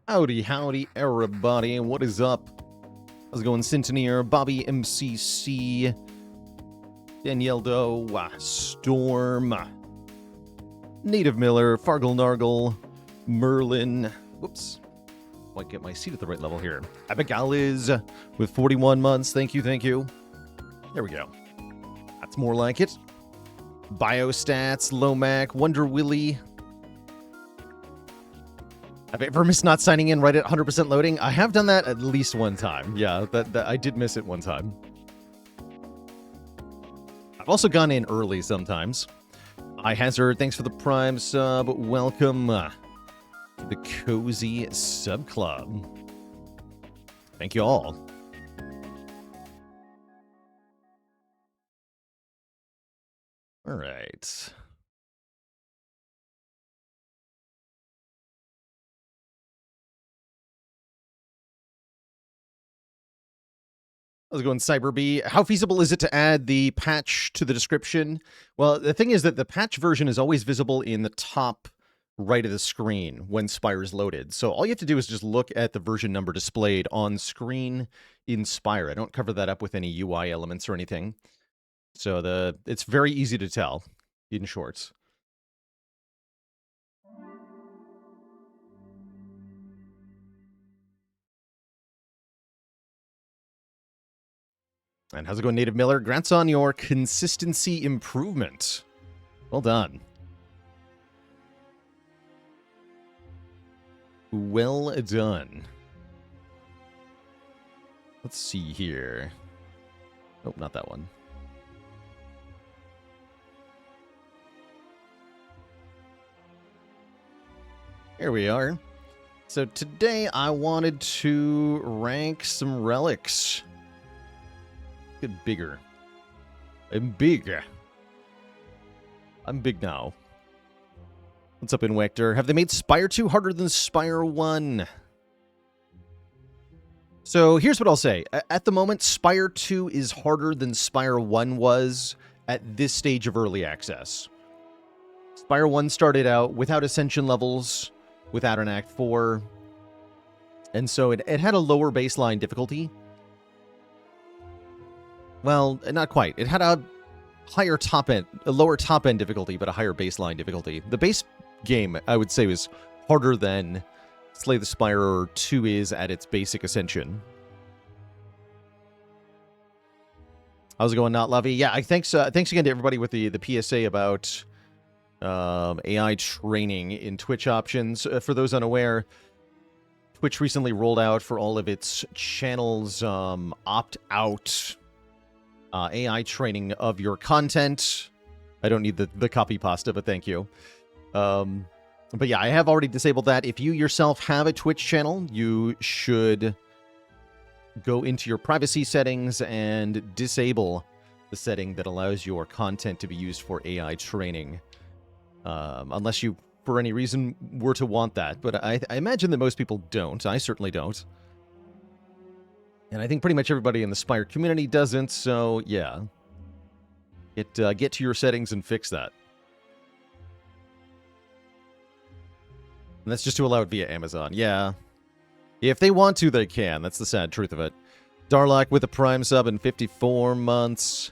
Howdy, howdy, everybody. What is up? How's it going? Centeneer, Bobby MCC, Danielle Doe, Storm, Native Miller, Fargle Nargle, Merlin. Whoops. Might get my seat at the right level here. Abigail is with 41 months. Thank you, thank you. There we go. That's more like it. Biostats, Lomac, Wonder Willy. Have I ever missed not signing in right at 100% loading? I have done that at least one time. Yeah, that I did miss it one time. I've also gone in early sometimes. iHazard, thanks for the Prime sub. Welcome to the Cozy Sub Club. Thank you all. All right. How's it going, CyberB? How feasible is it to add the patch to the description? Well, the thing is that the patch version is always visible in the top right of the screen when Spire is loaded. So all you have to do is just look at the version number displayed on screen in Spire. I don't cover that up with any UI elements or anything. So it's very easy to tell, in short. And how's it going, Native Miller? Congrats on your consistency improvement. Well done. Well done. Let's see here. Oh, not that one. Here we are. So today I wanted to rank some relics. Get bigger. I'm big. I'm big now. What's up, Invector? Have they made Spire 2 harder than Spire 1? So here's what I'll say. At the moment, Spire 2 is harder than Spire 1 was at this stage of early access. Spire 1 started out without Ascension levels, without an Act 4, and so it had a lower baseline difficulty. Well, not quite. It had a higher top end, a lower top end difficulty, but a higher baseline difficulty. The base game, I would say, was harder than Slay the Spire 2 is at its basic Ascension. How's it going, Not Lovey? Yeah, thanks again to everybody with the PSA about AI training in Twitch options. For those unaware, Twitch recently rolled out for all of its channels opt-out AI training of your content. I don't need the copy pasta, but thank you. But yeah, I have already disabled that. If you yourself have a Twitch channel, you should go into your privacy settings and disable the setting that allows your content to be used for AI training. Unless you, for any reason, were to want that. But I imagine that most people don't. I certainly don't. And I think pretty much everybody in the Spire community doesn't, so yeah. Get to your settings and fix that. And that's just to allow it via Amazon. Yeah. If they want to, they can. That's the sad truth of it. Darlock with a Prime sub in 54 months.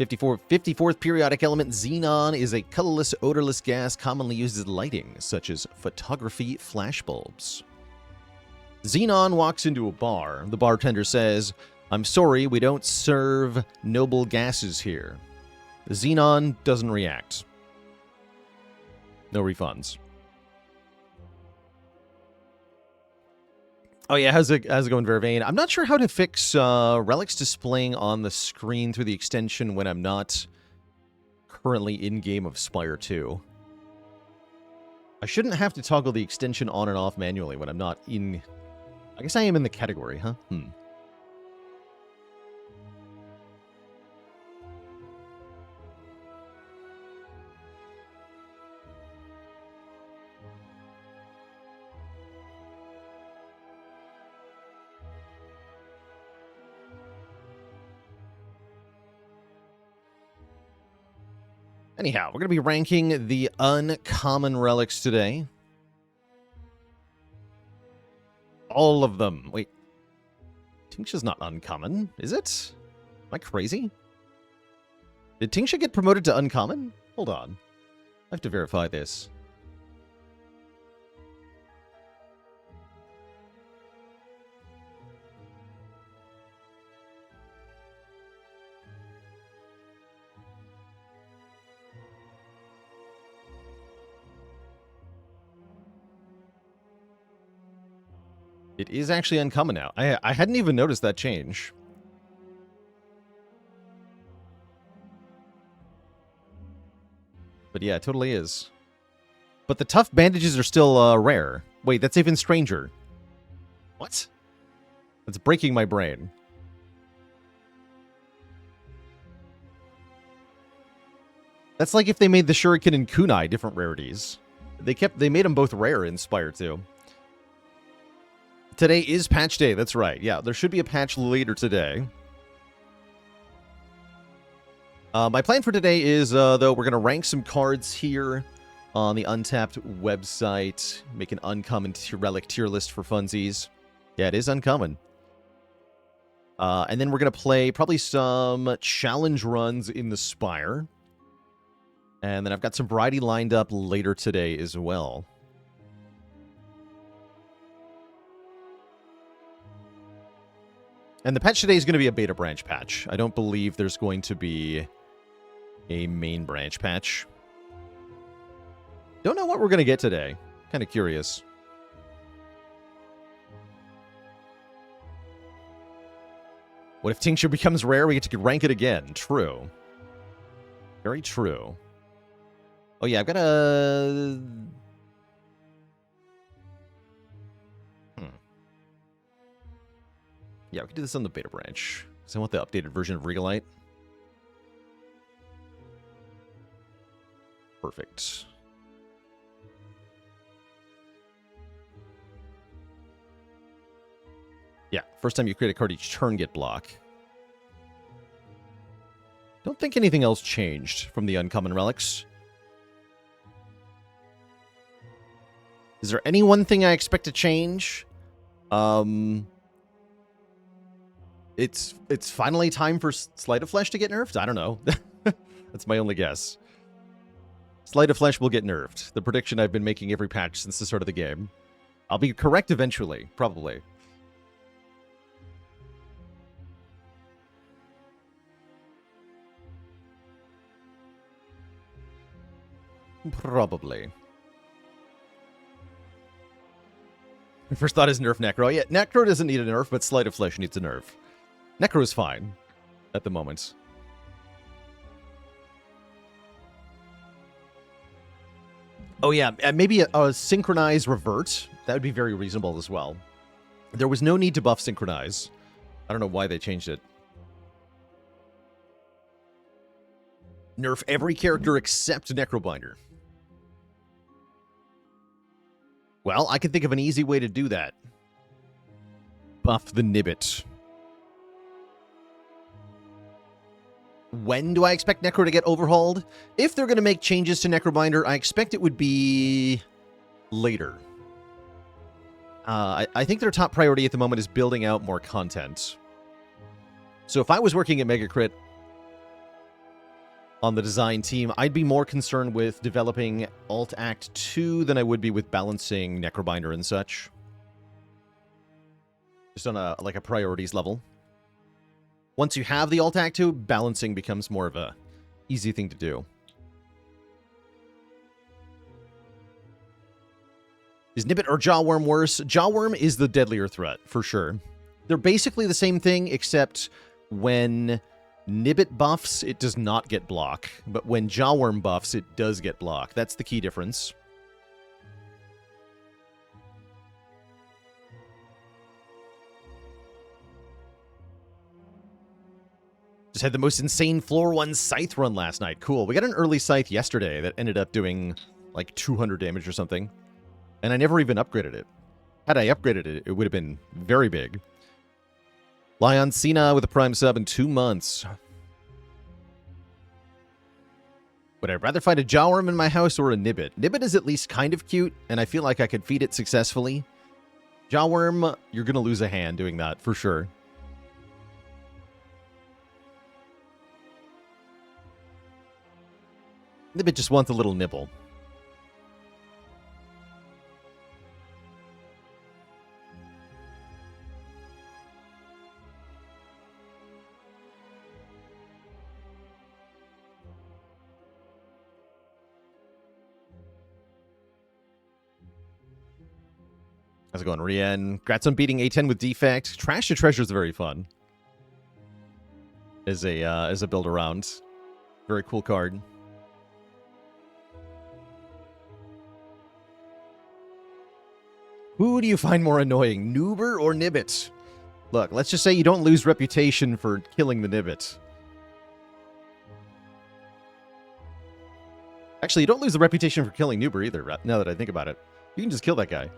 54th periodic element xenon is a colorless, odorless gas commonly used as lighting, such as photography flashbulbs. Xenon walks into a bar. The bartender says, "I'm sorry, we don't serve noble gases here." Xenon doesn't react. No refunds. Oh yeah, how's it going, Vervain? I'm not sure how to fix relics displaying on the screen through the extension when I'm not currently in-game of Spire 2. I shouldn't have to toggle the extension on and off manually when I'm not in... I guess I am in the category, huh? Anyhow, we're going to be ranking the uncommon relics today. All of them. Wait. Tingsha's not uncommon, is it? Am I crazy? Did Tingsha get promoted to uncommon? Hold on. I have to verify this. It is actually uncommon now. I hadn't even noticed that change. But yeah, it totally is. But the tough bandages are still rare. Wait, that's even stranger. What? That's breaking my brain. That's like if they made the Shuriken and Kunai different rarities. They made them both rare in Spire too. Today is patch day, that's right. Yeah, there should be a patch later today. My plan for today is, though, we're going to rank some cards here on the Untapped website. Make an uncommon Relic tier list for funsies. Yeah, it is uncommon. And then we're going to play probably some challenge runs in the Spire. And then I've got some variety lined up later today as well. And the patch today is going to be a beta branch patch. I don't believe there's going to be a main branch patch. Don't know what we're going to get today. Kind of curious. What if Tincture becomes rare? We get to rank it again. True. Very true. Oh yeah, I've got a... Yeah, we can do this on the beta branch. Because I want the updated version of Regalite. Perfect. Yeah, first time you create a card each turn, get block. Don't think anything else changed from the uncommon relics. Is there any one thing I expect to change? It's finally time for Sleight of Flesh to get nerfed? I don't know. That's my only guess. Sleight of Flesh will get nerfed. The prediction I've been making every patch since the start of the game. I'll be correct eventually, probably. Probably. My first thought is nerf Necro. Yeah, Necro doesn't need a nerf, but Sleight of Flesh needs a nerf. Necro is fine at the moment. Oh yeah, maybe a Synchronize Revert. That would be very reasonable as well. There was no need to buff Synchronize. I don't know why they changed it. Nerf every character except Necrobinder. Well, I can think of an easy way to do that. Buff the Nibbit. When do I expect Necro to get overhauled? If they're going to make changes to Necrobinder, I expect it would be later. I think their top priority at the moment is building out more content. So if I was working at Megacrit on the design team, I'd be more concerned with developing Alt Act 2 than I would be with balancing Necrobinder and such. Just on a priorities level. Once you have the Alt Act 2, balancing becomes more of a easy thing to do. Is Nibbit or Jawworm worse? Jawworm is the deadlier threat, for sure. They're basically the same thing, except when Nibbit buffs, it does not get block. But when Jawworm buffs, it does get block. That's the key difference. Just had the most insane floor 1 Scythe run last night. Cool. We got an early Scythe yesterday that ended up doing like 200 damage or something. And I never even upgraded it. Had I upgraded it, it would have been very big. Lion Cena with a Prime sub in 2 months. Would I rather find a Jawworm in my house or a Nibbit? Nibbit is at least kind of cute, and I feel like I could feed it successfully. Jawworm, you're going to lose a hand doing that, for sure. Nibbit just wants a little nibble. How's it going, Rien? Congrats on beating A10 with Defect. Trash to Treasure is very fun. As a build around. Very cool card. Who do you find more annoying, Noober or Nibbit? Look, let's just say you don't lose reputation for killing the Nibbit. Actually, you don't lose the reputation for killing Noober either, now that I think about it. You can just kill that guy.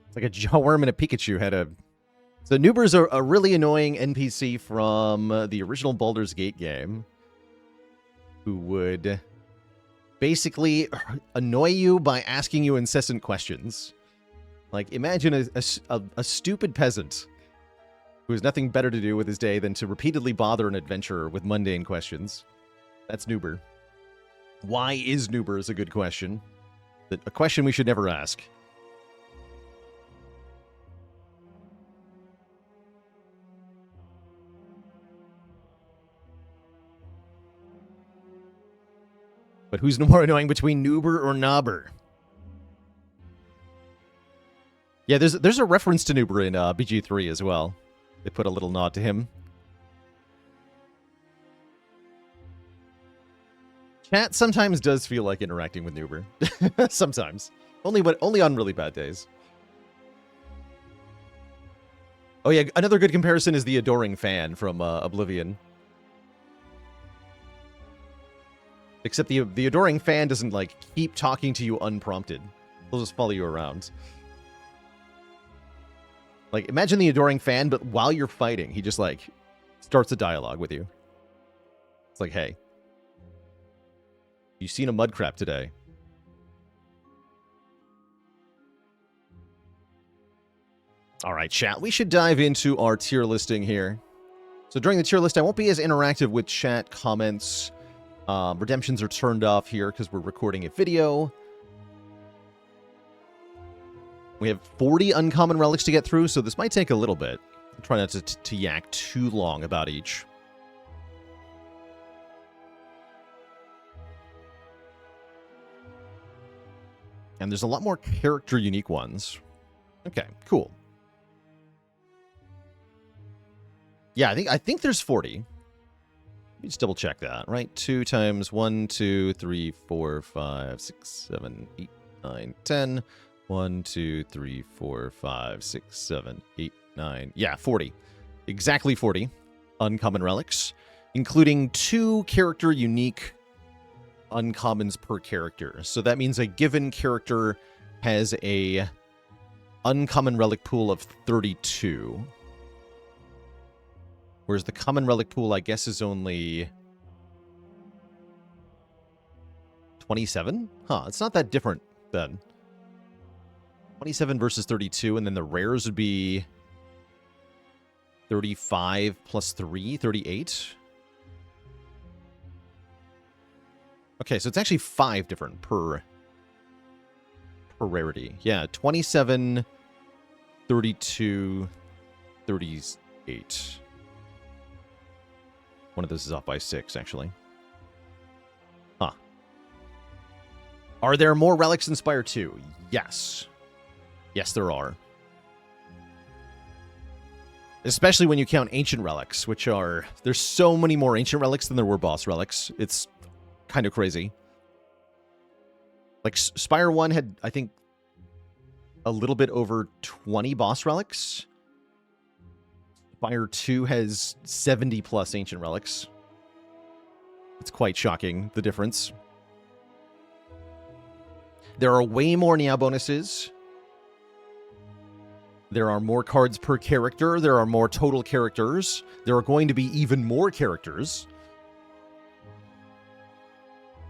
It's like a Jawworm and a Pikachu had a... So Noober's a really annoying NPC from the original Baldur's Gate game, who would basically annoy you by asking you incessant questions. Like, imagine a stupid peasant who has nothing better to do with his day than to repeatedly bother an adventurer with mundane questions. That's Noober. Why is Noober is a good question. A question we should never ask. But who's more annoying between Noober or Knobber? Yeah, there's a reference to Noober in BG3 as well. They put a little nod to him. Chat sometimes does feel like interacting with Noober. Sometimes. Only on really bad days. Oh yeah, another good comparison is the Adoring Fan from Oblivion. Except the Adoring Fan doesn't, like, keep talking to you unprompted. They'll just follow you around. Like, imagine the Adoring Fan, but while you're fighting, he just, like, starts a dialogue with you. It's like, hey, you seen a mudcrab today? All right, chat. We should dive into our tier listing here. So during the tier list, I won't be as interactive with chat comments. Redemptions are turned off here because we're recording a video. We have 40 uncommon relics to get through, so this might take a little bit. I'll try not to yak too long about each. And there's a lot more character unique ones. Okay, cool. Yeah, I think there's 40. Let me just double check that, right? 2 times 1, 2, 3, 4, 5, 6, 7, 8, 9, 10. 1, 2, 3, 4, 5, 6, 7, 8, 9. Yeah, 40. Exactly 40 uncommon relics, including 2 character unique uncommons per character. So that means a given character has a uncommon relic pool of 32. Whereas the common relic pool, I guess, is only 27? Huh, it's not that different then. 27 versus 32, and then the rares would be 35 plus 3, 38. Okay, so it's actually 5 different per rarity. Yeah, 27, 32, 38. One of those is off by 6, actually. Huh. Are there more relics in Spire 2? Yes. Yes, there are. Especially when you count ancient relics, which are... There's so many more ancient relics than there were boss relics. It's kind of crazy. Like, Spire 1 had, I think, a little bit over 20 boss relics. Spire 2 has 70 plus ancient relics. It's quite shocking, the difference. There are way more Nia bonuses. There are more cards per character. There are more total characters. There are going to be even more characters.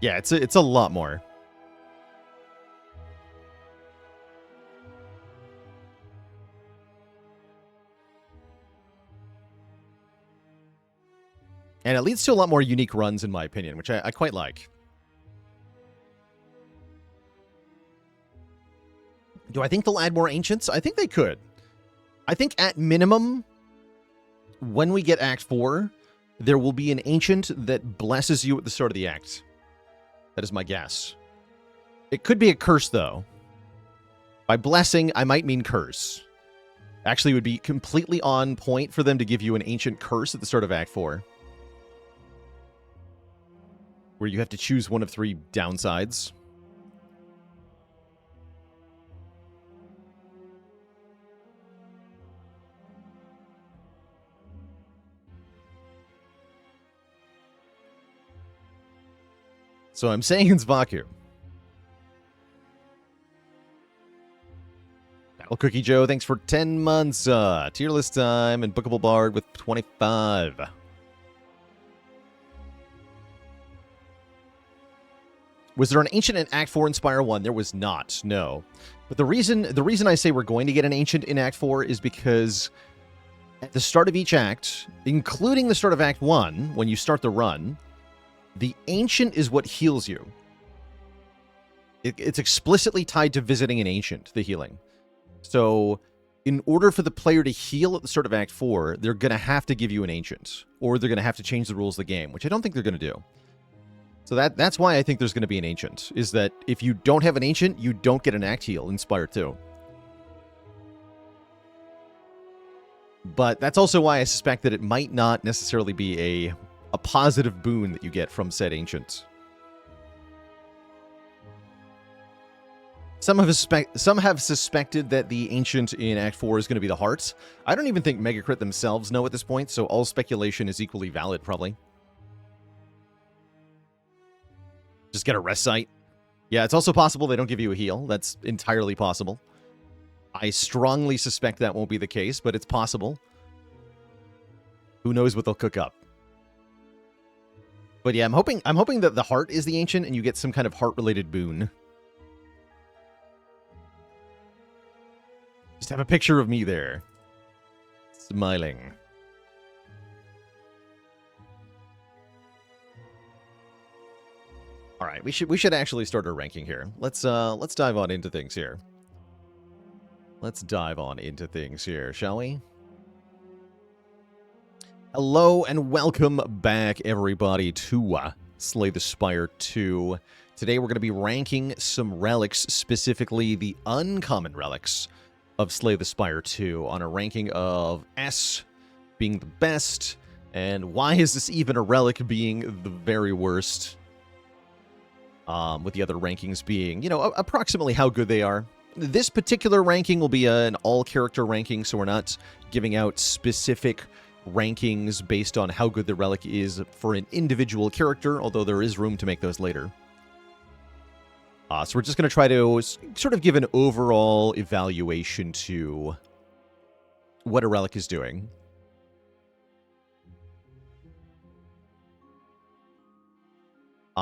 Yeah, it's a lot more. And it leads to a lot more unique runs, in my opinion, which I quite like. Do I think they'll add more Ancients? I think they could. I think at minimum, when we get Act 4, there will be an Ancient that blesses you at the start of the Act. That is my guess. It could be a curse, though. By blessing, I might mean curse. Actually, it would be completely on point for them to give you an Ancient curse at the start of Act 4. Where you have to choose one of 3 downsides. So I'm saying it's Vaku. Battle Cookie Joe, thanks for 10 months. Tier list time and Bookable Bard with 25. Was there an Ancient in Act 4 in Spire 1? There was not, no. But the reason I say we're going to get an Ancient in Act 4 is because at the start of each act, including the start of Act 1, when you start the run, the Ancient is what heals you. It's explicitly tied to visiting an Ancient, the healing. So, in order for the player to heal at the start of Act 4, they're going to have to give you an Ancient. Or they're going to have to change the rules of the game, which I don't think they're going to do. So that's why I think there's going to be an Ancient, is that if you don't have an Ancient, you don't get an Act Heal in Spire 2. But that's also why I suspect that it might not necessarily be a positive boon that you get from said Ancient. Some have suspected that the Ancient in Act 4 is going to be the Hearts. I don't even think Megacrit themselves know at this point, so all speculation is equally valid, probably. Just get a rest site. Yeah, it's also possible they don't give you a heal. That's entirely possible. I strongly suspect that won't be the case, but it's possible. Who knows what they'll cook up. But yeah, I'm hoping that the Heart is the Ancient and you get some kind of heart-related boon. Just have a picture of me there. Smiling. All right, we should actually start our ranking here. Let's dive on into things here. Shall we? Hello and welcome back, everybody, to Slay the Spire 2. Today we're going to be ranking some relics, specifically the uncommon relics of Slay the Spire 2, on a ranking of S being the best, and why is this even a relic being the very worst? With the other rankings being, approximately how good they are. This particular ranking will be an all-character ranking, so we're not giving out specific rankings based on how good the relic is for an individual character, although there is room to make those later. So we're just going to try to sort of give an overall evaluation to what a relic is doing.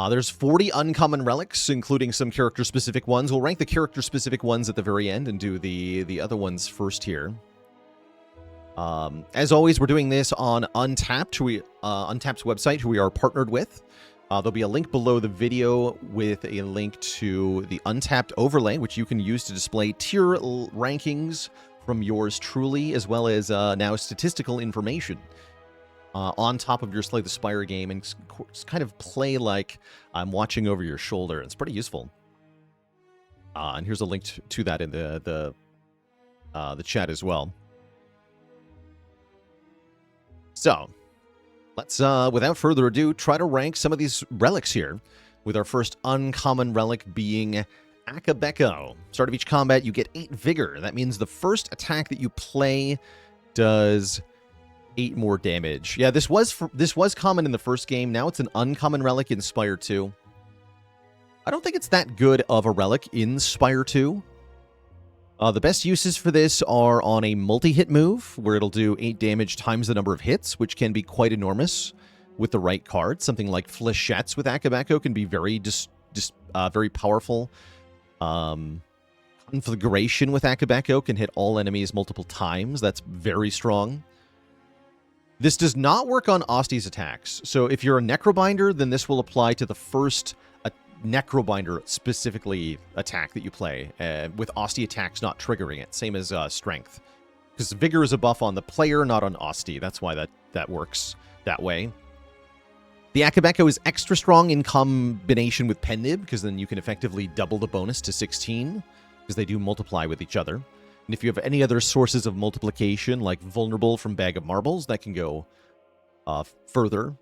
There's 40 uncommon relics, including some character-specific ones. We'll rank the character-specific ones at the very end and do the other ones first here. As always, we're doing this on Untapped, Untapped's website, who we are partnered with. There'll be a link below the video with a link to the Untapped overlay, which you can use to display tier rankings from yours truly, as well as now statistical information on top of your Slay the Spire game, and kind of play like I'm watching over your shoulder. It's pretty useful. And here's a link to that in the chat as well. So, let's, without further ado, try to rank some of these relics here, with our first uncommon relic being Akabeko. Start of each combat, you get 8 Vigor. That means the first attack that you play does 8 more damage. Yeah, this was common in the first game. Now it's an uncommon relic in Spire 2. I don't think it's that good of a relic in Spire 2. The best uses for this are on a multi-hit move, where it'll do 8 damage times the number of hits, which can be quite enormous. with the right card. Something like Flechettes with Akabeko can be very very powerful. Conflagration with Akabeko can hit all enemies multiple times. That's very strong. This does not work on Osti's attacks. So if you're a Necrobinder, then this will apply to the first Necrobinder specifically attack that you play, with Osti attacks not triggering it. Same as Strength. Because Vigor is a buff on the player, not on Osti. That's why that works that way. The Akabeko is extra strong in combination with Pennib, because then you can effectively double the bonus to 16, because they do multiply with each other. And if you have any other sources of multiplication, like Vulnerable from Bag of Marbles, that can go further.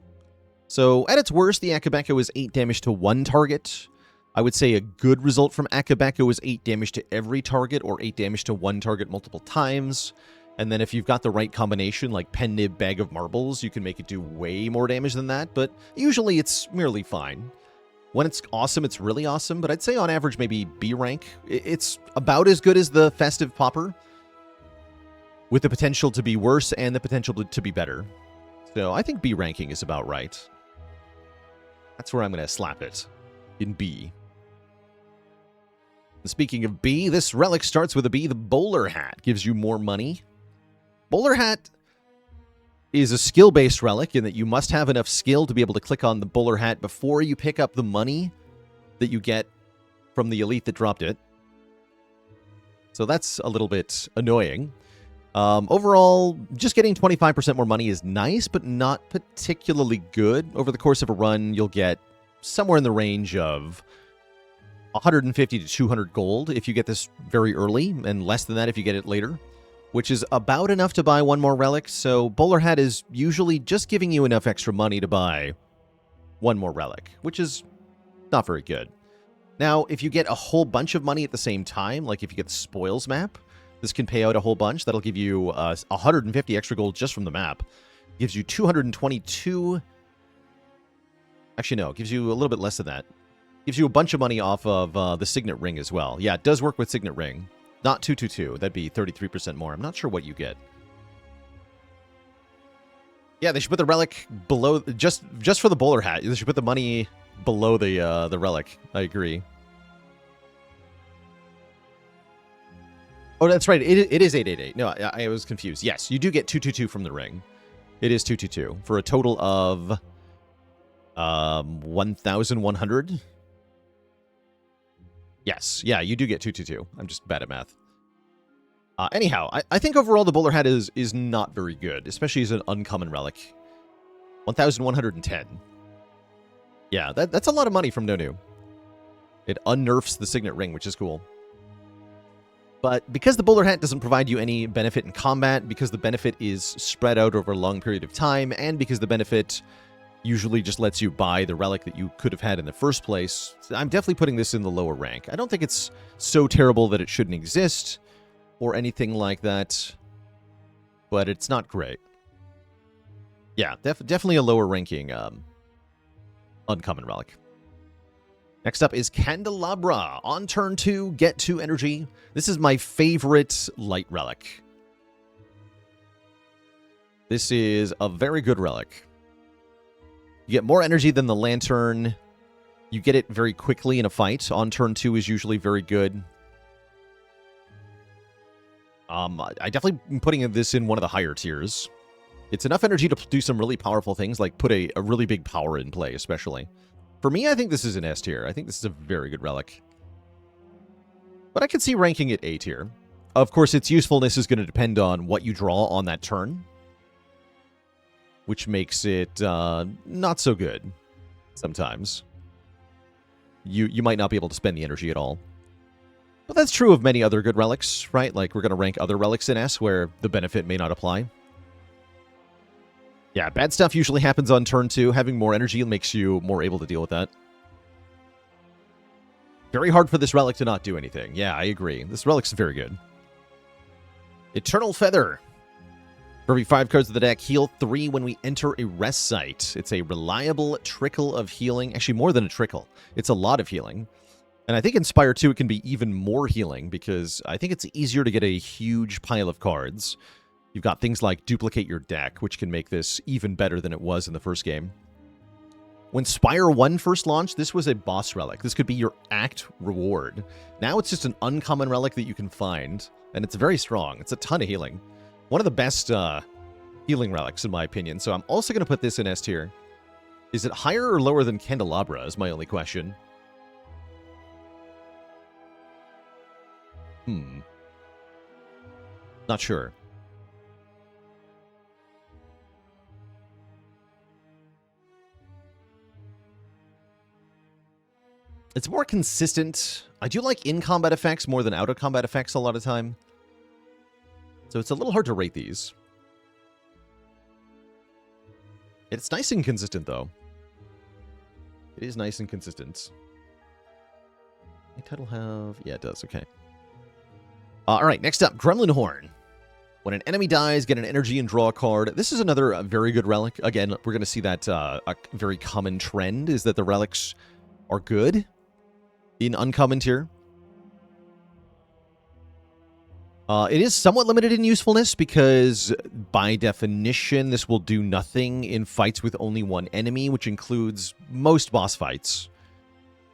So, at its worst, the Akabeko is 8 damage to one target. I would say a good result from Akabeko is 8 damage to every target, or 8 damage to one target multiple times. And then if you've got the right combination, like Pennib, Bag of Marbles, you can make it do way more damage than that, but usually it's merely fine. When it's awesome, it's really awesome, but I'd say on average maybe B rank. It's about as good as the Festive Popper, with the potential to be worse and the potential to be better. So I think B ranking is about right. That's where I'm going to slap it, in B. Speaking of B, this relic starts with a B. The Bowler Hat gives you more money. Bowler Hat is a skill-based relic in that you must have enough skill to be able to click on the Bowler Hat before you pick up the money that you get from the elite that dropped it. So that's a little bit annoying. Overall, just getting 25% more money is nice, but not particularly good. Over the course of a run, you'll get somewhere in the range of 150 to 200 gold if you get this very early, and less than that if you get it later, which is about enough to buy one more relic. So Bowler Hat is usually just giving you enough extra money to buy one more relic, which is not very good. Now, if you get a whole bunch of money at the same time, like if you get the Spoils map, this can pay out a whole bunch. That'll give you 150 extra gold just from the map. Gives you 222... Actually, no. It gives you a little bit less than that. Gives you a bunch of money off of the Signet Ring as well. Yeah, it does work with Signet Ring. Not 222. That'd be 33% more. I'm not sure what you get. Yeah, they should put the relic below... Just for the Bowler Hat. They should put the money below the relic. I agree. Oh, that's right. It is 888. No, I was confused. Yes, you do get 222 from the ring. It is 222 for a total of 1,100. Yes, yeah, you do get 222. I'm just bad at math. Anyhow, I think overall the Bowler Hat is not very good, especially as an uncommon relic. 1,110. Yeah, that's a lot of money from Nonu. It unnerfs the Signet Ring, which is cool. But because the Bowler Hat doesn't provide you any benefit in combat, because the benefit is spread out over a long period of time, and because the benefit usually just lets you buy the relic that you could have had in the first place, I'm definitely putting this in the lower rank. I don't think it's so terrible that it shouldn't exist, or anything like that, but it's not great. Yeah, definitely a lower ranking uncommon relic. Next up is Candelabra. On turn 2, get 2 energy. This is my favorite light relic. This is a very good relic. You get more energy than the Lantern. You get it very quickly in a fight. On turn 2 is usually very good. I definitely am putting this in one of the higher tiers. It's enough energy to do some really powerful things, like put a really big power in play, especially. For me, I think this is an S tier. I think this is a very good relic. But I could see ranking it A tier. Of course, its usefulness is going to depend on what you draw on that turn, which makes it not so good sometimes. You might not be able to spend the energy at all. But that's true of many other good relics, right? Like, we're going to rank other relics in S where the benefit may not apply. Yeah, bad stuff usually happens on turn 2. Having more energy makes you more able to deal with that. Very hard for this relic to not do anything. Yeah, I agree. This relic's very good. Eternal Feather. For every 5 cards of the deck, heal 3 when we enter a rest site. It's a reliable trickle of healing. Actually, more than a trickle. It's a lot of healing. And I think in Spire 2 it can be even more healing, because I think it's easier to get a huge pile of cards. You've got things like Duplicate Your Deck, which can make this even better than it was in the first game. When Spire 1 first launched, this was a boss relic. This could be your act reward. Now it's just an uncommon relic that you can find, and it's very strong. It's a ton of healing. One of the best healing relics, in my opinion. So I'm also going to put this in S tier. Is it higher or lower than Candelabra is my only question. Not sure. It's more consistent. I do like in-combat effects more than out-of-combat effects a lot of time. So it's a little hard to rate these. It's nice and consistent, though. It is nice and consistent. My title have... Yeah, it does. Okay. All right, next up, Gremlin Horn. When an enemy dies, get an energy and draw a card. This is another very good relic. Again, we're going to see that a very common trend is that the relics are good in uncommon tier. It is somewhat limited in usefulness because, by definition, this will do nothing in fights with only one enemy, which includes most boss fights.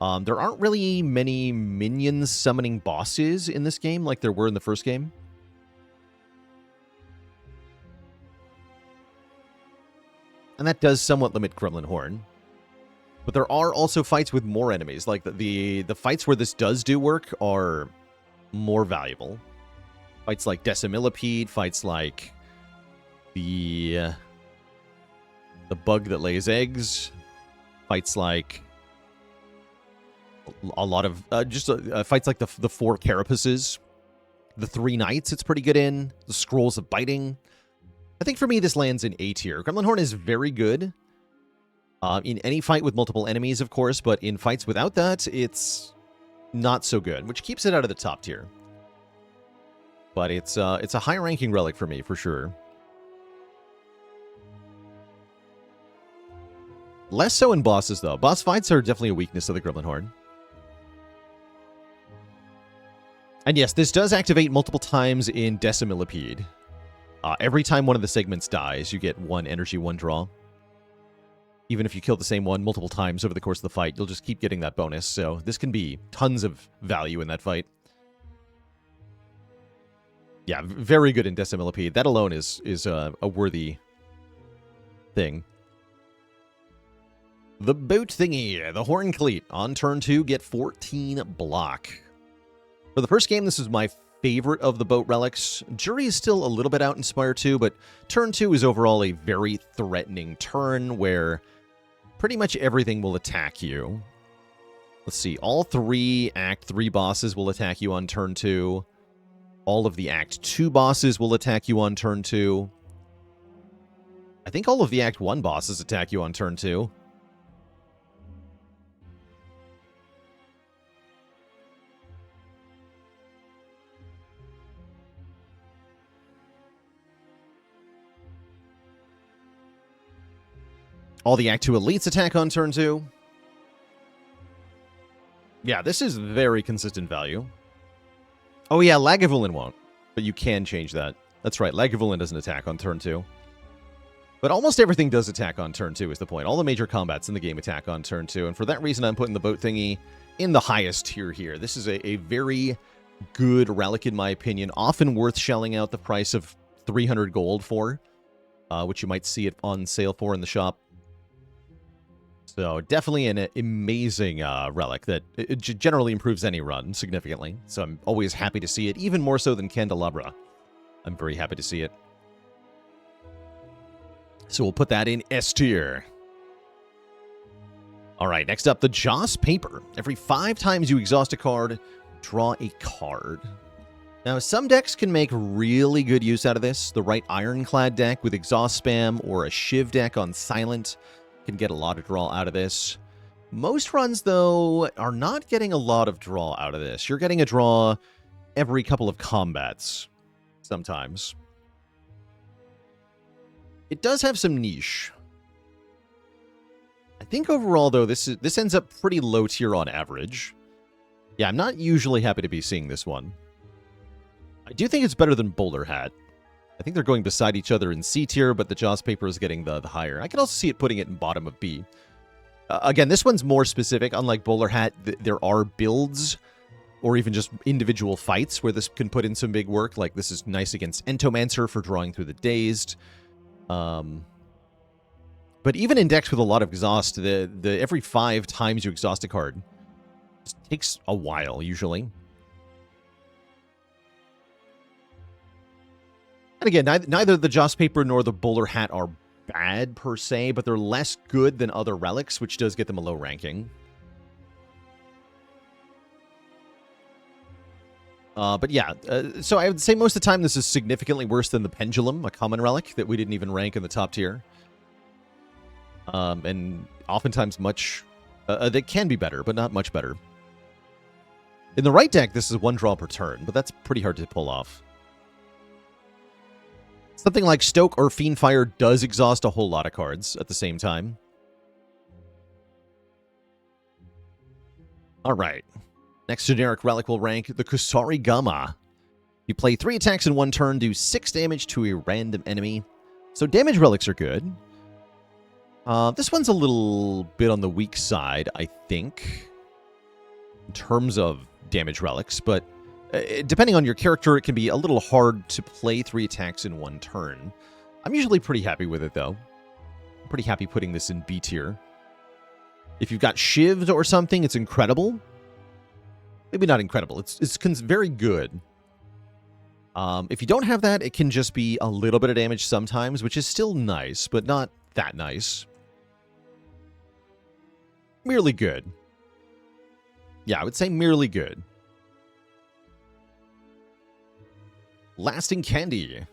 There aren't really many minions summoning bosses in this game like there were in the first game. And that does somewhat limit Gremlin Horn. But there are also fights with more enemies. Like the fights where this does do work are more valuable. Fights like Decimillipede, fights like the bug that lays eggs, fights like a lot of fights like the four carapaces, the three knights. It's pretty good in the scrolls of biting. I think for me this lands in A tier. Gremlin Horn is very good. In any fight with multiple enemies, of course, but in fights without that, it's not so good, which keeps it out of the top tier. But it's a high-ranking relic for me, for sure. Less so in bosses, though. Boss fights are definitely a weakness of the Gremlin Horn. And yes, this does activate multiple times in Decimillipede. Every time one of the segments dies, you get 1 energy, 1 draw. Even if you kill the same one multiple times over the course of the fight, you'll just keep getting that bonus. So this can be tons of value in that fight. Yeah, very good in Decimillipede. That alone is a worthy thing. The boot thingy, the Horn Cleat. On turn 2, get 14 block. For the first game, this is my favorite of the boat relics. Jury is still a little bit out in Spire 2, but turn 2 is overall a very threatening turn where pretty much everything will attack you. Let's see, all 3 Act 3 bosses will attack you on turn 2. All of the Act 2 bosses will attack you on turn 2. I think all of the Act 1 bosses attack you on turn 2. All the Act 2 elites attack on turn 2. Yeah, this is very consistent value. Oh yeah, Lagavulin won't, but you can change that. That's right, Lagavulin doesn't attack on turn 2. But almost everything does attack on turn 2 is the point. All the major combats in the game attack on turn 2, and for that reason I'm putting the boat thingy in the highest tier here. This is a very good relic in my opinion, often worth shelling out the price of 300 gold for, which you might see it on sale for in the shop. So definitely an amazing relic that it generally improves any run significantly. So I'm always happy to see it, even more so than Candelabra. I'm very happy to see it. So we'll put that in S tier. All right, next up, the Joss Paper. Every 5 times you exhaust a card, draw a card. Now, some decks can make really good use out of this. The right Ironclad deck with exhaust spam or a Shiv deck on silent can get a lot of draw out of this. Most runs, though, are not getting a lot of draw out of this. You're getting a draw every couple of combats, sometimes. It does have some niche. I think overall, though, this ends up pretty low tier on average. Yeah, I'm not usually happy to be seeing this one. I do think it's better than Bowler Hat. I think they're going beside each other in C tier, but the Jaws paper is getting the higher. I can also see it putting it in bottom of B. Again, this one's more specific. Unlike Bowler Hat, there are builds or even just individual fights where this can put in some big work. Like this is nice against Entomancer for drawing through the Dazed. But even in decks with a lot of exhaust, the every 5 times you exhaust a card just takes a while usually. And again, neither the Joss Paper nor the Bowler Hat are bad per se, but they're less good than other relics, which does get them a low ranking. But yeah, so I would say most of the time this is significantly worse than the Pendulum, a common relic that we didn't even rank in the top tier. And oftentimes much... they can be better, but not much better. In the right deck, this is 1 draw per turn, but that's pretty hard to pull off. Something like Stoke or Fiendfire does exhaust a whole lot of cards at the same time. Alright. Next generic relic will rank the Kusarigama. You play 3 attacks in 1 turn, do 6 damage to a random enemy. So damage relics are good. This one's a little bit on the weak side, I think, in terms of damage relics, but depending on your character, it can be a little hard to play 3 attacks in 1 turn. I'm usually pretty happy with it, though. I'm pretty happy putting this in B tier. If you've got Shivs or something, it's incredible. Maybe not incredible. It's very good. If you don't have that, it can just be a little bit of damage sometimes, which is still nice, but not that nice. Merely good. Yeah, I would say merely good. Lasting Candy.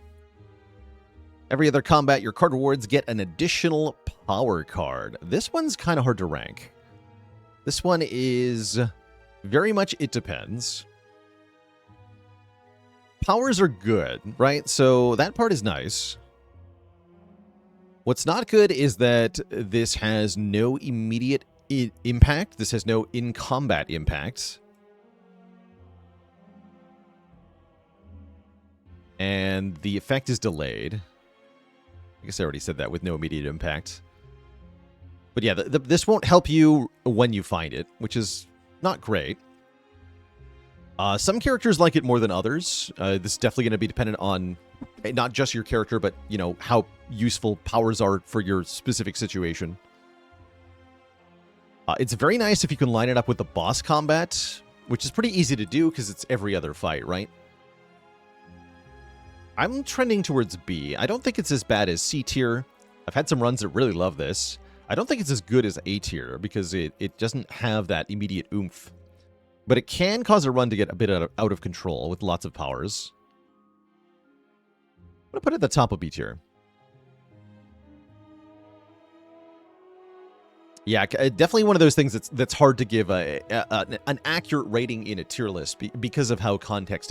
Every other combat, your card rewards get an additional power card. This one's kind of hard to rank. This one is very much it depends. Powers are good, right? So that part is nice. What's not good is that this has no immediate impact. This has no in-combat impact. And the effect is delayed. I guess I already said that with no immediate impact. But yeah, this won't help you when you find it, which is not great. Some characters like it more than others. This is definitely going to be dependent on not just your character, but, you know, how useful powers are for your specific situation. It's very nice if you can line it up with the boss combat, which is pretty easy to do because it's every other fight, right? I'm trending towards B. I don't think it's as bad as C tier. I've had some runs that really love this. I don't think it's as good as A tier because it doesn't have that immediate oomph. But it can cause a run to get a bit out of control with lots of powers. I'm going to put it at the top of B tier. Yeah, definitely one of those things that's hard to give an accurate rating in a tier list because of how context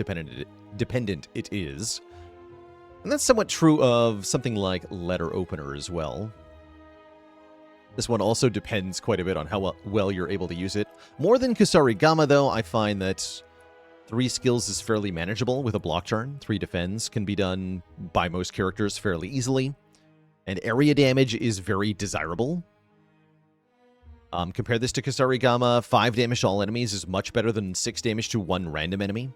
dependent it is. And that's somewhat true of something like Letter Opener as well. This one also depends quite a bit on how well you're able to use it. More than Kusarigama, though, I find that 3 skills is fairly manageable with a block turn. 3 defends can be done by most characters fairly easily. And area damage is very desirable. Compare this to Kusarigama, 5 damage to all enemies is much better than 6 damage to 1 random enemy.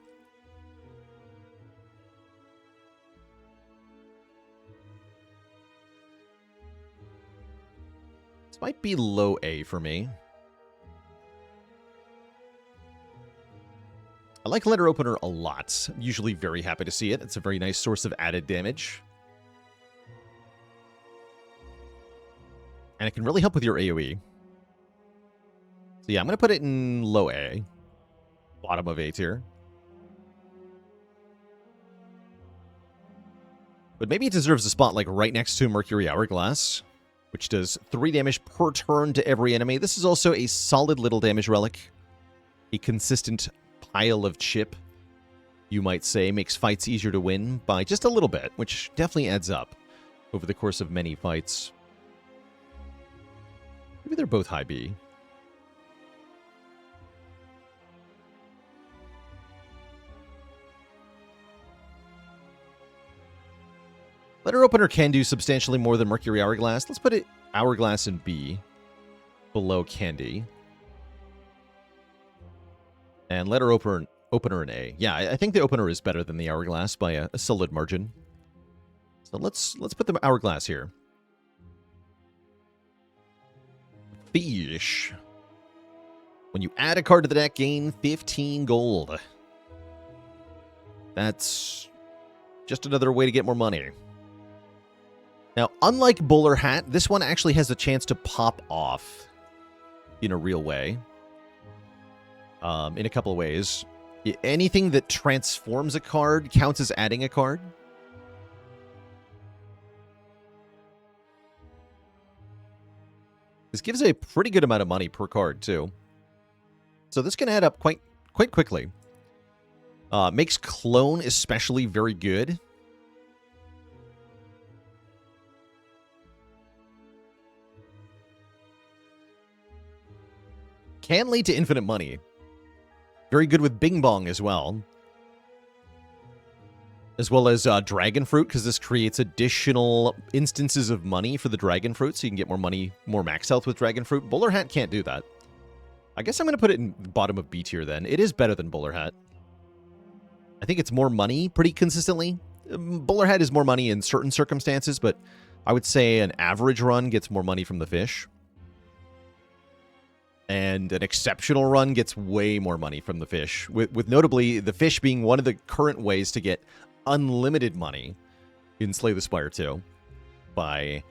This might be low A for me. I like Letter Opener a lot. I'm usually very happy to see it. It's a very nice source of added damage. And it can really help with your AoE. So yeah, I'm going to put it in low A. Bottom of A tier. But maybe it deserves a spot like right next to Mercury Hourglass, which does 3 damage per turn to every enemy. This is also a solid little damage relic. A consistent pile of chip, you might say, makes fights easier to win by just a little bit, which definitely adds up over the course of many fights. Maybe they're both high B. Letter Opener can do substantially more than Mercury Hourglass. Let's put it Hourglass in B, below Candy. And Letter Opener in A. Yeah, I think the Opener is better than the Hourglass by a solid margin. So let's put the Hourglass here. Fish. When you add a card to the deck, gain 15 gold. That's just another way to get more money. Now, unlike Bowler Hat, this one actually has a chance to pop off in a real way. In a couple of ways. Anything that transforms a card counts as adding a card. This gives a pretty good amount of money per card, too. So this can add up quite quickly. Makes Clone especially very good. Can lead to infinite money. Very good with Bing Bong as well. As well as Dragon Fruit, because this creates additional instances of money for the Dragon Fruit, so you can get more money, more max health with Dragon Fruit. Bowler Hat can't do that. I guess I'm going to put it in the bottom of B tier then. It is better than Bowler Hat. I think it's more money pretty consistently. Bowler Hat is more money in certain circumstances, but I would say an average run gets more money from the fish. And an exceptional run gets way more money from the fish, with notably the fish being one of the current ways to get unlimited money in Slay the Spire 2 by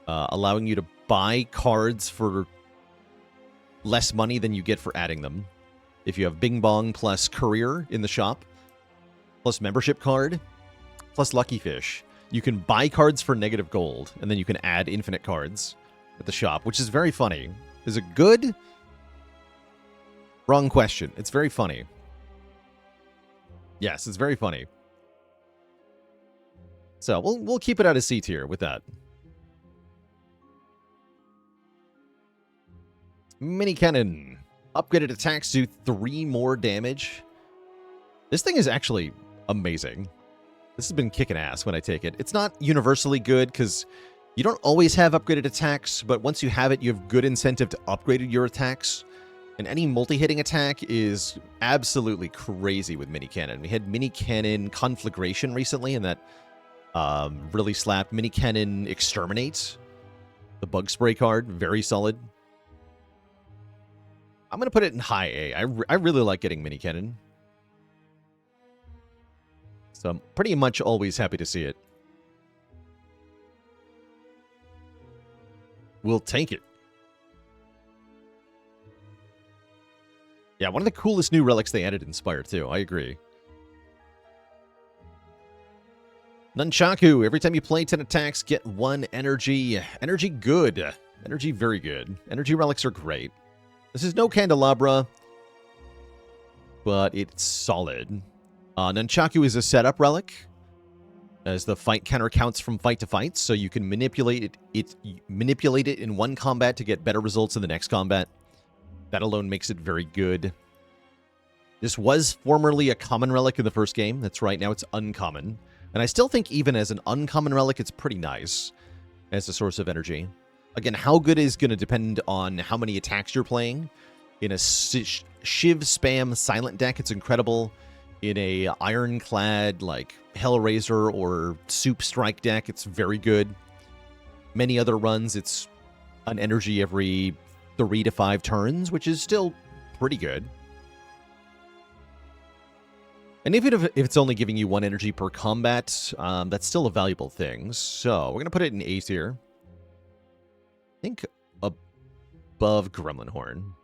allowing you to buy cards for less money than you get for adding them. If you have Bing Bong plus Courier in the shop, plus membership card, plus Lucky Fish, you can buy cards for negative gold, and then you can add infinite cards at the shop, which is very funny. Is it good? Wrong question. It's very funny. Yes, it's very funny. So we'll keep it out of C tier with that. Mini Cannon. Upgraded attacks do 3 more damage. This thing is actually amazing. This has been kicking ass when I take it. It's not universally good because you don't always have upgraded attacks, but once you have it, you have good incentive to upgrade your attacks. And any multi-hitting attack is absolutely crazy with Mini Cannon. We had Mini Cannon Conflagration recently, and that really slapped. Mini Cannon Exterminate, the Bug Spray card, very solid. I'm going to put it in high A. I really like getting Mini Cannon. So I'm pretty much always happy to see it. We'll take it. Yeah, one of the coolest new relics they added in Spire 2. I agree. Nunchaku. Every time you play 10 attacks, get 1 energy. Energy good. Energy very good. Energy relics are great. This is no Candelabra, but it's solid. Nunchaku is a setup relic, as the fight counter counts from fight to fight, so you can manipulate it in one combat to get better results in the next combat. That alone makes it very good. This was formerly a common relic in the first game. That's right, now it's uncommon. And I still think even as an uncommon relic, it's pretty nice as a source of energy. Again, how good is going to depend on how many attacks you're playing. In a Shiv spam silent deck, it's incredible. In a ironclad like Hellraiser or Soup Strike deck, it's very good. Many other runs, it's an energy every 3 to 5 turns, which is still pretty good. And even if it's only giving you 1 energy per combat, that's still a valuable thing. So we're going to put it in A tier. I think above Gremlin Horn.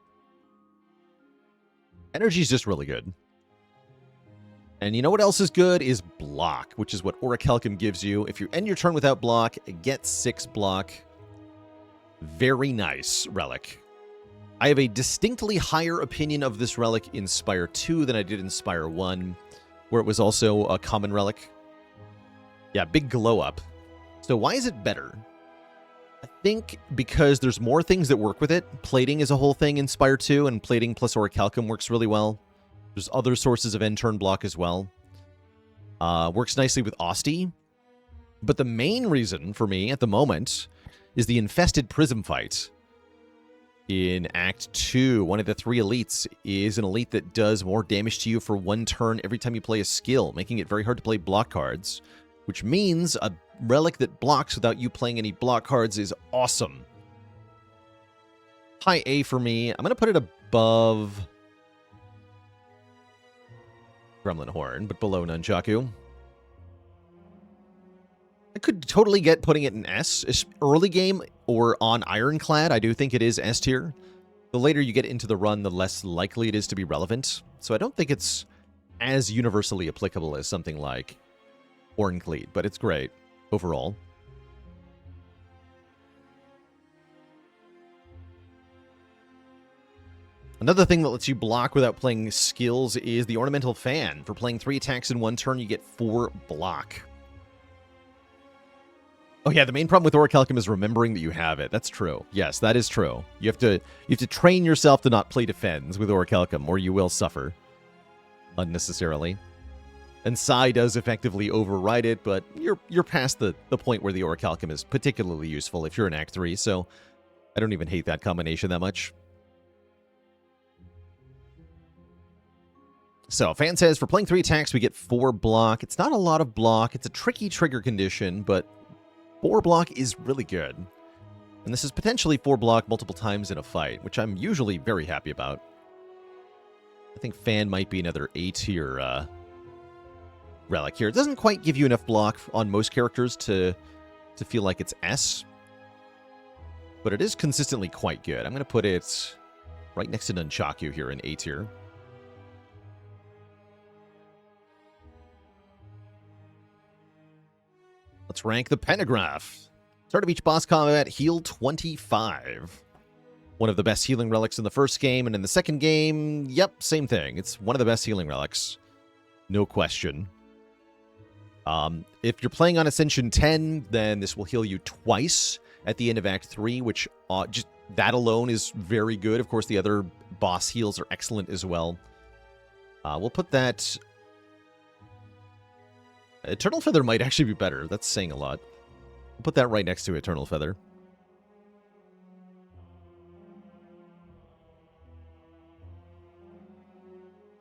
Energy is just really good. And you know what else is good? Is block, which is what Orichalcum gives you. If you end your turn without block, get 6 block. Very nice relic. I have a distinctly higher opinion of this relic in Spire 2 than I did in Spire 1, where it was also a common relic. Yeah, big glow up. So why is it better? I think because there's more things that work with it. Plating is a whole thing in Spire 2, and plating plus Orichalcum works really well. There's other sources of end turn block as well. Works nicely with Osti. But the main reason for me at the moment is the Infested Prism fight. In Act 2, one of the 3 elites is an elite that does more damage to you for 1 turn every time you play a skill, making it very hard to play block cards, which means a relic that blocks without you playing any block cards is awesome. High A for me. I'm going to put it above Gremlin Horn, but below Nunchaku. I could totally get putting it in S. Early game or on Ironclad, I do think it is S tier. The later you get into the run, the less likely it is to be relevant. So I don't think it's as universally applicable as something like Orncleat, but it's great overall. Another thing that lets you block without playing skills is the Ornamental Fan. For playing 3 attacks in 1 turn, you get 4 block. Oh yeah, the main problem with Orichalcum is remembering that you have it. That's true. Yes, that is true. You have to train yourself to not play defense with Orichalcum, or you will suffer unnecessarily. And Psi does effectively override it, but you're past the point where the Orichalcum is particularly useful if you're in Act 3, so I don't even hate that combination that much. So, Fan says, for playing 3 attacks, we get 4 block. It's not a lot of block. It's a tricky trigger condition, but 4 block is really good. And this is potentially 4 block multiple times in a fight, which I'm usually very happy about. I think Fan might be another A-tier relic here. It doesn't quite give you enough block on most characters to feel like it's S, but it is consistently quite good. I'm going to put it right next to Nunchaku here in A-tier. Let's rank the Pentagraph. Start of each boss combat, heal 25. One of the best healing relics in the first game, and in the second game, yep, same thing. It's one of the best healing relics. No question. If you're playing on Ascension 10, then this will heal you twice at the end of Act 3, which just that alone is very good. Of course, the other boss heals are excellent as well. We'll put that... Eternal Feather might actually be better. That's saying a lot. We'll put that right next to Eternal Feather.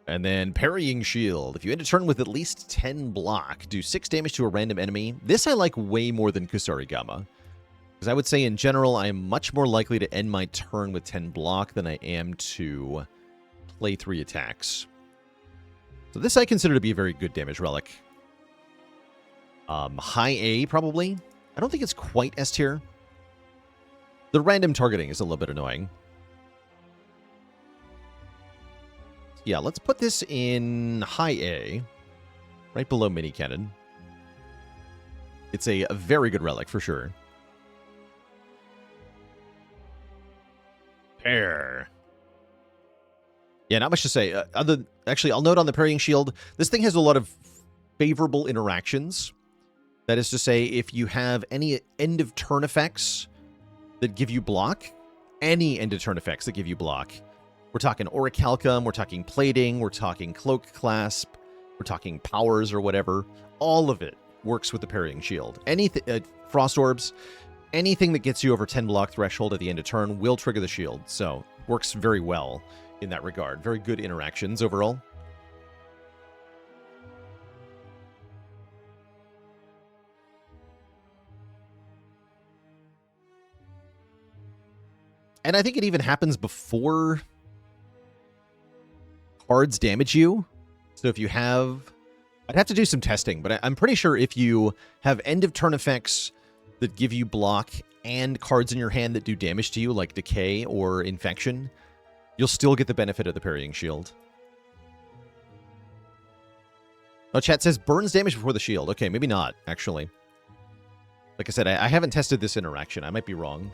And then Parrying Shield. If you end a turn with at least 10 block, do 6 damage to a random enemy. This I like way more than Kusarigama. Because I would say in general, I am much more likely to end my turn with 10 block than I am to play 3 attacks. So this I consider to be a very good damage relic. High A, probably. I don't think it's quite S tier. The random targeting is a little bit annoying. Yeah, let's put this in High A. Right below Mini Cannon. It's a very good relic, for sure. Pyre. Yeah, not much to say. Actually, I'll note on the Parrying Shield, this thing has a lot of favorable interactions. That is to say, if you have any end-of-turn effects that give you block, any end-of-turn effects that give you block, we're talking Orichalcum, we're talking Plating, we're talking Cloak Clasp, we're talking Powers or whatever, all of it works with the Parrying Shield. Anything, Frost Orbs, anything that gets you over 10 block threshold at the end of turn will trigger the shield, so works very well in that regard. Very good interactions overall. And I think it even happens before cards damage you. So if you have... I'd have to do some testing, but I'm pretty sure if you have end-of-turn effects that give you block and cards in your hand that do damage to you, like Decay or Infection, you'll still get the benefit of the Parrying Shield. Oh, chat says burns damage before the shield. Okay, maybe not, actually. Like I said, I haven't tested this interaction. I might be wrong.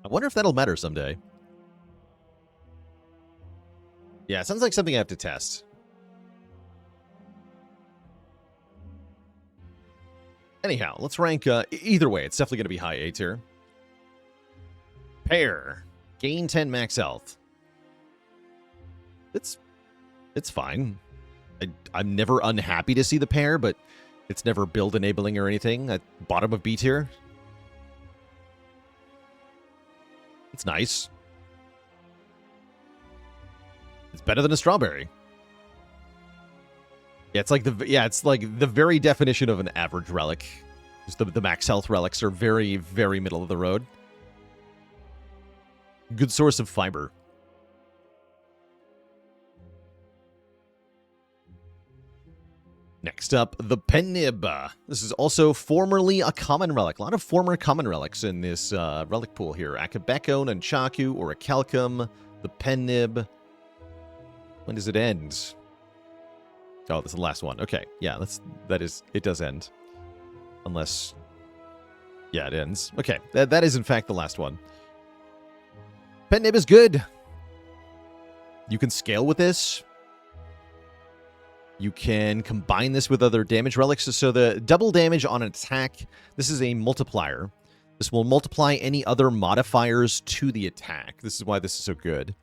I wonder if that'll matter someday. Yeah, it sounds like something I have to test. Anyhow, let's rank... either way, it's definitely going to be high A tier. Pyre. Gain 10 max health. It's fine. I'm never unhappy to see the pair, but it's never build enabling or anything. At bottom of B tier. It's nice. It's better than a strawberry. Yeah, it's like the very definition of an average relic. Just the max health relics are very, very middle of the road. Good source of fiber. Next up, the Pen Nib. This is also formerly a common relic. A lot of former common relics in this relic pool here. Akabeko, Nunchaku, Orichalcum, the Pen Nib. When does it end? Oh, this is the last one. Okay, yeah, it does end. Unless, yeah, it ends. Okay, that is in fact the last one. Pen Nib is good. You can scale with this. You can combine this with other damage relics. So the double damage on an attack, this is a multiplier. This will multiply any other modifiers to the attack. This is why this is so good.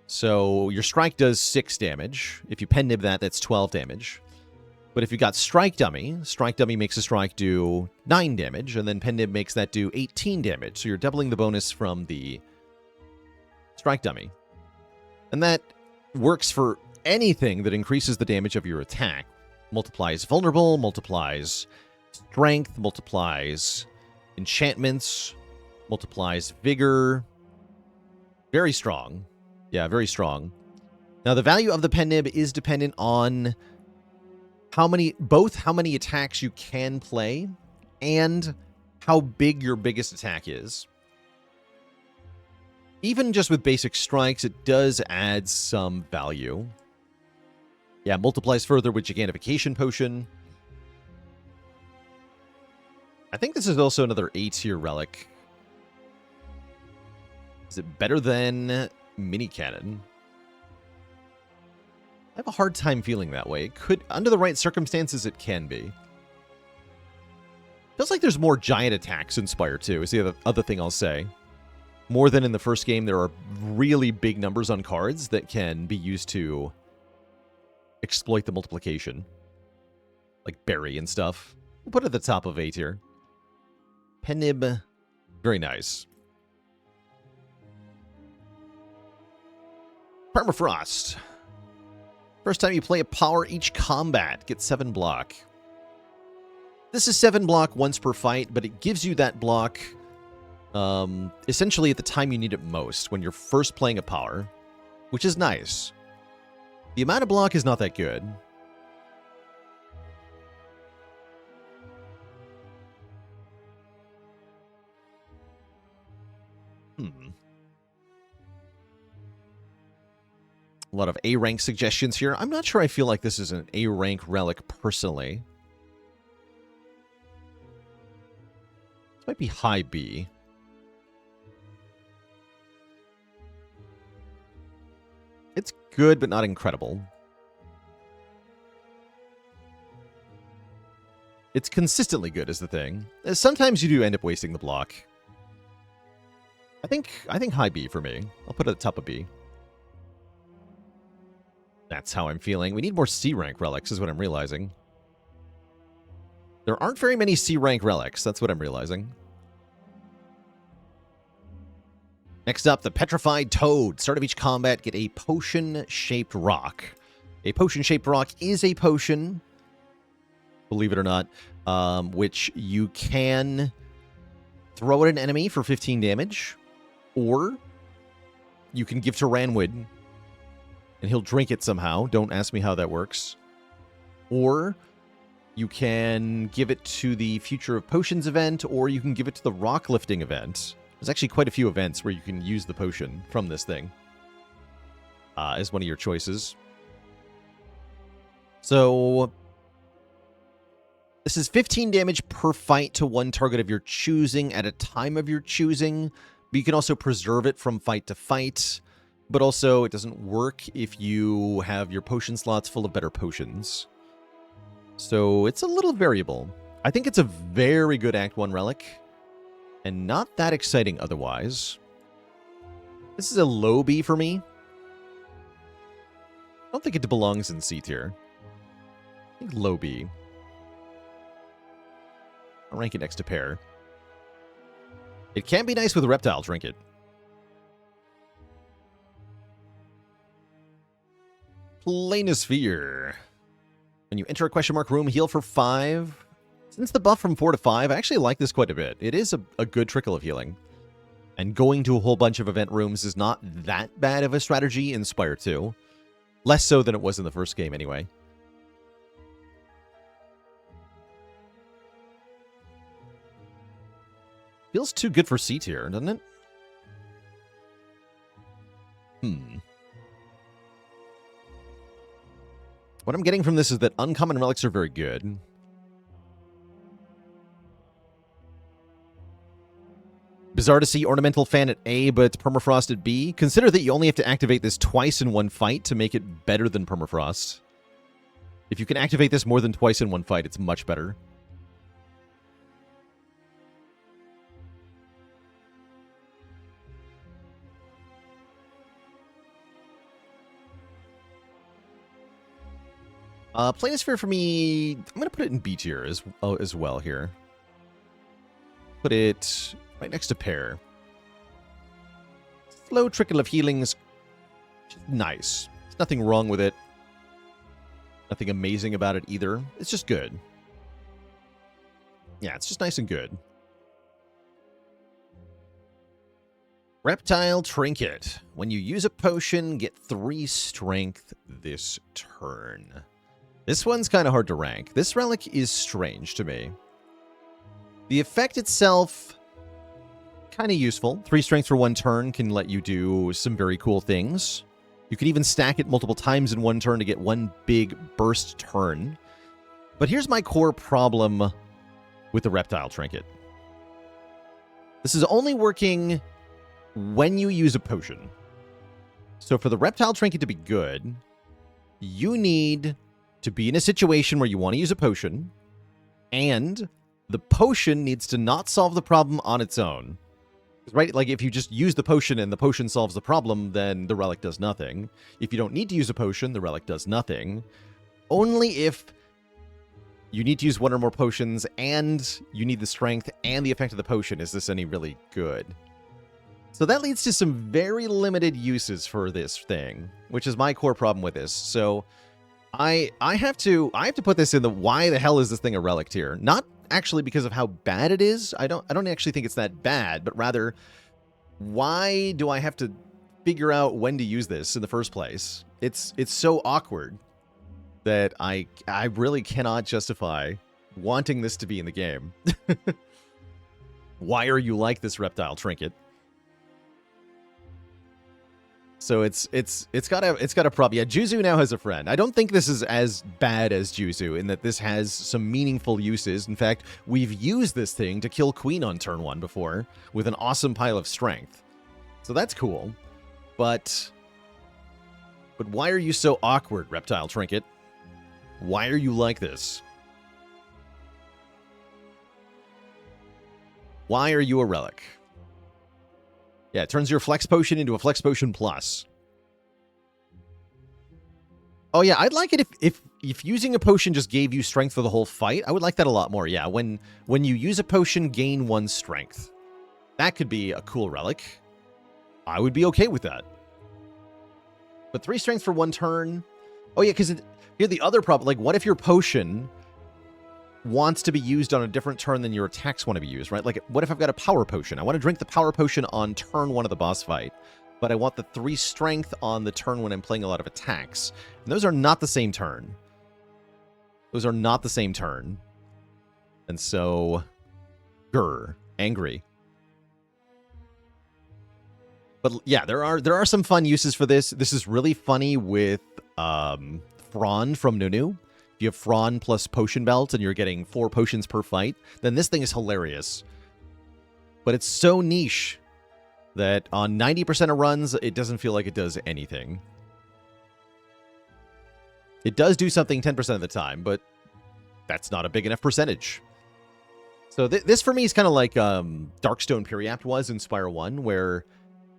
So your strike does 6 damage. If you Pen Nib that, that's 12 damage. But if you got Strike Dummy makes a strike do 9 damage, and then Pen Nib makes that do 18 damage. So you're doubling the bonus from the Strike Dummy. And that works for anything that increases the damage of your attack. Multiplies vulnerable, multiplies strength, multiplies enchantments, multiplies vigor. Very strong. Yeah, very strong. Now, the value of the Pen Nib is dependent on how many attacks you can play and how big your biggest attack is. Even just with basic strikes, it does add some value. Yeah, multiplies further with Gigantification Potion. I think this is also another A tier relic. Is it better than Mini Cannon? I have a hard time feeling that way. It could, under the right circumstances, it can be. Feels like there's more giant attacks in Spire 2, is the other thing I'll say. More than in the first game, there are really big numbers on cards that can be used to exploit the multiplication. Like Berry and stuff. We'll put it at the top of A tier. Pen Nib, very nice. Permafrost. First time you play a power each combat, get 7 block. This is 7 block once per fight, but it gives you that block essentially at the time you need it most, when you're first playing a power, which is nice. The amount of block is not that good. A lot of A-rank suggestions here. I'm not sure I feel like this is an A-rank relic personally. This might be high B. It's good, but not incredible. It's consistently good is the thing. Sometimes you do end up wasting the block. I think high B for me. I'll put it at the top of B. That's how I'm feeling. We need more C-rank relics is what I'm realizing. There aren't very many C-rank relics. That's what I'm realizing. Next up, the Petrified Toad. Start of each combat, get a potion-shaped rock. A potion-shaped rock is a potion, believe it or not, which you can throw at an enemy for 15 damage, or you can give to Ranwood, and he'll drink it somehow. Don't ask me how that works. Or you can give it to the Future of Potions event, or you can give it to the Rock Lifting event. There's actually quite a few events where you can use the potion from this thing as one of your choices. So this is 15 damage per fight to one target of your choosing at a time of your choosing, but you can also preserve it from fight to fight. But also, it doesn't work if you have your potion slots full of better potions. So it's a little variable. I think it's a very good Act 1 relic, and not that exciting otherwise. This is a low B for me. don't think it belongs in C tier. I think low B. I'll rank it next to Pyre. It can be nice with a Reptile Trinket. Planisphere. When you enter a question mark room, heal for 5. Since the buff from 4 to 5, I actually like this quite a bit. It is a good trickle of healing. And going to a whole bunch of event rooms is not that bad of a strategy in Spire 2. Less so than it was in the first game, anyway. Feels too good for C tier, doesn't it? What I'm getting from this is that uncommon relics are very good. Bizarre to see Ornamental Fan at A, but Permafrost at B. Consider that you only have to activate this twice in one fight to make it better than Permafrost. If you can activate this more than twice in one fight, it's much better. Planisphere for me, I'm going to put it in B tier as well here. Put it right next to Pyre. Slow trickle of healing's nice. There's nothing wrong with it. Nothing amazing about it either. It's just good. Yeah, it's just nice and good. Reptile Trinket. When you use a potion, get 3 strength this turn. This one's kind of hard to rank. This relic is strange to me. The effect itself, kind of useful. 3 strength for 1 turn can let you do some very cool things. You can even stack it multiple times in 1 turn to get 1 big burst turn. But here's my core problem with the Reptile Trinket. This is only working when you use a potion. So for the Reptile Trinket to be good, you need to be in a situation where you want to use a potion, and the potion needs to not solve the problem on its own. Right? Like, if you just use the potion and the potion solves the problem, then the relic does nothing. If you don't need to use a potion, the relic does nothing. Only if you need to use 1 or more potions, and you need the strength and the effect of the potion is this any really good. So that leads to some very limited uses for this thing, which is my core problem with this. So I have to put this in the why the hell is this thing a relic tier? Not actually because of how bad it is. I don't actually think it's that bad, but rather why do I have to figure out when to use this in the first place? It's so awkward that I really cannot justify wanting this to be in the game. Why are you like this Reptile Trinket? So it's got a problem. Yeah, Juzu now has a friend. I don't think this is as bad as Juzu in that this has some meaningful uses. In fact, we've used this thing to kill Queen on turn 1 before with an awesome pile of strength. So that's cool. But why are you so awkward, Reptile Trinket? Why are you like this? Why are you a relic? Yeah, it turns your Flex Potion into a Flex Potion Plus. Oh yeah, I'd like it if using a potion just gave you strength for the whole fight. I would like that a lot more, yeah. When you use a potion, gain 1 strength. That could be a cool relic. I would be okay with that. But 3 strength for 1 turn... Oh yeah, because here's the other problem. Like, what if your potion wants to be used on a different turn than your attacks want to be used, right? Like, what if I've got a power potion? I want to drink the power potion on turn 1 of the boss fight, but I want the 3 strength on the turn when I'm playing a lot of attacks. And those are not the same turn. Those are not the same turn. And so, angry. But yeah, there are some fun uses for this. This is really funny with Thrawn from Nunu. If you have Thrawn plus Potion Belt and you're getting 4 potions per fight, then this thing is hilarious. But it's so niche that on 90% of runs, it doesn't feel like it does anything. It does do something 10% of the time, but that's not a big enough percentage. So this for me is kind of like Darkstone Periapt was in Spire 1, where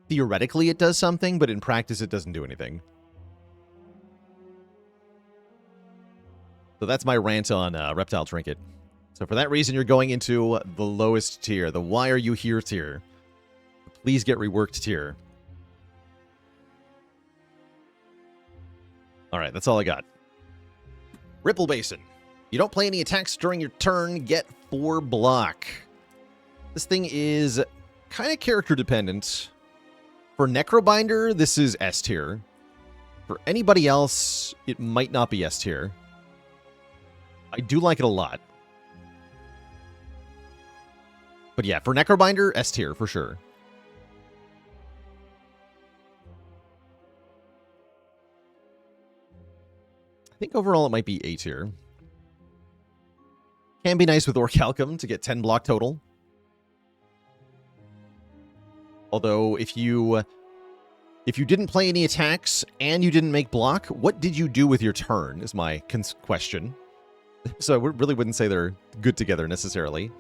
theoretically it does something, but in practice it doesn't do anything. So that's my rant on Reptile Trinket. So for that reason, you're going into the lowest tier, the why are you here tier. Please get reworked tier. All right, that's all I got. Ripple Basin. You don't play any attacks during your turn, get 4 block. This thing is kind of character dependent. For Necrobinder, this is S tier. For anybody else, it might not be S tier. I do like it a lot. But yeah, for Necrobinder, S tier for sure. I think overall it might be A tier. Can be nice with Orichalcum to get 10 block total. Although, if you didn't play any attacks and you didn't make block, what did you do with your turn is my question. So I really wouldn't say they're good together necessarily.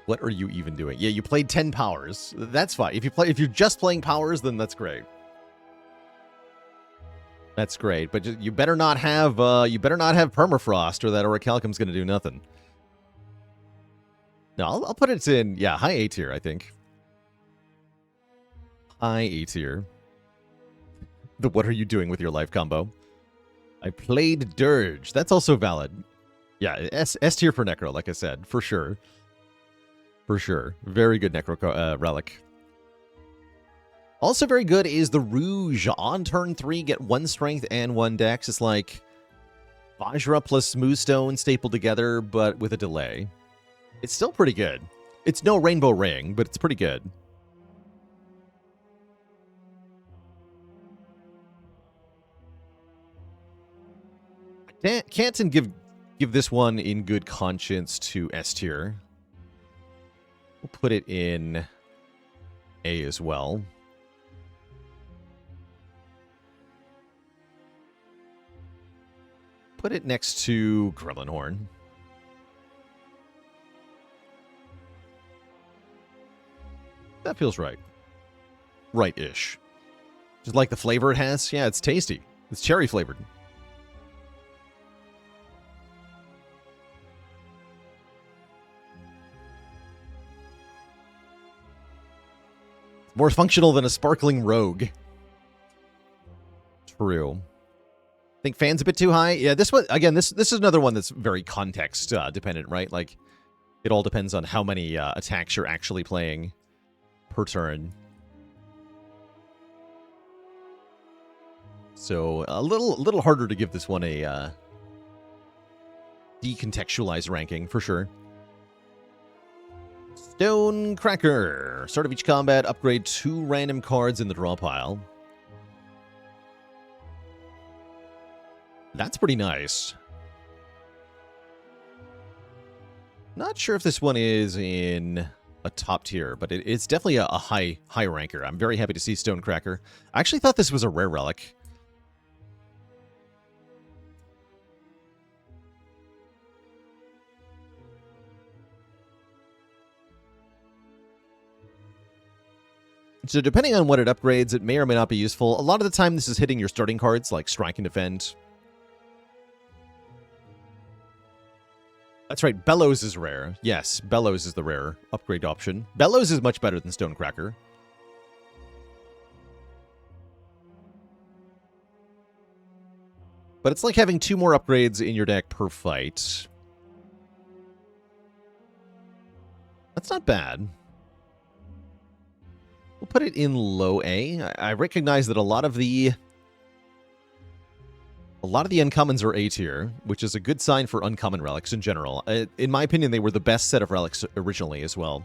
What are you even doing? Yeah, you played 10 powers. That's fine. If you're just playing powers, then that's great. That's great, but you better not have permafrost, or that Orichalcum's going to do nothing. No, I'll put it in, yeah, high A tier, I think. High A tier. The what are you doing with your life combo? I played Dirge. That's also valid. Yeah, S tier for Necro, like I said, for sure. For sure. Very good Necro Relic. Also very good is the Rouge. On turn 3, get 1 strength and 1 dex. It's like Vajra plus Smoothstone stapled together, but with a delay. It's still pretty good. It's no Rainbow Ring, but it's pretty good. Can't give this one in good conscience to S tier. We'll put it in A as well. Put it next to Gremlin Horn. That feels right. Right-ish. Just like the flavor it has. Yeah, it's tasty. It's cherry flavored. More functional than a sparkling rogue. True. Think fan's a bit too high? Yeah, this one, again, this is another one that's very context dependent, right? Like, it all depends on how many attacks you're actually playing per turn. So, a little harder to give this one a decontextualized ranking, for sure. Stone Cracker. Start of each combat, upgrade 2 random cards in the draw pile. That's pretty nice. Not sure if this one is in a top tier, but it's definitely a high ranker. I'm very happy to see Stone Cracker. I actually thought this was a rare relic. So depending on what it upgrades, it may or may not be useful. A lot of the time this is hitting your starting cards, like Strike and Defend. That's right, Bellows is rare. Yes, Bellows is the rare upgrade option. Bellows is much better than Stonecracker. But it's like having 2 more upgrades in your deck per fight. That's not bad. We'll put it in low A. I recognize that a lot of the uncommons are A tier, which is a good sign for uncommon relics in general. In my opinion, they were the best set of relics originally as well.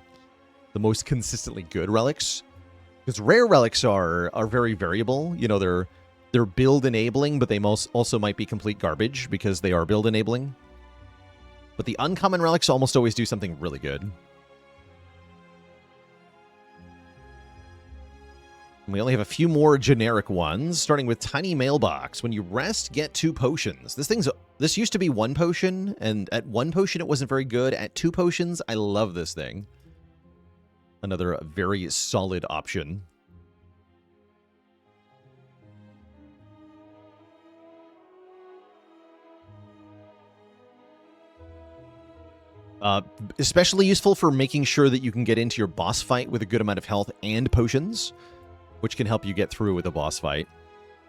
The most consistently good relics. Because rare relics are very variable. You know, they're build enabling, but they also might be complete garbage because they are build enabling. But the uncommon relics almost always do something really good. We only have a few more generic ones, starting with Tiny Mailbox. When you rest, get 2 potions. This used to be 1 potion, and at 1 potion it wasn't very good. At 2 potions, I love this thing. Another very solid option. Especially useful for making sure that you can get into your boss fight with a good amount of health and potions, which can help you get through with a boss fight.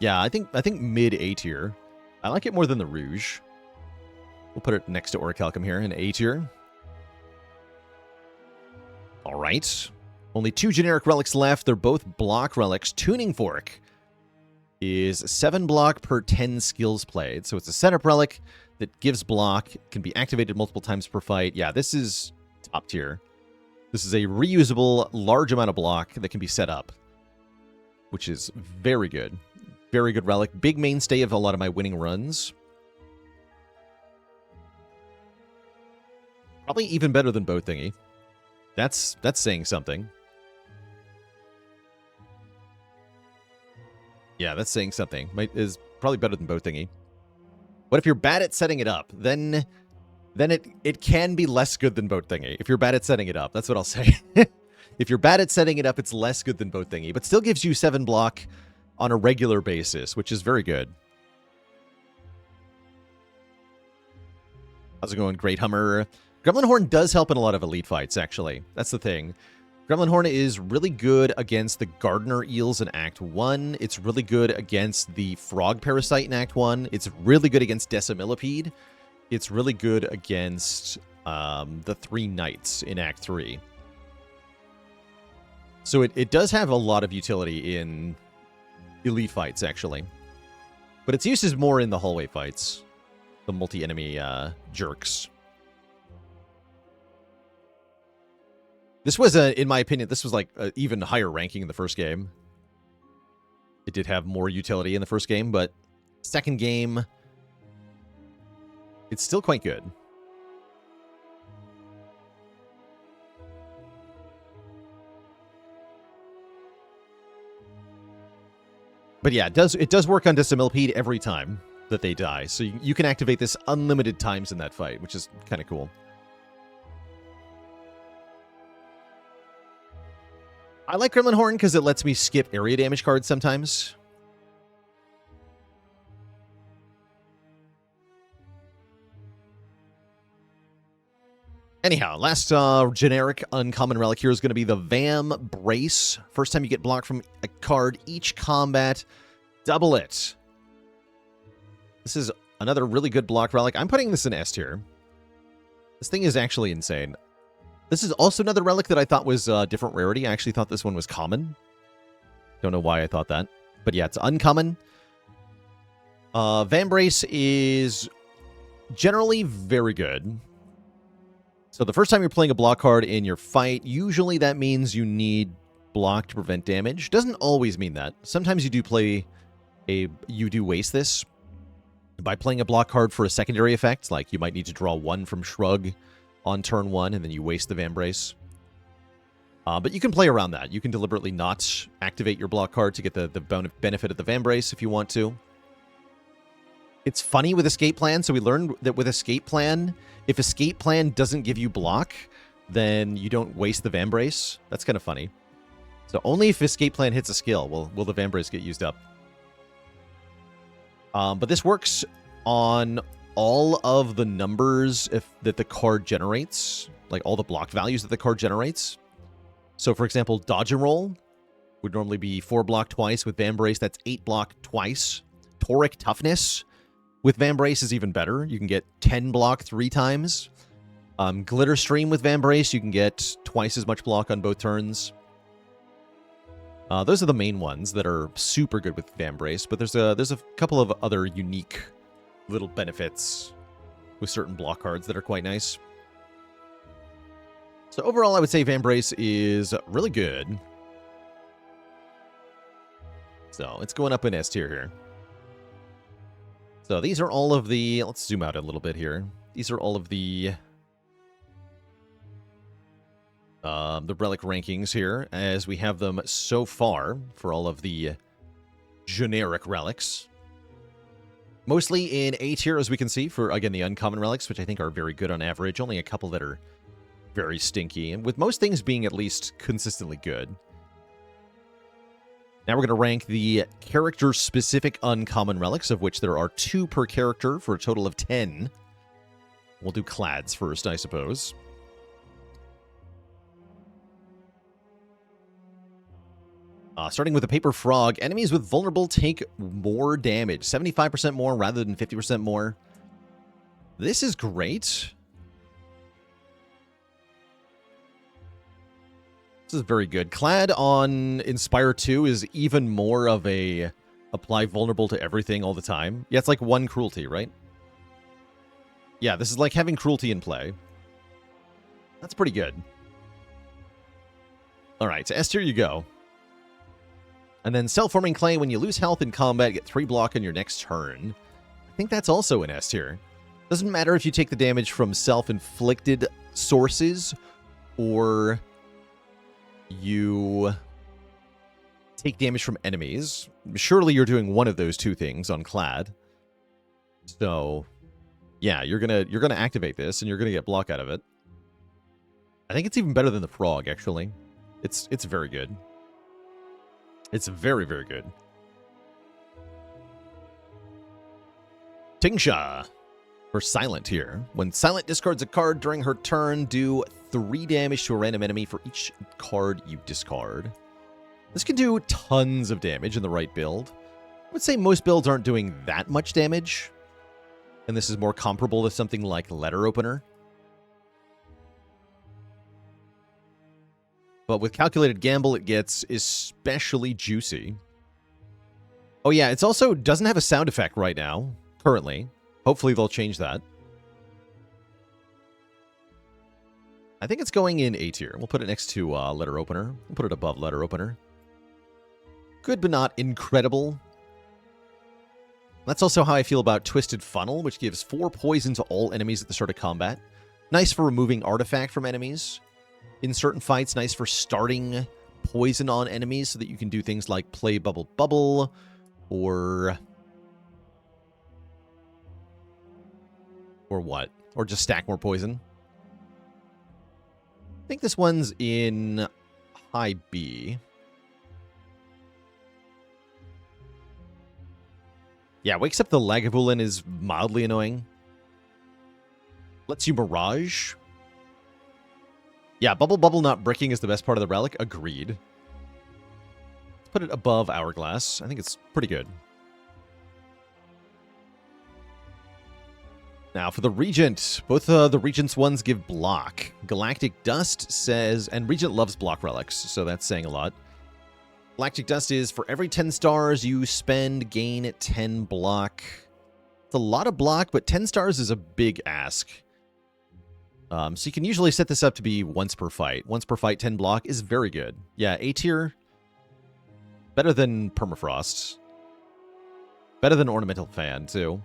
Yeah, I think mid A tier. I like it more than the Rouge. We'll put it next to Orichalcum here in A tier. All right. Only 2 generic relics left. They're both block relics. Tuning Fork is 7 block per 10 skills played. So it's a setup relic that gives block, can be activated multiple times per fight. Yeah, this is top tier. This is a reusable large amount of block that can be set up, which is very good. Very good relic. Big mainstay of a lot of my winning runs. Probably even better than Boat Thingy. That's saying something. Yeah, that's saying something. Is probably better than Boat Thingy. What if you're bad at setting it up? Then it can be less good than Boat Thingy. If you're bad at setting it up, that's what I'll say. If you're bad at setting it up, it's less good than Boat Thingy, but still gives you 7 block on a regular basis, which is very good. How's it going, Great Hummer? Gremlin Horn does help in a lot of elite fights, actually. That's the thing. Gremlin Horn is really good against the Gardener Eels in Act 1. It's really good against the Frog Parasite in Act 1. It's really good against Decimillipede. It's really good against the 3 Knights in Act 3. So it does have a lot of utility in elite fights, actually. But its use is more in the hallway fights. The multi-enemy jerks. This was, in my opinion, this was like even higher ranking in the first game. It did have more utility in the first game, but second game, it's still quite good. But yeah, it does work on Decimillipede every time that they die. So you can activate this unlimited times in that fight, which is kind of cool. I like Gremlin Horn because it lets me skip area damage cards sometimes. Anyhow, last generic uncommon relic here is going to be the Vam Brace. First time you get blocked from a card each combat, double it. This is another really good block relic. I'm putting this in S tier. This thing is actually insane. This is also another relic that I thought was different rarity. I actually thought this one was common. Don't know why I thought that. But yeah, it's uncommon. Vam Brace is generally very good. So the first time you're playing a block card in your fight, usually that means you need block to prevent damage. Doesn't always mean that. Sometimes you do waste this by playing a block card for a secondary effect. Like you might need to draw 1 from Shrug on turn 1, and then you waste the Vam Brace. But you can play around that. You can deliberately not activate your block card to get the benefit of the Vam Brace if you want to. It's funny with Escape Plan. So we learned that with Escape Plan, if Escape Plan doesn't give you block, then you don't waste the Vam Brace. That's kind of funny. So only if Escape Plan hits a skill will the Vam Brace get used up. But this works on all of the numbers that the card generates, like all the block values that the card generates. So, for example, Dodge and Roll would normally be 4 block twice. With Vam Brace, that's 8 block twice. Toric Toughness with Vam Brace is even better. You can get 10 block 3 times. Glitter Stream with Vam Brace, you can get twice as much block on both turns. Those are the main ones that are super good with Vam Brace, but there's a couple of other unique little benefits with certain block cards that are quite nice. So overall, I would say Vam Brace is really good. So it's going up in S tier here. So these are all of the... Let's zoom out a little bit here. These are all of the relic rankings here, as we have them so far for all of the generic relics. Mostly in A tier, as we can see, for, again, the uncommon relics, which I think are very good on average. Only a couple that are very stinky, and with most things being at least consistently good. Now we're going to rank the character-specific uncommon relics, of which there are 2 per character for a total of 10. We'll do clads first, I suppose. Starting with the Paper Frog, enemies with vulnerable take more damage. 75% more rather than 50% more. This is great. This is very good. Clad on Spire 2 is even more of a apply vulnerable to everything all the time. Yeah, it's like one cruelty, right? Yeah, this is like having cruelty in play. That's pretty good. All right, to S tier you go. And then Self-Forming Clay, when you lose health in combat, get 3 block on your next turn. I think that's also an S tier. Doesn't matter if you take the damage from self-inflicted sources or you take damage from enemies. Surely you're doing one of those two things on Clad. So, yeah, you're gonna activate this and you're gonna get block out of it. I think it's even better than the Frog, actually. It's very good. It's very, very good. Tingsha for Silent here. When Silent discards a card during her turn, do 3 damage to a random enemy for each card you discard. This can do tons of damage in the right build. I would say most builds aren't doing that much damage. And this is more comparable to something like Letter Opener. But with Calculated Gamble, it gets especially juicy. Oh yeah, it's also doesn't have a sound effect right now, currently. Hopefully they'll change that. I think it's going in A tier. We'll put it next to Letter Opener. We'll put it above Letter Opener. Good, but not incredible. That's also how I feel about Twisted Funnel, which gives 4 poison to all enemies at the start of combat. Nice for removing artifact from enemies. In certain fights, nice for starting poison on enemies so that you can do things like play Bubble Bubble or what? Or just stack more poison. I think this one's in high B. Yeah, Wakes Up the Lagavulin is mildly annoying. Lets you Mirage. Yeah, Bubble Bubble not bricking is the best part of the relic. Agreed. Let's put it above Hourglass. I think it's pretty good. Now, for the Regent, both the Regent's ones give block. Galactic Dust says, and Regent loves block relics, so that's saying a lot. Galactic Dust is, for every 10 stars you spend, gain 10 block. It's a lot of block, but 10 stars is a big ask. So you can usually set this up to be once per fight. Once per fight, 10 block is very good. Yeah, A tier. Better than Permafrost. Better than Ornamental Fan, too.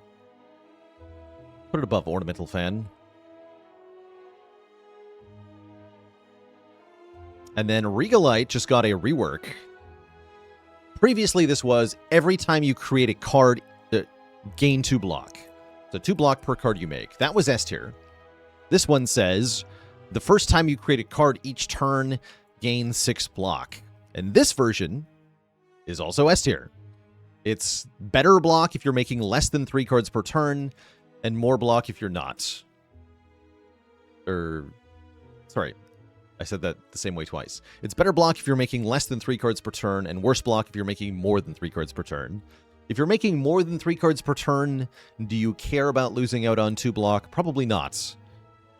Put it above Ornamental Fan. And then Regalite just got a rework. Previously, this was every time you create a card, gain 2 block. So 2 block per card you make. That was S tier. This one says, the first time you create a card each turn, gain 6 block. And this version is also S tier. It's better block if you're making less than 3 cards per turn, and more block if you're not. Sorry, I said that the same way twice. It's better block if you're making less than 3 cards per turn, and worse block if you're making more than 3 cards per turn. If you're making more than 3 cards per turn, do you care about losing out on 2 block? Probably not.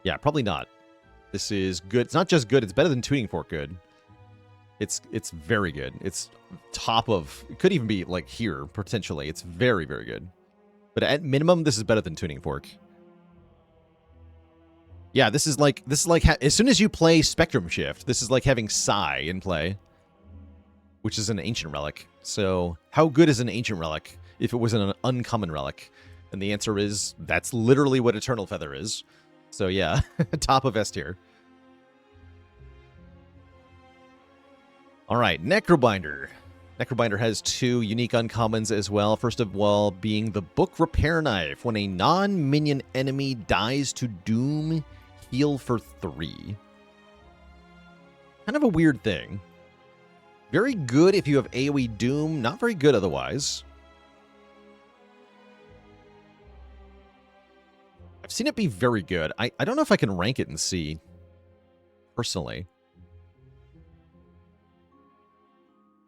Yeah, probably not. This is good. It's not just good, it's better than Tuning Fork good. It's very good. It's top of... It could even be, like, here, potentially. It's very, very good. But at minimum, this is better than Tuning Fork. Yeah, this is like as soon as you play Spectrum Shift, this is like having Psi in play, which is an Ancient Relic. So, how good is an Ancient Relic if it was an uncommon relic? And the answer is, that's literally what Eternal Feather is. So yeah, top of S tier. All right, Necrobinder. Necrobinder has 2 unique uncommons as well. First of all, being the Book Repair Knife. When a non-minion enemy dies to Doom, heal for 3. Kind of a weird thing. Very good if you have AoE Doom, not very good otherwise. I've seen it be very good. I don't know if I can rank it in C, personally.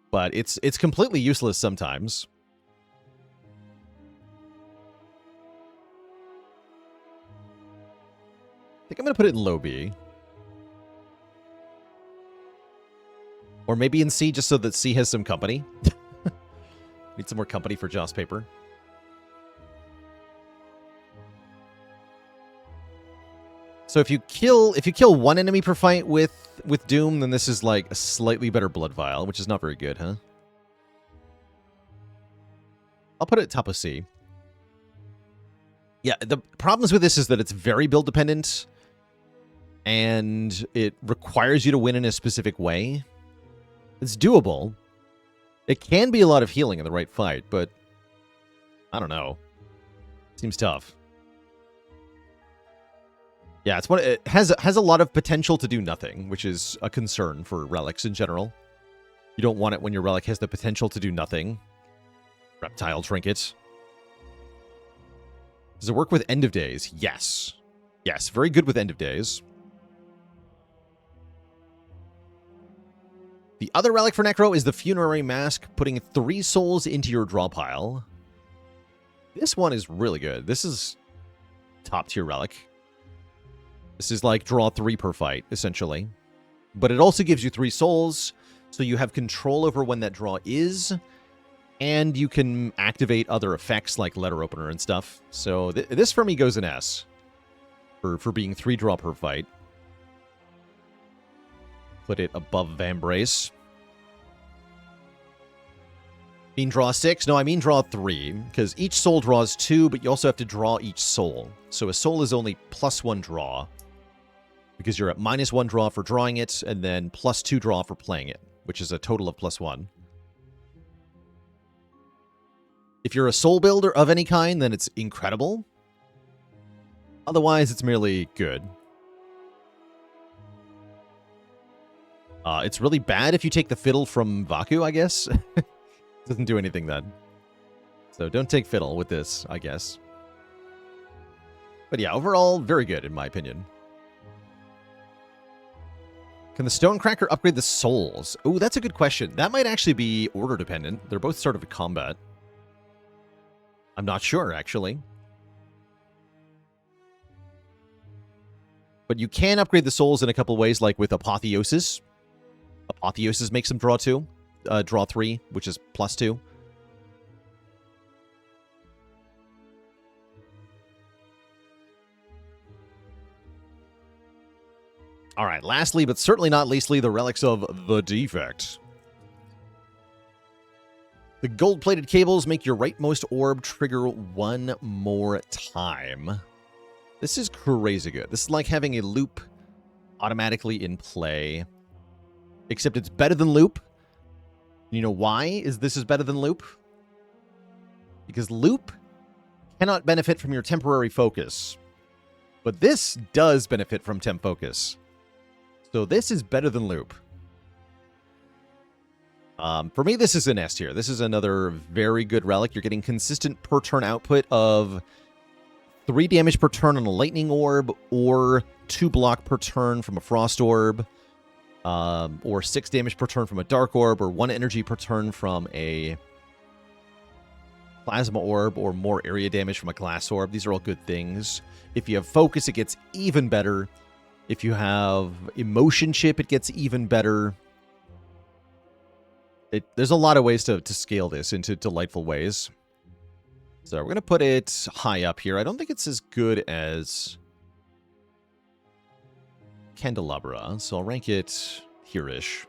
But it's completely useless sometimes. I think I'm going to put it in low B. Or maybe in C, just so that C has some company. Need some more company for Joss Paper. So if you kill one enemy per fight with Doom, then this is like a slightly better Blood Vial, which is not very good, huh? I'll put it at top of C. Yeah, the problems with this is that it's very build dependent, and it requires you to win in a specific way. It's doable. It can be a lot of healing in the right fight, but I don't know. Seems tough. Yeah, it has a lot of potential to do nothing, which is a concern for relics in general. You don't want it when your relic has the potential to do nothing. Reptile Trinket. Does it work with End of Days? Yes. Yes, very good with End of Days. The other relic for Necro is the Funerary Mask, putting 3 souls into your draw pile. This one is really good. This is top tier relic. This is like draw 3 per fight, essentially. But it also gives you 3 souls, so you have control over when that draw is, and you can activate other effects like Letter Opener and stuff. So this for me goes in S for being 3 draw per fight. Put it above Vambrace. Mean draw 6? No, I mean draw 3, because each soul draws 2, but you also have to draw each soul. So a soul is only +1 draw, because you're at -1 draw for drawing it, and then +2 draw for playing it, which is a total of +1. If you're a soul builder of any kind, then it's incredible. Otherwise, it's merely good. It's really bad if you take the Fiddle from Vaku, I guess. Doesn't do anything then. So don't take Fiddle with this, I guess. But yeah, overall, very good in my opinion. Can the Stonecracker upgrade the souls? Oh, that's a good question. That might actually be order dependent. They're both sort of a combat. I'm not sure, actually. But you can upgrade the souls in a couple ways, like with Apotheosis. Apotheosis makes them draw 3, which is +2. Alright, lastly, but certainly not leastly, the relics of the Defect. The gold-plated cables make your rightmost orb trigger 1 more time. This is crazy good. This is like having a loop automatically in play. Except it's better than loop. You know why this is better than loop? Because loop cannot benefit from your temporary focus. But this does benefit from temp focus. So this is better than loop. For me, this is an S tier. This is another very good relic. You're getting consistent per turn output of 3 damage per turn on a lightning orb, or 2 block per turn from a frost orb, or 6 damage per turn from a dark orb, or 1 energy per turn from a plasma orb, or more area damage from a glass orb. These are all good things. If you have focus, it gets even better. If you have emotion chip, it gets even better. There's a lot of ways to scale this into delightful ways. So we're going to put it high up here. I don't think it's as good as Candelabra, so I'll rank it here-ish.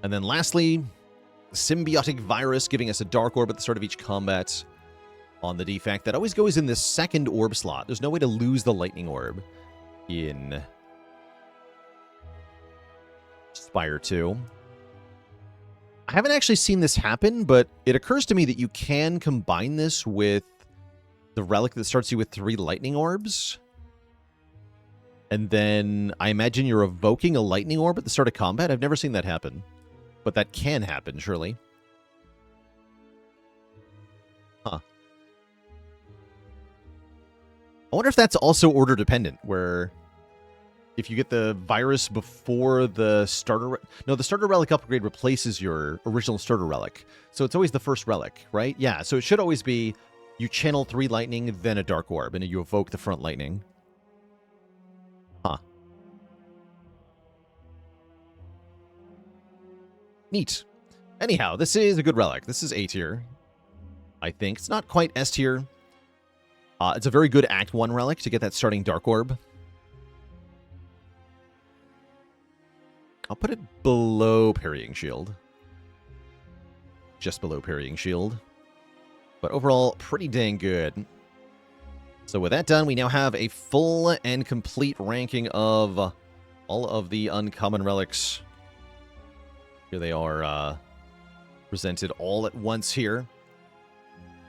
And then lastly, Symbiotic Virus, giving us a Dark Orb at the start of each combat on the Defect. That always goes in this second orb slot. There's no way to lose the Lightning Orb in Spire 2. I haven't actually seen this happen, but it occurs to me that you can combine this with the relic that starts you with 3 lightning orbs. And then I imagine you're evoking a lightning orb at the start of combat. I've never seen that happen, but that can happen, surely. I wonder if that's also order dependent, where if you get the virus before the starter... No, the starter relic upgrade replaces your original starter relic. So it's always the first relic, right? Yeah, so it should always be you channel 3 lightning, then a dark orb, and you evoke the front lightning. Huh. Neat. Anyhow, this is a good relic. This is A tier, I think. It's not quite S tier. It's a very good Act 1 relic to get that starting dark orb. I'll put it below Parrying Shield. Just below Parrying Shield. But overall, pretty dang good. So with that done, we now have a full and complete ranking of all of the uncommon relics. Here they are presented all at once here.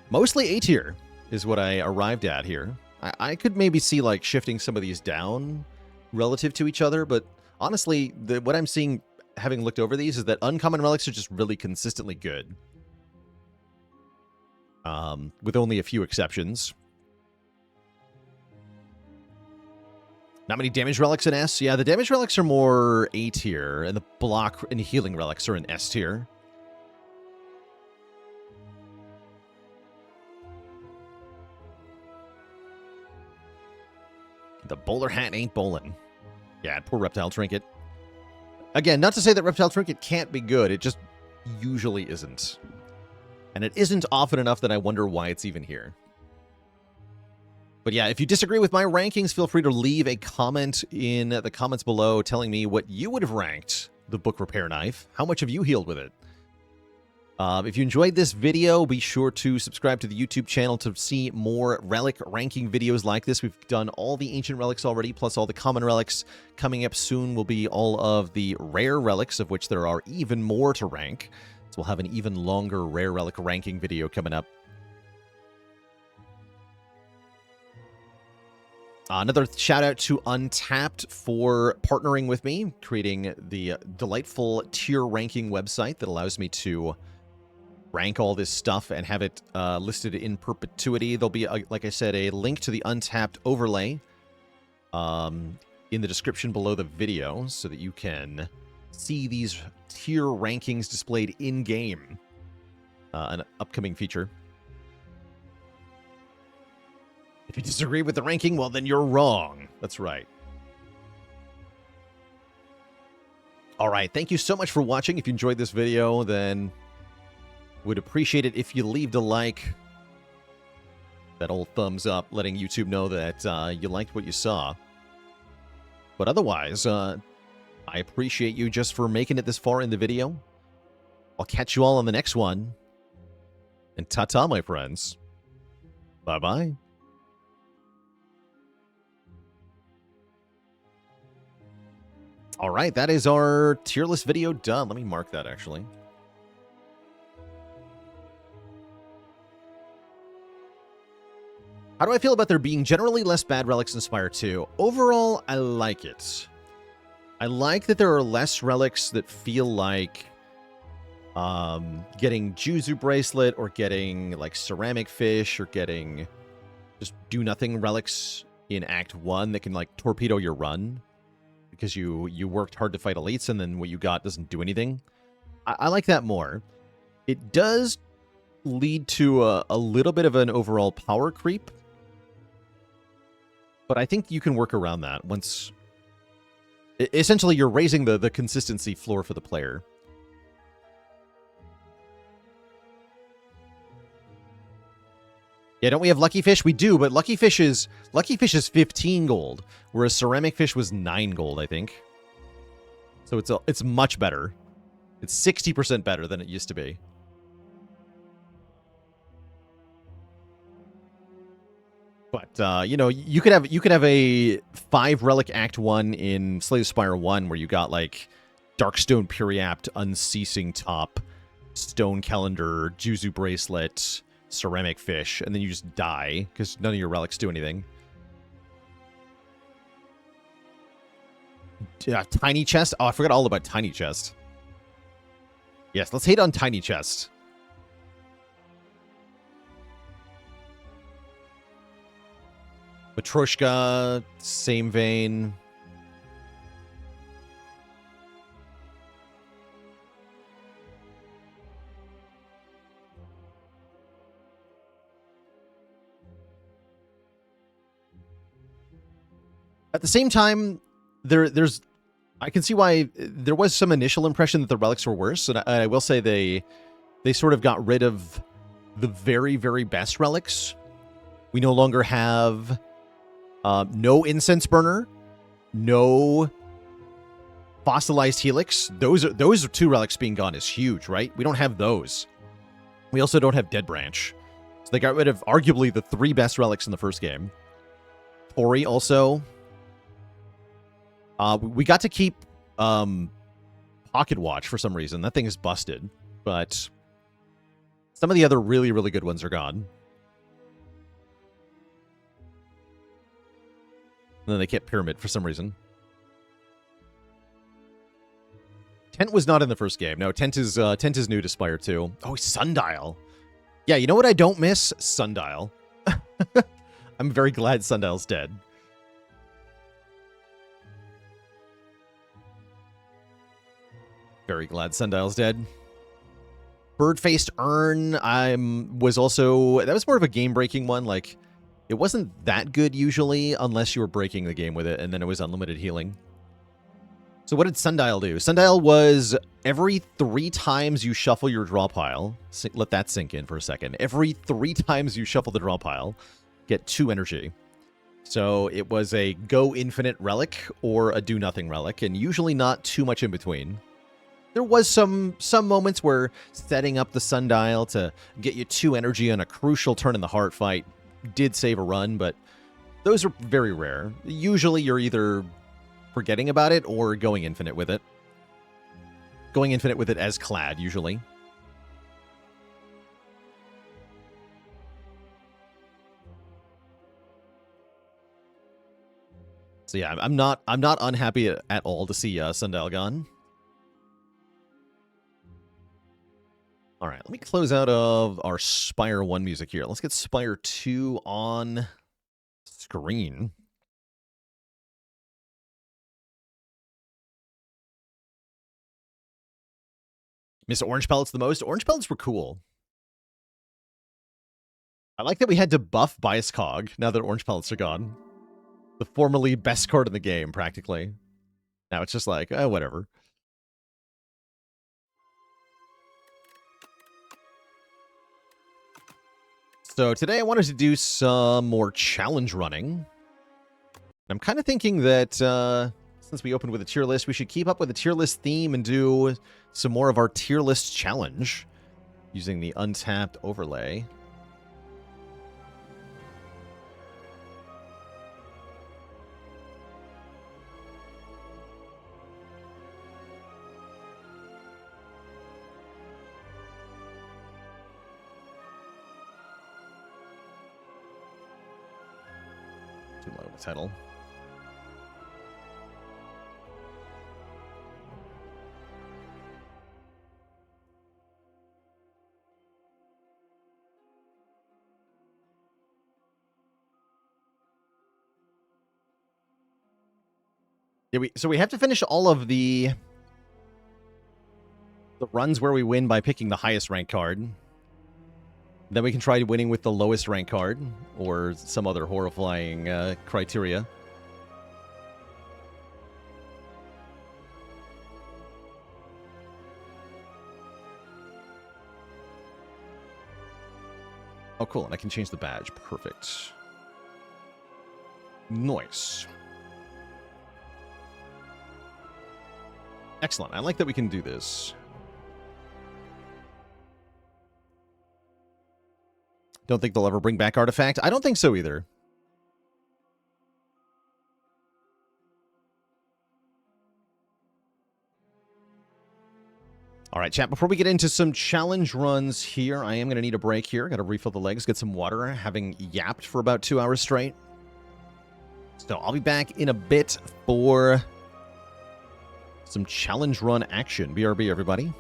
Mostly A tier is what I arrived at here. I could maybe see like shifting some of these down relative to each other, but honestly, what I'm seeing, having looked over these, is that uncommon relics are just really consistently good. With only a few exceptions. Not many damage relics in S. Yeah, the damage relics are more A tier, and the block and healing relics are in S tier. The bowler hat ain't bowling. Yeah, poor Reptile Trinket. Again, not to say that Reptile Trinket can't be good, it just usually isn't. And it isn't often enough that I wonder why it's even here. But yeah, if you disagree with my rankings, feel free to leave a comment in the comments below telling me what you would have ranked the Book Repair Knife. How much have you healed with it? If you enjoyed this video, be sure to subscribe to the YouTube channel to see more relic ranking videos like this. We've done all the ancient relics already, plus all the common relics. Coming up soon will be all of the rare relics, of which there are even more to rank. So we'll have an even longer rare relic ranking video coming up. Another shout out to Untapped for partnering with me, creating the delightful tier ranking website that allows me to rank all this stuff and have it listed in perpetuity. There'll be, like I said, a link to the Untapped overlay in the description below the video so that you can see these tier rankings displayed in-game. An upcoming feature. If you disagree with the ranking, well, then you're wrong. That's right. All right, thank you so much for watching. If you enjoyed this video, then would appreciate it if you leave a like. That old thumbs up, letting YouTube know that you liked what you saw. But otherwise, I appreciate you just for making it this far in the video. I'll catch you all on the next one. And ta-ta, my friends. Bye-bye. All right, that is our tier list video done. Let me mark that, actually. How do I feel about there being generally less bad relics in Spire 2? Overall, I like it. I like that there are less relics that feel like getting Juzu Bracelet or getting like Ceramic Fish or getting just do-nothing relics in Act 1 that can like torpedo your run because you worked hard to fight elites and then what you got doesn't do anything. I like that more. It does lead to a little bit of an overall power creep, but I think you can work around that once... Essentially, you're raising the consistency floor for the player. Yeah, don't we have Lucky Fish? We do, but Lucky Fish is 15 gold, whereas Ceramic Fish was 9 gold, I think. So it's much better. It's 60% better than it used to be. But you know, you could have a 5 relic Act 1 in Slay the Spire 1 where you got like Darkstone Puriapt, Unceasing Top, Stone Calendar, Juzu Bracelet, Ceramic Fish, and then you just die because none of your relics do anything. Tiny Chest? Oh, I forgot all about Tiny Chest. Yes, let's hate on Tiny Chest. But Petrushka, same vein. At the same time, there's I can see why there was some initial impression that the relics were worse, and I will say they sort of got rid of the very, very best relics. We no longer have no incense burner, no fossilized helix. Those are two relics being gone is huge, right? We don't have those. We also don't have Dead Branch. So they got rid of arguably the three best relics in the first game. Tori also. We got to keep Pocket Watch for some reason. That thing is busted. But some of the other really, really good ones are gone. And then they kept Pyramid for some reason. Tent was not in the first game. No, Tent is new to Spire 2. Oh, Sundial. Yeah, you know what I don't miss? Sundial. I'm very glad Sundial's dead. Very glad Sundial's dead. Bird-faced Urn, was also... That was more of a game-breaking one. Like, it wasn't that good usually, unless you were breaking the game with it, and then it was unlimited healing. So what did Sundial do? Sundial was every 3 times you shuffle your draw pile... Let that sink in for a second. Every 3 times you shuffle the draw pile, get 2 energy. So it was a go infinite relic or a do nothing relic, and usually not too much in between. There was some moments where setting up the Sundial to get you 2 energy on a crucial turn in the heart fight did save a run, but those are very rare. Usually you're either forgetting about it or going infinite with it. Going infinite with it as Clad, usually. So yeah, I'm not unhappy at all to see Sundial gone. All right, let me close out of our Spire 1 music here. Let's get Spire 2 on screen. Miss Orange Pellets the most? Orange Pellets were cool. I like that we had to buff Bias Cog now that Orange Pellets are gone. The formerly best card in the game, practically. Now it's just like, whatever. So today I wanted to do some more challenge running. I'm kind of thinking that since we opened with a tier list, we should keep up with the tier list theme and do some more of our tier list challenge using the untapped overlay. Too low of a title. Yeah, so we have to finish all of the runs where we win by picking the highest rank card. Then we can try winning with the lowest rank card, or some other horrifying criteria. Oh, cool, and I can change the badge. Perfect. Nice. Excellent. I like that we can do this. Don't think they'll ever bring back Artifact? I don't think so either. All right, chat, before we get into some challenge runs here, I am going to need a break here. Got to refill the legs, get some water, having yapped for about 2 hours straight. So I'll be back in a bit for some challenge run action. BRB, everybody.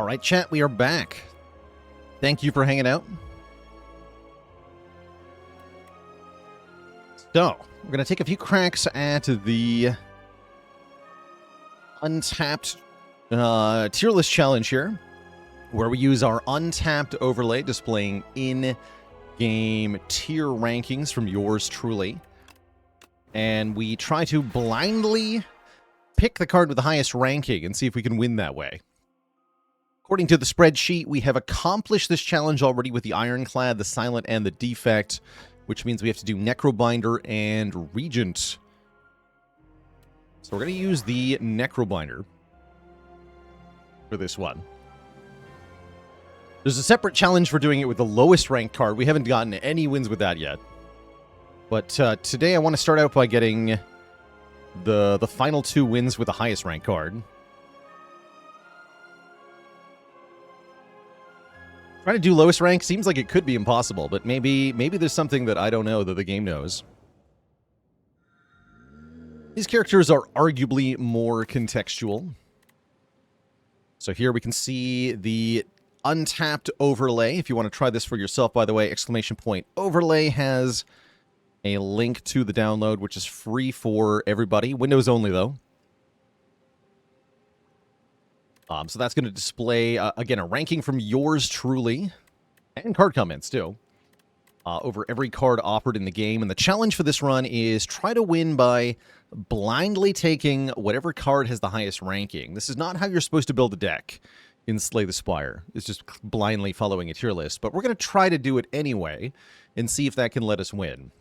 All right, chat, we are back. Thank you for hanging out. So, we're going to take a few cracks at the untapped tier list challenge here, where we use our untapped overlay displaying in-game tier rankings from yours truly. And we try to blindly pick the card with the highest ranking and see if we can win that way. According to the spreadsheet, we have accomplished this challenge already with the Ironclad, the Silent, and the Defect, which means we have to do Necrobinder and Regent. So we're going to use the Necrobinder for this one. There's a separate challenge for doing it with the lowest ranked card. We haven't gotten any wins with that yet. But today I want to start out by getting the final 2 wins with the highest ranked card. Trying to do lowest rank seems like it could be impossible, but maybe there's something that I don't know that the game knows. These characters are arguably more contextual. So here we can see the untapped overlay. If you want to try this for yourself, by the way, ! Overlay has a link to the download, which is free for everybody. Windows only, though. So that's going to display, again, a ranking from yours truly, and card comments, too, over every card offered in the game. And the challenge for this run is try to win by blindly taking whatever card has the highest ranking. This is not how you're supposed to build a deck in Slay the Spire. It's just blindly following a tier list. But we're going to try to do it anyway and see if that can let us win.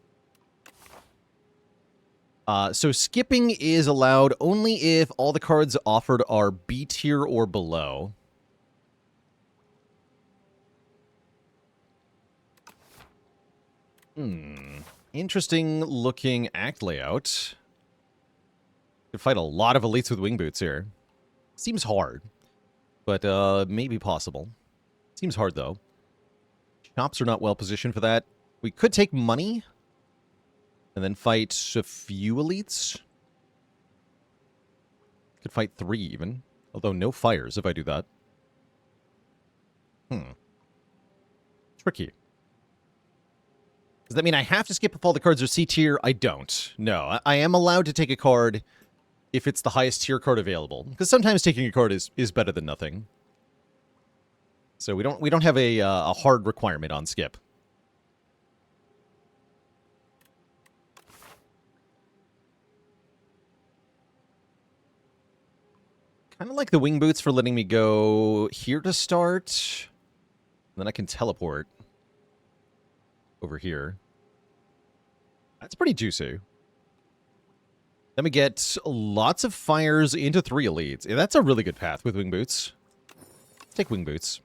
So skipping is allowed only if all the cards offered are B tier or below. Interesting looking act layout. Could fight a lot of elites with wing boots here. Seems hard, but maybe possible. Seems hard though. Shops are not well positioned for that. We could take money and then fight a few elites. Could fight 3 even. Although no fires if I do that. Tricky. Does that mean I have to skip if all the cards are C tier? I don't. No, I am allowed to take a card if it's the highest tier card available. Because sometimes taking a card is better than nothing. So we don't have a hard requirement on skip. Kind of like the wing boots for letting me go here to start. And then I can teleport over here. That's pretty juicy. Then we get lots of fires into 3 elites. Yeah, that's a really good path with wing boots. Let's take wing boots.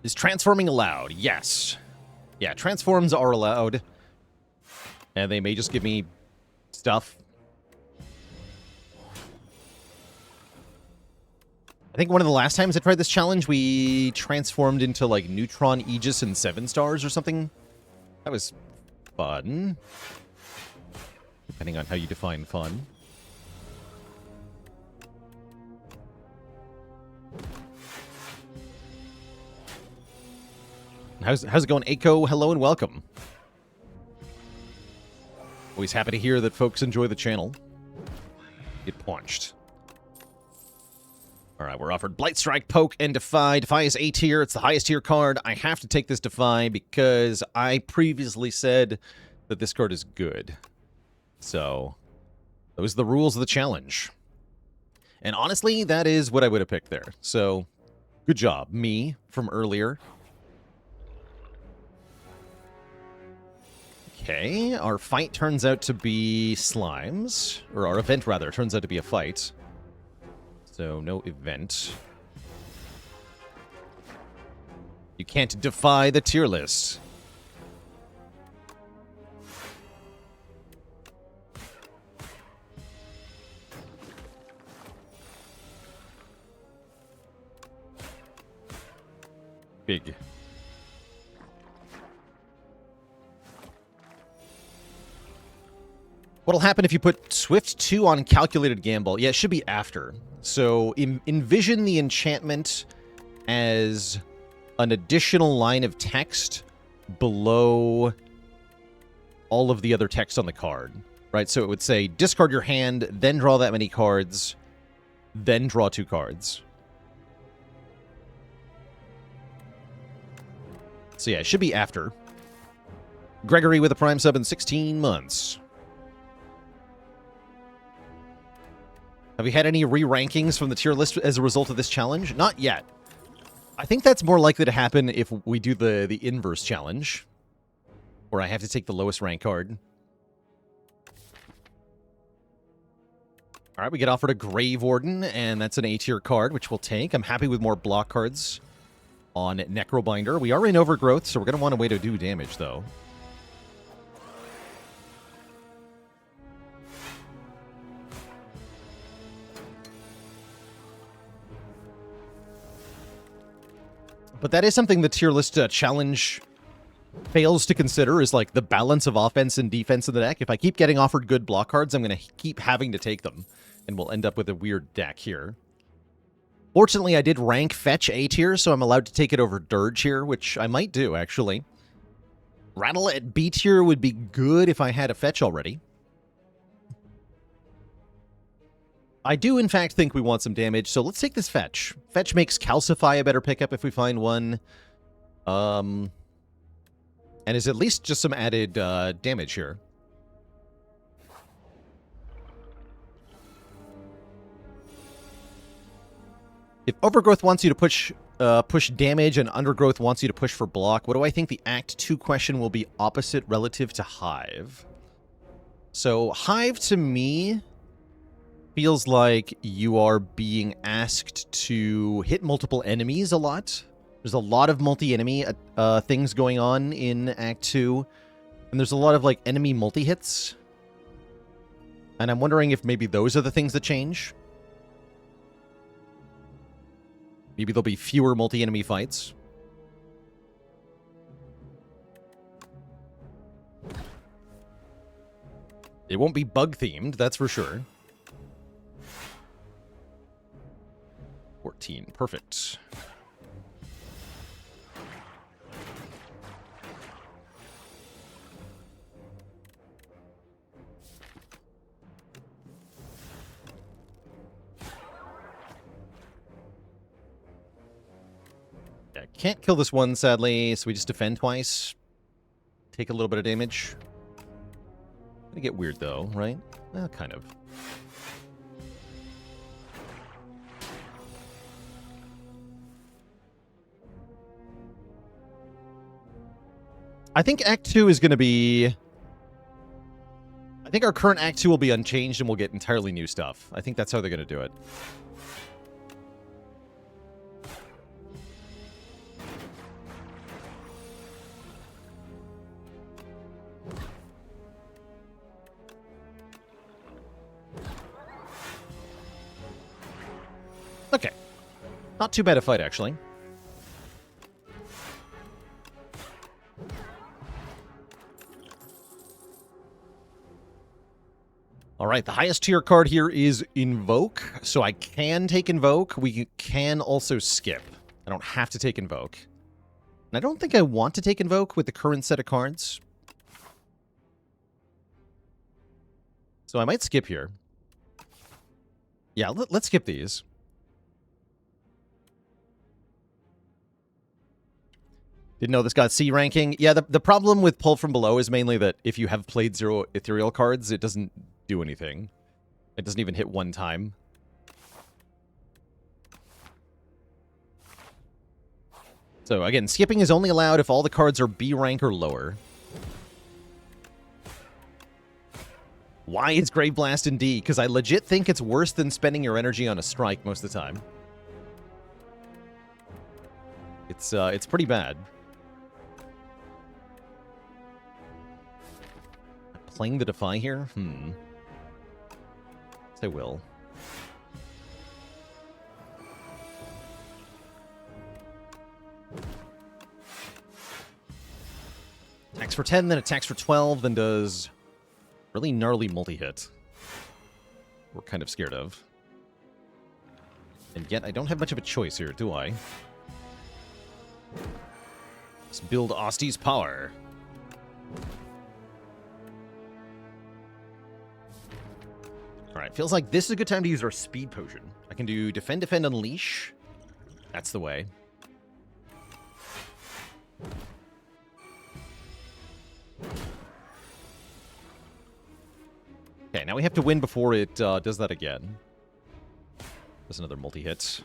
Is transforming allowed? Yes. Yeah, transforms are allowed. And they may just give me stuff. I think one of the last times I tried this challenge, we transformed into, like, Neutron, Aegis, and 7 stars or something. That was fun. Depending on how you define fun. How's it going, Aiko? Hello and welcome. Always happy to hear that folks enjoy the channel. Get punched. Alright, we're offered Blight Strike, Poke, and Defy. Defy is A tier. It's the highest tier card. I have to take this Defy because I previously said that this card is good. So, those are the rules of the challenge. And honestly, that is what I would have picked there. So, good job. Me, from earlier. Okay, our fight turns out to be slimes. Or our event, rather, turns out to be a fight. So, no event. You can't defy the tier list. Big. What'll happen if you put Swift 2 on Calculated Gamble? Yeah, it should be after. So envision the enchantment as an additional line of text below all of the other text on the card, right? So it would say, discard your hand, then draw that many cards, then draw 2 cards. So yeah, it should be after. Gregory with a Prime sub in 16 months. Have you had any re-rankings from the tier list as a result of this challenge? Not yet. I think that's more likely to happen if we do the inverse challenge, where I have to take the lowest rank card. All right, we get offered a Grave Warden, and that's an A-tier card, which we'll take. I'm happy with more block cards on Necrobinder. We are in Overgrowth, so we're going to want a way to do damage, though. But that is something the tier list challenge fails to consider, is like the balance of offense and defense in the deck. If I keep getting offered good block cards, I'm going to keep having to take them, and we'll end up with a weird deck here. Fortunately, I did rank Fetch A tier, so I'm allowed to take it over Dirge here, which I might do, actually. Rattle at B tier would be good if I had a Fetch already. I do, in fact, think we want some damage, so let's take this Fetch. Fetch makes Calcify a better pickup if we find one. And is at least just some added damage here. If Overgrowth wants you to push damage and Undergrowth wants you to push for block, what do I think the Act 2 question will be opposite relative to Hive? So Hive, to me, feels like you are being asked to hit multiple enemies a lot. There's a lot of multi-enemy things going on in Act 2. And there's a lot of, like, enemy multi-hits. And I'm wondering if maybe those are the things that change. Maybe there'll be fewer multi-enemy fights. It won't be bug-themed, that's for sure. 14, perfect. Yeah, can't kill this one, sadly, so we just defend twice. Take a little bit of damage. Gonna get weird, though, right? Well, kind of. I think Act 2 is going to be... I think our current Act 2 will be unchanged and we'll get entirely new stuff. I think that's how they're going to do it. Okay. Not too bad a fight, actually. All right, the highest tier card here is Invoke, so I can take Invoke. We can also skip. I don't have to take Invoke. And I don't think I want to take Invoke with the current set of cards. So I might skip here. Yeah, let's skip these. Didn't know this got C ranking. Yeah, the problem with Pull From Below is mainly that if you have played 0 Ethereal cards, it doesn't do anything. It doesn't even hit one time. So again, skipping is only allowed if all the cards are B rank or lower. Why is Grave Blast in D? Because I legit think it's worse than spending your energy on a strike most of the time. It's pretty bad. Playing the Defy here? Yes, I will. Attacks for 10, then attacks for 12, then does Really gnarly multi-hit. We're kind of scared of. And yet, I don't have much of a choice here, do I? Let's build Osti's power. Alright, feels like this is a good time to use our speed potion. I can do defend, defend, unleash. That's the way. Okay, now we have to win before it does that again. There's another multi-hit.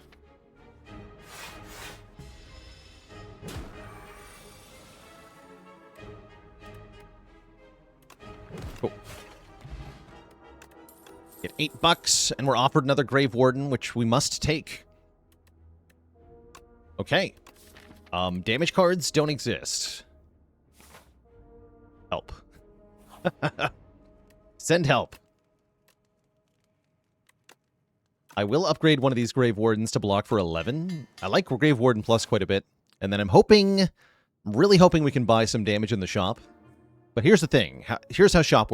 Cool. Get $8, and we're offered another Grave Warden, which we must take. Okay. Damage cards don't exist. Help. Send help. I will upgrade one of these Grave Wardens to block for 11. I like Grave Warden Plus quite a bit. And then I'm hoping, really hoping we can buy some damage in the shop. But here's the thing. Here's how shops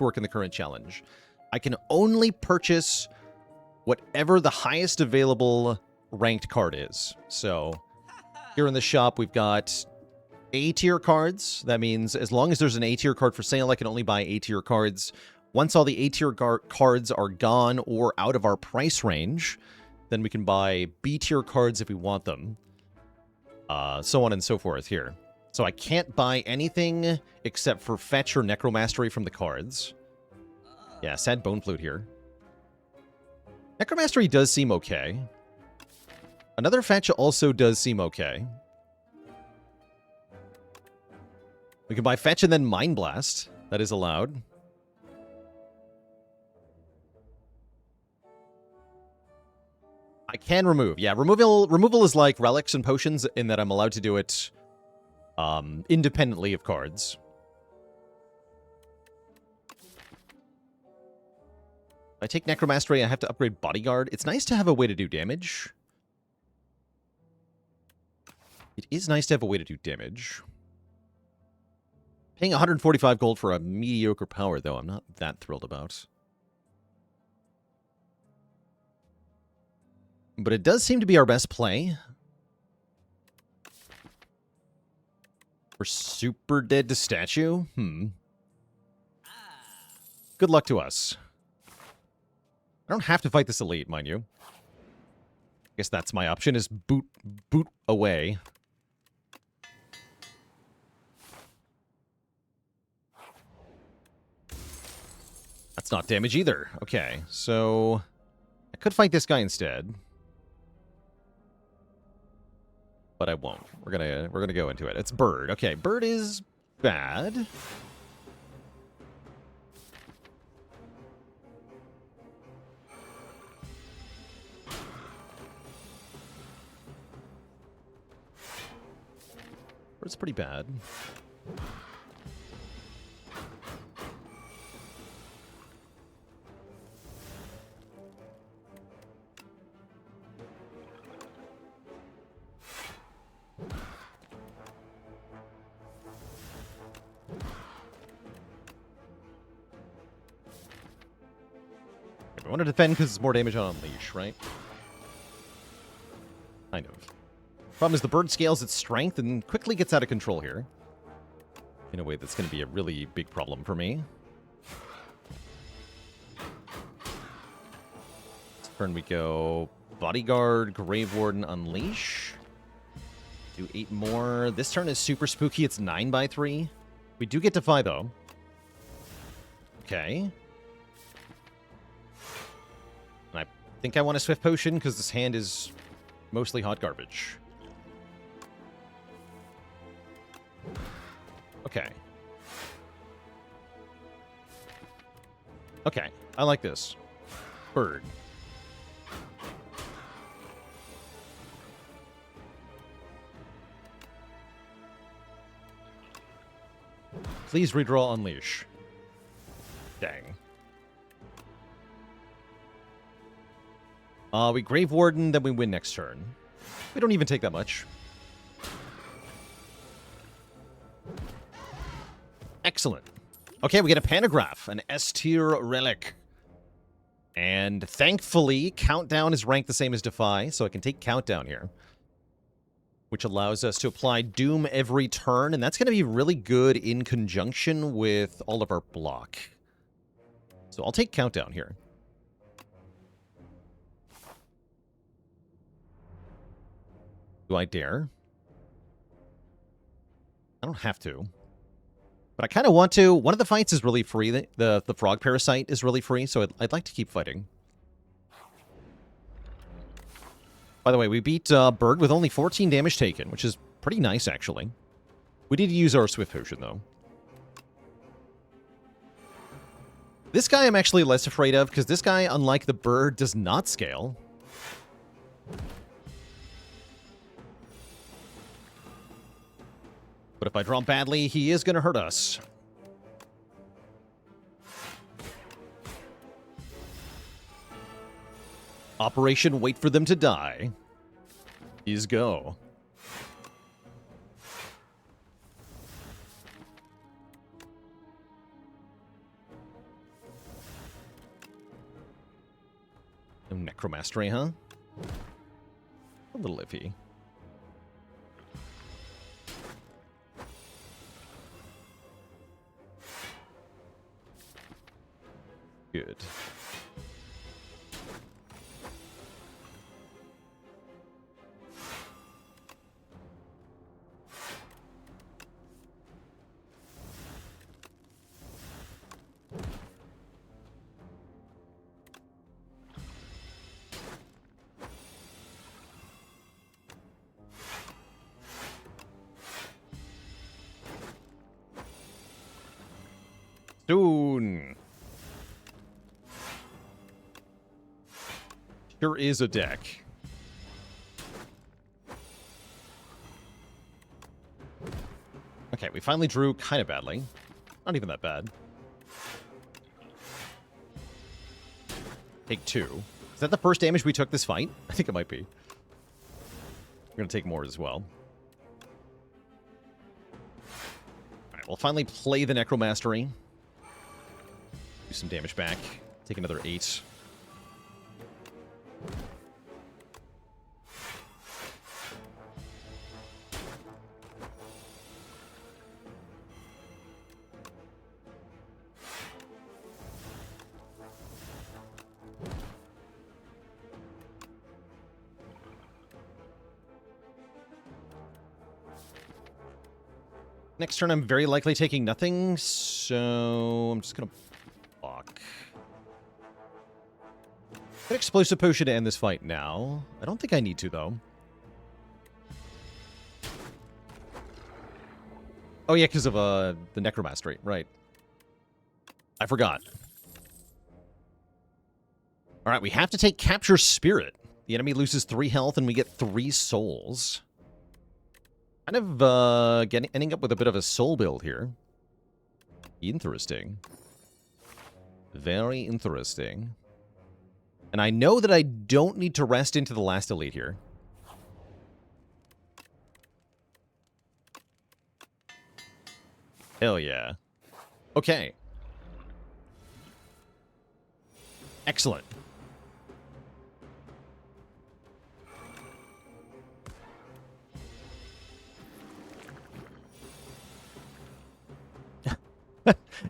work in the current challenge. I can only purchase whatever the highest available ranked card is. So here in the shop, we've got A-tier cards. That means as long as there's an A-tier card for sale, I can only buy A-tier cards. Once all the A-tier cards are gone or out of our price range, then we can buy B-tier cards if we want them. So on and so forth here. So I can't buy anything except for Fetch or Necromastery from the cards. Yeah, sad Bone Flute here. Necromastery does seem okay. Another Fetch also does seem okay. We can buy Fetch and then Mind Blast. That is allowed. I can remove. Yeah, removal is like relics and potions in that I'm allowed to do it independently of cards. If I take Necromastery, I have to upgrade Bodyguard. It's nice to have a way to do damage. It is nice to have a way to do damage. Paying 145 gold for a mediocre power, though, I'm not that thrilled about. But it does seem to be our best play. For Super Dead to Statue? Good luck to us. I don't have to fight this elite, mind you. I guess that's my option, is boot away. That's not damage either. Okay, so I could fight this guy instead. But I won't. We're gonna go into it. It's Bird. Okay, Bird is bad. Bird's pretty bad. I want to defend because it's more damage on Unleash, right? Kind of. Problem is the bird scales its strength and quickly gets out of control here. In a way that's going to be a really big problem for me. This turn we go Bodyguard, Grave Warden, Unleash. Do 8 more. This turn is super spooky. It's 9/3. We do get Defy, though. Okay. And I think I want a Swift Potion because this hand is mostly hot garbage. Okay. Okay, I like this. Bird. Please redraw Unleash. Dang. We Grave Warden, then we win next turn. We don't even take that much. Excellent. Okay, we get a pantograph, an S-tier relic. And thankfully, Countdown is ranked the same as Defy, so I can take Countdown here, which allows us to apply Doom every turn, and that's going to be really good in conjunction with all of our block. So I'll take Countdown here. Do I dare? I don't have to. But I kind of want to. One of the fights is really free. The frog parasite is really free, so I'd like to keep fighting. By the way, we beat Bird with only 14 damage taken, which is pretty nice, actually. We need to use our Swift Potion, though. This guy I'm actually less afraid of, because this guy, unlike the Bird, does not scale. But if I draw badly, he is going to hurt us. Operation Wait for Them to Die is go. No Necromastery, huh? A little iffy. Good. Soon. Sure is a deck. Okay, we finally drew kind of badly. Not even that bad. Take 2. Is that the first damage we took this fight? I think it might be. We're going to take more as well. Alright, we'll finally play the Necromastery. Do some damage back. Take another 8. Next turn, I'm very likely taking nothing, so I'm just going to block. An Explosive Potion to end this fight now. I don't think I need to, though. Oh, yeah, because of the Necromastery. Right. I forgot. All right, we have to take Capture Spirit. The enemy loses 3 health, and we get 3 souls. Kind of ending up with a bit of a soul build here. Interesting. Very interesting. And I know that I don't need to rest into the last elite here. Hell yeah. Okay. Excellent.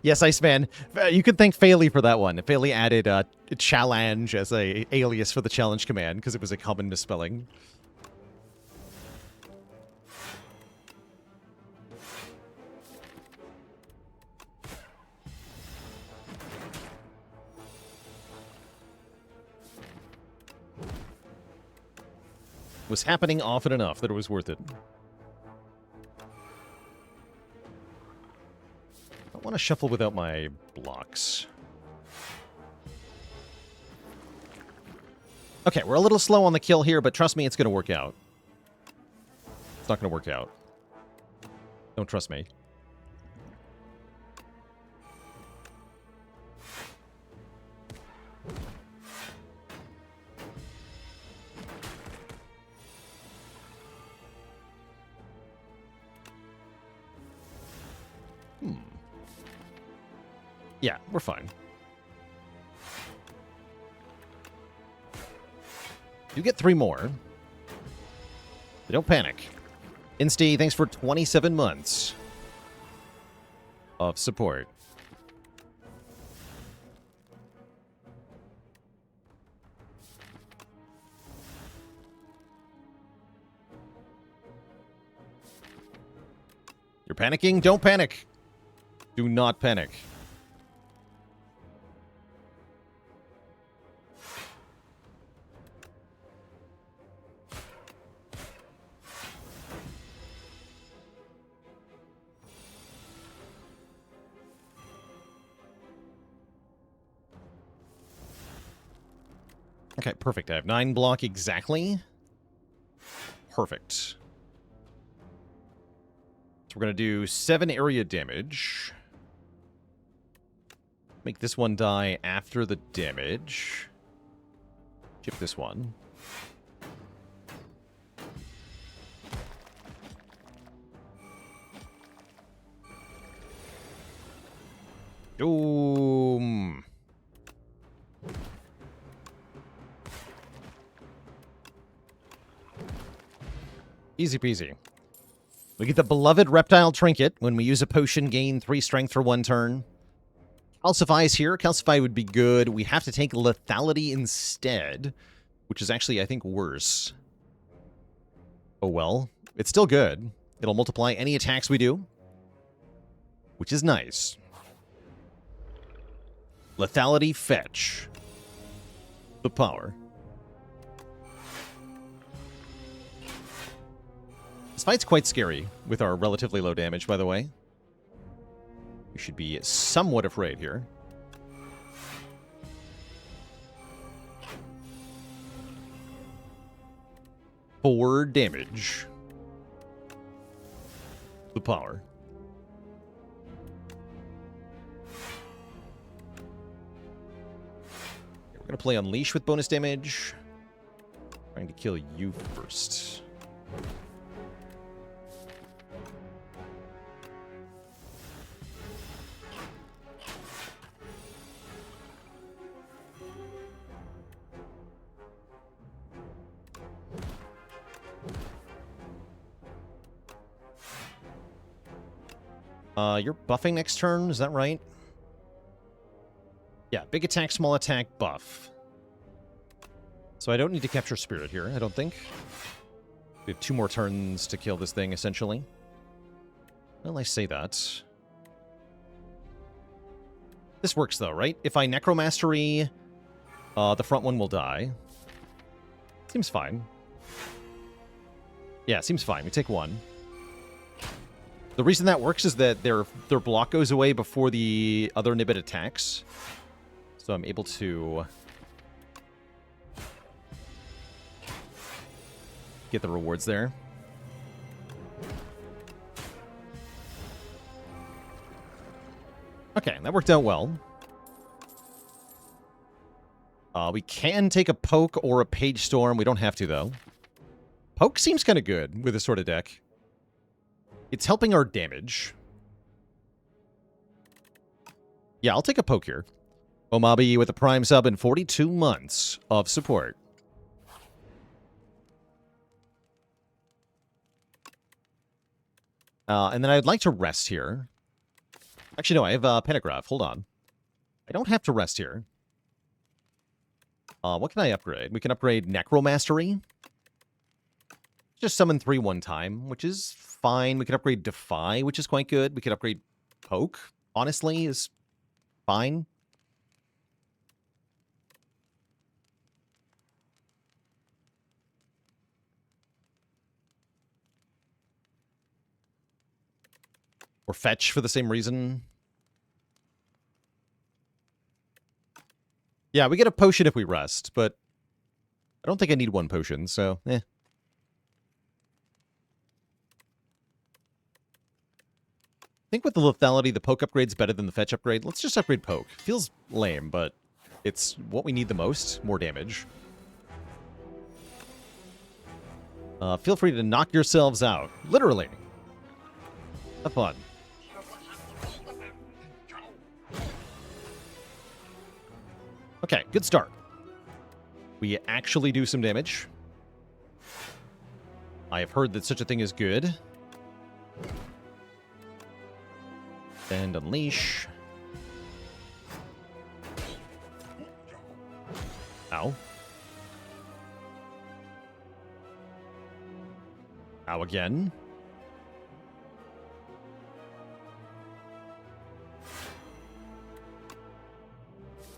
Yes, Iceman. You could thank Faily for that one. Faily added challenge as a alias for the challenge command because it was a common misspelling. Was happening often enough that it was worth it. I want to shuffle without my blocks. Okay, we're a little slow on the kill here, but trust me, it's going to work out. It's not going to work out. Don't trust me. Yeah, we're fine. You get 3 more. But don't panic. Insty, thanks for 27 months of support. You're panicking? Don't panic. Do not panic. Okay, perfect. I have 9 block exactly. Perfect. So we're going to do 7 area damage. Make this one die after the damage. Chip this one. Boom. Easy peasy. We get the beloved reptile trinket. When we use a potion, gain 3 strength for 1 turn. Calcify is here. Calcify would be good. We have to take lethality instead, which is actually, I think, worse. Oh well. It's still good. It'll multiply any attacks we do, which is nice. Lethality fetch. The power. This fight's quite scary with our relatively low damage, by the way. We should be somewhat afraid here. Four damage. The power. We're going to play Unleash with bonus damage. Trying to kill you first. You're buffing next turn, is that right? Yeah, big attack, small attack, buff. So I don't need to capture Spirit here, I don't think. We have 2 more turns to kill this thing, essentially. Well, I say that. This works, though, right? If I Necromastery, the front one will die. Seems fine. Yeah, seems fine. We take 1. The reason that works is that their block goes away before the other Nibbit attacks. So I'm able to get the rewards there. Okay, that worked out well. We can take a Poke or a Page Storm. We don't have to, though. Poke seems kind of good with this sort of deck. It's helping our damage. Yeah, I'll take a Poke here. Omabi with a Prime sub and 42 months of support. And then I'd like to rest here. Actually, no, I have Pentagraph. Hold on. I don't have to rest here. What can I upgrade? We can upgrade Necromastery. Just summon 3 one time, which is fine. We can upgrade Defy, which is quite good. We could upgrade Poke, honestly, is fine. Or Fetch for the same reason. Yeah, we get a potion if we rest, but I don't think I need 1 potion, so eh. I think with the lethality, the Poke upgrade's better than the Fetch upgrade. Let's just upgrade Poke. Feels lame, but it's what we need the most. More damage. Feel free to knock yourselves out. Literally. Have fun. Okay, good start. We actually do some damage. I have heard that such a thing is good. And unleash. Ow. Ow again.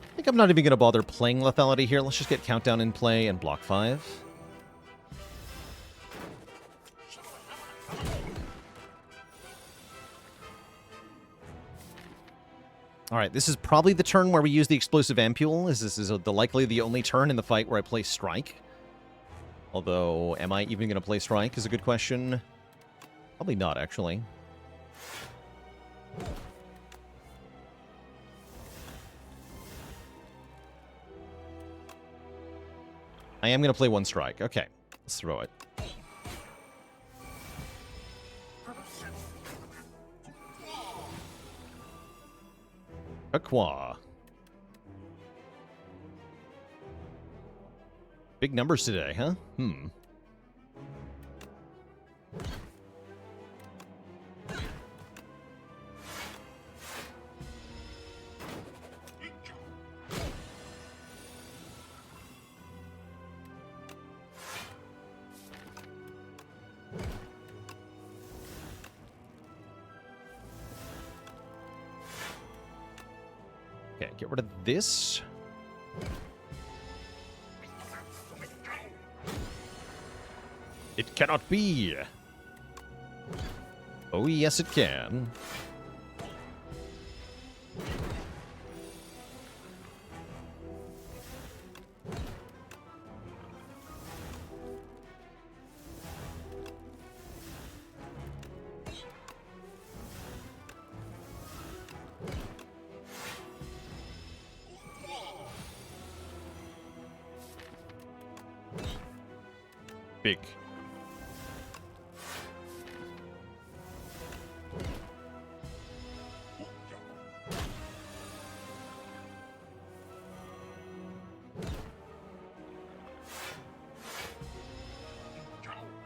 I think I'm not even going to bother playing lethality here. Let's just get countdown in play and block 5. All right, this is probably the turn where we use the explosive ampule. This is likely the only turn in the fight where I play strike. Although, am I even going to play strike is a good question. Probably not, actually. I am going to play 1 strike. Okay, let's throw it. Aqua. Big numbers today, huh? Okay, get rid of this. It cannot be. Oh, yes, it can. Big.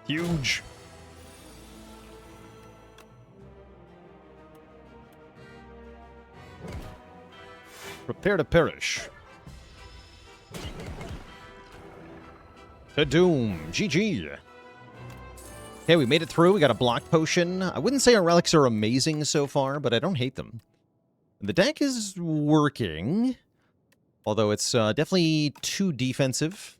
Huge. Prepare to perish. To doom. GG. Okay, we made it through. We got a block potion. I wouldn't say our relics are amazing so far, but I don't hate them. The deck is working, although it's definitely too defensive.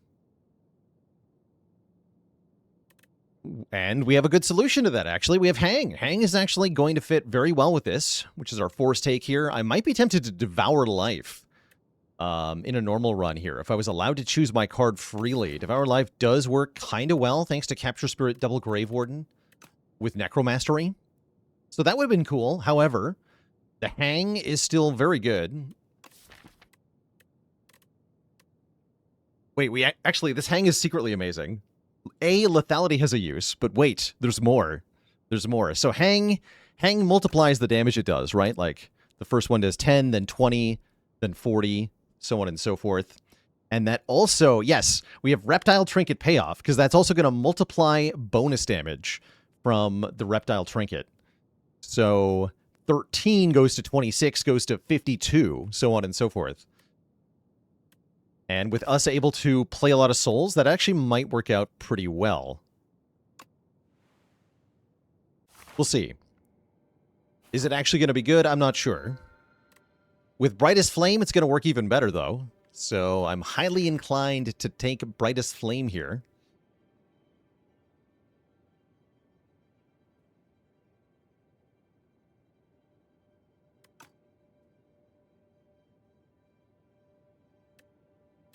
And we have a good solution to that, actually. We have Hang. Hang is actually going to fit very well with this, which is our force take here. I might be tempted to Devour Life in a normal run here. If I was allowed to choose my card freely, Devour Life does work kind of well, thanks to Capture Spirit Double Grave Warden with Necromastery. So that would have been cool. However, the Hang is still very good. Wait, actually, this Hang is secretly amazing. Lethality has a use, but wait, there's more. There's more. So Hang multiplies the damage it does, right? Like, the first one does 10, then 20, then 40, so on and so forth. And that also, yes, we have Reptile Trinket payoff, because that's also going to multiply bonus damage from the Reptile Trinket. So 13 goes to 26, goes to 52, so on and so forth. And with us able to play a lot of souls, that actually might work out pretty well. We'll see. Is it actually going to be good? I'm not sure. With Brightest Flame, it's going to work even better, though. So I'm highly inclined to take Brightest Flame here.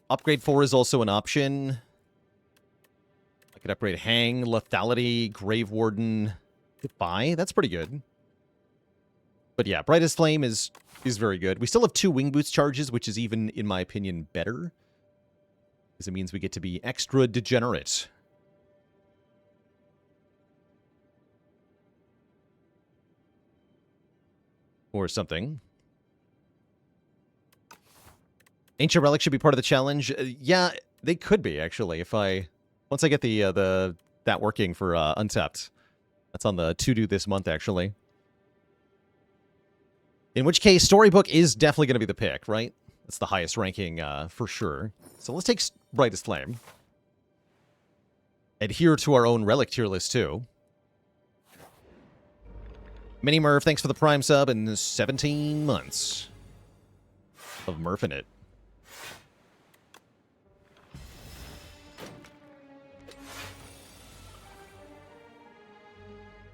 Upgrade 4 is also an option. I could upgrade Hang, Lethality, Grave Warden, Defy. That's pretty good. But yeah, Brightest Flame is very good. We still have 2 Wing Boots charges, which is even, in my opinion, better. Because it means we get to be extra degenerate. Or something. Ancient Relic should be part of the challenge. Yeah, they could be, actually, if once I get that working for Untapped. That's on the to-do this month, actually. In which case, Storybook is definitely going to be the pick, right? It's the highest ranking for sure. So let's take Brightest Flame. Adhere to our own Relic tier list, too. Mini Murph, thanks for the Prime sub and 17 months of Murph in it.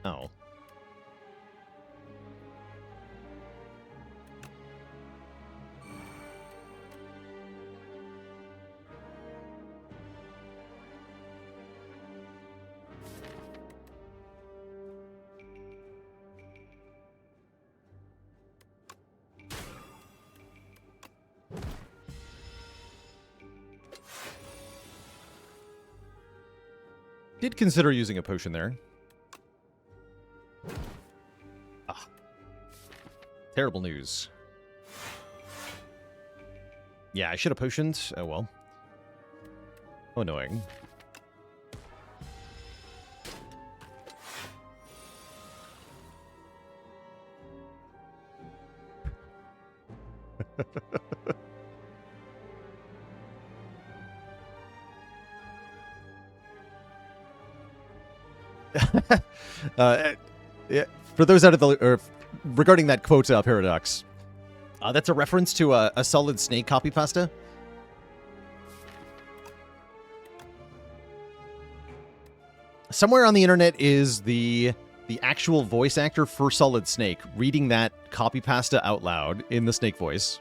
Oh. Did consider using a potion there. Ah. Terrible news. Yeah, I should have potioned. Oh well. Oh, annoying. Yeah, for those out of the regarding that quote paradox, that's a reference to a Solid Snake copy pasta. Somewhere on the internet is the actual voice actor for Solid Snake reading that copy pasta out loud in the Snake voice.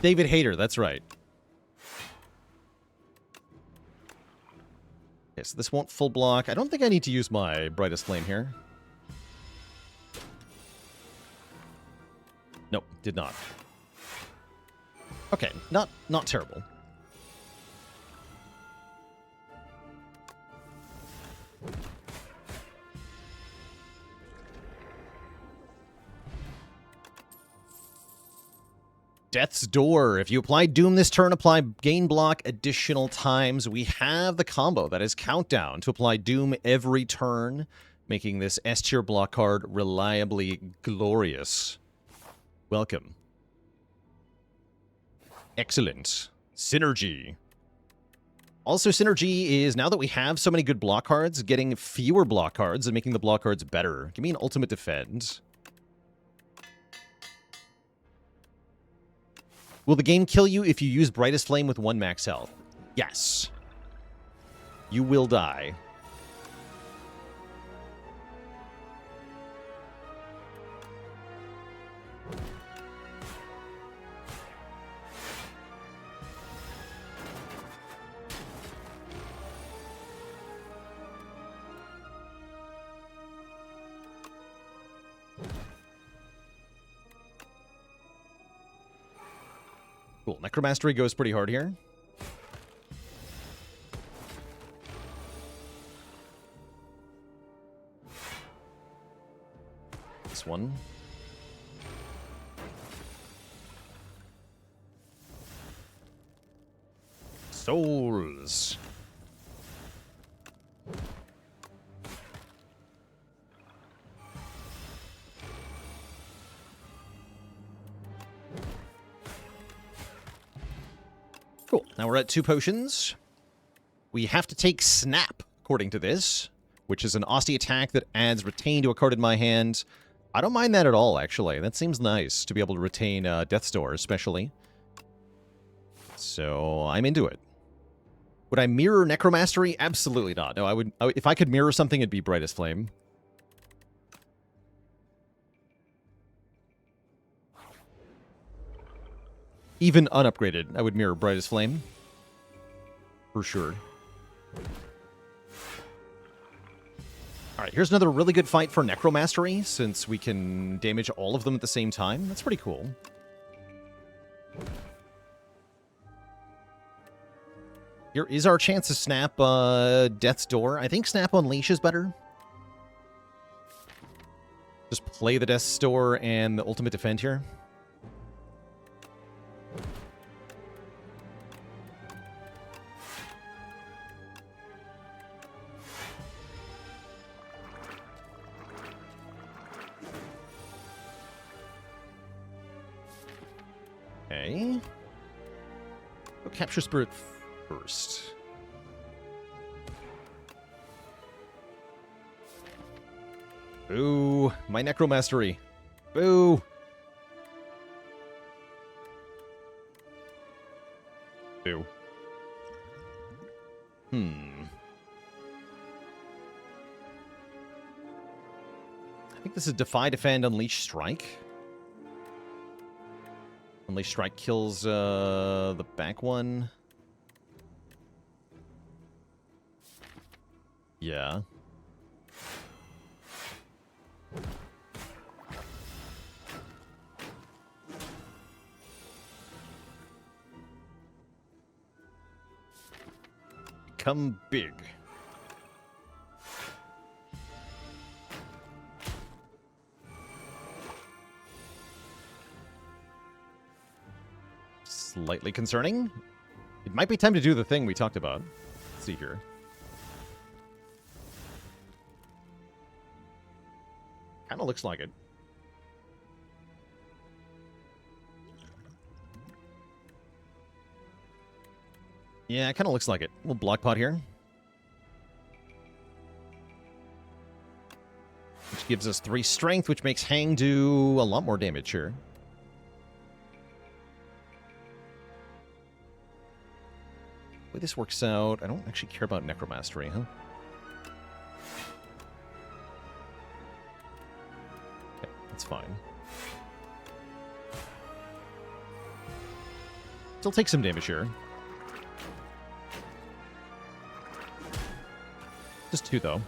David Hayter, that's right. Okay, so this won't full block. I don't think I need to use my Brightest Flame here. Nope, did not. Okay, not terrible. Death's Door. If you apply Doom this turn, apply Gain Block additional times. We have the combo that is Countdown to apply Doom every turn, making this S tier block card reliably glorious. Welcome. Excellent. Synergy. Also, Synergy is, now that we have so many good block cards, getting fewer block cards and making the block cards better. Give me an Ultimate Defend. Will the game kill you if you use Brightest Flame with 1 max health? Yes. You will die. Cool. Necromastery goes pretty hard here. This one. Souls. Cool. Now we're at 2 potions. We have to take Snap, according to this, which is an Aussie attack that adds Retain to a card in my hand. I don't mind that at all, actually. That seems nice to be able to retain Death's Door, especially. So I'm into it. Would I mirror Necromastery? Absolutely not. No, I would. If I could mirror something, it'd be Brightest Flame. Even unupgraded, I would mirror Brightest Flame. For sure. All right, here's another really good fight for Necromastery, since we can damage all of them at the same time. That's pretty cool. Here is our chance to snap Death's Door. I think Snap Unleash is better. Just play the Death's Door and the Ultimate Defend here. Okay. Go Capture Spirit first. Boo! My Necromastery. Boo! Boo. I think this is Defy, Defend, Unleash, Strike. Unleash Strike kills the back one. Yeah. Become big. Slightly concerning. It might be time to do the thing we talked about. Let's see here. Kind of looks like it. Yeah, it kind of looks like it. We'll block pot here. Which gives us 3 strength, which makes Hang do a lot more damage here. The way this works out, I don't actually care about Necromastery, huh? Okay, that's fine. Still take some damage here. Just 2, though.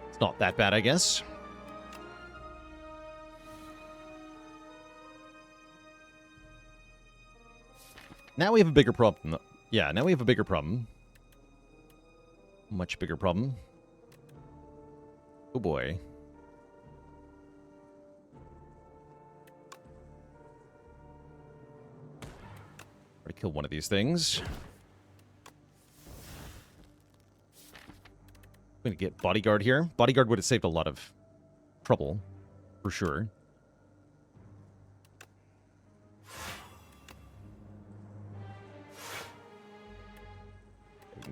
It's not that bad, I guess. Now we have a bigger problem. Yeah, now we have a bigger problem. Much bigger problem. Oh boy. Already killed one of these things. I'm gonna get Bodyguard here. Bodyguard would have saved a lot of trouble, for sure.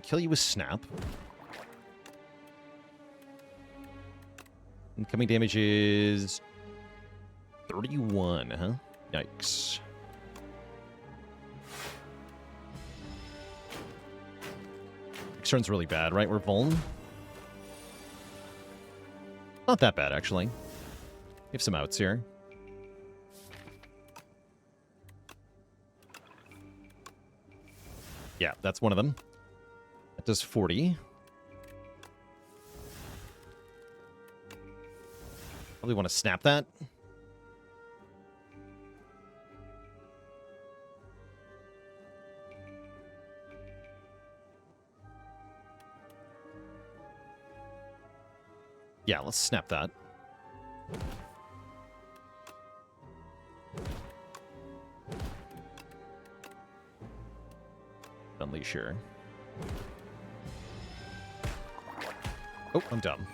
Kill you with Snap. Incoming damage is 31, huh? Yikes. Next turn's really bad, right? We're vuln. Not that bad, actually. We have some outs here. Yeah, that's one of them. That does 40. Probably want to snap that. Yeah, let's snap that. Unleash here. Oh, I'm dumb.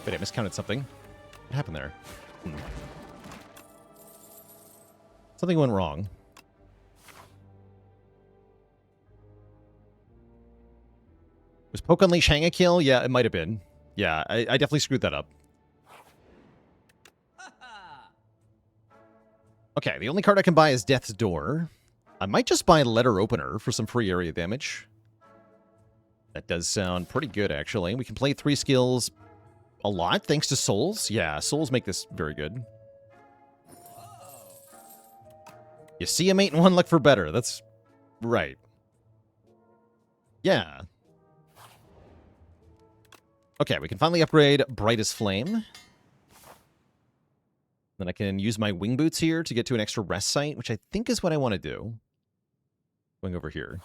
Wait, I miscounted something. What happened there? Something went wrong. Was Poke Unleash Hang a kill? Yeah, it might have been. Yeah, I definitely screwed that up. Okay, the only card I can buy is Death's Door. I might just buy Letter Opener for some free area damage. That does sound pretty good, actually. We can play 3 skills a lot, thanks to Souls. Yeah, Souls make this very good. You see a mate and 1 look for better. That's right. Yeah. Okay, we can finally upgrade Brightest Flame. Then I can use my wing boots here to get to an extra rest site, which I think is what I want to do. Going over here.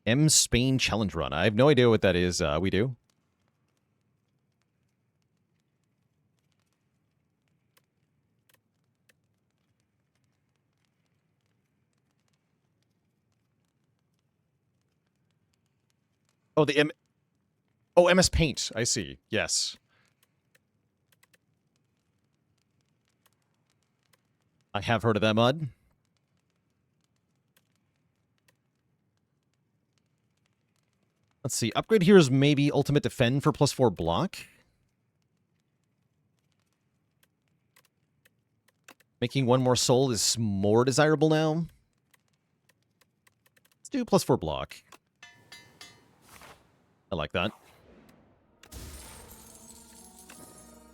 M Spain Challenge Run. I have no idea what that is. We do. Oh, the M... Oh, MS Paint. I see. Yes. I have heard of that mod. Let's see. Upgrade here is maybe Ultimate Defend for +4 block. Making one more soul is more desirable now. Let's do +4 block. I like that.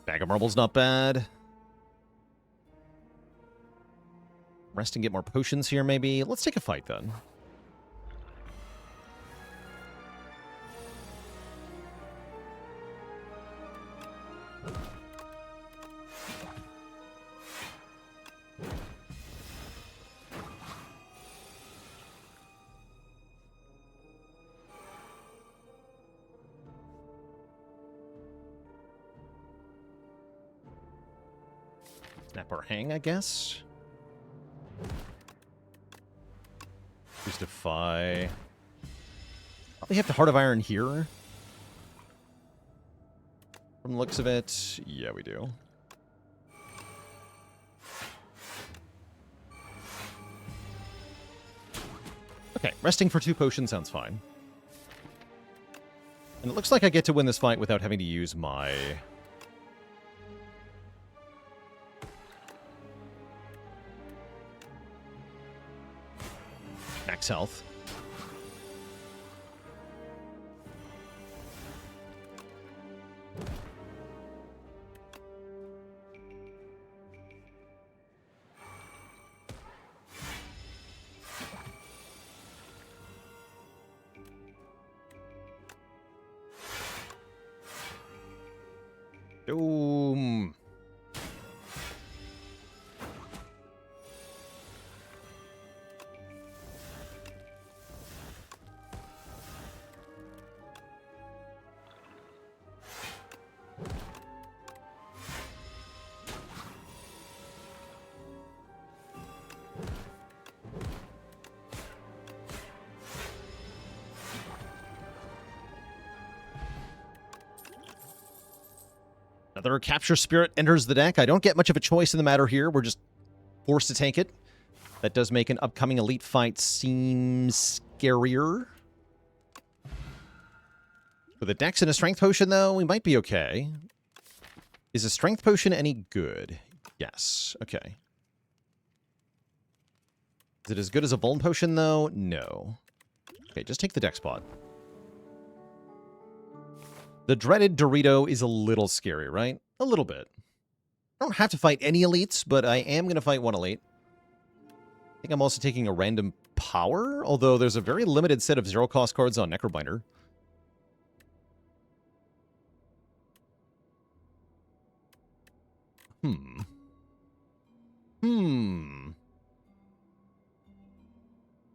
Bag of Marble's not bad. Rest and get more potions here, maybe. Let's take a fight, then. Snap or hang, I guess. Use Defy. Probably have to Heart of Iron here. From the looks of it, yeah, we do. Okay, resting for 2 potions sounds fine. And it looks like I get to win this fight without having to use my... max health. Doom. Another Capture Spirit enters the deck. I don't get much of a choice in the matter here. We're just forced to take it. That does make an upcoming elite fight seem scarier. With a Dex and a Strength Potion, though, we might be okay. Is a Strength Potion any good? Yes. Okay. Is it as good as a Vuln Potion, though? No. Okay, just take the Dex spot. The dreaded Dorito is a little scary, right? A little bit. I don't have to fight any elites, but I am going to fight one elite. I think I'm also taking a random power, although there's a very limited set of 0-cost cards on Necrobinder.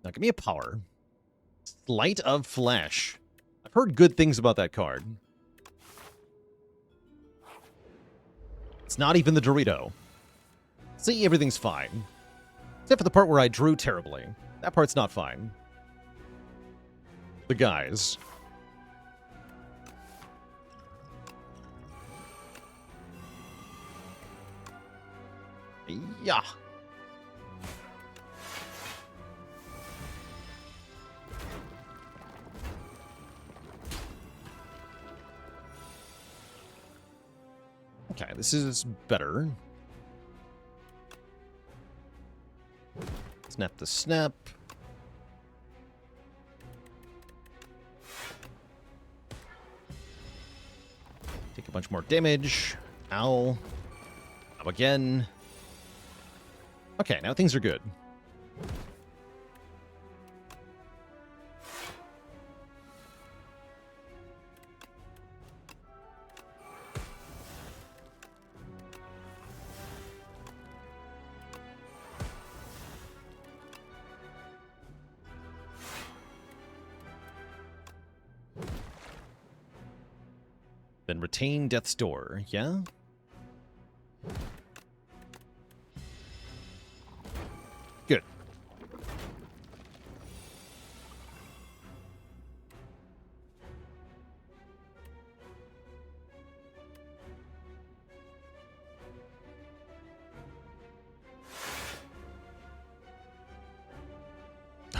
Now, give me a power. Light of Flesh. I've heard good things about that card. It's not even the Dorito. See, everything's fine. Except for the part where I drew terribly. That part's not fine. The guys. Yeah. Okay, this is better. Snap the snap. Take a bunch more damage. Ow. Up again. Okay, now things are good. Then retain Death's Door, yeah? Good.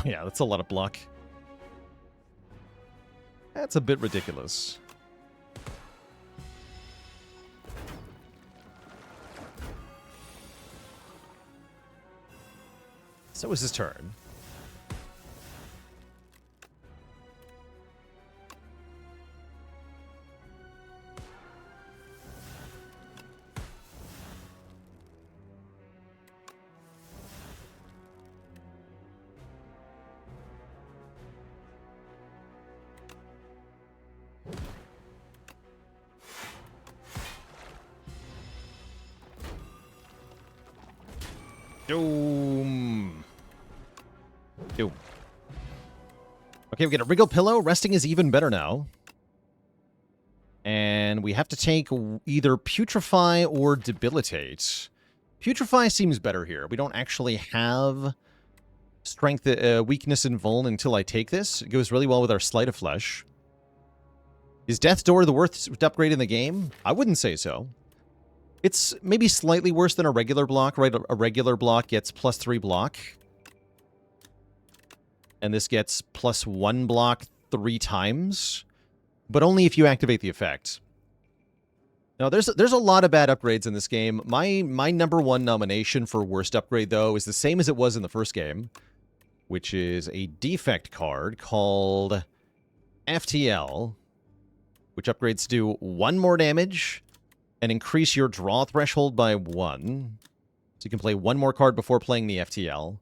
Yeah, that's a lot of block. That's a bit ridiculous. So is his turn. Doom. Doom. Okay, we get a Wriggle Pillow. Resting is even better now. And we have to take either Putrefy or Debilitate. Putrefy seems better here. We don't actually have Strength, Weakness, and Vuln until I take this. It goes really well with our Sleight of Flesh. Is Death's Door the worst upgrade in the game? I wouldn't say so. It's maybe slightly worse than a regular block, right? A regular block gets +3 block. And this gets +1 block 3 times. But only if you activate the effect. Now, there's a lot of bad upgrades in this game. My number one nomination for worst upgrade, though, is the same as it was in the first game. Which is a defect card called FTL. Which upgrades to do 1 more damage and increase your draw threshold by 1. So you can play 1 more card before playing the FTL.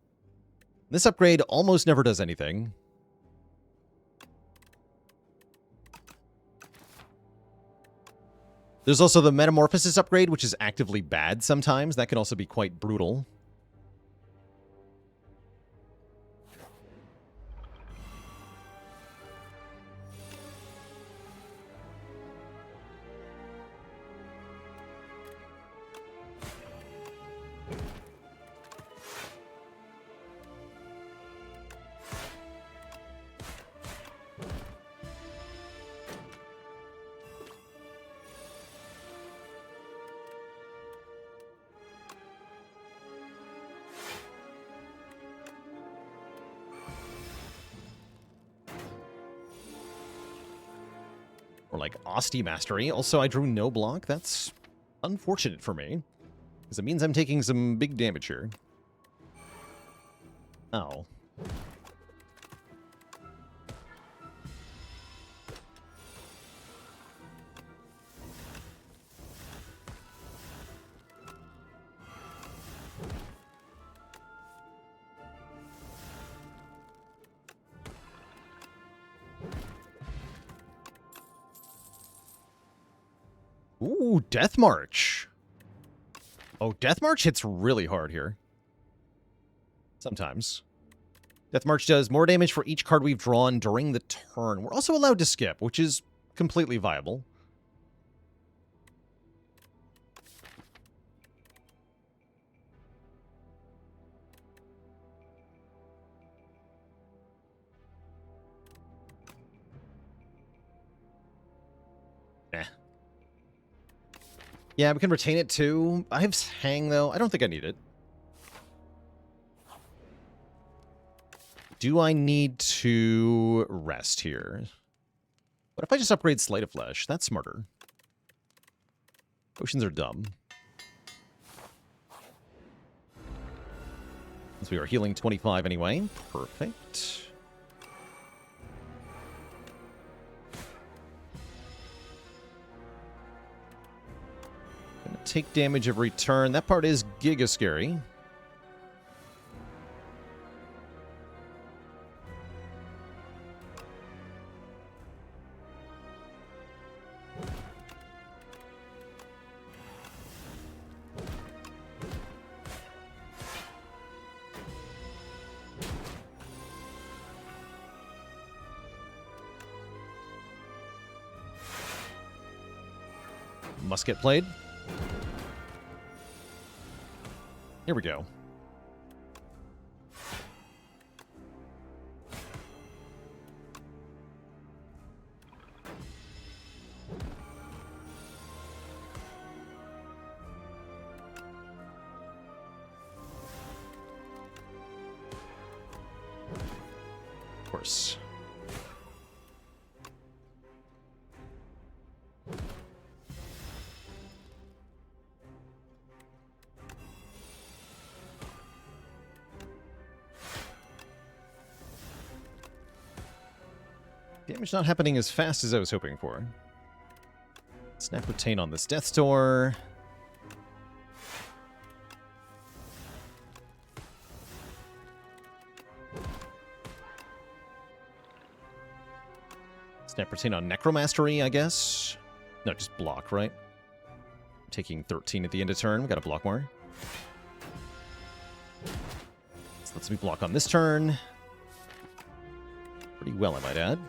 This upgrade almost never does anything. There's also the Metamorphosis upgrade, which is actively bad sometimes. That can also be quite brutal. Or like Osti Mastery. Also, I drew no block. That's unfortunate for me. Because it means I'm taking some big damage here. Oh. Ooh, Death March. Oh, Death March hits really hard here. Sometimes. Death March does more damage for each card we've drawn during the turn. We're also allowed to skip, which is completely viable. Yeah, we can retain it too. I have Hang, though. I don't think I need it. Do I need to rest here? What if I just upgrade Sleight of Flesh? That's smarter. Potions are dumb. Since we are healing 25 anyway. Perfect. Gonna take damage every turn. That part is giga scary. must get played. Here we go. Of course. Damage not happening as fast as I was hoping for. Snap Retain on this Death's Door. Snap Retain on Necromastery, I guess. No, just block, right? Taking 13 at the end of turn. We gotta block more. This lets me block on this turn. Pretty well, I might add.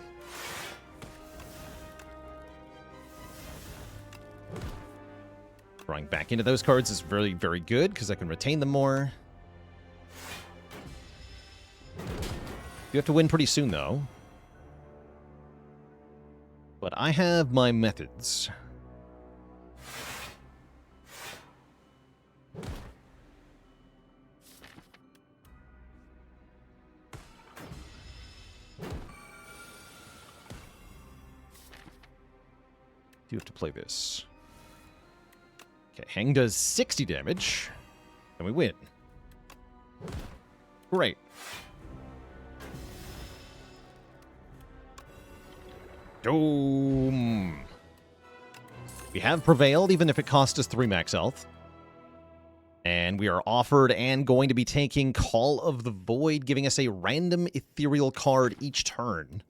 Drawing back into those cards is very, very good, because I can retain them more. You have to win pretty soon, though. But I have my methods. Do have to play this. Okay, Hang does 60 damage, and we win. Great. Doom. We have prevailed, even if it cost us 3 max health. And we are offered and going to be taking Call of the Void, giving us a random ethereal card each turn.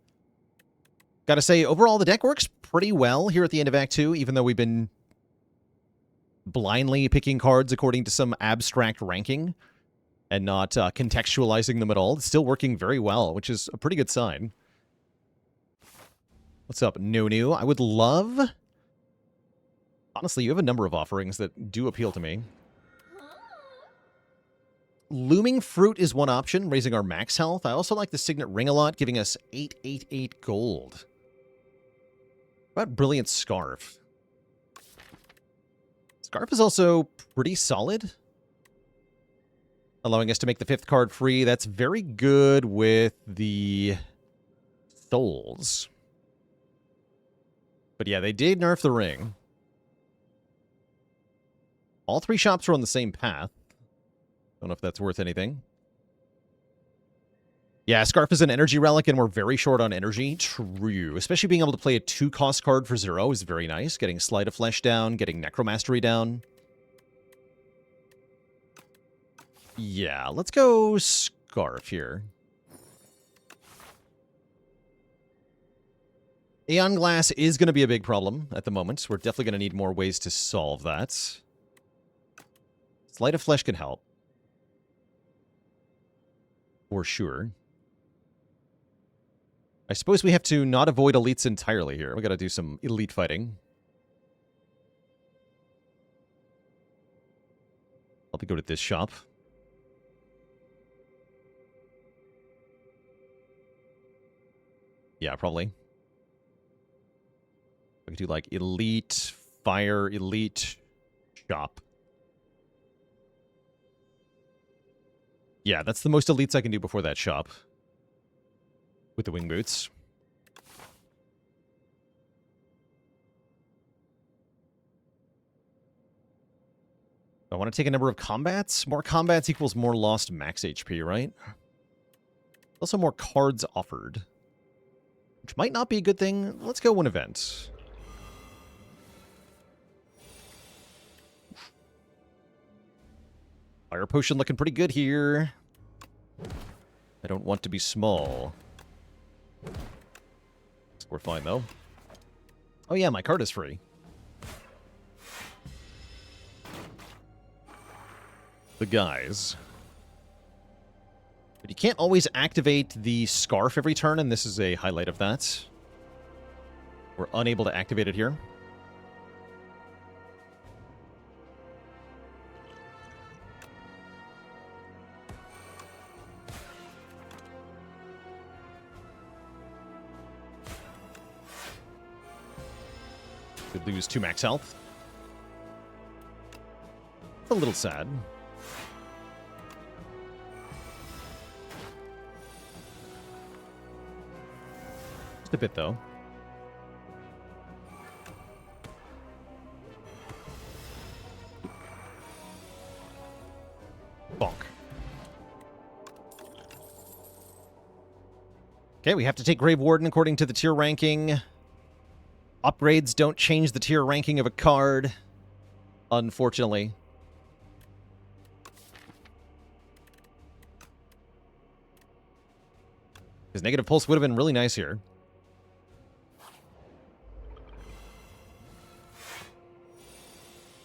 Gotta say, overall, the deck works pretty well here at the end of Act 2, even though we've been blindly picking cards according to some abstract ranking and not contextualizing them at all. It's still working very well, which is a pretty good sign. What's up, Nunu? I would love... Honestly, you have a number of offerings that do appeal to me. Looming Fruit is one option, raising our max health. I also like the Signet Ring a lot, giving us 888 gold. What about Brilliant Scarf? Scarf is also pretty solid, allowing us to make the 5th card free. That's very good with the souls. But yeah, they did nerf the ring. All 3 shops are on the same path. Don't know if that's worth anything. Yeah, Scarf is an energy relic, and we're very short on energy. True. Especially being able to play a 2-cost card for 0 is very nice. Getting Sleight of Flesh down, getting Necromastery down. Yeah, let's go Scarf here. Aeon Glass is going to be a big problem at the moment. We're definitely going to need more ways to solve that. Sleight of Flesh can help. For sure. I suppose we have to not avoid elites entirely here. We got to do some elite fighting. I'll go to this shop. Yeah, probably. We could do like elite, fire, elite, shop. Yeah, that's the most elites I can do before that shop. With the wing boots. I want to take a number of combats. More combats equals more lost max HP, right? Also more cards offered. Which might not be a good thing. Let's go one event. Fire potion looking pretty good here. I don't want to be small. We're fine, though. Oh, yeah, my card is free. The guys. But you can't always activate the Scarf every turn, and this is a highlight of that. We're unable to activate it here. Could lose 2 max health. A little sad. Just a bit, though. Bonk. Okay, we have to take Grave Warden according to the tier ranking. Upgrades don't change the tier ranking of a card, unfortunately. Because Negative Pulse would have been really nice here.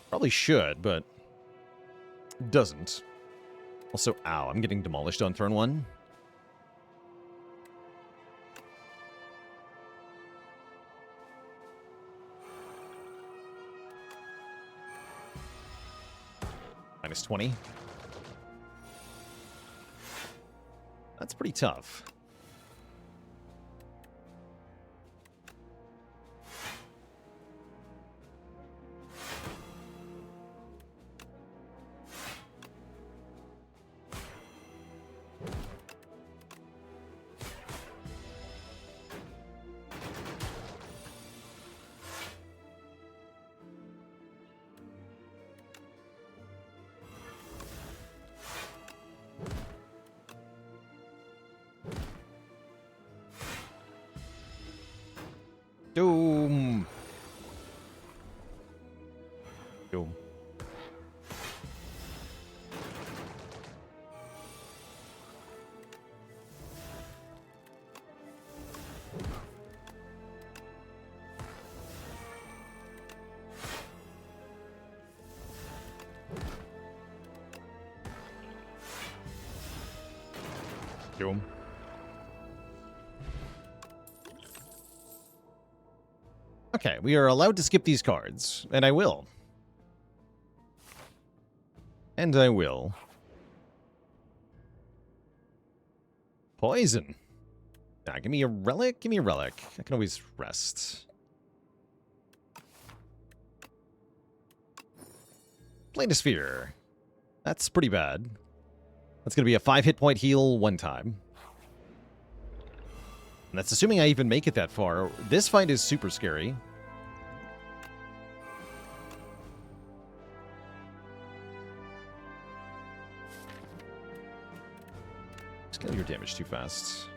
Probably should, but doesn't. Also, ow, I'm getting demolished on turn 1. Minus 20. That's pretty tough. Doom. Doom. Doom. Okay, we are allowed to skip these cards, and I will. And I will. Poison. Nah, give me a relic. Give me a relic. I can always rest. Planisphere. That's pretty bad. That's going to be a 5 hit point heal 1 time. And that's assuming I even make it that far. This fight is super scary. Scale your damage too fast.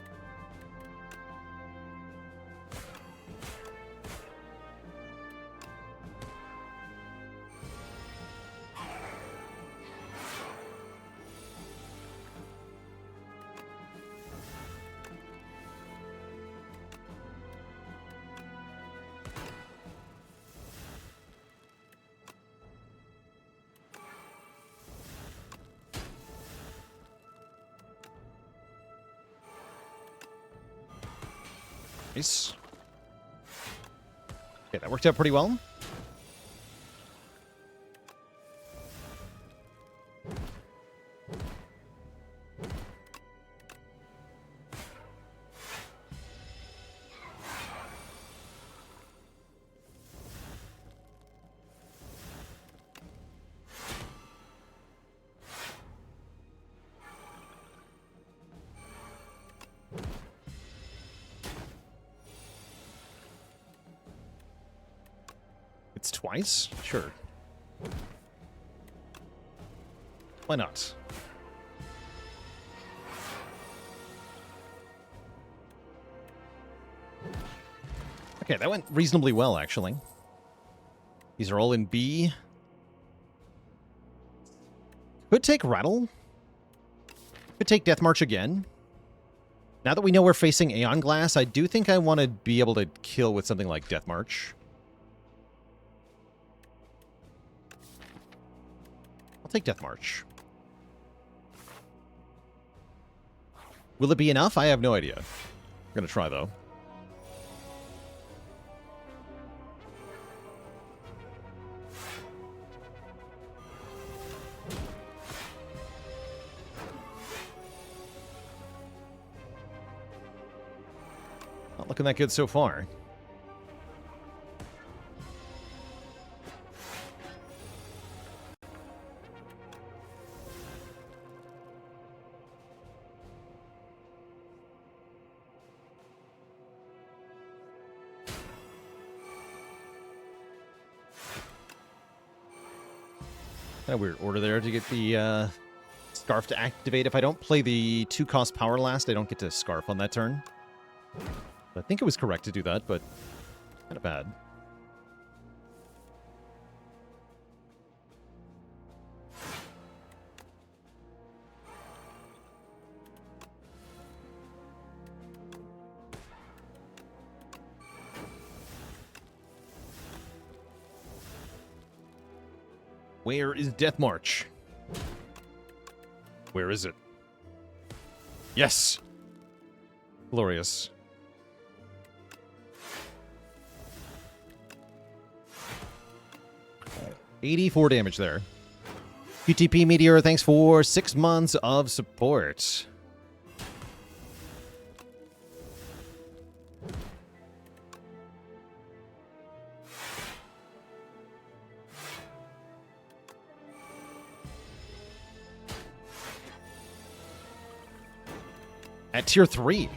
Nice. Okay, that worked out pretty well. It's twice? Sure. Why not? Okay, that went reasonably well, actually. These are all in B. Could take Rattle. Could take Death March again. Now that we know we're facing Aeon Glass, I do think I want to be able to kill with something like Death March. I'll take Death March. Will it be enough? I have no idea. I'm gonna try, though. Not looking that good so far. Kind of weird order there to get the Scarf to activate. If I don't play the 2-cost Power last, I don't get to Scarf on that turn. I think it was correct to do that, but kind of bad. Where is Death March? Where is it? Yes! Glorious. Right. 84 damage there. QTP Meteor, thanks for 6 months of support. At tier 3.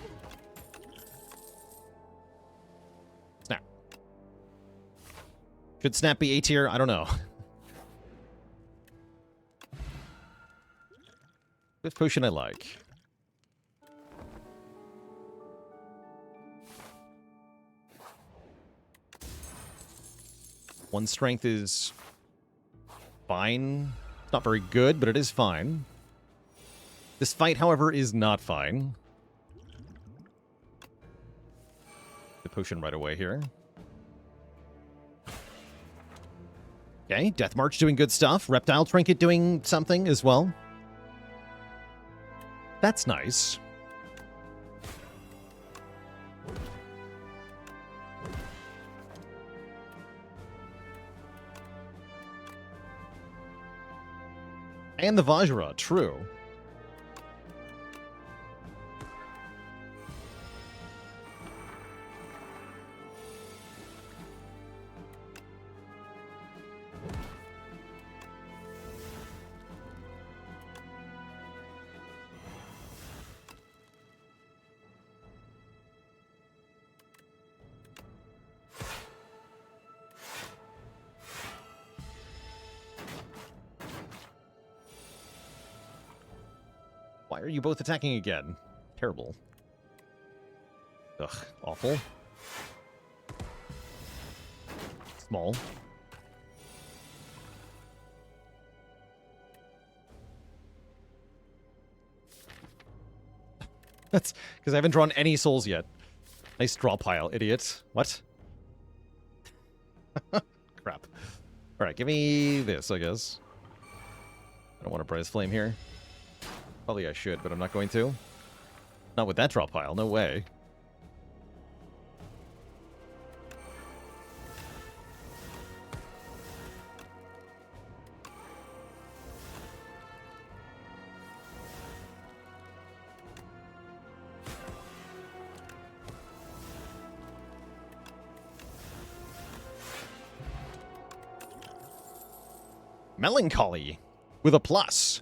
Snap. Should Snap be A tier? I don't know. This potion I like. One strength is fine. It's not very good, but it is fine. This fight, however, is not fine. The potion right away here. Okay, Death March doing good stuff. Reptile Trinket doing something as well. That's nice. And the Vajra, true. Why are you both attacking again? Terrible. Ugh, awful. Small. That's because I haven't drawn any souls yet. Nice draw pile, idiot. What? Crap. Alright, give me this, I guess. I don't want a Bright Flame here. Probably I should, but I'm not going to. Not with that draw pile, no way. Melancholy with a plus.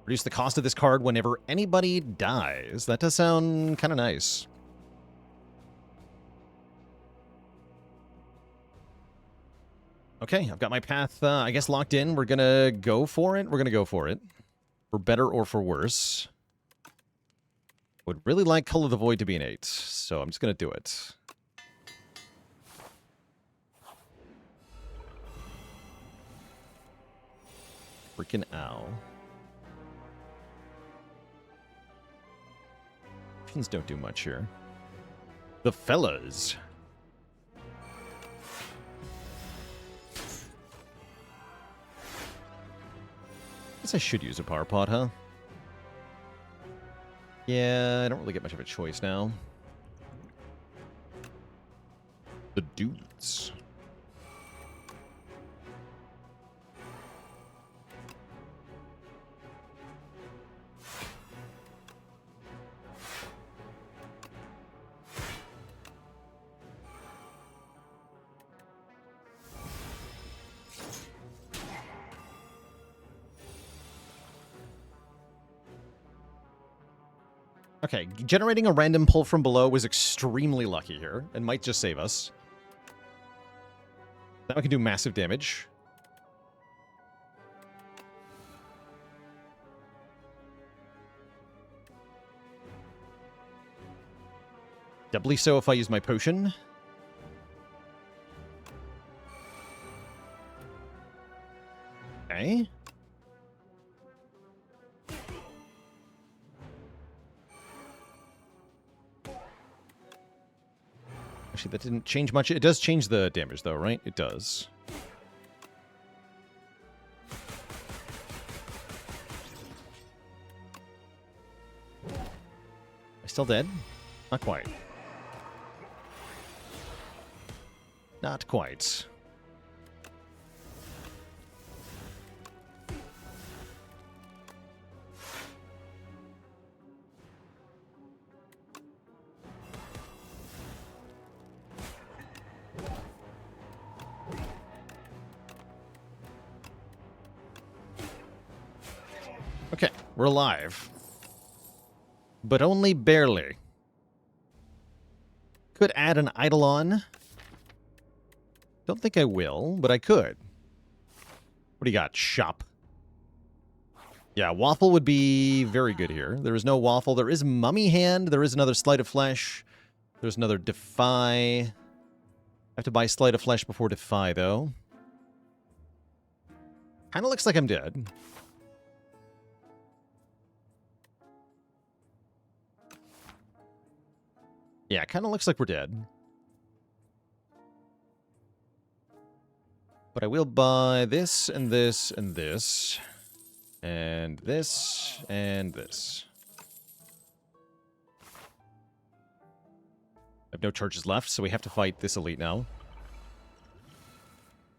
Reduce the cost of this card whenever anybody dies. That does sound kind of nice. Okay, I've got my path, I guess, locked in. We're going to go for it. We're going to go for it. For better or for worse. Would really like Cull of the Void to be an 8, so I'm just going to do it. Freaking ow. Options don't do much here. The fellas. Guess I should use a power pod, huh? Yeah, I don't really get much of a choice now. The dudes. Okay, generating a random pull from below was extremely lucky here, and might just save us. Now I can do massive damage. Doubly so if I use my potion. Okay. Actually, that didn't change much. It does change the damage, though, right? It does. Am I still dead? Not quite. Not quite. Okay, we're alive. But only barely. Could add an Eidolon. Don't think I will, but I could. What do you got, shop? Yeah, Waffle would be very good here. There is no Waffle. There is Mummy Hand. There is another Sleight of Flesh. There's another Defy. I have to buy Sleight of Flesh before Defy, though. Kind of looks like I'm dead. Yeah, kind of looks like we're dead. But I will buy this, and this, and this. And this, and this. I have no charges left, so we have to fight this elite now.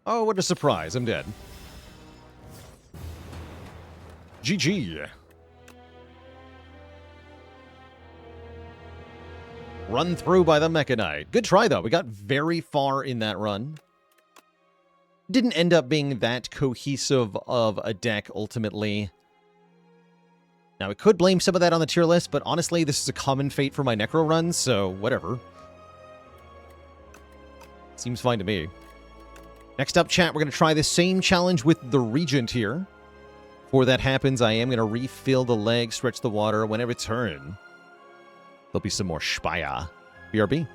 Oh, what a surprise. I'm dead. GG. Run through by the Mecha Knight. Good try, though. We got very far in that run. Didn't end up being that cohesive of a deck, ultimately. Now, we could blame some of that on the tier list, but honestly, this is a common fate for my Necro runs, so whatever. Seems fine to me. Next up, chat, we're going to try the same challenge with the Regent here. Before that happens, I am going to refill the leg, stretch the water. When I return, there'll be some more Spire. BRB.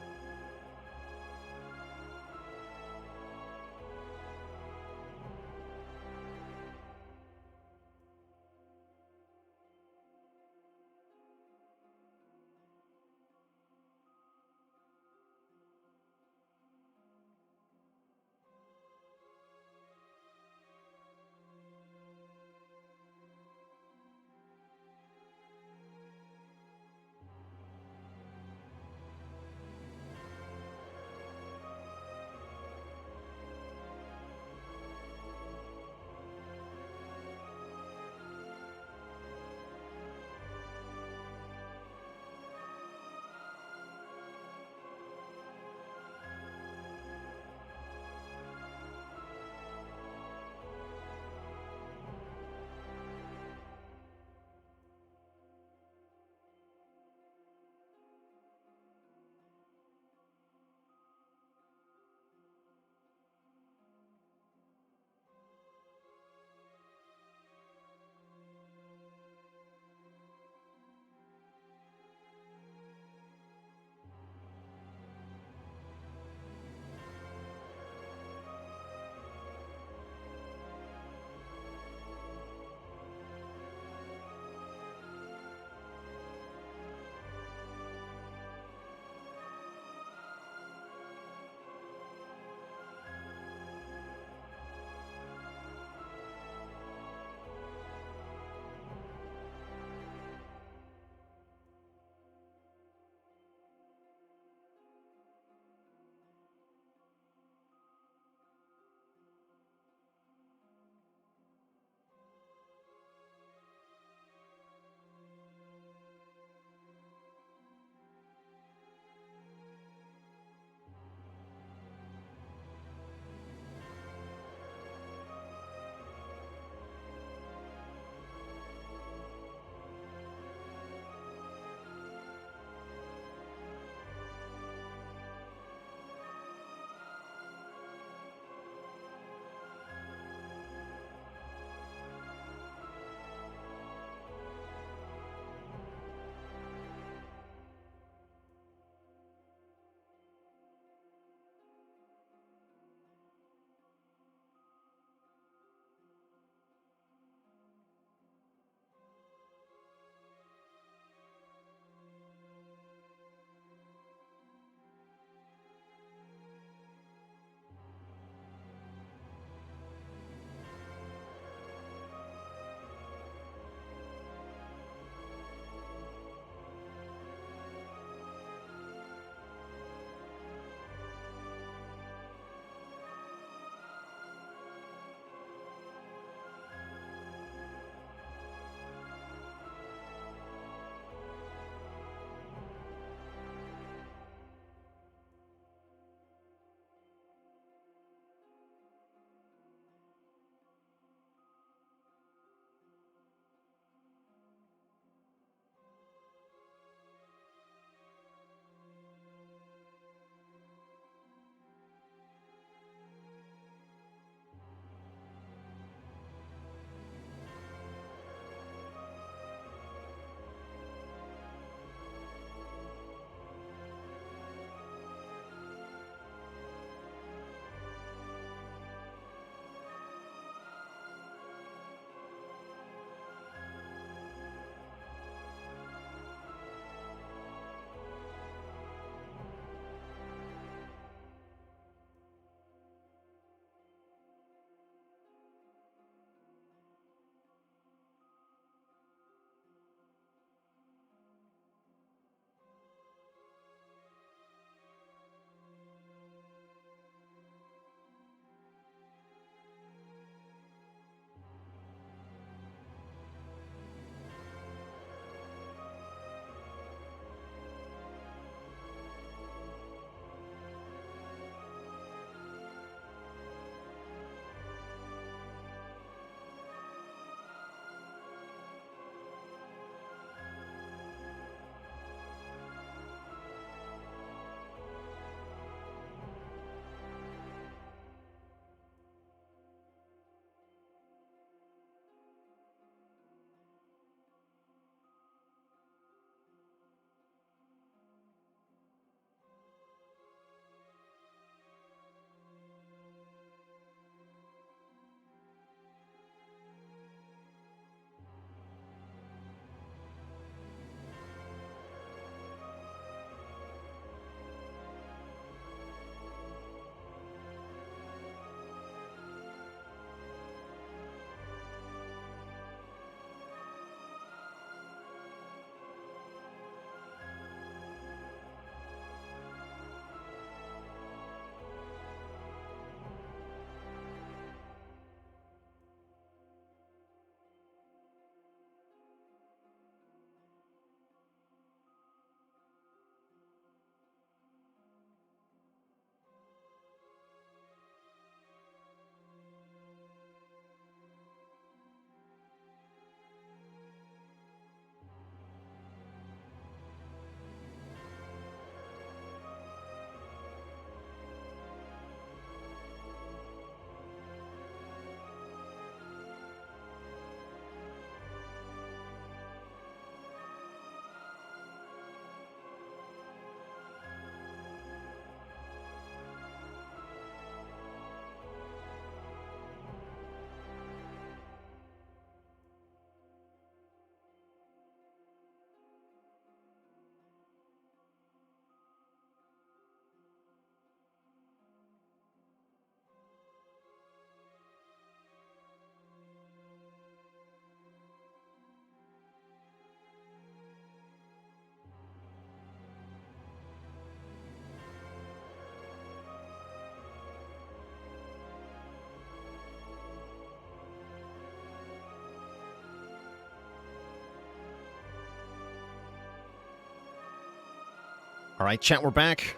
All right, chat, we're back.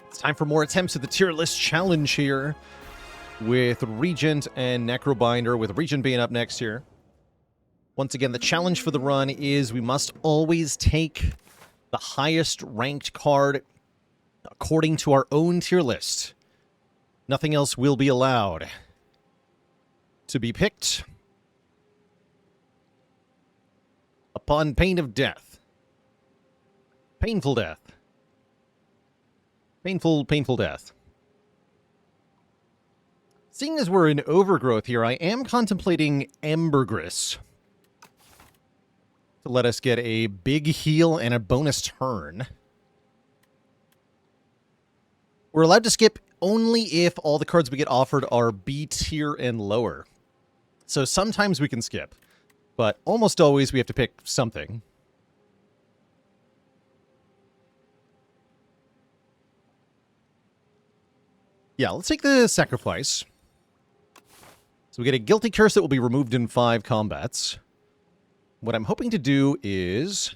It's time for more attempts at the tier list challenge here with Regent and Necrobinder, with Regent being up next here. Once again, the challenge for the run is we must always take the highest ranked card according to our own tier list. Nothing else will be allowed to be picked upon pain of death. Painful death. Painful death. Seeing as we're in overgrowth here, I am contemplating Ambergris to let us get a big heal and a bonus turn. We're allowed to skip only if all the cards we get offered are B tier and lower. So sometimes we can skip, but almost always we have to pick something. Yeah, let's take the sacrifice. So we get a guilty curse that will be removed in 5 combats. What I'm hoping to do is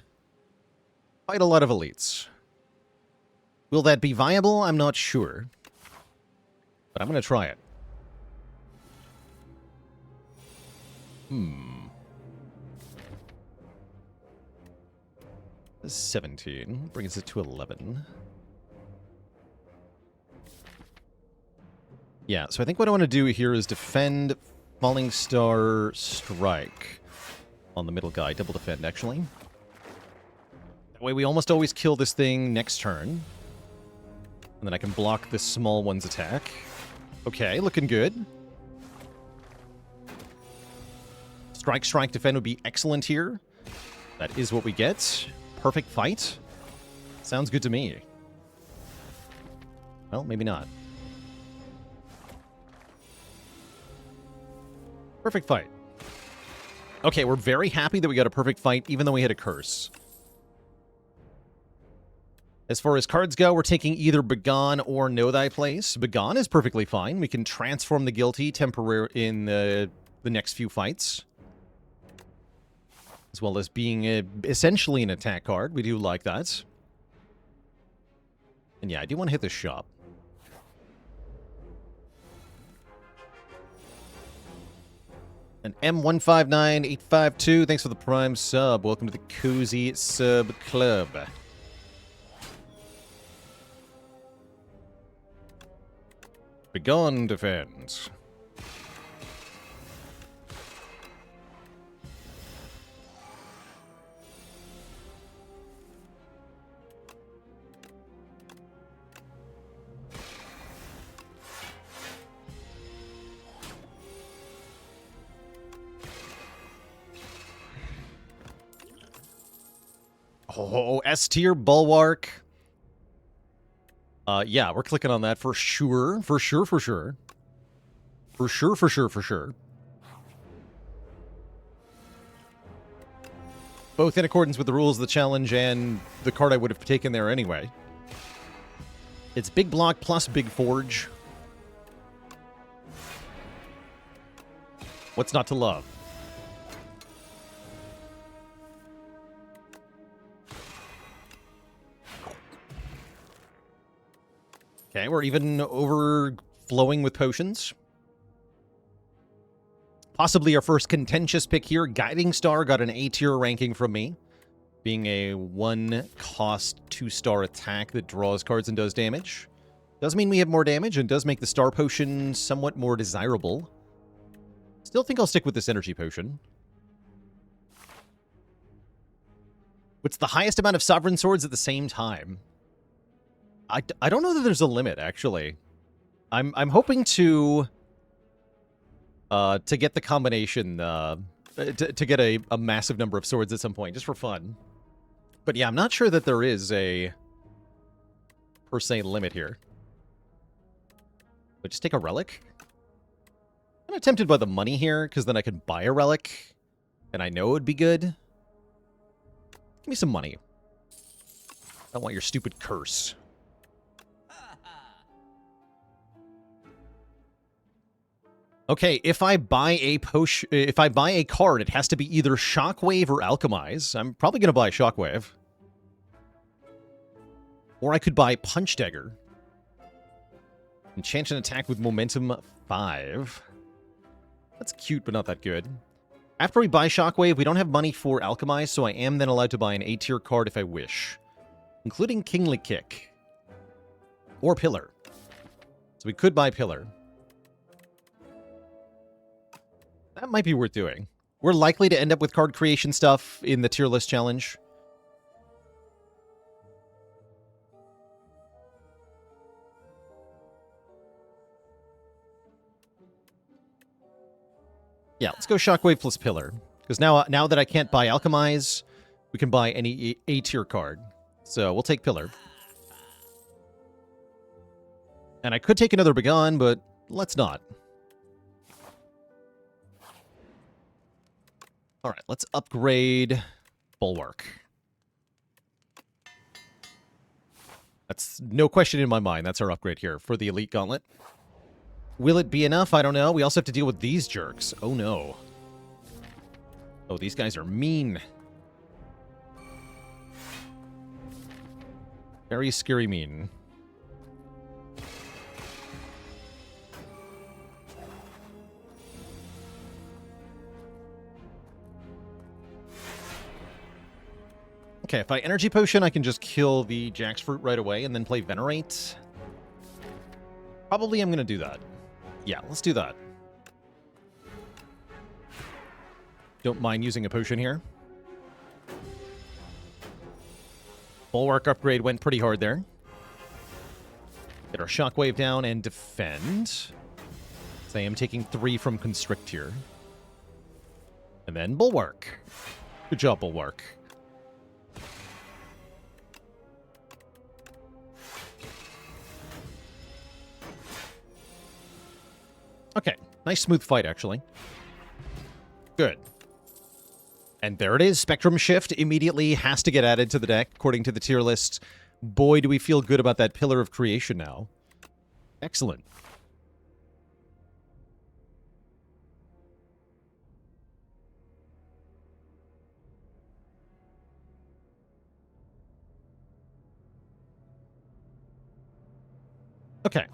fight a lot of elites. Will that be viable? I'm not sure. But I'm going to try it. 17 brings it to 11. Yeah, so I think what I want to do here is defend Falling Star Strike on the middle guy. Double defend, actually. That way we almost always kill this thing next turn. And then I can block this small one's attack. Okay, looking good. Strike, strike, defend would be excellent here. That is what we get. Perfect fight. Sounds good to me. Well, maybe not. Perfect fight. Okay, we're very happy that we got a perfect fight, even though we had a curse. As far as cards go, we're taking either Begone or Know Thy Place. Begone is perfectly fine. We can transform the guilty temporarily in the next few fights. As well as being essentially an attack card. We do like that. And yeah, I do want to hit the shop. An M159852, thanks for the Prime sub. Welcome to the Cozy Sub Club. Begone defense. Oh, S-tier Bulwark. Yeah, we're clicking on that for sure. For sure, for sure. For sure, for sure, for sure. Both in accordance with the rules of the challenge and the card I would have taken there anyway. It's big block plus big forge. What's not to love? Okay, we're even overflowing with potions. Possibly our first contentious pick here. Guiding Star got an A-tier ranking from me. Being a 1-cost 2-star attack that draws cards and does damage. Does mean we have more damage and does make the Star Potion somewhat more desirable. Still think I'll stick with this Energy Potion. What's the highest amount of Sovereign Swords at the same time? I don't know that there's a limit, actually. I'm hoping to get the combination, to get a massive number of swords at some point, just for fun. But yeah, I'm not sure that there is a, per se, limit here. But just take a Relic. I'm kind of tempted by the money here, because then I could buy a Relic, and I know it would be good. Give me some money. I don't want your stupid curse. Okay, if I buy a potion, if I buy a card, it has to be either Shockwave or Alchemize. I'm probably going to buy Shockwave. Or I could buy Punch Dagger. Enchant an attack with momentum 5. That's cute, but not that good. After we buy Shockwave, we don't have money for Alchemize, so I am then allowed to buy an A-tier card if I wish. Including Kingly Kick. Or Pillar. So we could buy Pillar. That might be worth doing. We're likely to end up with card creation stuff in the tier list challenge. Yeah, let's go Shockwave plus Pillar. Because now that I can't buy Alchemize, we can buy any A-tier card. So we'll take Pillar. And I could take another Begone, but let's not. Alright, let's upgrade Bulwark. That's no question in my mind. That's our upgrade here for the Elite Gauntlet. Will it be enough? I don't know. We also have to deal with these jerks. Oh, no. Oh, these guys are mean. Very scary mean. Okay, if I Energy Potion, I can just kill the Jackfruit right away and then play Venerate. Probably I'm going to do that. Yeah, let's do that. Don't mind using a potion here. Bulwark upgrade went pretty hard there. Get our Shockwave down and defend. So I am taking 3 from Constrict here. And then Bulwark. Good job, Bulwark. Okay, nice smooth fight, actually. Good. And there it is. Spectrum Shift immediately has to get added to the deck, according to the tier list. Boy, do we feel good about that Pillar of Creation now. Excellent. Okay.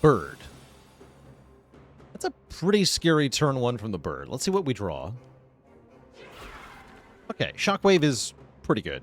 Bird. That's a pretty scary turn 1 from the bird. Let's see what we draw. Okay, Shockwave is pretty good.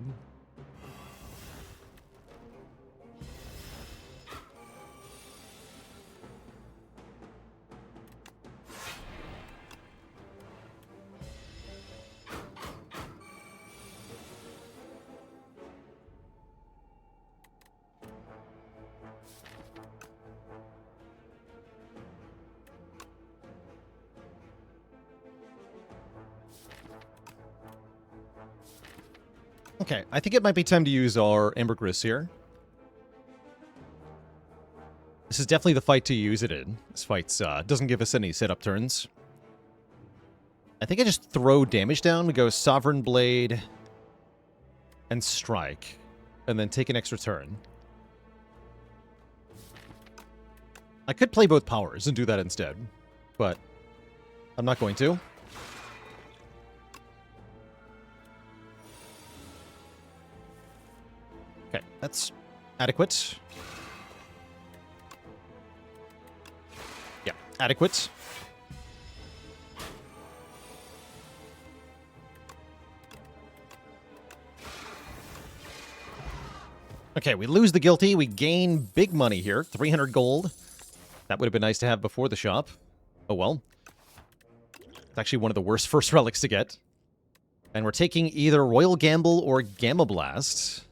Okay, I think it might be time to use our Ambergris here. This is definitely the fight to use it in. This fight doesn't give us any setup turns. I think I just throw damage down. We go Sovereign Blade and Strike, and then take an extra turn. I could play both powers and do that instead, but I'm not going to. Okay, that's adequate. Yeah, adequate. Okay, we lose the guilty. We gain big money here. 300 gold. That would have been nice to have before the shop. Oh well. It's actually one of the worst first relics to get. And we're taking either Royal Gamble or Gamma Blast.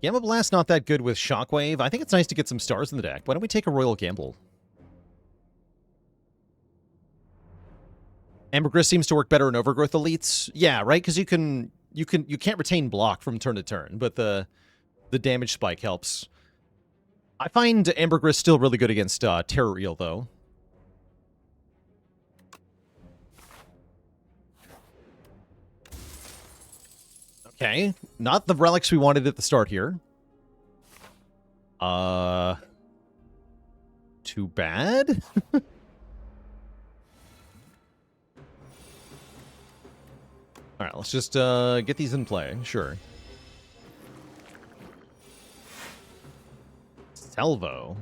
Gamma Blast not that good with Shockwave. I think it's nice to get some stars in the deck. Why don't we take a Royal Gamble? Ambergris seems to work better in Overgrowth Elites. Yeah, right? Because you can't retain block from turn to turn, but the damage spike helps. I find Ambergris still really good against Terror Eel, though. Okay, not the relics we wanted at the start here. Too bad? Alright, let's just get these in play. Sure. Salvo.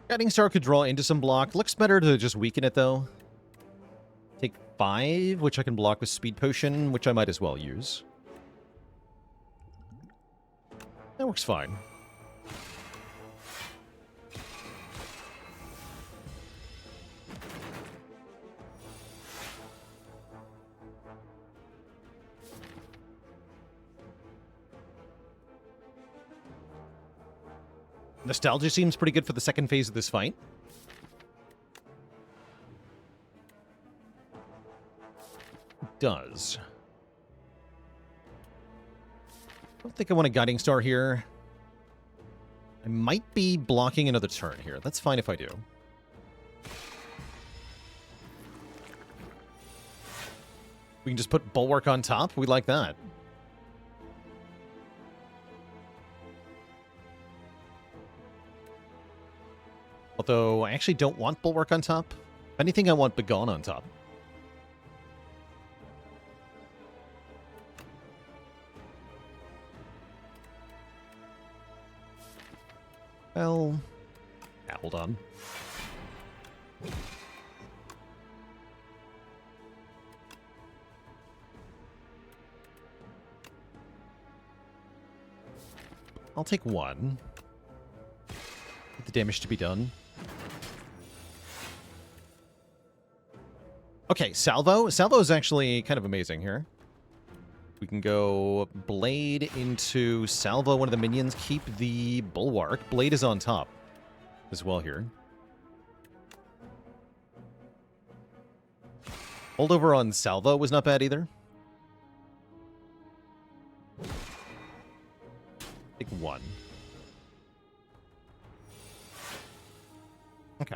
Guiding Star could draw into some block. Looks better to just weaken it, though. Take 5, which I can block with Speed Potion, which I might as well use. That works fine. Nostalgia seems pretty good for the second phase of this fight. It does. I don't think I want a Guiding Star here. I might be blocking another turn here. That's fine if I do. We can just put Bulwark on top. We like that. Although, I actually don't want Bulwark on top. If anything, I want Begone on top. Well... yeah, hold on. I'll take 1. Get the damage to be done. Okay, Salvo. Salvo is actually kind of amazing here. We can go Blade into Salvo, one of the minions. Keep the Bulwark. Blade is on top as well here. Holdover on Salvo was not bad either. Take 1. Okay.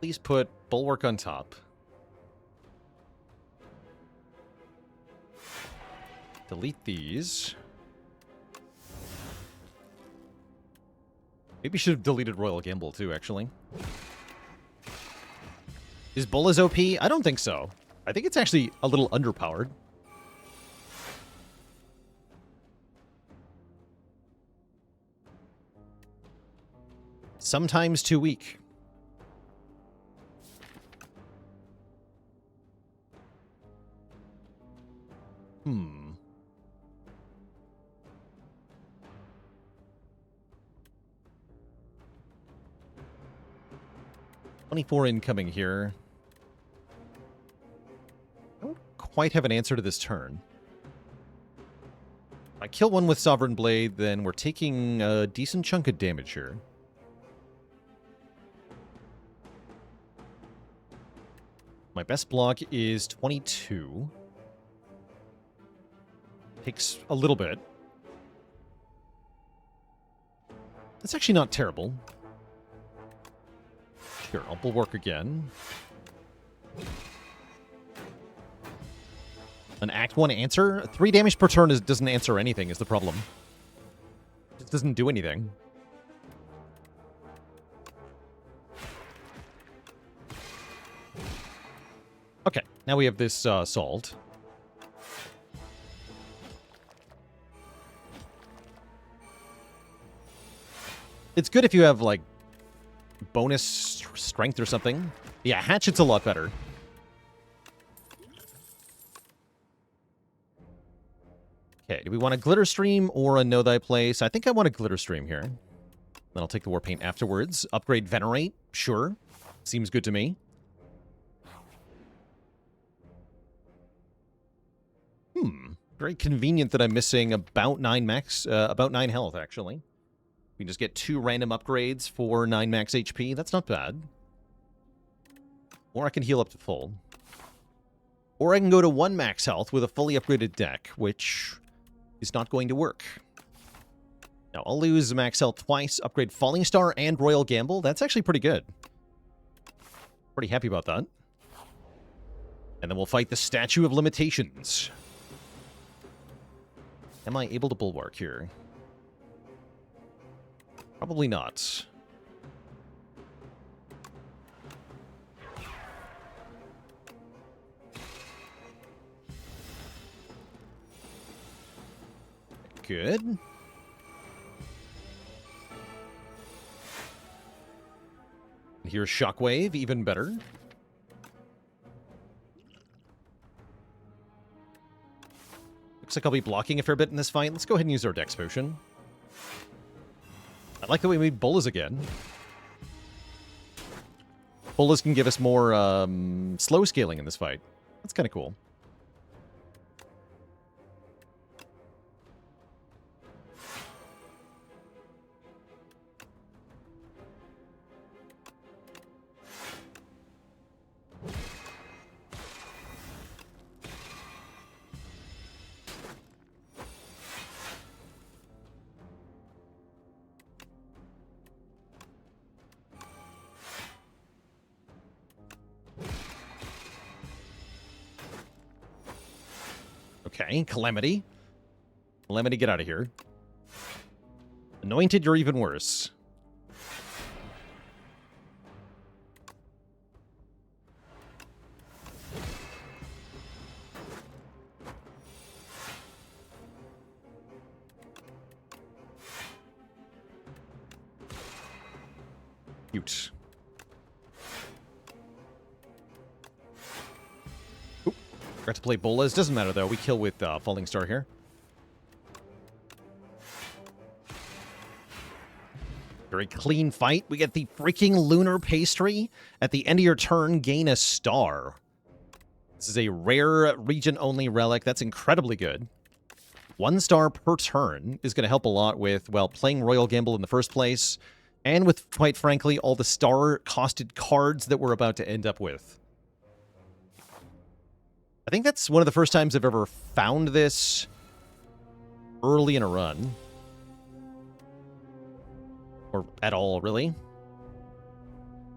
Please put Bulwark on top. Delete these. Maybe should have deleted Royal Gamble too, actually. Is Bull as OP? I don't think so. I think it's actually a little underpowered. Sometimes too weak. Hmm. $24 incoming here. I don't quite have an answer to this turn. If I kill one with Sovereign Blade, then we're taking a decent chunk of damage here. My best block is 22. Takes a little bit. That's actually not terrible. Sure, I'll Bulwark again. An Act 1 answer? 3 damage per turn doesn't answer anything is the problem. It doesn't do anything. Okay, now we have this solved. It's good if you have, like, bonus strength or something. Yeah, Hatchet's a lot better. Okay, do we want a Glitter Stream or a Know Thy Place? I think I want a Glitter Stream here. Then I'll take the War Paint afterwards. Upgrade Venerate? Sure. Seems good to me. Very convenient that I'm missing about 9 health, actually. We can just get 2 random upgrades for 9 max HP. That's not bad. Or I can heal up to full. Or I can go to 1 max health with a fully upgraded deck, which is not going to work. Now, I'll lose max health twice, upgrade Falling Star and Royal Gamble. That's actually pretty good. Pretty happy about that. And then we'll fight the Statue of Limitations. Am I able to Bulwark here? Probably not. Good. Here's Shockwave, even better. Looks like I'll be blocking a fair bit in this fight. Let's go ahead and use our Dex Potion. I like that we made Bolas again. Bolas can give us more slow scaling in this fight. That's kind of cool. Okay, Calamity. Calamity, get out of here. Anointed, you're even worse. Cute. Forgot to play Bolas. Doesn't matter, though. We kill with Falling Star here. Very clean fight. We get the freaking Lunar Pastry. At the end of your turn, gain a star. This is a rare Regent-only relic. That's incredibly good. 1 star per turn is going to help a lot with, well, playing Royal Gamble in the first place, and with, quite frankly, all the star-costed cards that we're about to end up with. I think that's one of the first times I've ever found this early in a run. Or at all, really.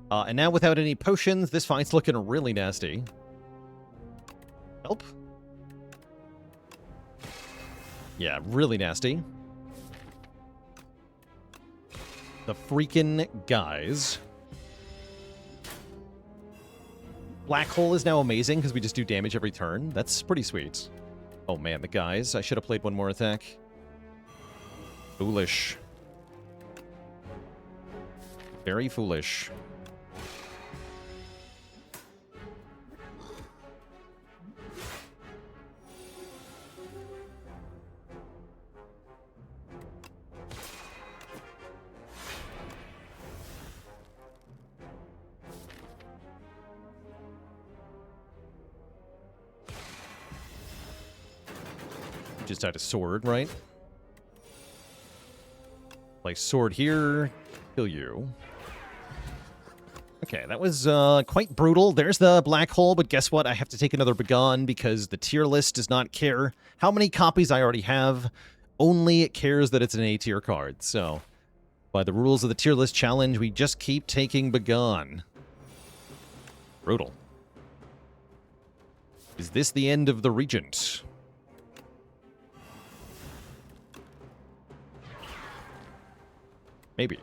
And now without any potions, this fight's looking really nasty. Help? Yeah, really nasty. The freaking guys. Black Hole is now amazing because we just do damage every turn. That's pretty sweet. Oh man, the guys. I should have played one more attack. Foolish. Very foolish. Just had a sword, right? Play sword here. Kill you. Okay, that was quite brutal. There's the black hole, but guess what? I have to take another Begone because the tier list does not care how many copies I already have. Only it cares that it's an A tier card. So, by the rules of the tier list challenge, we just keep taking Begone. Brutal. Is this the end of the Regent? Maybe.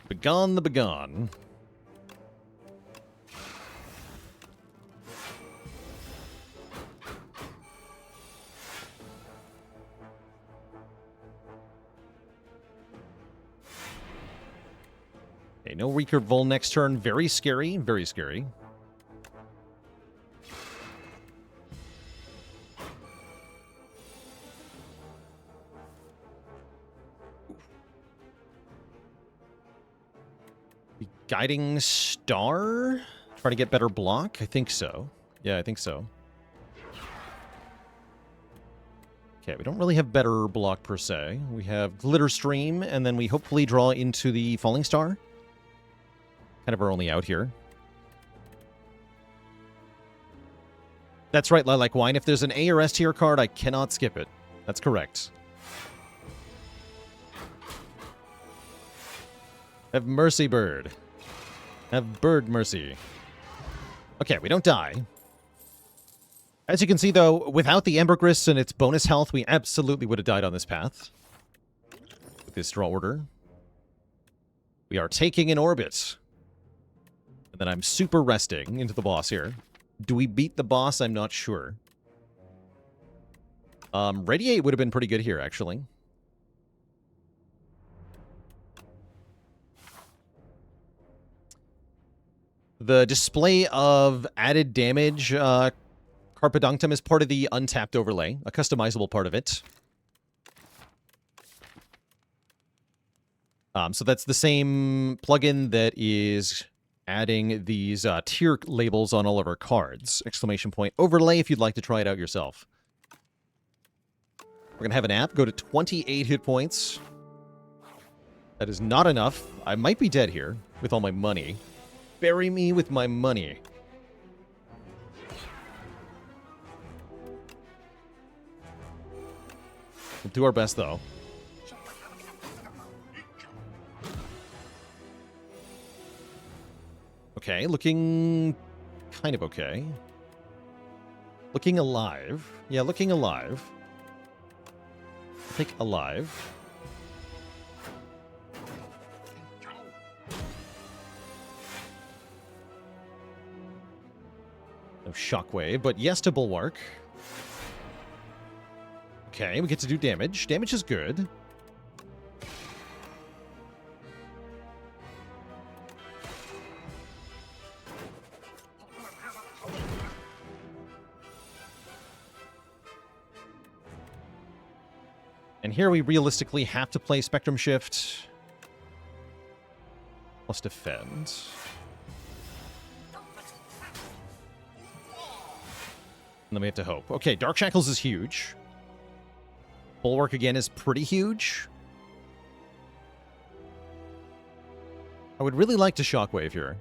Begone the Begone. Okay, no Recurve Vol next turn. Very scary. Very scary. Guiding Star? Try to get better block? I think so. Yeah, I think so. Okay, we don't really have better block per se. We have Glitter Stream, and then we hopefully draw into the Falling Star. Kind of our only out here. That's right, Lilac Wine. If there's an A or S tier card, I cannot skip it. That's correct. Have mercy, bird. Have bird mercy. Okay, we don't die. As you can see, though, without the Ambergris and its bonus health, we absolutely would have died on this path. With this draw order. We are taking an orbit. And then I'm super resting into the boss here. Do we beat the boss? I'm not sure. Radiate would have been pretty good here, actually. The display of added damage, Carpedunctum is part of the untapped overlay, a customizable part of it. So that's the same plugin that is adding these tier labels on all of our cards. Exclamation point overlay if you'd like to try it out yourself. We're going to have an app. Go to 28 hit points. That is not enough. I might be dead here with all my money. Bury me with my money. We'll do our best, though. Okay, looking kind of okay. Looking alive. Yeah, looking alive. I think alive. No shockwave, but yes to bulwark. Okay, we get to do damage. Damage is good. And here we realistically have to play Spectrum Shift. Plus defend. And then we have to hope. Okay, Dark Shackles is huge. Bulwark again is pretty huge. I would really like to Shockwave here.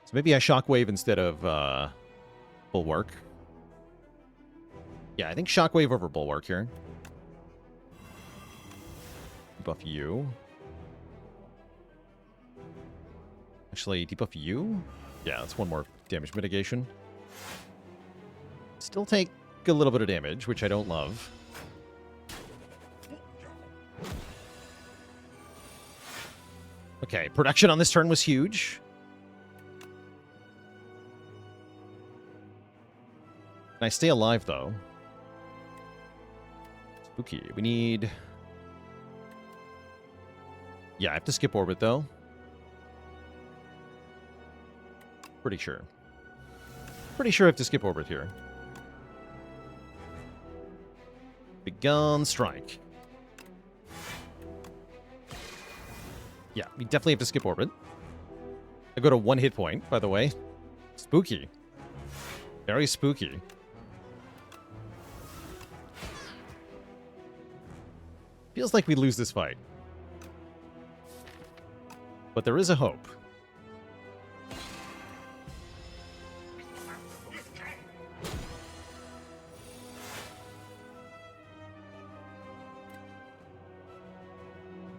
So maybe I Shockwave instead of Bulwark. Yeah, I think Shockwave over Bulwark here. Debuff you. Actually, debuff you? Yeah, that's one more damage mitigation. Still take a little bit of damage, which I don't love. Okay, production on this turn was huge. Can I stay alive, though? Spooky. We need... Yeah, I have to skip orbit, though. Pretty sure. Pretty sure I have to skip orbit here. Begun strike. Yeah, we definitely have to skip orbit. I go to 1 hit point, by the way. Spooky. Very spooky. Feels like we lose this fight. But there is a hope.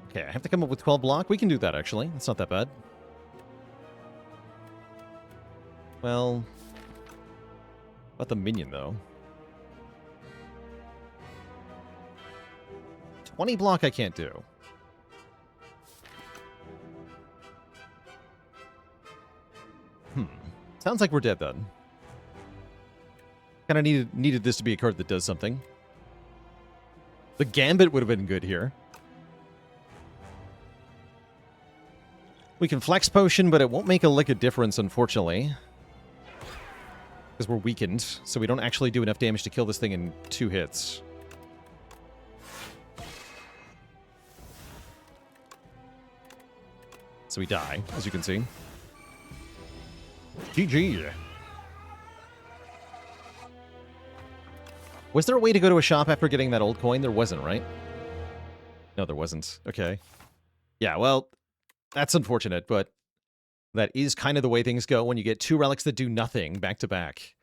Okay, I have to come up with 12 block. We can do that, actually. That's not that bad. Well... About the minion, though. 20 block I can't do. Sounds like we're dead, then. Kind of needed this to be a card that does something. The Gambit would have been good here. We can Flex Potion, but it won't make a lick of difference, unfortunately. Because we're weakened, so we don't actually do enough damage to kill this thing in 2 hits. So we die, as you can see. GG. Was there a way to go to a shop after getting that old coin? There wasn't, right? No, there wasn't. Okay. Yeah, well, that's unfortunate, but that is kind of the way things go when you get 2 relics that do nothing back to back.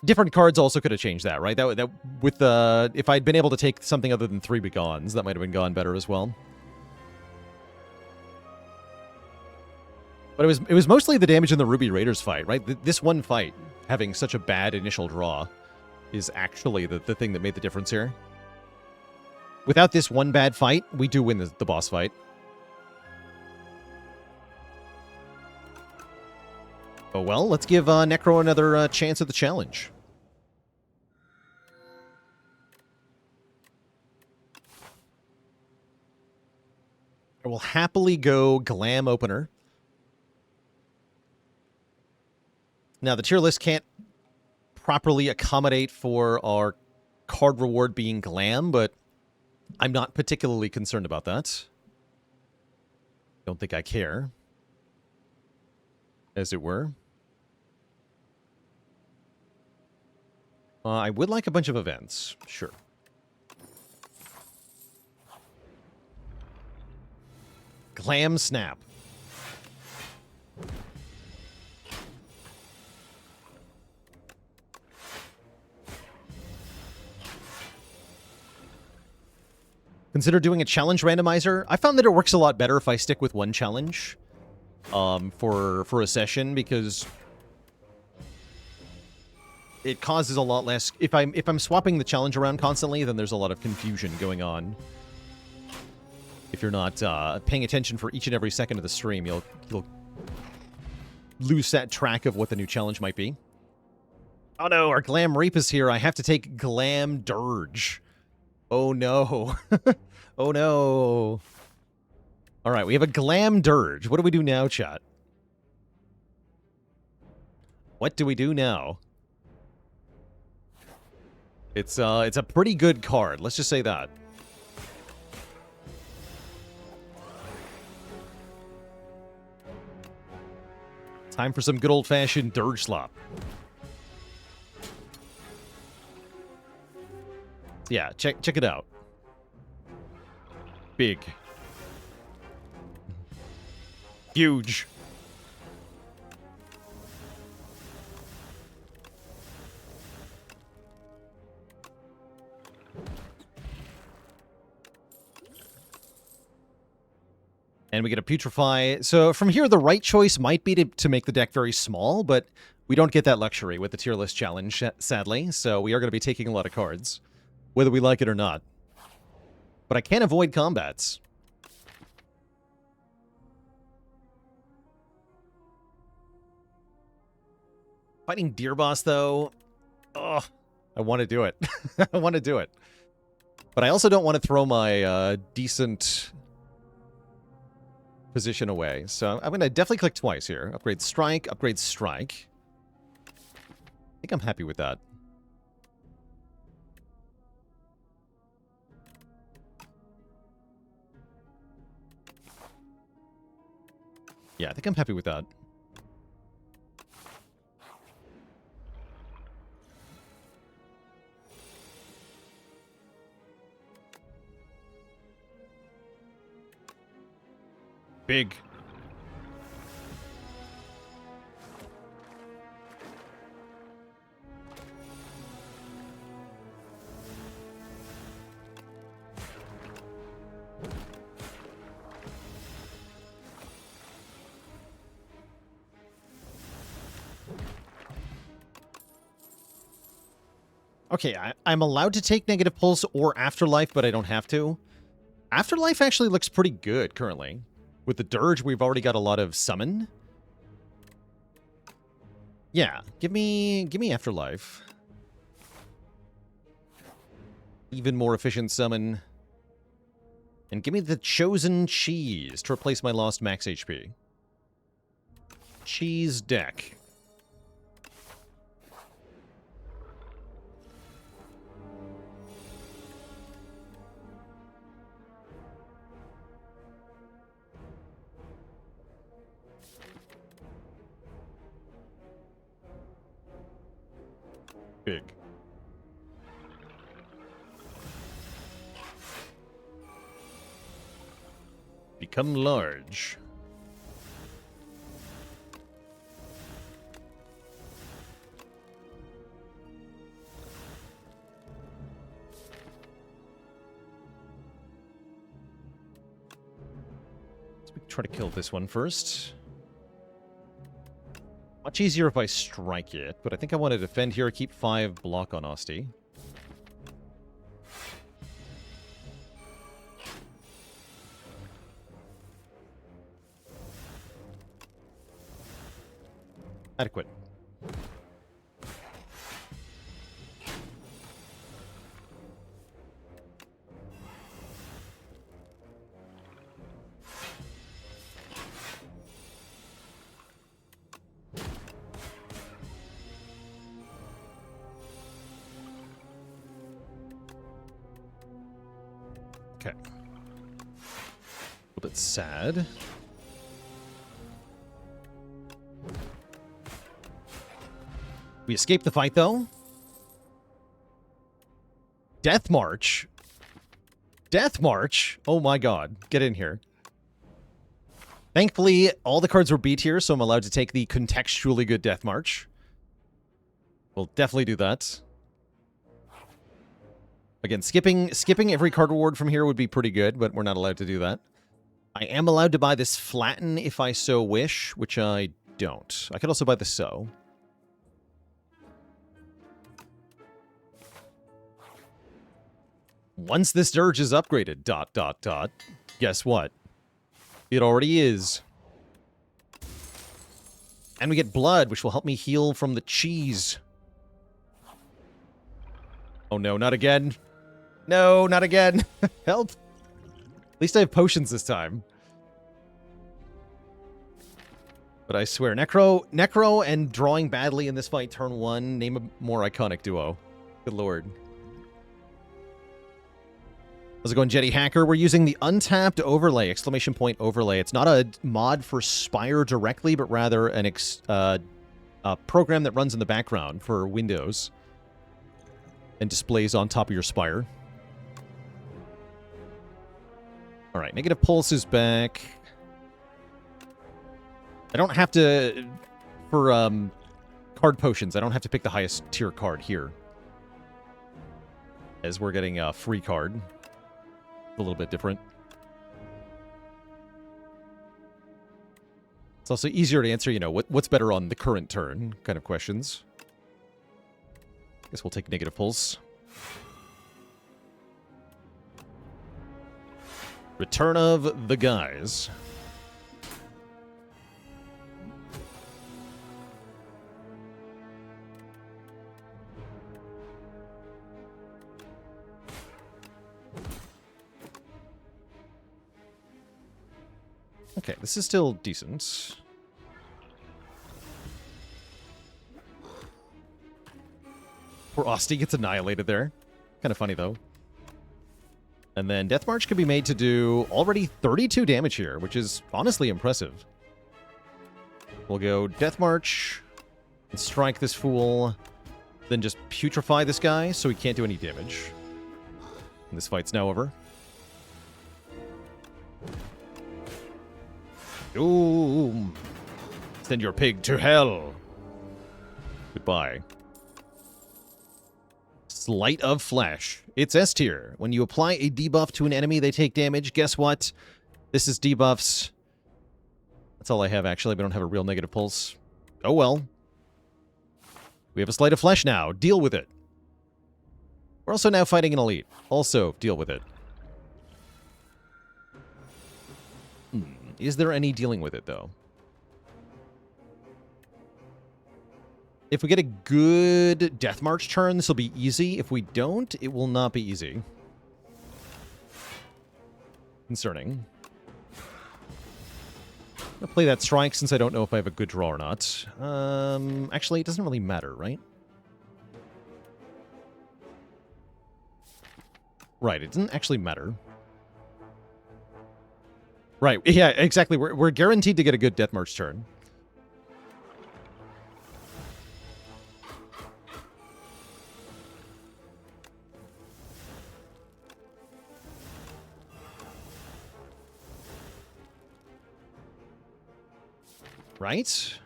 Different cards also could have changed that, right? That with the if I'd been able to take something other than 3 Begons, that might have been gone better as well. But it was mostly the damage in the Ruby Raiders fight, right? This one fight, having such a bad initial draw, is actually the thing that made the difference here. Without this one bad fight, we do win the boss fight. Oh well, let's give Necro another chance at the challenge. I will happily go Glam Opener. Now, the tier list can't properly accommodate for our card reward being Glam, but I'm not particularly concerned about that. Don't think I care, as it were. I would like a bunch of events, sure. Glam Snap. Consider doing a challenge randomizer. I found that it works a lot better if I stick with one challenge for a session, because it causes a lot less. If I'm swapping the challenge around constantly, then there's a lot of confusion going on. If you're not paying attention for each and every second of the stream, you'll lose that track of what the new challenge might be. Oh no, our Glam Reap is here. I have to take Glam Dirge. Oh no. Oh no. All right, we have a Glam Dirge. What do we do now, chat? What do we do now? It's a pretty good card. Let's just say that. Time for some good old-fashioned Dirge Slop. Yeah, check it out. Big. Huge. And we get a Putrefy. So from here, the right choice might be to make the deck very small, but we don't get that luxury with the tier list challenge, sadly. So we are going to be taking a lot of cards, whether we like it or not. But I can't avoid combats. Fighting Deer Boss, though, oh, I want to do it. I want to do it. But I also don't want to throw my decent position away. So I'm going to definitely click twice here. Upgrade Strike, upgrade Strike. I think I'm happy with that. Yeah, I think I'm happy with that. Big. Okay, I'm allowed to take Negative Pulse or Afterlife, but I don't have to. Afterlife actually looks pretty good currently. With the Dirge, we've already got a lot of Summon. Yeah, give me Afterlife. Even more efficient Summon. And give me the Chosen Cheese to replace my lost max HP. Cheese deck. Big. Become large. Let's try to kill this one first. Much easier if I strike it, but I think I want to defend here, keep 5 block on Osti. Adequate. Okay. A little bit sad. We escaped the fight, though. Death March. Death March. Oh my god. Get in here. Thankfully, all the cards were B tier, so I'm allowed to take the contextually good Death March. We'll definitely do that. Again, skipping every card reward from here would be pretty good, but we're not allowed to do that. I am allowed to buy this Flatten if I so wish, which I don't. I could also buy the Sow. Once this Dirge is upgraded, ... Guess what? It already is. And we get Blood, which will help me heal from the cheese. Oh no, not again. No, not again. Help. At least I have potions this time. But I swear, Necro and drawing badly in this fight turn 1, name a more iconic duo. Good lord. How's it going, Jetty Hacker? We're using the Untapped Overlay, exclamation point overlay. It's not a mod for Spire directly, but rather a program that runs in the background for Windows and displays on top of your Spire. All right, Negative Pulse is back. I don't have to, for card potions, I don't have to pick the highest tier card here, as we're getting a free card. A little bit different. It's also easier to answer, you know, what's better on the current turn kind of questions. Guess we'll take Negative Pulse. Return of the Guys. Okay, this is still decent. Poor Osti gets annihilated there. Kind of funny, though. And then Death March can be made to do already 32 damage here, which is honestly impressive. We'll go Death March, and strike this fool, then just putrefy this guy so he can't do any damage. And this fight's now over. Doom! Send your pig to hell! Goodbye. Sleight of Flesh. It's S tier. When you apply a debuff to an enemy, they take damage. Guess what? This is debuffs. That's all I have, actually. We don't have a real negative pulse. Oh well. We have a Sleight of Flesh now. Deal with it. We're also now fighting an elite. Also, deal with it. Is there any dealing with it, though? If we get a good Death March turn, this will be easy. If we don't, it will not be easy. Concerning. I'll play that strike since I don't know if I have a good draw or not. Actually, it doesn't really matter, right? Right, it doesn't actually matter. Right, yeah, exactly. We're guaranteed to get a good Death March turn. Right?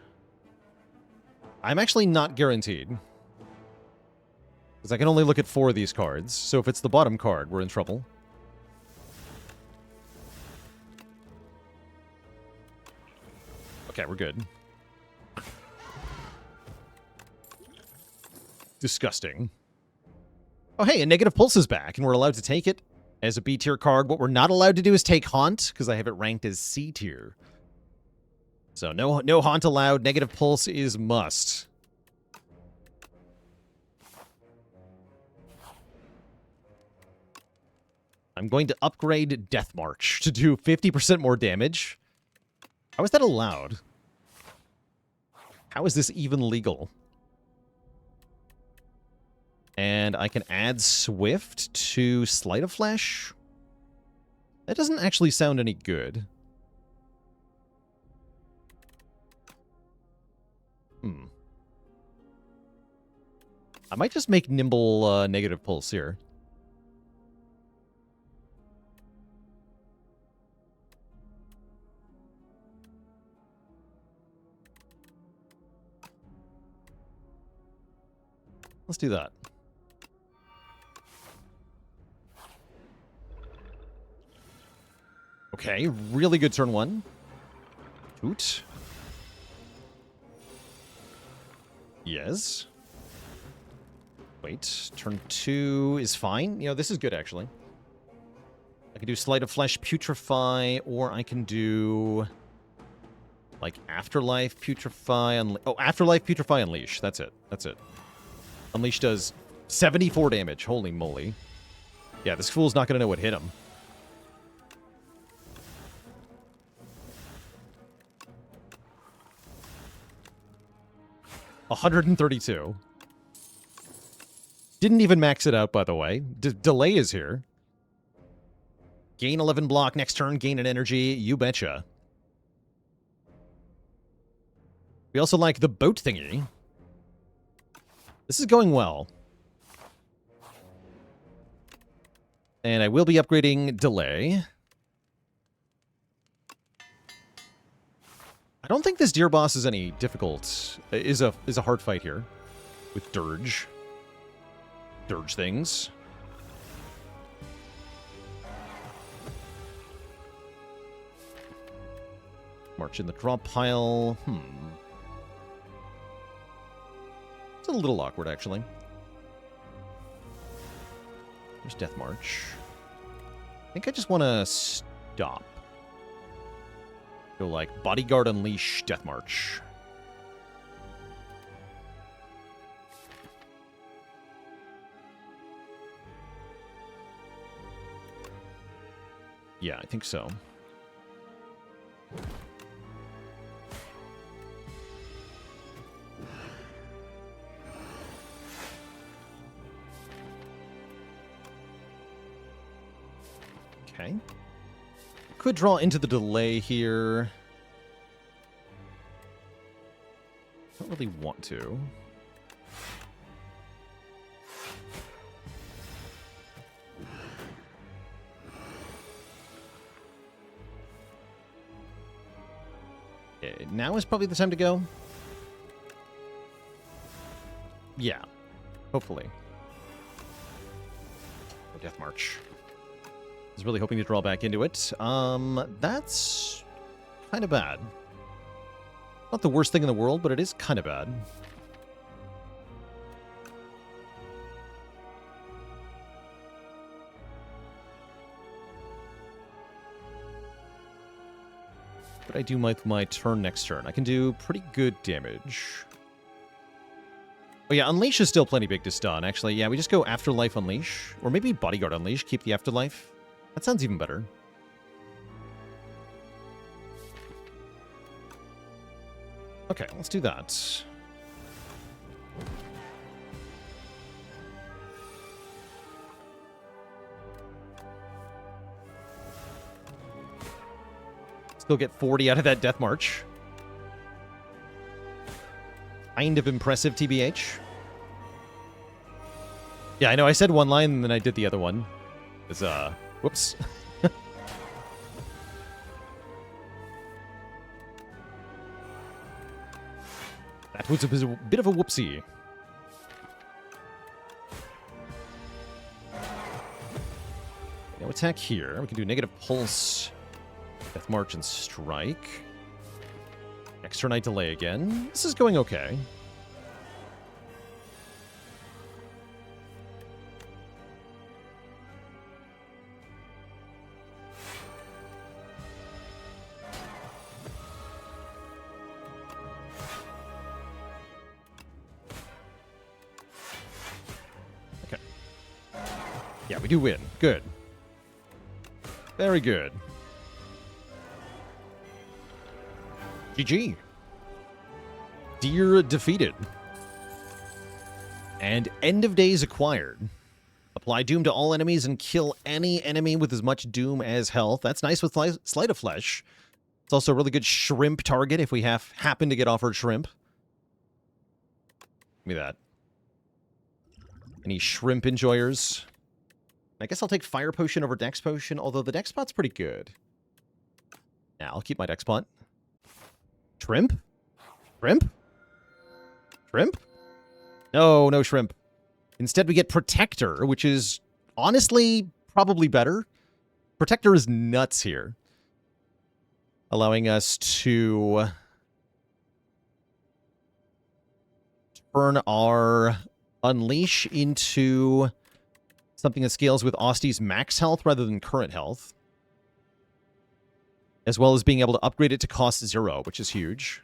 I'm actually not guaranteed. Because I can only look at 4 of these cards. So if it's the bottom card, we're in trouble. Okay, we're good. Disgusting. Oh, hey, a negative pulse is back, and we're allowed to take it as a B tier card. What we're not allowed to do is take Haunt, because I have it ranked as C tier. So no Haunt allowed. Negative pulse is must. I'm going to upgrade Death March to do 50% more damage. How is that allowed? How is this even legal? And I can add Swift to Sleight of Flesh? That doesn't actually sound any good. I might just make Nimble negative pulse here. Let's do that. Okay, really good turn one. Toot. Yes. Wait, turn two is fine. You know, this is good, actually. I can do Sleight of Flesh, Putrefy, or I can do... like, Afterlife, Putrefy, oh, Afterlife, Putrefy, Unleash. That's it. That's it. Unleash does 74 damage. Holy moly. Yeah, this fool's not going to know what hit him. $132. Didn't even max it out, by the way. Delay is here. Gain 11 block next turn, gain an energy. You betcha. We also like the boat thingy. This is going well. And I will be upgrading Delay. I don't think this Deer boss is any difficult. Is a hard fight here with Dirge. Dirge things. March in the drop pile. It's a little awkward, actually. There's Death March. I think I just want to stop. Go like Bodyguard, Unleash, Death March. Yeah, I think so. Okay. Could draw into the Delay here. Don't really want to. Okay, now is probably the time to go. Yeah. Hopefully. Death March. I was really hoping to draw back into it. That's kind of bad. Not the worst thing in the world, but it is kind of bad. But I do my turn next turn. I can do pretty good damage. Oh yeah, Unleash is still plenty big to stun, actually. Yeah, we just go Afterlife Unleash. Or maybe Bodyguard Unleash, keep the Afterlife. That sounds even better. Okay, let's do that. Still get 40 out of that Death March. Kind of impressive, TBH. Yeah, I know, I said one line and then I did the other one. It's, whoops. That was a bit of a whoopsie. No attack here. We can do negative pulse, Death March, and strike. Next turn I delay again. This is going okay. Yeah, we do win. Good. Very good. GG. Deer defeated. And End of Days acquired. Apply Doom to all enemies and kill any enemy with as much Doom as health. That's nice with Sleight of Flesh. It's also a really good shrimp target if we happen to get offered shrimp. Give me that. Any shrimp enjoyers? I guess I'll take Fire Potion over Dex Potion, although the Dex Spot's pretty good. Now, I'll keep my Dex Spot. Shrimp? Shrimp? Shrimp? No, no shrimp. Instead, we get Protector, which is honestly probably better. Protector is nuts here. Allowing us to turn our Unleash into something that scales with Austy's max health rather than current health. As well as being able to upgrade it to cost 0, which is huge.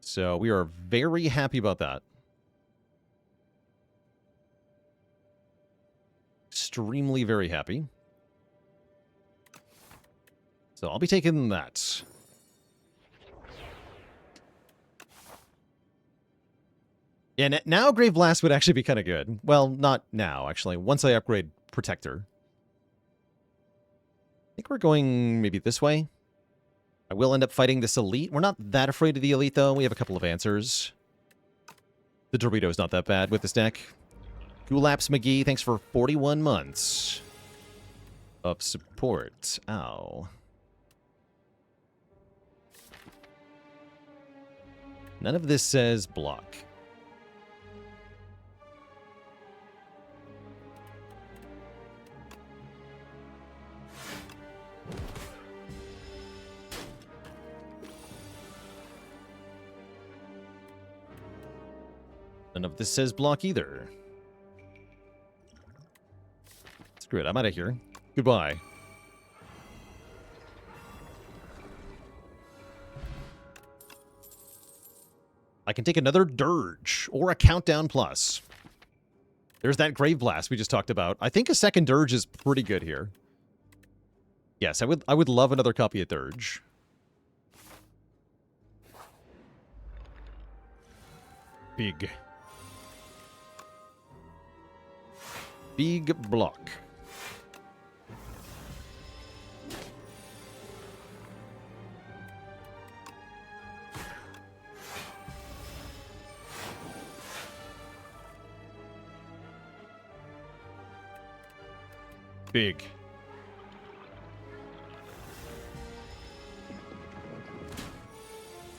So we are very happy about that. Extremely very happy. So I'll be taking that. Yeah, now Grave Blast would actually be kind of good. Well, not now, actually. Once I upgrade Protector. I think we're going maybe this way. I will end up fighting this Elite. We're not that afraid of the Elite, though. We have a couple of answers. The Dorito's not that bad with this deck. Gulaps McGee, thanks for 41 months of support. Ow. None of this says block. None of this says block either. Screw it, I'm out of here. Goodbye. I can take another Dirge or a Countdown Plus. There's that Grave Blast we just talked about. I think a second Dirge is pretty good here. Yes, I would love another copy of Dirge. Big. Big block. Big.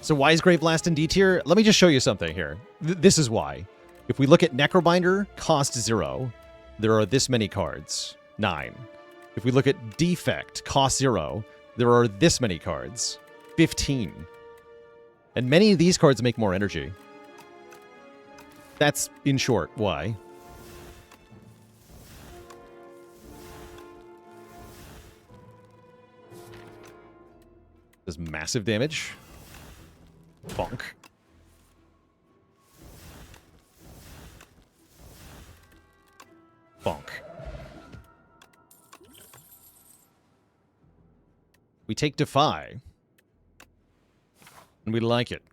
So why is Grave Blast in D tier? Let me just show you something here. This is why. If we look at Necrobinder, cost 0. There are this many cards. 9. If we look at Defect, cost 0. There are this many cards. 15. And many of these cards make more energy. That's, in short, why. Does massive damage. Bonk. Bonk. We take Defy. And we like it.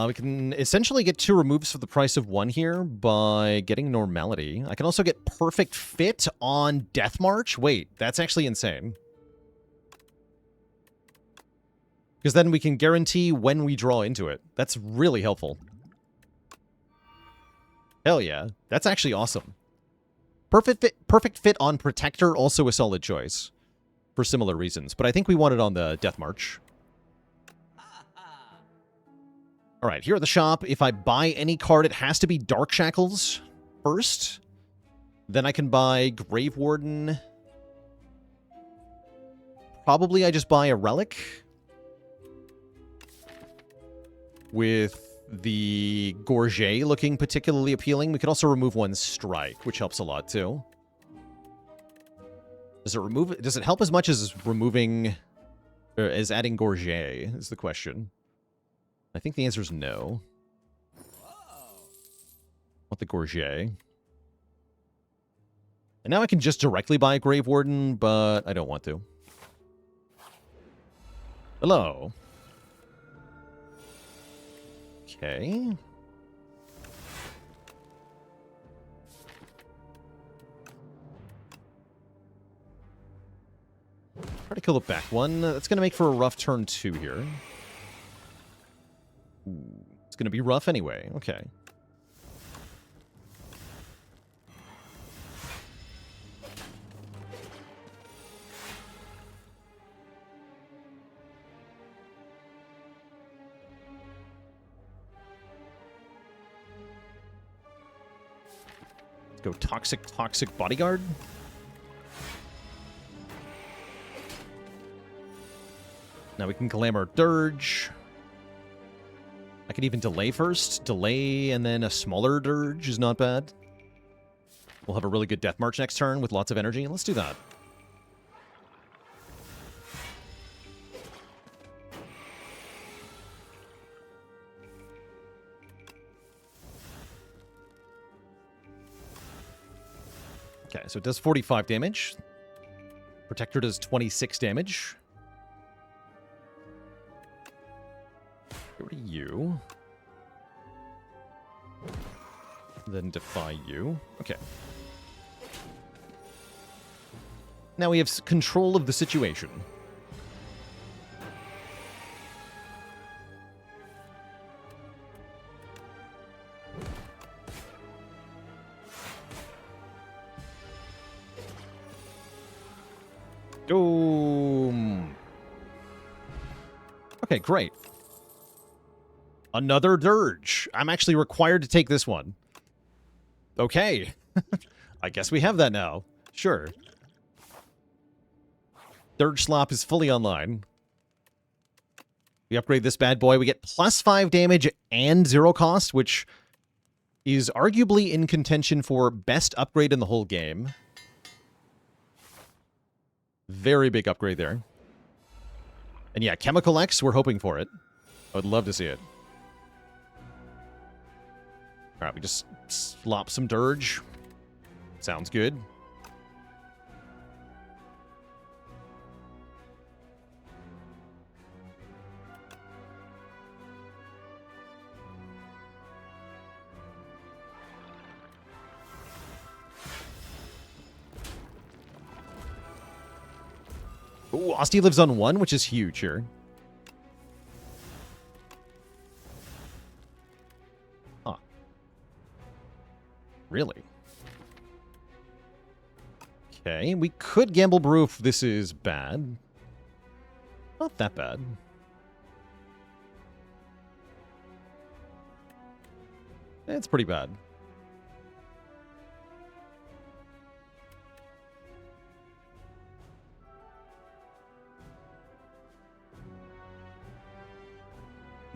We can essentially get 2 removes for the price of 1 here by getting Normality. I can also get Perfect Fit on Death March. Wait, that's actually insane. Because then we can guarantee when we draw into it. That's really helpful. Hell yeah. That's actually awesome. Perfect Fit on Protector, also a solid choice. For similar reasons. But I think we want it on the Death March. Alright, here at the shop, if I buy any card, it has to be Dark Shackles first. Then I can buy Grave Warden. Probably I just buy a Relic. With the Gorget looking particularly appealing. We could also remove 1 Strike, which helps a lot too. Does it help as much as removing... or as adding Gorget, is the question. I think the answer is no. Want the Gorget. And now I can just directly buy a Grave Warden, but I don't want to. Hello. Okay. Try to kill the back one. That's going to make for a rough turn 2 here. Ooh, it's going to be rough anyway. Okay. Let's go Toxic Bodyguard. Now we can Glamour Dirge. I can even delay first. Delay and then a smaller Dirge is not bad. We'll have a really good Death March next turn with lots of energy. Let's do that. Okay, so it does 45 damage. Protector does 26 damage. Go to you. Then defy you. Okay. Now we have control of the situation. Doom. Okay, great. Another Dirge. I'm actually required to take this one. Okay. I guess we have that now. Sure. Dirge Slop is fully online. We upgrade this bad boy. We get +5 damage and 0 cost, which is arguably in contention for best upgrade in the whole game. Very big upgrade there. And yeah, Chemical X, we're hoping for it. I would love to see it. Alright, we just slop some Dirge. Sounds good. Ooh, Asti lives on 1, which is huge here. Huh. Really? Okay, we could Gamble Brew if this is bad. Not that bad. It's pretty bad.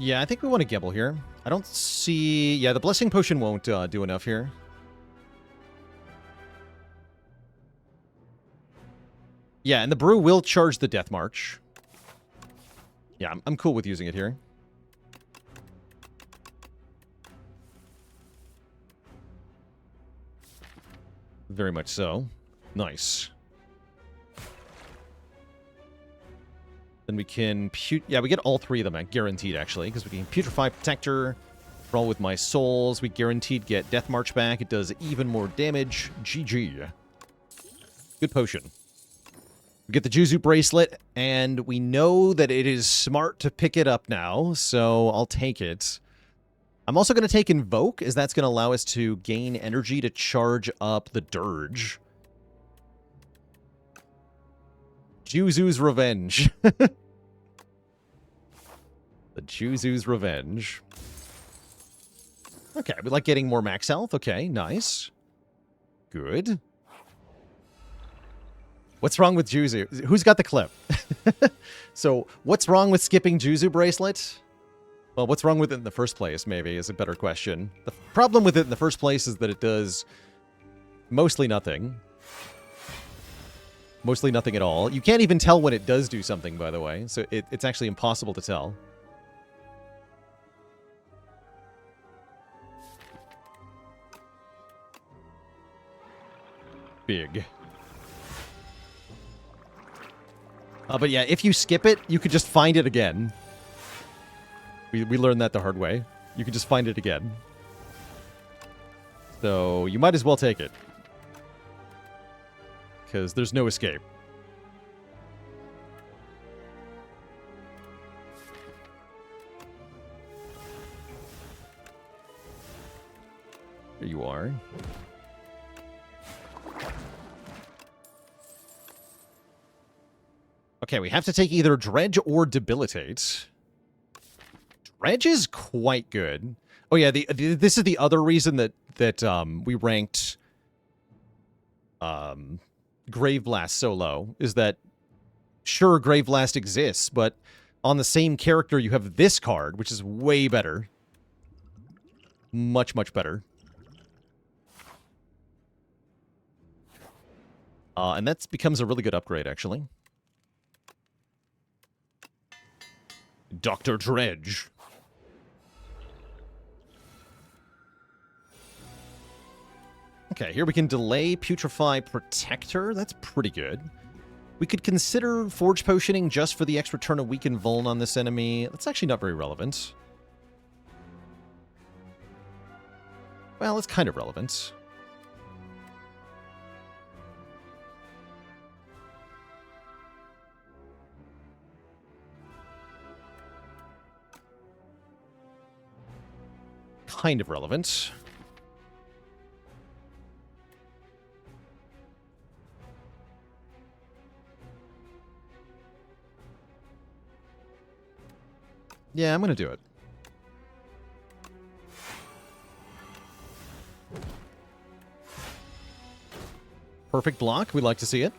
Yeah, I think we want to gamble here. I don't see... Yeah, the Blessing Potion won't do enough here. Yeah, and the Brew will charge the Death March. Yeah, I'm cool with using it here. Very much so. Nice. Then we can... Yeah, we get all 3 of them, guaranteed, actually, because we can Putrefy Protector, roll with my souls. We guaranteed get Death March back. It does even more damage. GG. Good potion. We get the Juzu Bracelet, and we know that it is smart to pick it up now, so I'll take it. I'm also going to take Invoke, as that's going to allow us to gain energy to charge up the Dirge. Juzu's Revenge. The Juzu's Revenge. Okay, we like getting more max health. Okay, nice. Good. What's wrong with Juzu? Who's got the clip? So, what's wrong with skipping Juzu Bracelet? Well, what's wrong with it in the first place, maybe, is a better question. The problem with it in the first place is that it does mostly nothing. Mostly nothing at all. You can't even tell when it does do something, by the way. So it's actually impossible to tell. Big. But yeah, if you skip it, you could just find it again. We learned that the hard way. You can just find it again. So you might as well take it. Because there's no escape. There you are. Okay, we have to take either Dredge or Debilitate. Dredge is quite good. Oh yeah, this is the other reason that we ranked Grave Blast so low, is that sure, Grave Blast exists, but on the same character you have this card, which is way better. Much, much better. And that becomes a really good upgrade, actually. Dr. Dredge. Okay, here we can delay Putrefy Protector. That's pretty good. We could consider Forge Potioning just for the extra turn of Weaken Vuln on this enemy. That's actually not very relevant. Well, it's kind of relevant. Kind of relevant. Yeah, I'm going to do it. Perfect block. We'd like to see it.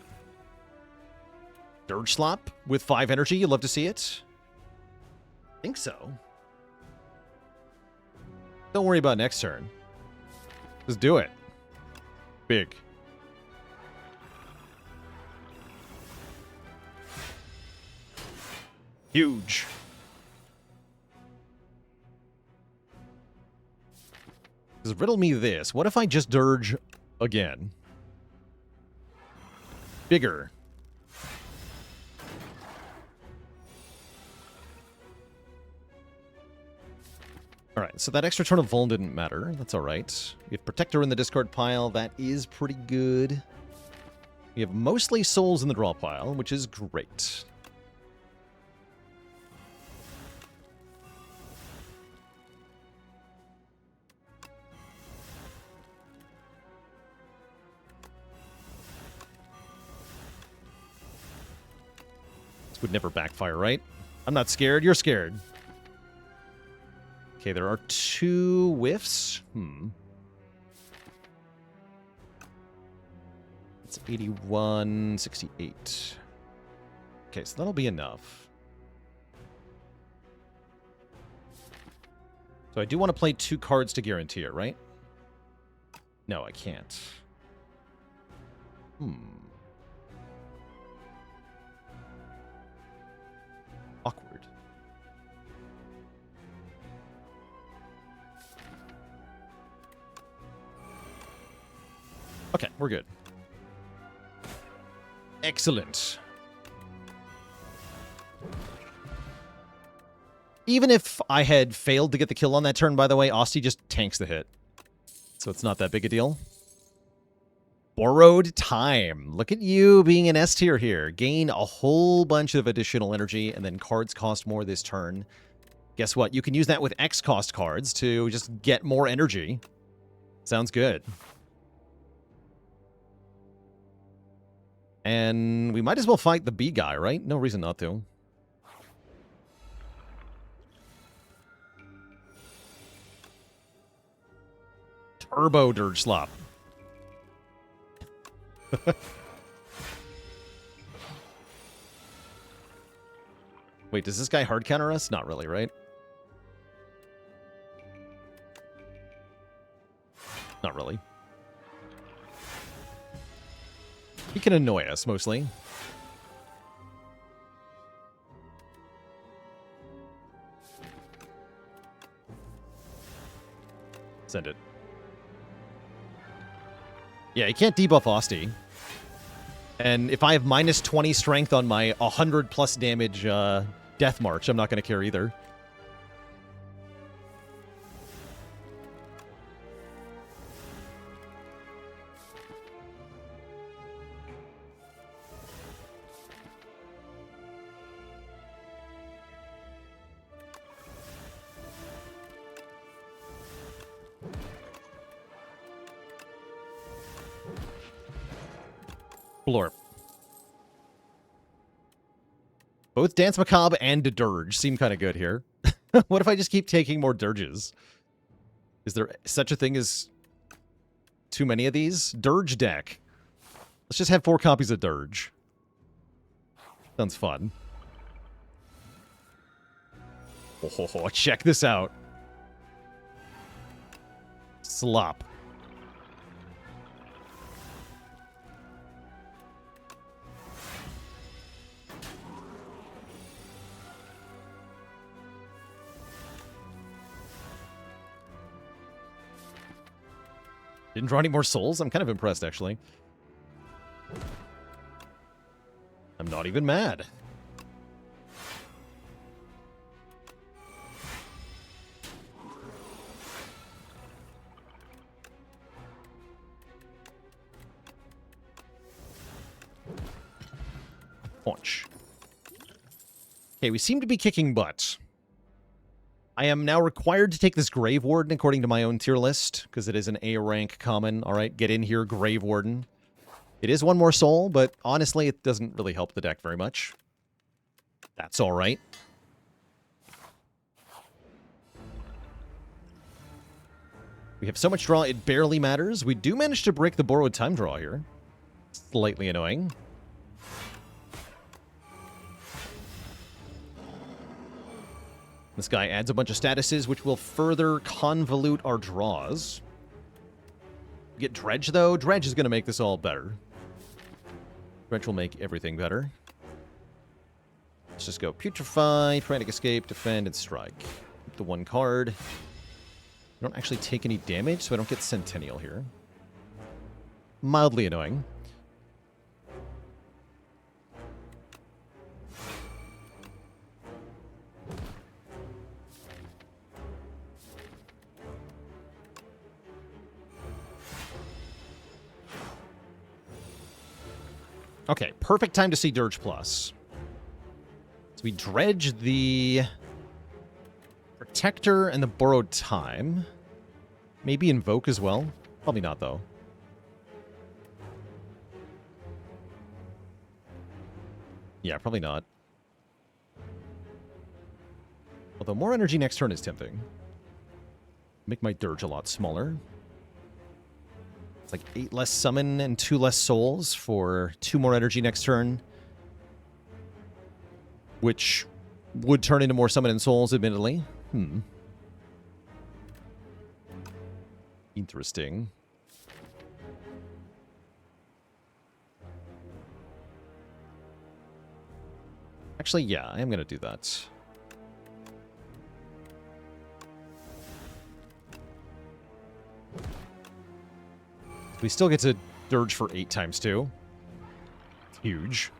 Dirge Slop with 5 energy. You'd love to see it. I think so. Don't worry about next turn. Just do it. Big. Huge. Just riddle me this. What if I just dirge again? Bigger. Alright, so that extra turn of Vuln didn't matter. That's alright. We have Protector in the discard pile. That is pretty good. We have mostly souls in the draw pile, which is great. This would never backfire, right? I'm not scared. You're scared. Okay, there are 2 whiffs. It's 81, 68. Okay, so that'll be enough. So I do want to play 2 cards to guarantee it, right? No, I can't. Awkward. Okay, we're good. Excellent. Even if I had failed to get the kill on that turn, by the way, Austie just tanks the hit. So it's not that big a deal. Borrowed Time. Look at you being an S tier here. Gain a whole bunch of additional energy, and then cards cost more this turn. Guess what? You can use that with X cost cards to just get more energy. Sounds good. And we might as well fight the B guy, right? No reason not to. Turbo Dirge Slop. Wait, does this guy hard counter us? Not really, right? Not really. He can annoy us, mostly. Send it. Yeah, you can't debuff Asti. And if I have minus 20 strength on my 100 plus damage Death March, I'm not going to care either. Blorp. Both Dance Macabre and Dirge seem kind of good here. What if I just keep taking more Dirges? Is there such a thing as too many of these? Dirge deck. Let's just have 4 copies of Dirge. Sounds fun. Oh, check this out. Slop. Didn't draw any more souls? I'm kind of impressed, actually. I'm not even mad. Punch. Okay, we seem to be kicking butt. I am now required to take this Grave Warden according to my own tier list, because it is an A rank common. All right, get in here, Grave Warden. It is 1 more soul, but honestly, it doesn't really help the deck very much. That's all right. We have so much draw, it barely matters. We do manage to break the borrowed time draw here. Slightly annoying. This guy adds a bunch of statuses, which will further convolute our draws. Get Dredge, though. Dredge is going to make this all better. Dredge will make everything better. Let's just go Putrefy, Frantic Escape, Defend, and Strike. Keep the 1 card. I don't actually take any damage, so I don't get Centennial here. Mildly annoying. Okay, perfect time to see Dirge Plus. So we dredge the Protector and the Borrowed Time. Maybe Invoke as well. Probably not, though. Yeah, probably not. Although more energy next turn is tempting. Make my Dirge a lot smaller. It's like 8 less summon and 2 less souls for 2 more energy next turn. Which would turn into more summon and souls, admittedly. Interesting. Actually, yeah, I am going to do that. We still get to Dirge for 8 times 2. It's huge.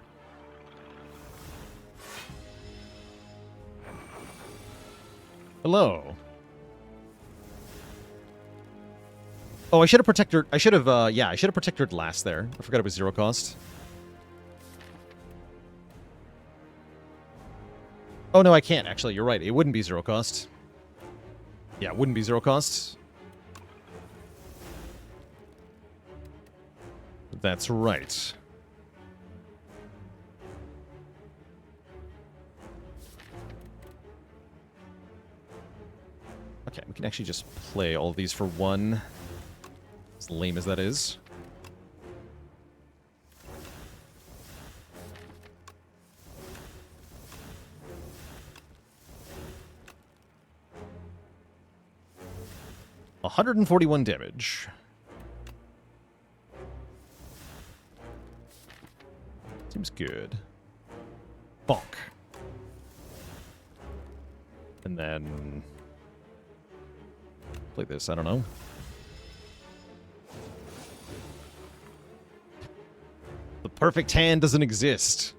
Hello. Oh, I should have protected. I should have, yeah, I should have protected last there. I forgot it was 0 cost. Oh, no, I can't, actually. You're right. It wouldn't be 0 cost. Yeah, it wouldn't be 0 cost. That's right. Okay, we can actually just play all of these for 1. As lame as that is. $141 damage. Seems good. Bonk. And then play this, I don't know. perfect hand doesn't exist.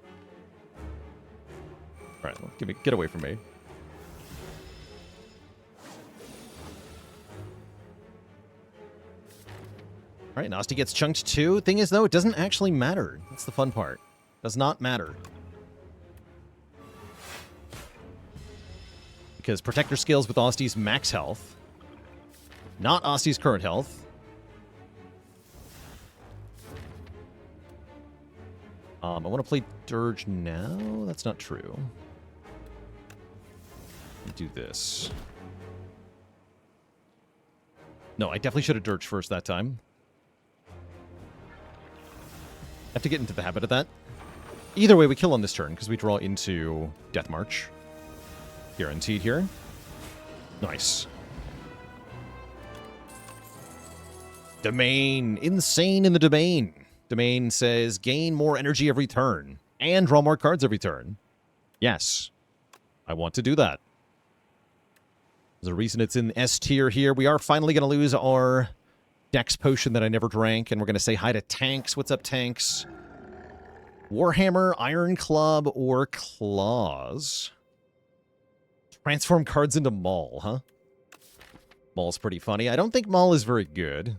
All right, get away from me. All right, Nasty gets chunked too. Thing is, though, it doesn't actually matter. That's the fun part. Does not matter. Because Protector scales with Osty's max health. Not Osty's current health. I want to play Dirge now. That's not true. Do this. No, I definitely should have Dirge first that time. I have to get into the habit of that. Either way, we kill on this turn, because we draw into Death March. Guaranteed here. Nice. Domain. Insane in the domain. Domain says gain more energy every turn. And draw more cards every turn. Yes. I want to do that. There's a reason it's in S tier here. We are finally going to lose our Dex potion that I never drank, and we're going to say hi to Tanks. What's up, Tanks? Warhammer, Iron Club, or Claws? Transform cards into Maul, huh? Maul's pretty funny. I don't think Maul is very good.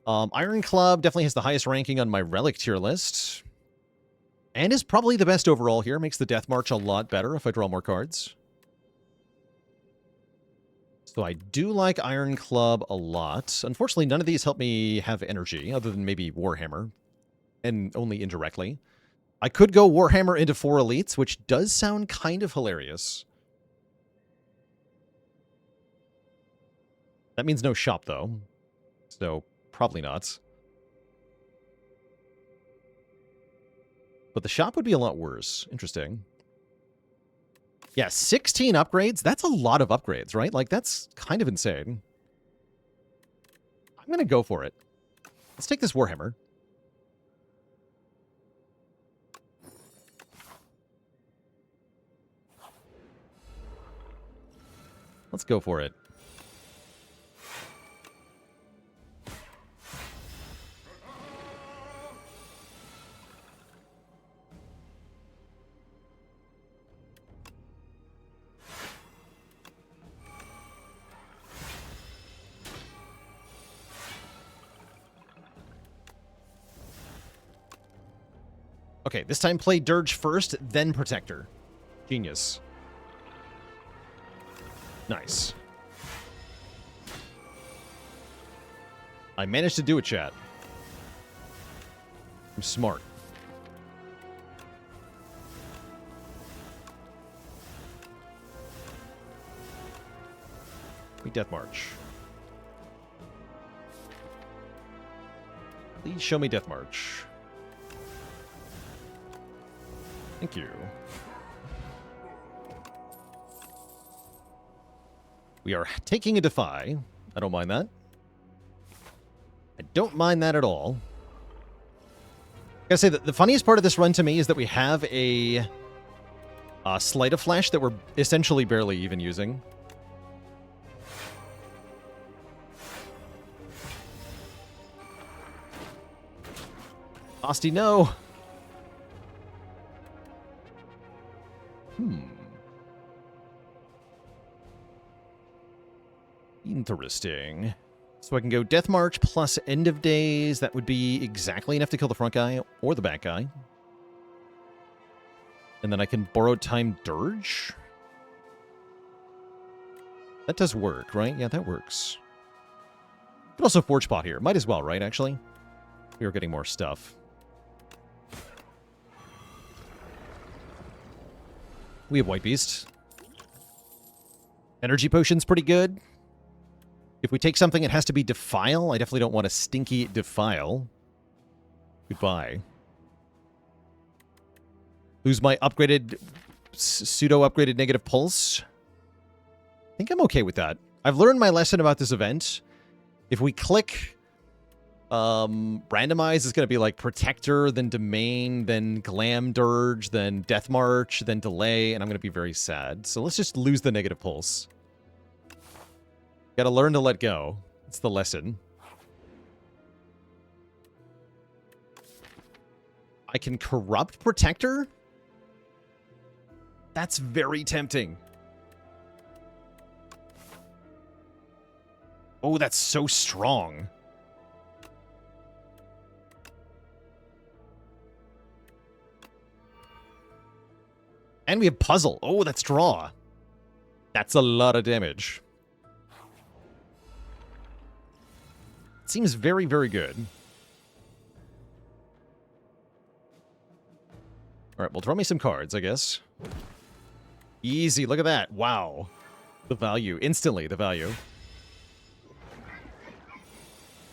Iron Club definitely has the highest ranking on my Relic tier list. And is probably the best overall here. Makes the Death March a lot better if I draw more cards. So I do like Iron Club a lot. Unfortunately, none of these help me have energy, other than maybe Warhammer. And only indirectly. I could go Warhammer into 4 elites, which does sound kind of hilarious. That means no shop, though. So, probably not. But the shop would be a lot worse. Interesting. Yeah, 16 upgrades? That's a lot of upgrades, right? Like, that's kind of insane. I'm going to go for it. Let's take this Warhammer. Let's go for it. Okay, this time play Dirge first, then Protector. Genius. Nice. I managed to do it, chat. I'm smart. We Death March. Please show me Death March. Thank you. We are taking a Defy. I don't mind that. I don't mind that at all. I gotta say that the funniest part of this run to me is that we have a Sleight of Flash that we're essentially barely even using. Osty, no! Interesting. So I can go Death March plus End of Days. That would be exactly enough to kill the front guy or the back guy. And then I can Borrowed Time Dirge. That does work, right? Yeah, that works. But also Forge Pot here. Might as well, right, actually? We are getting more stuff. We have White Beast. Energy Potion's pretty good. If we take something, it has to be Defile. I definitely don't want a stinky Defile. Goodbye. Lose my upgraded, pseudo-upgraded Negative Pulse. I think I'm okay with that. I've learned my lesson about this event. If we click randomize, it's going to be like Protector, then Domain, then Glam Dirge, then Death March, then Delay, and I'm going to be very sad. So let's just lose the Negative Pulse. Gotta learn to let go. It's the lesson. I can corrupt Protector? That's very tempting. Oh, that's so strong. And we have Puzzle. Oh, that's draw. That's a lot of damage. Seems very, very good. All right, well, draw me some cards, I guess. Easy, look at that. Wow. The value. Instantly, the value.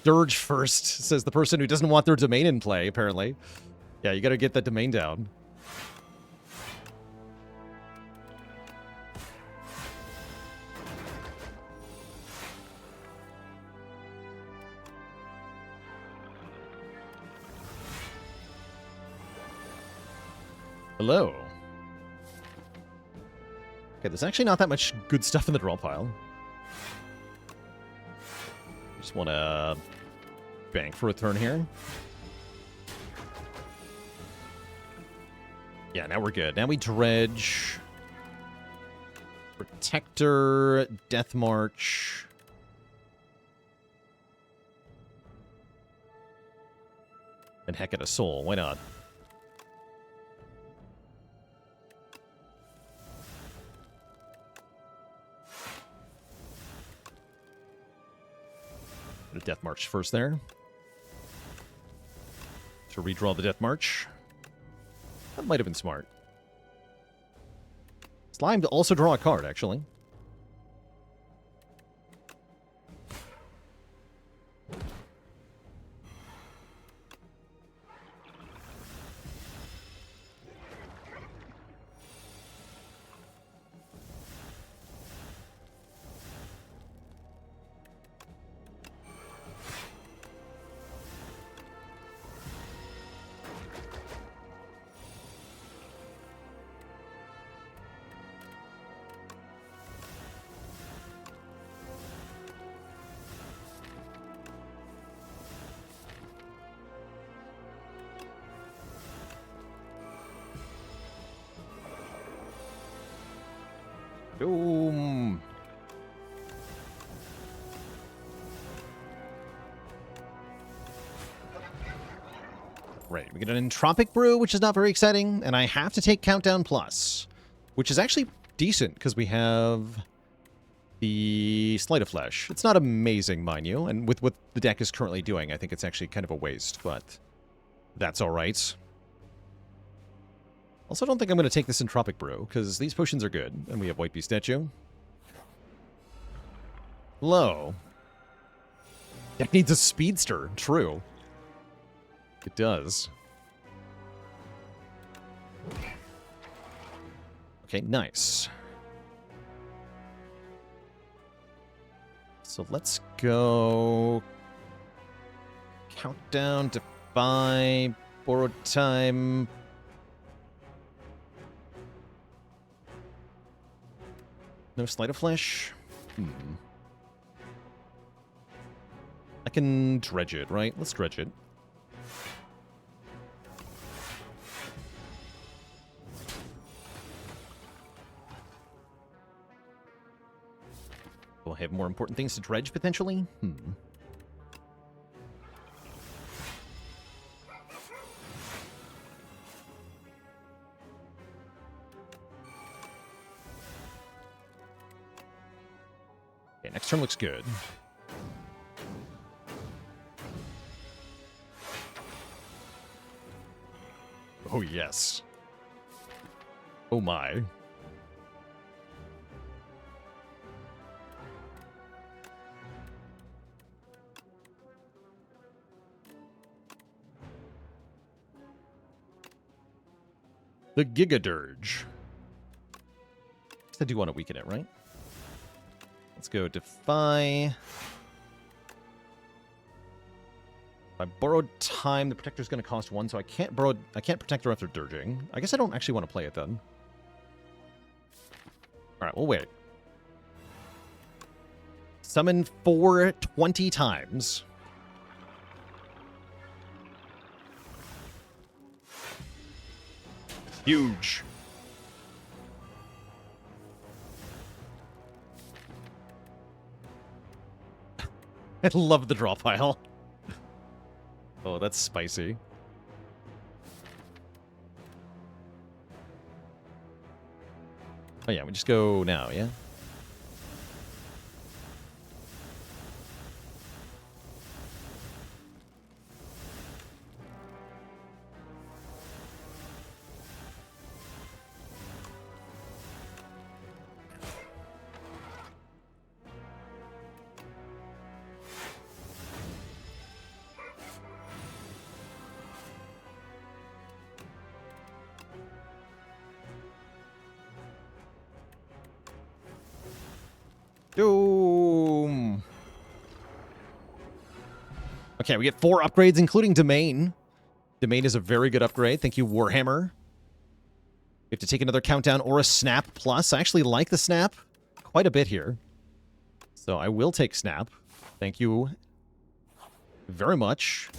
Dirge first, says the person who doesn't want their domain in play, apparently. Yeah, you gotta get that domain down. Hello. Okay, there's actually not that much good stuff in the draw pile. Just want to bank for a turn here. Yeah, now we're good. Now we dredge. Protector, Death March. And Hecate Soul. Why not? Death March first there. To redraw the Death March. That might have been smart. Slime to also draw a card, actually. Boom. Right, we get an Entropic Brew, which is not very exciting, and I have to take Countdown Plus, which is actually decent, because we have the Sleight of Flesh. It's not amazing, mind you, and with what the deck is currently doing, I think it's actually kind of a waste, but that's alright. Also, I don't think I'm going to take this Entropic Brew, because these potions are good, and we have White Beast Statue. Low. Deck needs a Speedster, true. It does. Okay, nice. So let's go... Countdown, Defy, Borrowed Time... No Sleight of Flesh? I can dredge it, right? Let's dredge it. We'll have more important things to dredge, potentially? Okay, next turn looks good. Oh, yes. Oh, my. The Gigadirge. I do want to weaken it, right? Let's go Defy. If I borrowed time, the Protector's going to cost 1, so I can't protect her after dirging. I guess I don't actually want to play it then. Alright, we'll wait. Summon 420 times. Huge. I love the draw pile. Oh, that's spicy. Oh yeah, we just go now, yeah? Doom. Okay, we get 4 upgrades, including Domain. Domain is a very good upgrade. Thank you, Warhammer. We have to take another countdown or a Snap Plus. I actually like the Snap quite a bit here. So I will take Snap. Thank you very much.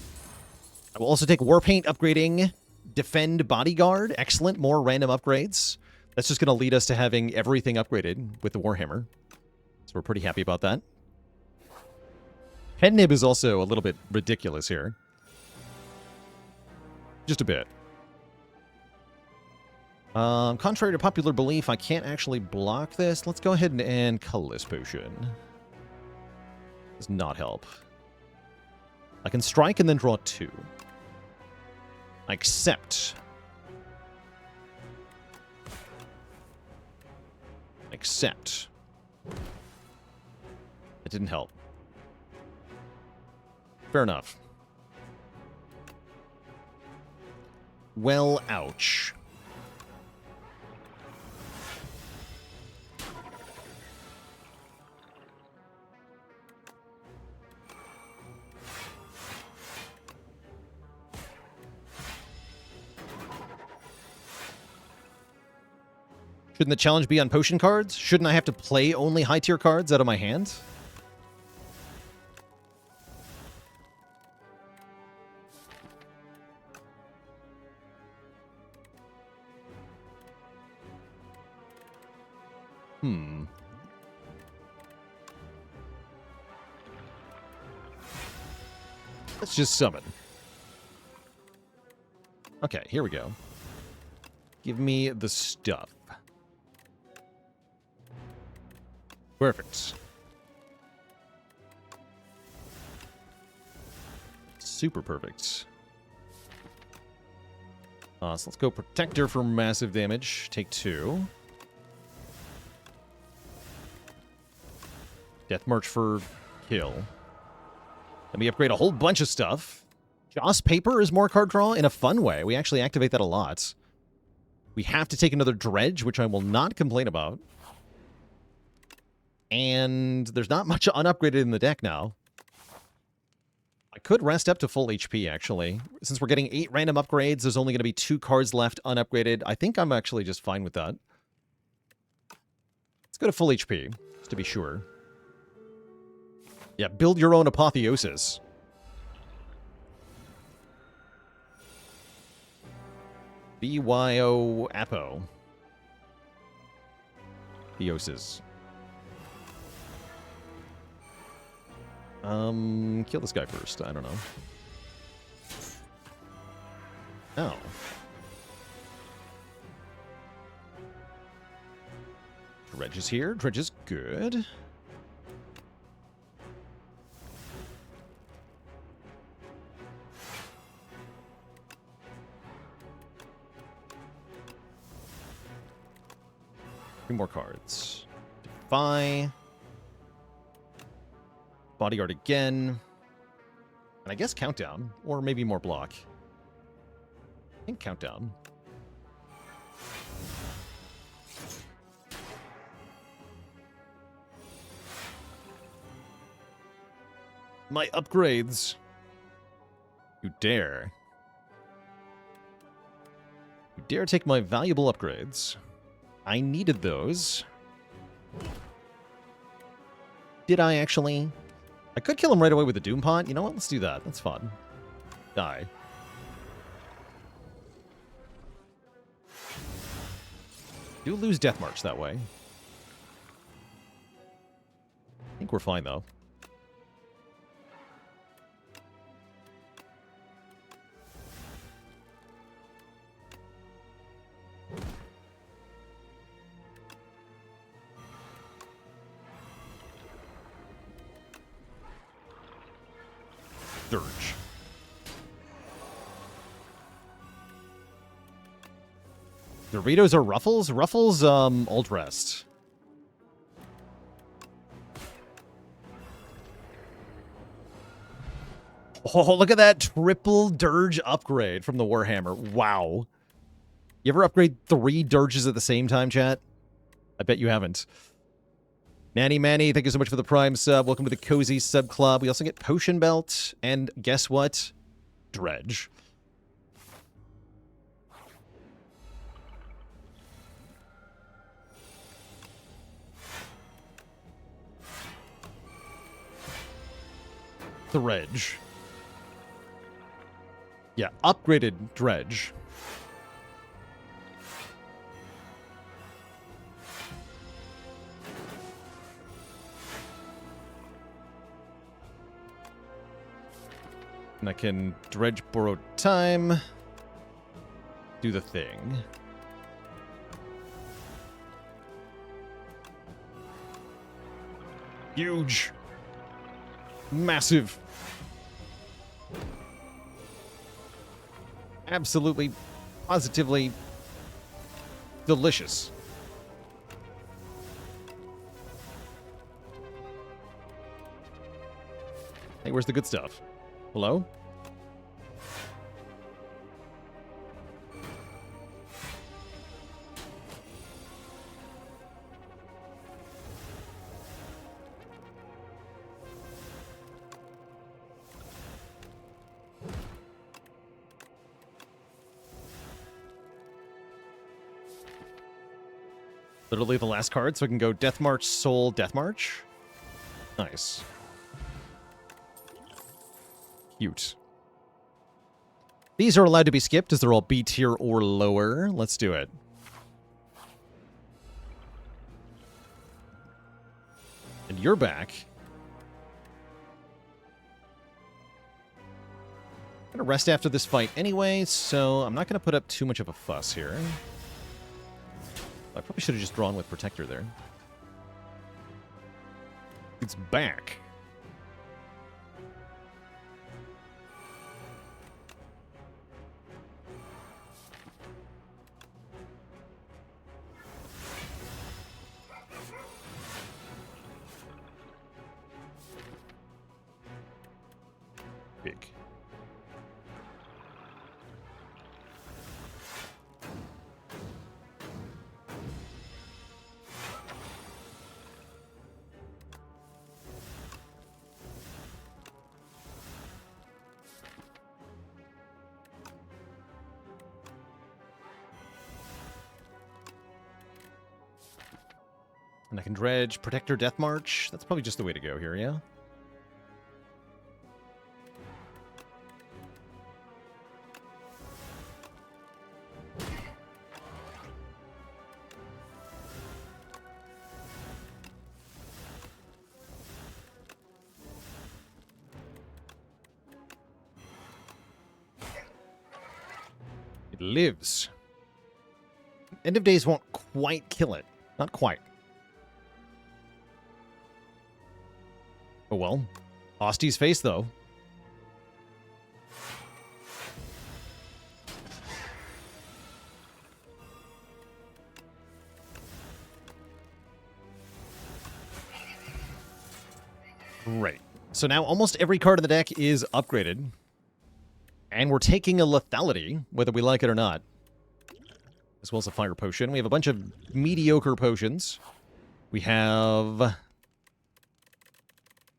I will also take Warpaint, upgrading Defend Bodyguard. Excellent, more random upgrades. That's just going to lead us to having everything upgraded with the Warhammer. So we're pretty happy about that. Head Nib is also a little bit ridiculous here. Just a bit. Contrary to popular belief, I can't actually block this. Let's go ahead and Colorless Potion. Does not help. I can strike and then draw 2. I accept. Accept. It didn't help. Fair enough. Well, ouch. Shouldn't the challenge be on potion cards? Shouldn't I have to play only high-tier cards out of my hand? Let's just summon. Okay, here we go. Give me the stuff. Perfect. Super perfect. So let's go Protector for massive damage. Take 2. Death March for kill. Let me upgrade a whole bunch of stuff. Joss Paper is more card draw in a fun way. We actually activate that a lot. We have to take another Dredge, which I will not complain about. And there's not much unupgraded in the deck now. I could rest up to full HP, actually. Since we're getting 8 random upgrades, there's only going to be 2 cards left unupgraded. I think I'm actually just fine with that. Let's go to full HP, just to be sure. Yeah, build your own apotheosis. BYO Apo. Theosis. Kill this guy first. I don't know. Oh. Dredge is here. Dredge is good. More cards. Defy. Bodyguard again. And I guess Countdown. Or maybe more block. I think Countdown. My upgrades. You dare. You dare take my valuable upgrades. I needed those. Did I actually? I could kill him right away with the Doom Pot. You know what? Let's do that. That's fun. Die. Do lose Death March that way. I think we're fine, though. Dirge. Doritos or Ruffles? Ruffles, Old Rest. Oh, look at that triple Dirge upgrade from the Warhammer. Wow. You ever upgrade 3 Dirges at the same time, chat? I bet you haven't. Manny, thank you so much for the Prime sub. Welcome to the Cozy Sub Club. We also get Potion Belt, and guess what? Dredge. Dredge. Yeah, upgraded Dredge. And I can Dredge Borrow Time. Do the thing. Huge. Massive. Absolutely, positively delicious. Hey, where's the good stuff? Hello? Literally the last card, so I can go Death March, Soul, Death March. Nice. Cute. These are allowed to be skipped as they're all B tier or lower. Let's do it. And you're back. I'm gonna rest after this fight anyway, so I'm not gonna put up too much of a fuss here. I probably should have just drawn with Protector there. It's back. Big. And I can Dredge, Protector, Death March. That's probably just the way to go here, yeah? It lives. End of Days won't quite kill it. Not quite. Oh well. Hosty's face, though. Right. So now almost every card in the deck is upgraded. And we're taking a lethality, whether we like it or not. As well as a fire potion. We have a bunch of mediocre potions. We have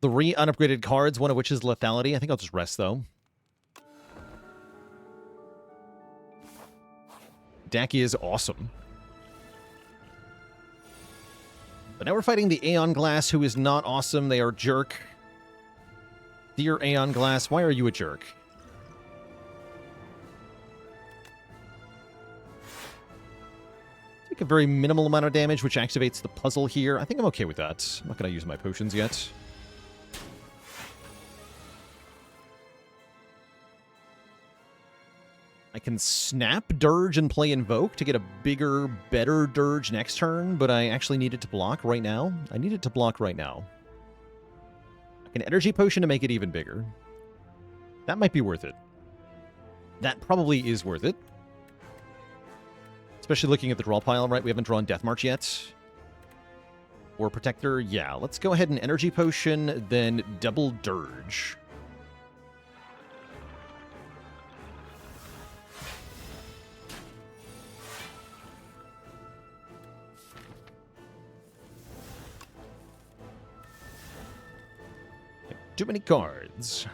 3 unupgraded cards, one of which is lethality. I think I'll just rest, though. Daki is awesome. But now we're fighting the Aeon Glass, who is not awesome. They are jerk. Dear Aeon Glass, why are you a jerk? a very minimal amount of damage, which activates the puzzle here. I think I'm okay with that. I'm not going to use my potions yet. I can snap Dirge and play Invoke to get a bigger, better Dirge next turn, but I actually need it to block right now. I need it to block right now. I can Energy Potion to make it even bigger. That might be worth it. That probably is worth it. Especially looking at the draw pile, right? We haven't drawn Death March yet. Or Protector. Yeah, let's go ahead and Energy Potion, then double Dirge. Too many cards.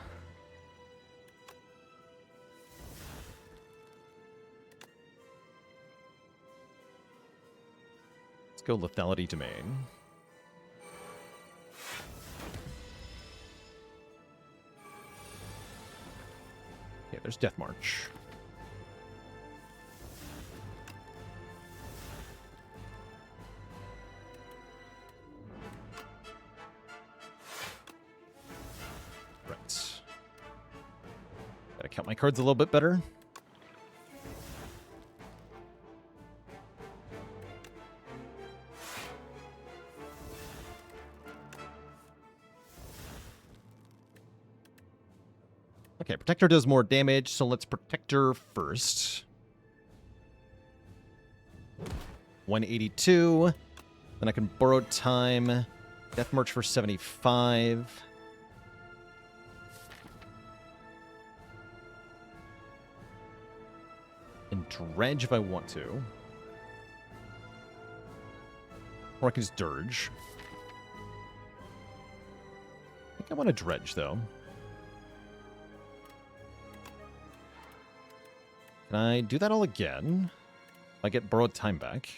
Let's go Lethality Domain. Yeah, there's Death March. Gotta count my cards a little bit better. Okay, Protector does more damage, so let's Protector first. 182. Then I can Borrowed Time. Death March for 75. And Dredge if I want to. Or I can just Dirge. I think I want to Dredge, though. Can I do that all again? I get Borrowed Time back.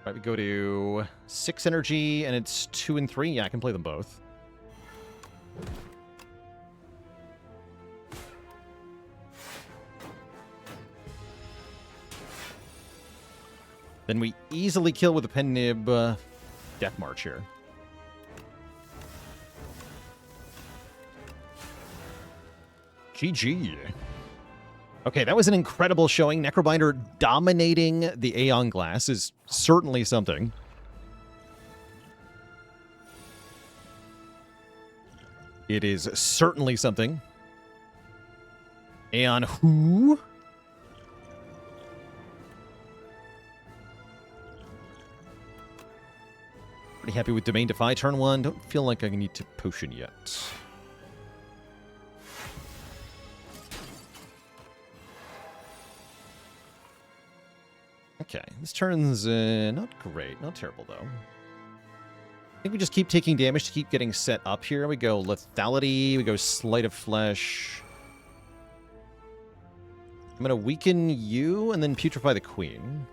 Right, we go to 6 energy, and it's 2 and 3. Yeah, I can play them both. Then we easily kill with a Pen Nib Death March here. GG. Okay, that was an incredible showing. Necrobinder dominating the Aeon Glass is certainly something. It is certainly something. Aeon who? Pretty happy with Domain Defy turn 1. Don't feel like I need to potion yet. Okay, this turn's not great. Not terrible, though. I think we just keep taking damage to keep getting set up here. We go Lethality. We go Sleight of Flesh. I'm going to weaken you and then Putrefy the Queen.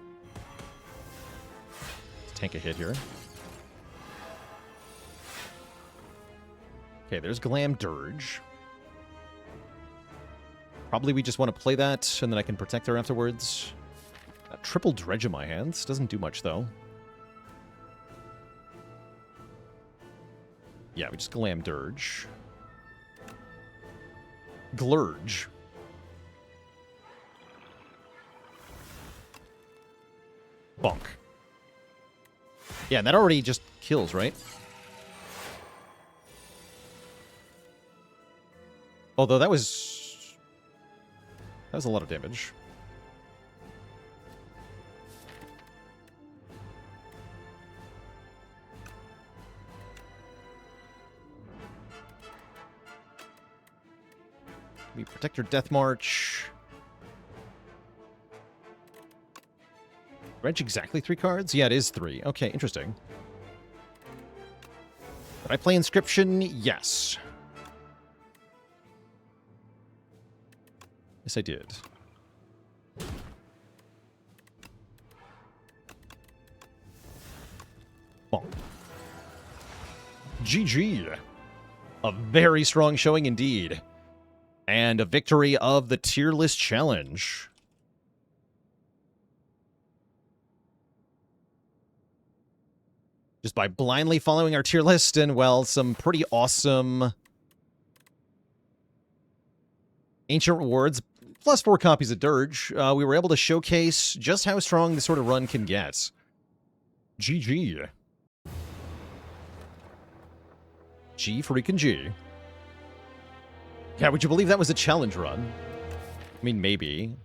Let's tank a hit here. Okay, there's Glam Dirge. Probably we just want to play that, and then I can protect her afterwards. Triple Dredge in my hands. Doesn't do much, though. Yeah, we just Glam Dirge. Glurge. Bonk. Yeah, and that already just kills, right? Although that was a lot of damage. We protect your Death March. Dredge exactly 3 cards? Yeah, it is 3. Okay, interesting. Did I play Inscription? Yes. Yes, I did. Bonk. GG. A very strong showing indeed. And a victory of the tier list challenge. Just by blindly following our tier list and, well, some pretty awesome ancient rewards, plus 4 copies of Dirge, we were able to showcase just how strong this sort of run can get. GG. G freaking G. Yeah, would you believe that was a challenge run? I mean, maybe.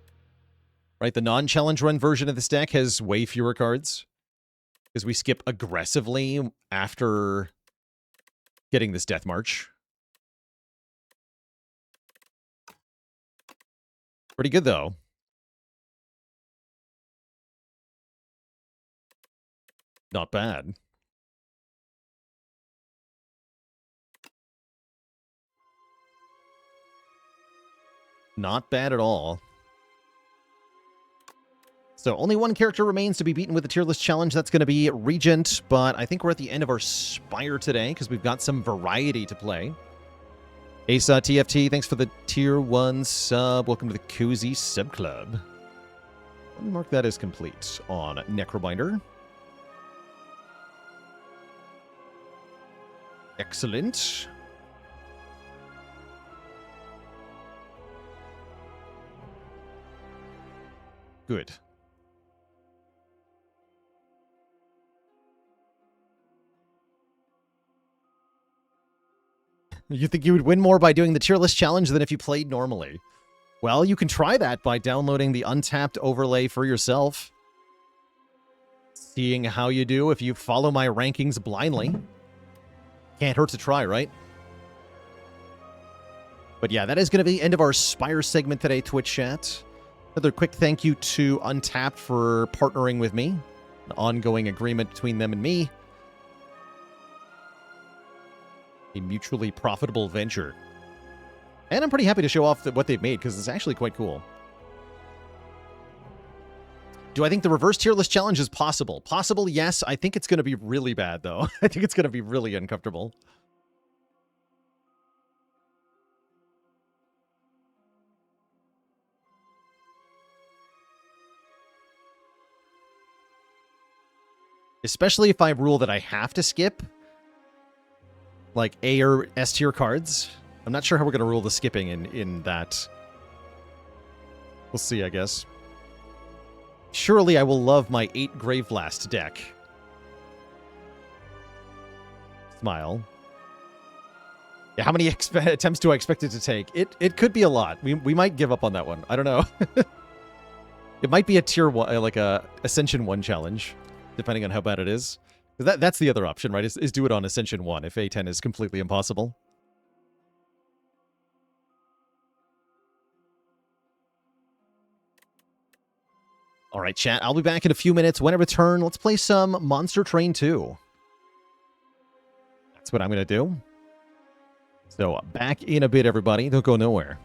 Right, the non-challenge run version of this deck has way fewer cards. Because we skip aggressively after getting this Death March. Pretty good, though. Not bad. Not bad at all. So only one character remains to be beaten with the tier list challenge. That's going to be Regent, but I think we're at the end of our Spire today because we've got some variety to play. Ace TFT, thanks for the tier 1 sub. Welcome to the Cozy Sub Club. Let me mark that as complete on Necrobinder. Excellent. Good. You think you would win more by doing the tier list challenge than if you played normally? Well, you can try that by downloading the Untapped overlay for yourself. Seeing how you do if you follow my rankings blindly. Can't hurt to try, right? But yeah, that is going to be the end of our Spire segment today, Twitch chat. Another quick thank you to Untapped for partnering with me. An ongoing agreement between them and me. A mutually profitable venture. And I'm pretty happy to show off what they've made, because it's actually quite cool. Do I think the reverse tier list challenge is possible? Possible, yes. I think it's going to be really bad, though. I think it's going to be really uncomfortable. Especially if I rule that I have to skip, like, A or S tier cards. I'm not sure how we're going to rule the skipping in that. We'll see, I guess. Surely I will love my 8 Grave Blast deck. Smile. Yeah, how many attempts do I expect it to take? It could be a lot. We might give up on that one. I don't know. It might be a tier 1, like a Ascension 1 challenge, depending on how bad it is. That's the other option, right? Is do it on Ascension 1 if A10 is completely impossible. All right, chat. I'll be back in a few minutes. When I return, let's play some Monster Train 2. That's what I'm going to do. So, back in a bit, everybody. Don't go nowhere.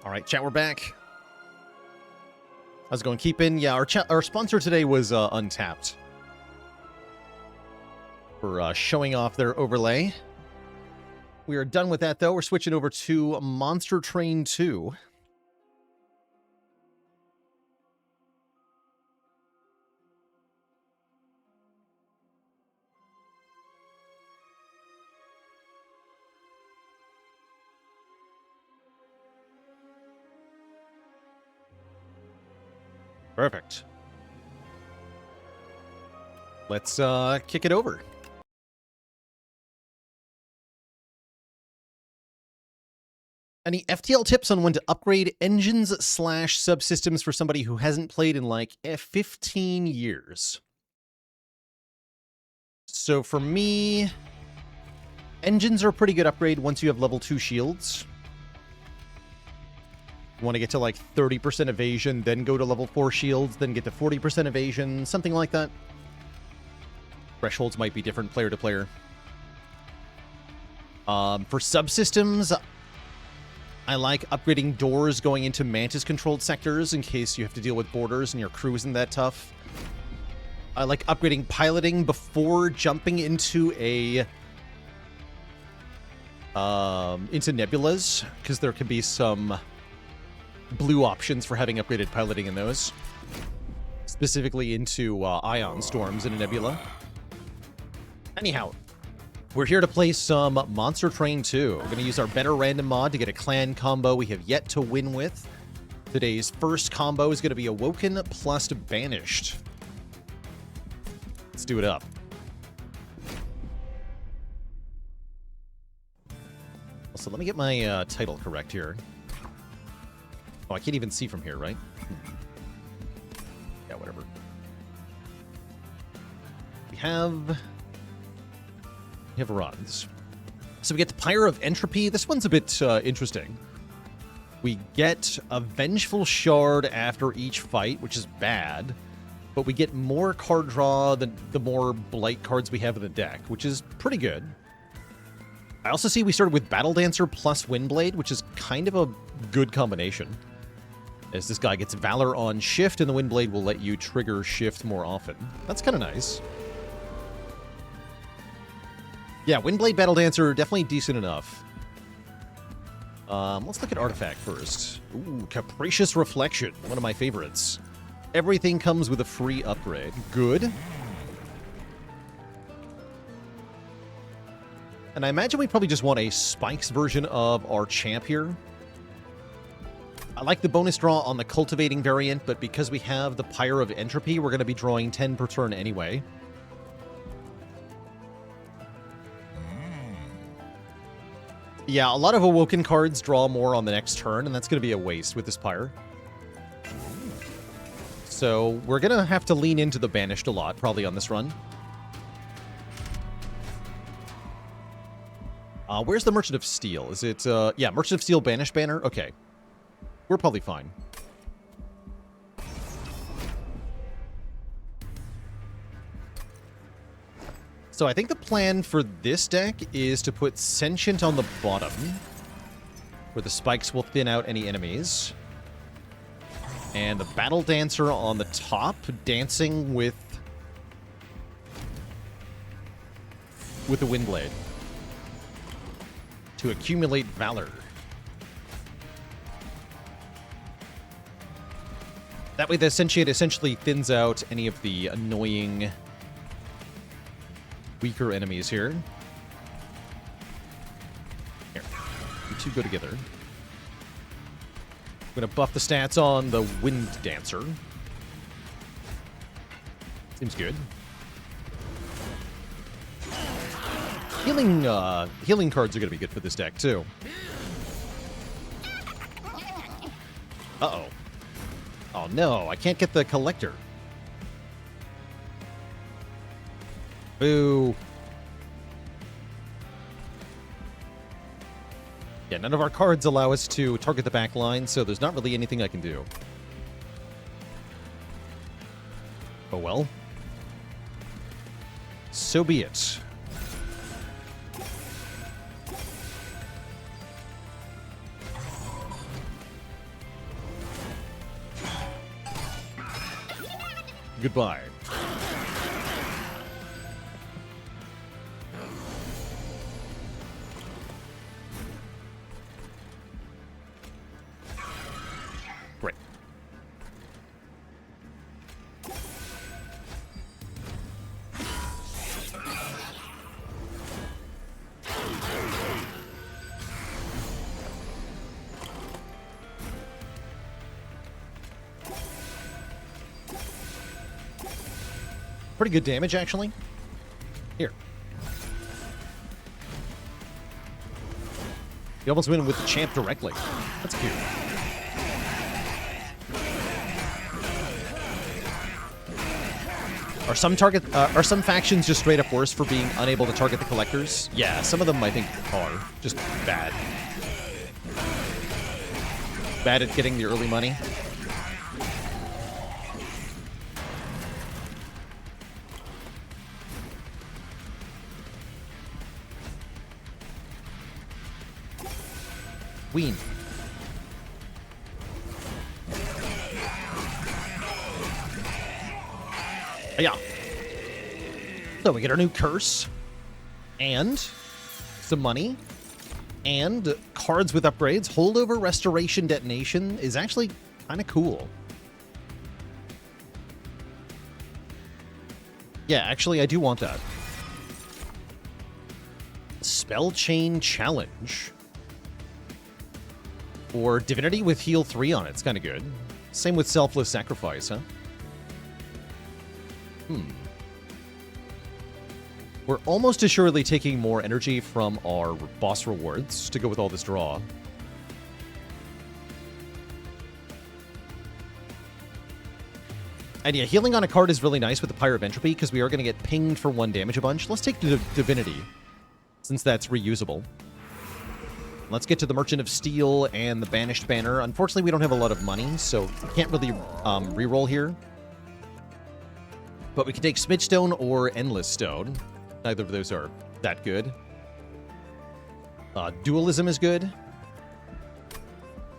All right, chat, we're back. How's it going? Keeping? Yeah, our sponsor today was Untapped. For showing off their overlay. We are done with that, though. We're switching over to Monster Train 2. Perfect. Let's kick it over. Any FTL tips on when to upgrade engines/subsystems for somebody who hasn't played in like 15 years? So for me, engines are a pretty good upgrade once you have level 2 shields. You want to get to like 30% evasion, then go to level 4 shields, then get to 40% evasion, something like that. Thresholds might be different player to player. For subsystems, I like upgrading doors going into Mantis-controlled sectors in case you have to deal with borders and your crew isn't that tough. I like upgrading piloting before jumping into into nebulas, because there can be some blue options for having upgraded piloting in those. Specifically into ion storms in a nebula. Anyhow, we're here to play some Monster Train 2. We're going to use our better random mod to get a clan combo we have yet to win with. Today's first combo is going to be Awoken plus Banished. Let's do it up. So let me get my title correct here. Oh, I can't even see from here, right? Yeah, whatever. We have runs. So we get the Pyre of Entropy. This one's a bit interesting. We get a Vengeful Shard after each fight, which is bad, but we get more card draw than the more Blight cards we have in the deck, which is pretty good. I also see we started with Battle Dancer plus Windblade, which is kind of a good combination. As this guy gets Valor on Shift, and the Windblade will let you trigger Shift more often. That's kind of nice. Yeah, Windblade Battle Dancer, definitely decent enough. Let's look at Artifact first. Ooh, Capricious Reflection, one of my favorites. Everything comes with a free upgrade. Good. And I imagine we probably just want a Spikes version of our champ here. I like the bonus draw on the Cultivating variant, but because we have the Pyre of Entropy, we're going to be drawing 10 per turn anyway. Yeah, a lot of Awoken cards draw more on the next turn, and that's going to be a waste with this Pyre. So we're going to have to lean into the Banished a lot, probably on this run. Where's the Merchant of Steel? Is it, yeah, Merchant of Steel Banished banner? Okay. We're probably fine. So I think the plan for this deck is to put Sentient on the bottom, where the spikes will thin out any enemies. And the Battle Dancer on the top, dancing with the Windblade to accumulate Valor. That way the Sentient essentially thins out any of the annoying weaker enemies here. Here. You two go together. I'm going to buff the stats on the Wind Dancer. Seems good. Healing cards are going to be good for this deck, too. Uh-oh. Oh, no. I can't get the Collector. Boo. Yeah, none of our cards allow us to target the back line, so there's not really anything I can do. Oh well. So be it. Goodbye. Great. Pretty good damage, actually. Here. You almost win with the champ directly. That's cute. Are some factions just straight up worse for being unable to target the collectors? Yeah, some of them I think are just bad. Bad at getting the early money. Queen. Yeah. So we get our new curse. And some money. And cards with upgrades. Holdover, Restoration, Detonation is actually kind of cool. Yeah, actually, I do want that. Spell Chain Challenge. Or Divinity with Heal 3 on it. It's kind of good. Same with Selfless Sacrifice, huh? We're almost assuredly taking more energy from our boss rewards to go with all this draw. And yeah, healing on a card is really nice with the Pyre of Entropy because we are going to get pinged for 1 damage a bunch. Let's take the Divinity, since that's reusable. Let's get to the Merchant of Steel and the Banished banner. Unfortunately, we don't have a lot of money, so we can't really reroll here. But we can take Smidgestone or Endless Stone. Neither of those are that good. Dualism is good.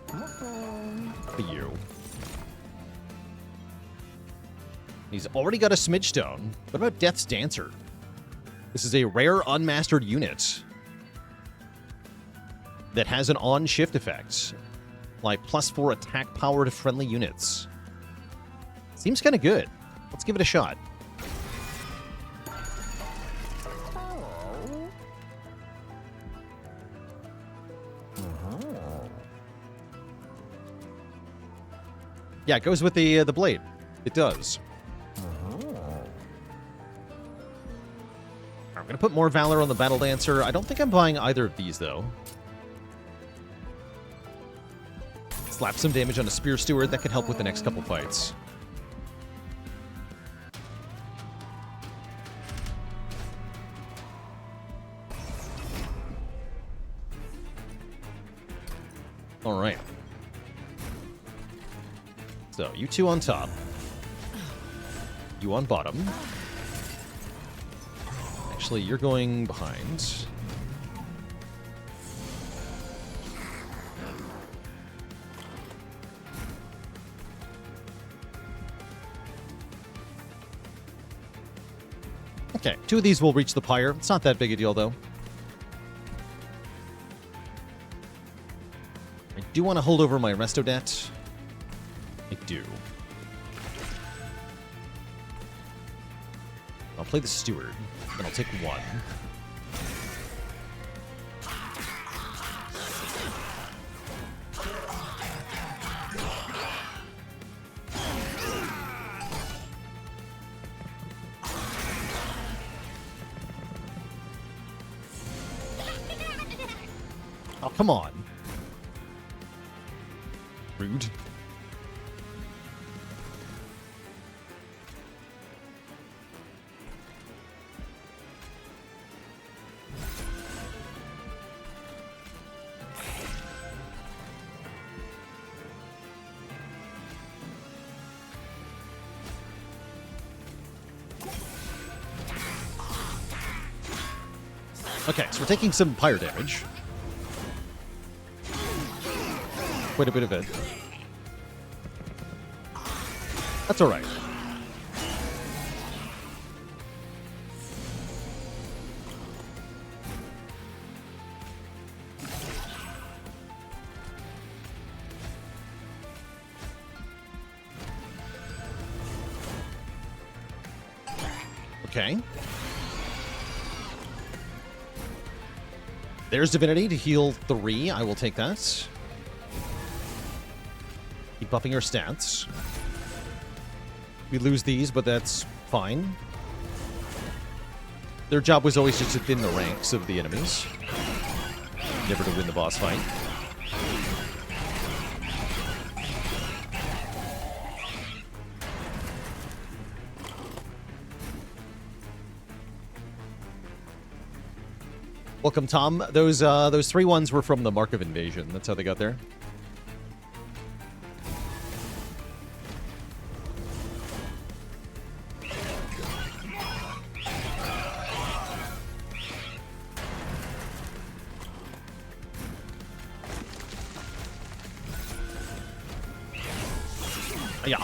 For you. He's already got a Smidgestone. What about Death's Dancer? This is a rare unmastered unit that has an on-shift effect, like +4 attack power to friendly units. Seems kind of good. Let's give it a shot. Yeah, it goes with the blade. It does. I'm going to put more Valor on the Battle Dancer. I don't think I'm buying either of these, though. Slap some damage on a Spear Steward. That could help with the next couple fights. All right. So, you two on top. You on bottom. Actually, you're going behind. Okay, 2 of these will reach the Pyre. It's not that big a deal, though. I do want to hold over my Resto Debt. I do. I'll play the Steward, and I'll take 1. Oh, come on. Rude. Okay, so we're taking some Pyre damage. Quite a bit of it. That's alright. Okay. There's Divinity to heal 3. I will take that. Keep buffing our stats. We lose these, but that's fine. Their job was always just to thin the ranks of the enemies. Never to win the boss fight. Welcome, Tom. Those 3 ones were from the Mark of Invasion. That's how they got there. Yeah.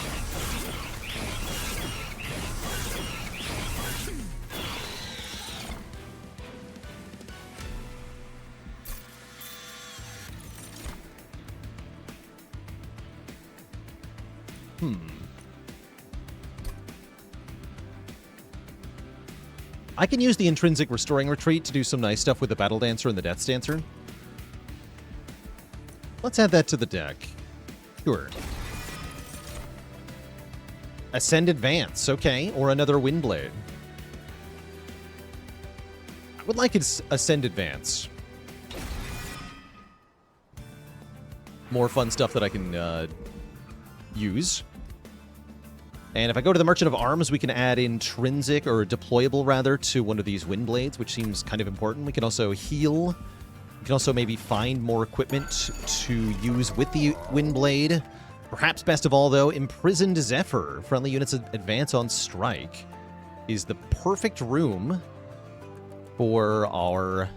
I can use the intrinsic restoring retreat to do some nice stuff with the Battle Dancer and the Death Dancer. Let's add that to the deck. Sure. Ascend Advance, okay, or another Windblade. I would like its Ascend Advance. More fun stuff that I can use. And if I go to the Merchant of Arms, we can add intrinsic, or deployable rather, to one of these Windblades, which seems kind of important. We can also heal. We can also maybe find more equipment to use with the Windblade. Perhaps best of all, though, Imprisoned Zephyr. Friendly units advance on strike is the perfect room for our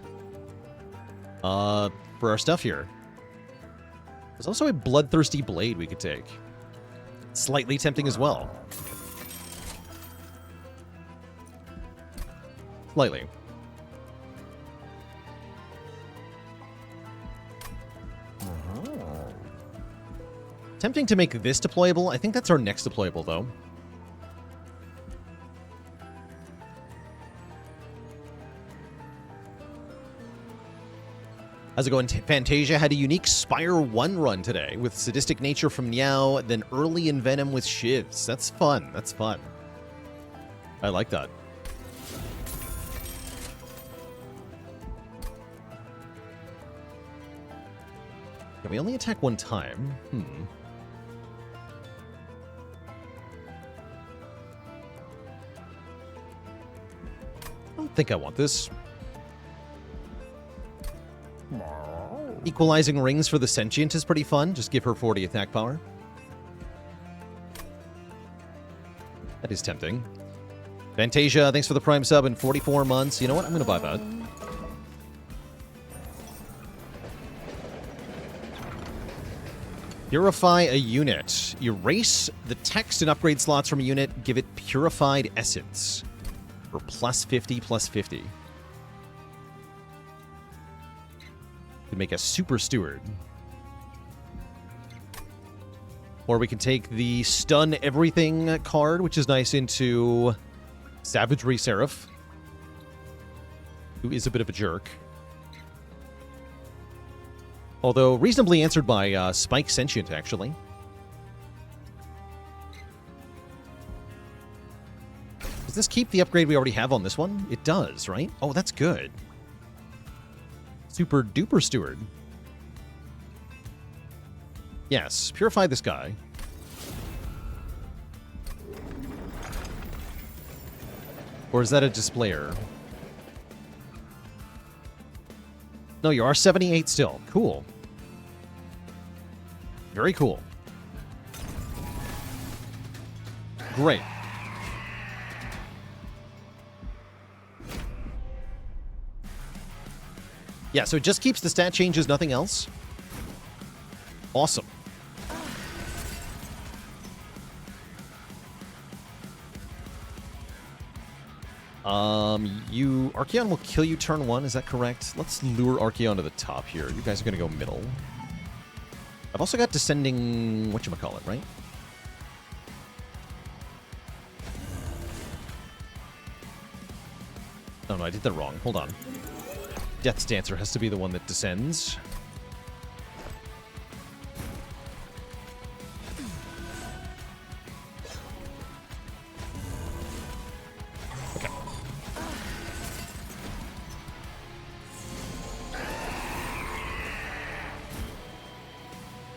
stuff here. There's also a Bloodthirsty Blade we could take. Slightly tempting as well. Slightly. Tempting to make this deployable. I think that's our next deployable, though. How's it going, Fantasia? Had a unique Spire 1 run today with Sadistic Nature from Niao, then Early Envenom with Shivs. That's fun. That's fun. I like that. Can we only attack one time? I don't think I want this. Equalizing rings for the Sentient is pretty fun. Just give her 40 attack power. That is tempting. Fantasia, thanks for the Prime sub in 44 months. You know what? I'm going to buy that. Purify a unit. Erase the text and upgrade slots from a unit. Give it Purified Essence. For plus 50, plus 50. Can make a Super Steward. Or we can take the Stun Everything card, which is nice, into Savagery Seraph, who is a bit of a jerk. Although reasonably answered by Spike Sentient, actually. Does this keep the upgrade we already have on this one? It does, right? Oh, that's good. Super Duper Steward. Yes, purify this guy. Or is that a displayer? No, you are 78 still. Cool. Very cool. Great. Yeah, so it just keeps the stat changes, nothing else. Awesome. Archeon will kill you turn 1, is that correct? Let's lure Archeon to the top here. You guys are going to go middle. I've also got Descending whatchamacallit, right? Oh no, I did that wrong. Hold on. Death's Dancer has to be the one that descends. Okay.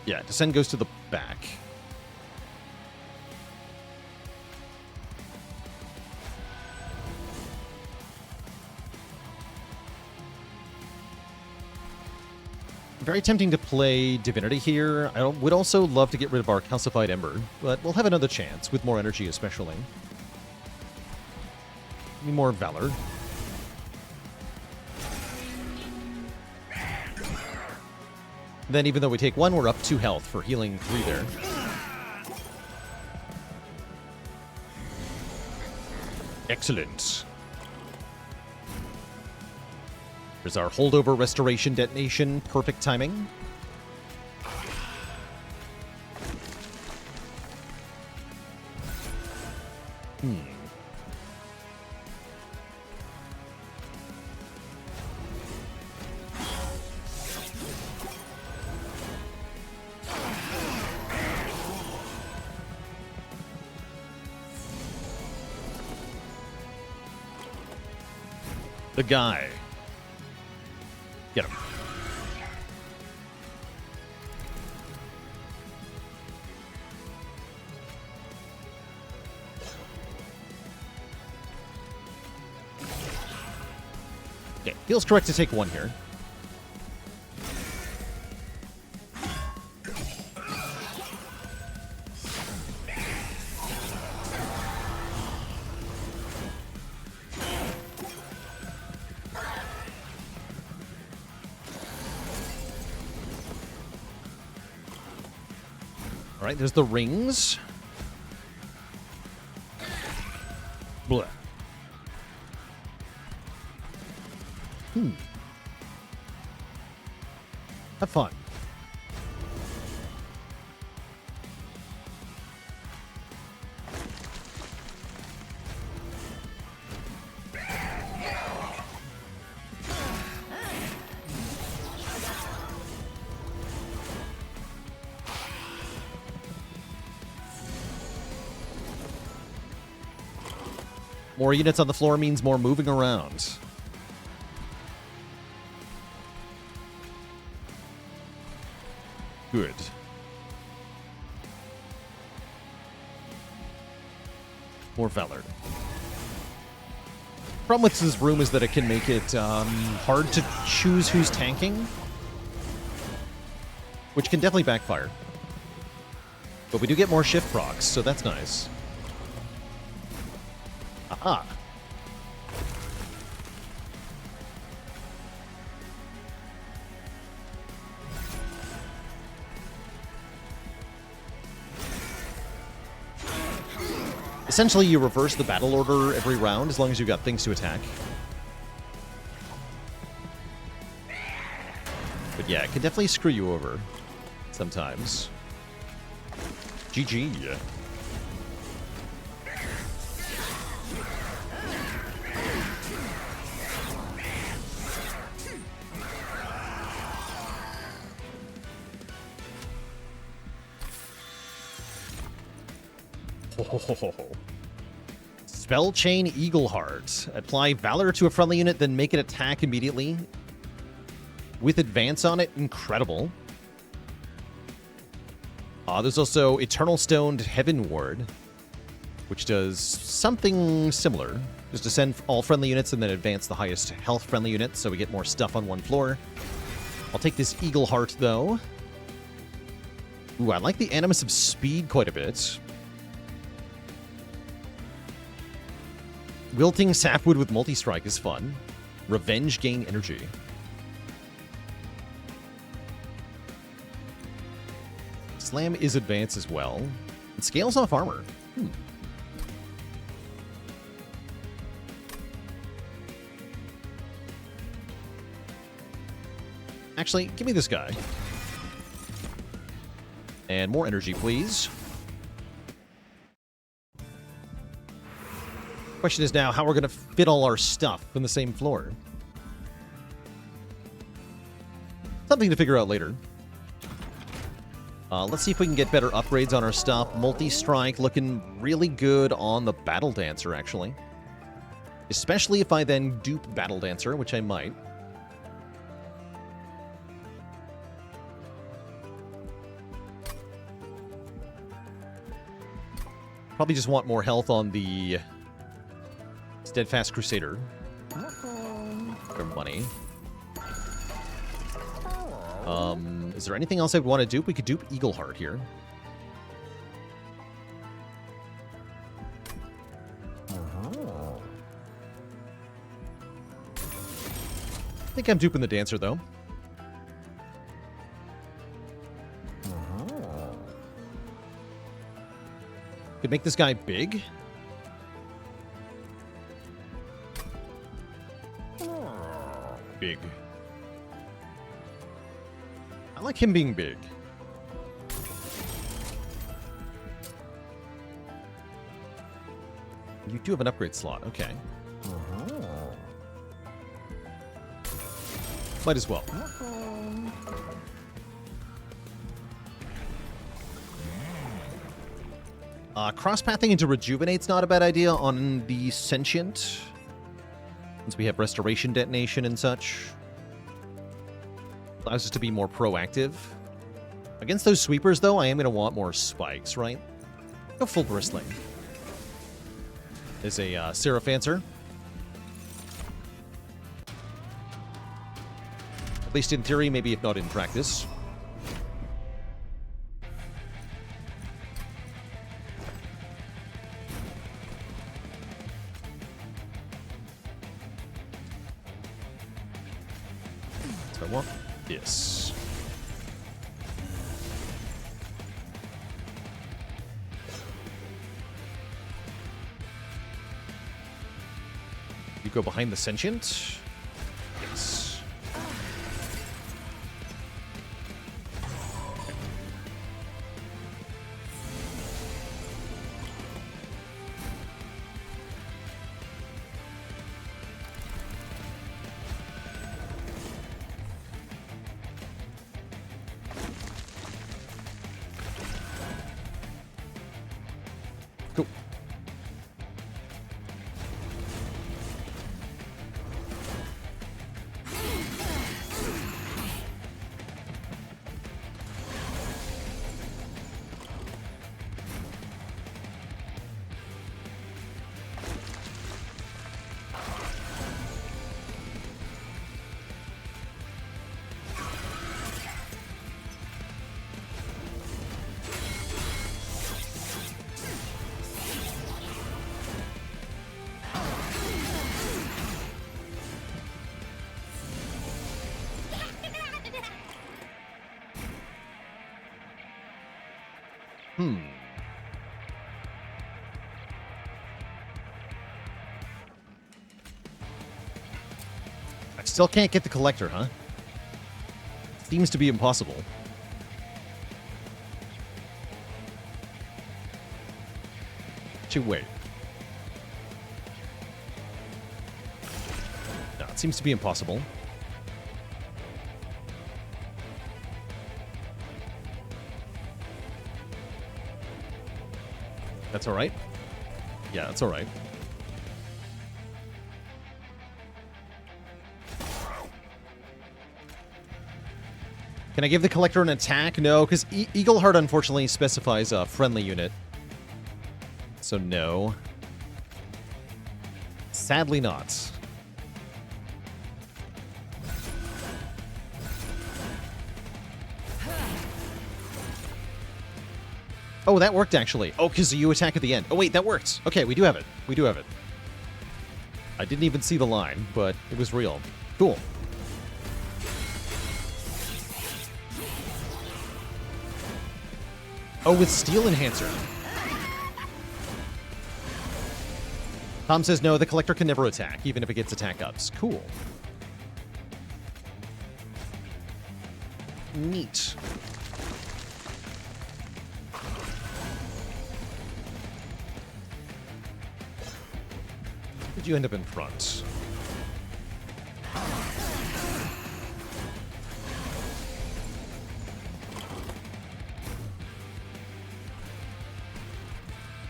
Yeah, descend goes to the back. Very tempting to play Divinity here. I would also love to get rid of our Calcified Ember, but we'll have another chance, with more energy especially. Need more Valor. Then even though we take 1, we're up 2 health for healing 3 there. Excellent. There's our holdover restoration detonation. Perfect timing. The guy. Get him. Okay, feels correct to take 1 here. All right, there's the rings. Blah. Have fun. More units on the floor means more moving around. Good. More Valor. Problem with this room is that it can make it hard to choose who's tanking, which can definitely backfire. But we do get more shift procs, so that's nice. Aha. Essentially, you reverse the battle order every round as long as you've got things to attack. But yeah, it can definitely screw you over sometimes. GG. Spell Chain Eagleheart. Apply Valor to a friendly unit, then make it attack immediately. With advance on it, incredible. There's also Eternal Stoned Heaven Ward, which does something similar. Just descend all friendly units and then advance the highest health friendly unit, so we get more stuff on one floor. I'll take this Eagleheart, though. Ooh, I like the Animus of Speed quite a bit. Wilting Sapwood with Multi-Strike is fun. Revenge gain energy. Slam is advance as well. It scales off armor. Actually, give me this guy. And more energy, please. Question is now how we're going to fit all our stuff in the same floor. Something to figure out later. Let's see if we can get better upgrades on our stuff. Multi-strike looking really good on the Battle Dancer, actually. Especially if I then dupe Battle Dancer, which I might. Probably just want more health on the Steadfast Crusader. For money. Is there anything else I'd want to dupe? We could dupe Eagleheart here. I think I'm duping the Dancer, though. Could make this guy big. Big. I like him being big. You do have an upgrade slot. Okay. Might as well. Cross-pathing into Rejuvenate's not a bad idea on the Sentient. Since we have Restoration Detonation and such. Allows us to be more proactive. Against those sweepers, though, I am going to want more spikes, right? Go full bristling. Is a Seraphancer. At least in theory, maybe if not in practice. So I want this. You go behind the Sentient. Yes. Cool. I still can't get the Collector, huh? Seems to be impossible. Wait. No, it seems to be impossible. That's all right? Yeah, that's all right. Can I give the Collector an attack? No, because Eagleheart unfortunately specifies a friendly unit. So no. Sadly not. Oh, that worked actually. Oh, because you attack at the end. Oh wait, that worked. Okay, we do have it. We do have it. I didn't even see the line, but it was real. Cool. Oh, with Steel Enhancer. Tom says no, the Collector can never attack, even if it gets attack ups. Cool. Neat. Did you end up in front?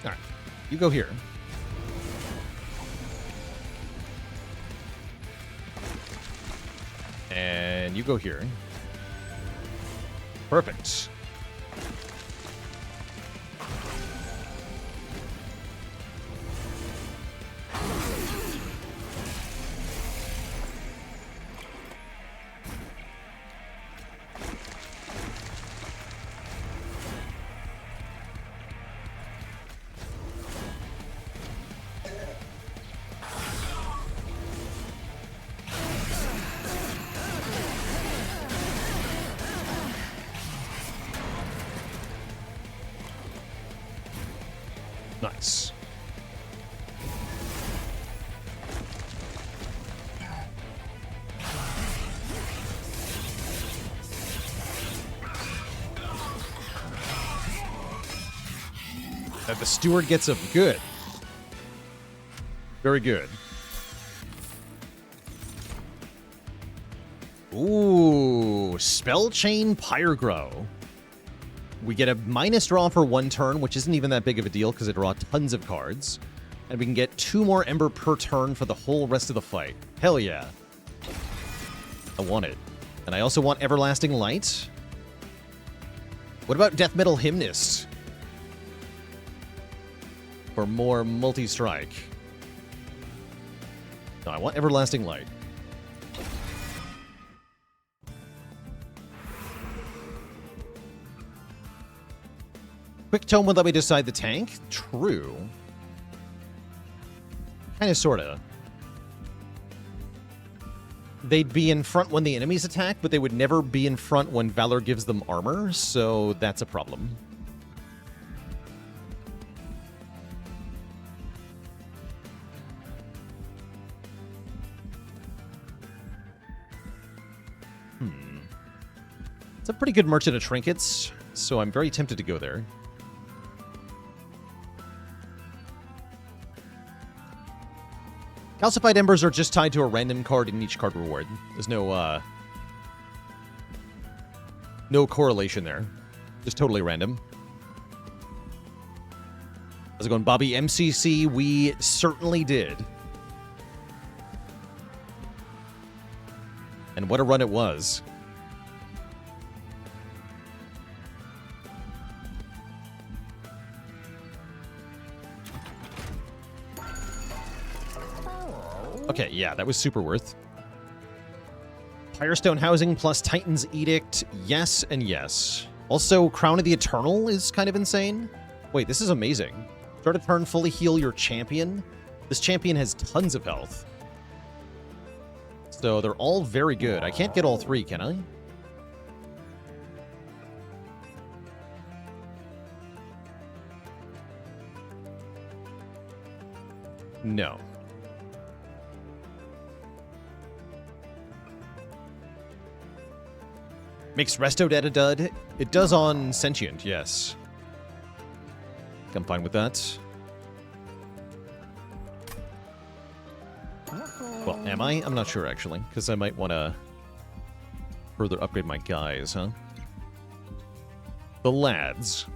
All right, you go here. And you go here. Perfect. Nice. The steward gets him. Good. Very good. Ooh, Spell Chain Pyre. We get a minus draw for 1 turn, which isn't even that big of a deal because I draw tons of cards. And we can get 2 more Ember per turn for the whole rest of the fight. Hell yeah. I want it. And I also want Everlasting Light. What about Death Metal Hymnist? For more multi-strike. No, I want Everlasting Light. Quick Tome would let me decide the tank? True. Kinda, sorta. They'd be in front when the enemies attack, but they would never be in front when Valor gives them armor, so that's a problem. It's a pretty good Merchant of Trinkets, so I'm very tempted to go there. Calcified Embers are just tied to a random card in each card reward. There's no correlation there. Just totally random. How's it going, Bobby? MCC, we certainly did. And what a run it was. Okay, yeah, that was super worth. Firestone Housing plus Titan's Edict, yes and yes. Also, Crown of the Eternal is kind of insane. Wait, this is amazing. Start a turn, fully heal your champion. This champion has tons of health. So they're all very good. I can't get all 3, can I? No. Makes Resto Dead a dud? It does on Sentient, yes. I'm fine with that. Well, am I? I'm not sure, actually, because I might want to further upgrade my guys, huh? The lads.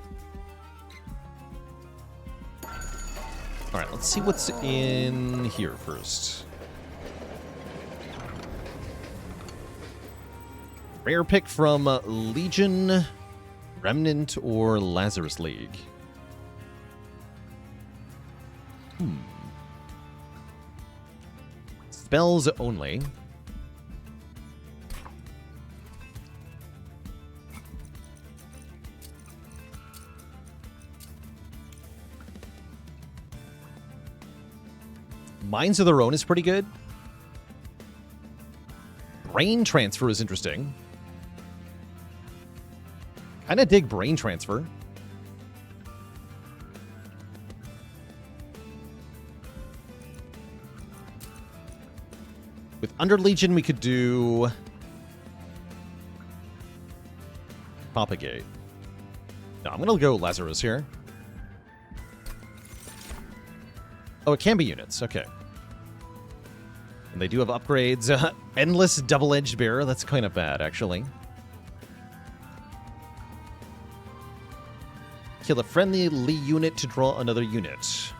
Alright, let's see what's in here first. Rare pick from Legion, Remnant, or Lazarus League. Spells only. Minds of Their Own is pretty good. Brain Transfer is interesting. Kind of dig Brain Transfer. With Underlegion, we could do Propagate. No, I'm going to go Lazarus here. Oh, it can be units. Okay. And they do have upgrades. Endless double-edged bearer. That's kind of bad, actually. Kill a friendly unit to draw another unit.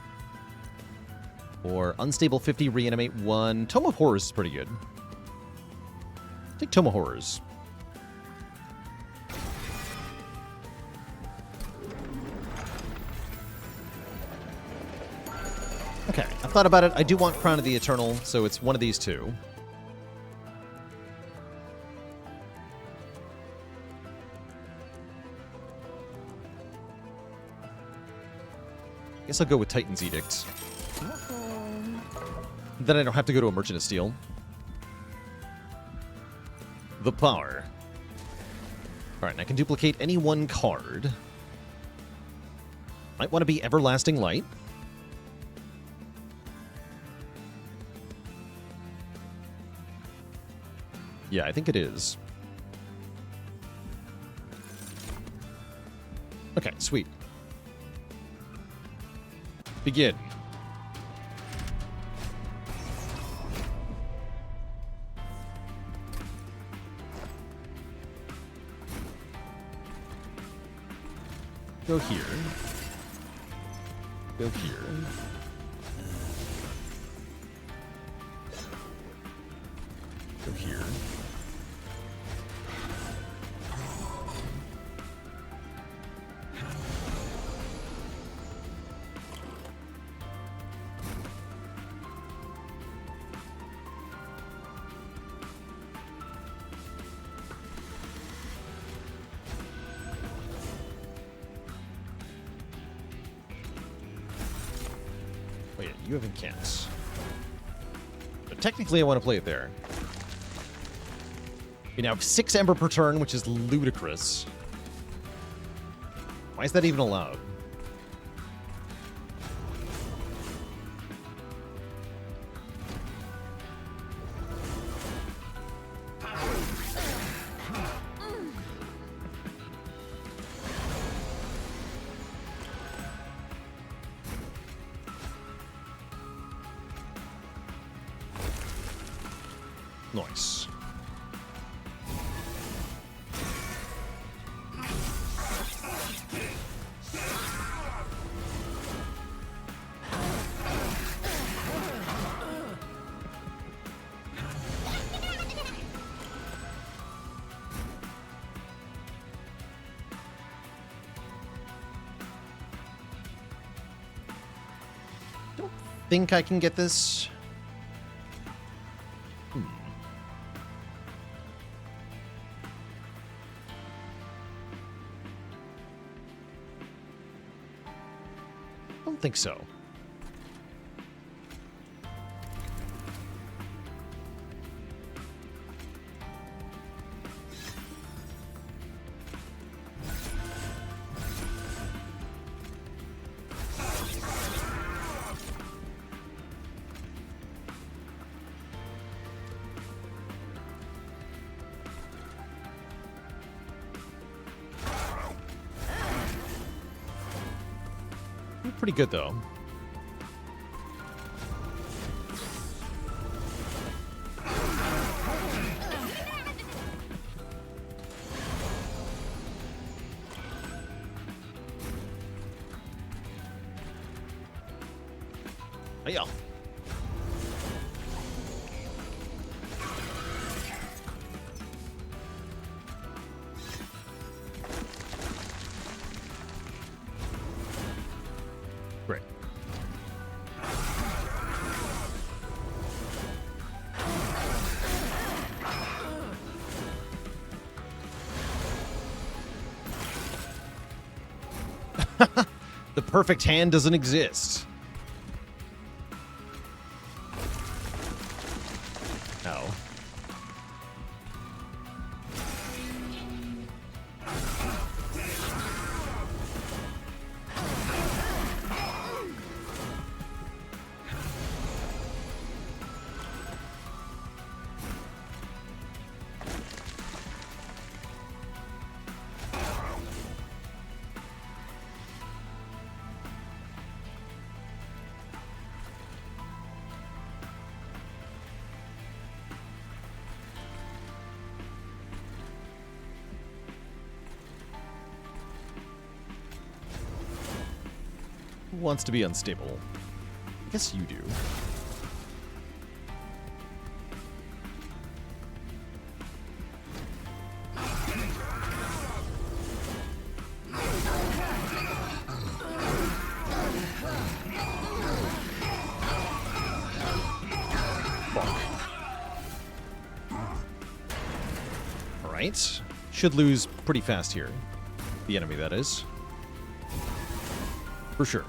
Or unstable 50, reanimate 1. Tome of Horrors is pretty good. Take Tome of Horrors. Okay, I've thought about it. I do want Crown of the Eternal, so it's one of these two. I guess I'll go with Titan's Edict. Then I don't have to go to a Merchant of Steel. The Power. Alright, and I can duplicate any one card. Might want to be Everlasting Light. Yeah, I think it is. Okay, sweet. Begin. Go here. Go here. Go here. Oh yeah, you have incants. But technically I want to play it there. You now have 6 Ember per turn, which is ludicrous. Why is that even allowed? Nice. Don't think I can get this. Think so. Pretty good, though. Hiya. Great. The perfect hand doesn't exist. Oh. wants to be unstable? I guess you do. Alright. Should lose pretty fast here. The enemy, that is. For sure.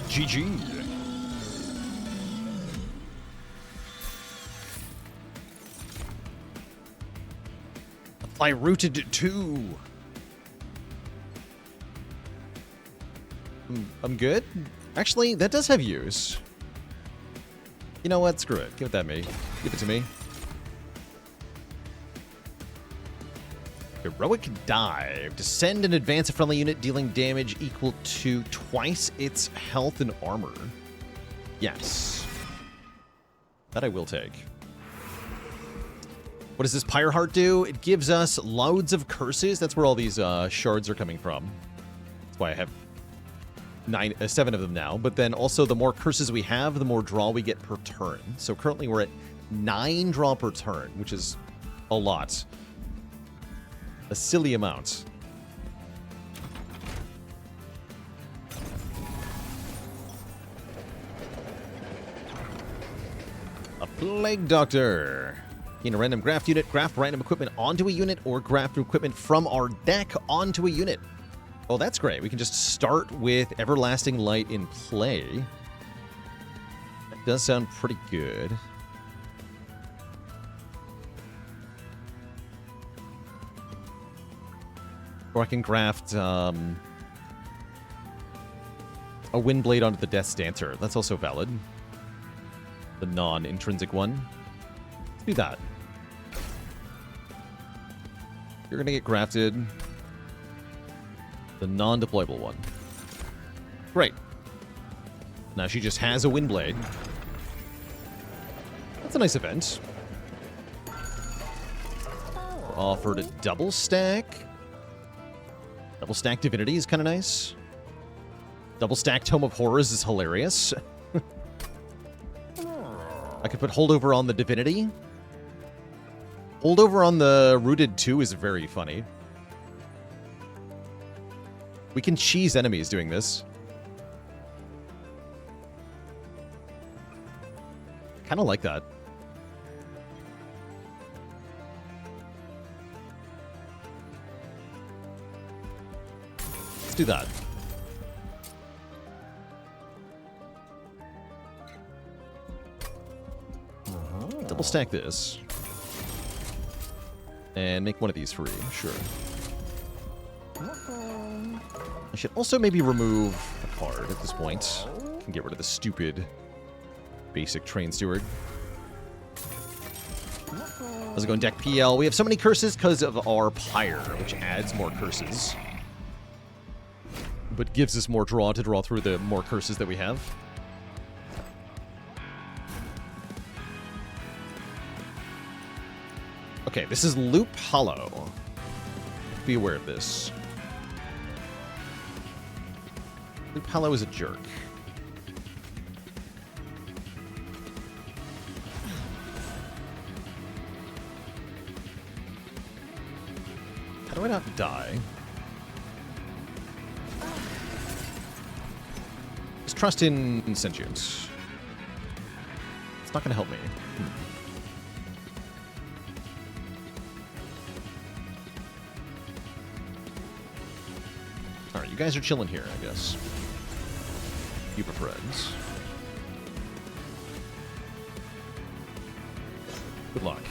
GG. Apply rooted 2. I'm good. Actually, that does have use. You know what? Screw it. Give it that me. Give it to me. Heroic Dive. Descend and advance a friendly unit dealing damage equal to twice its health and armor. Yes. That I will take. What does this Pyre Heart do? It gives us loads of curses. That's where all these shards are coming from. That's why I have 7 of them now. But then also the more curses we have, the more draw we get per turn. So currently we're at 9 draw per turn, which is a lot. A silly amount. A Plague Doctor. In a random graft unit, graft random equipment onto a unit, or graft equipment from our deck onto a unit. Oh, that's great. We can just start with Everlasting Light in play. That does sound pretty good. Or I can graft a Windblade onto the Death's Dancer. That's also valid. The non-intrinsic one. Let's do that. You're going to get grafted. The non-deployable one. Great. Now she just has a Windblade. That's a nice event. We're offered a double stack. Double stack Divinity is kind of nice. Double stack Tome of Horrors is hilarious. I could put Holdover on the Divinity. Holdover on the Rooted 2 is very funny. We can cheese enemies doing this. Kind of like that. Let's do that. Double stack this. And make one of these free, sure. I should also maybe remove a card at this point. Can get rid of the stupid basic Train Steward. How's it going, deck PL? We have so many curses because of our Pyre, which adds more curses. But gives us more draw to draw through the more curses that we have. Okay, this is Loop Hollow. Be aware of this. Loop Hollow is a jerk. How do I not die? Just trust in Sentient. It's not going to help me. Alright, you guys are chilling here, I guess. You were friends. Good luck.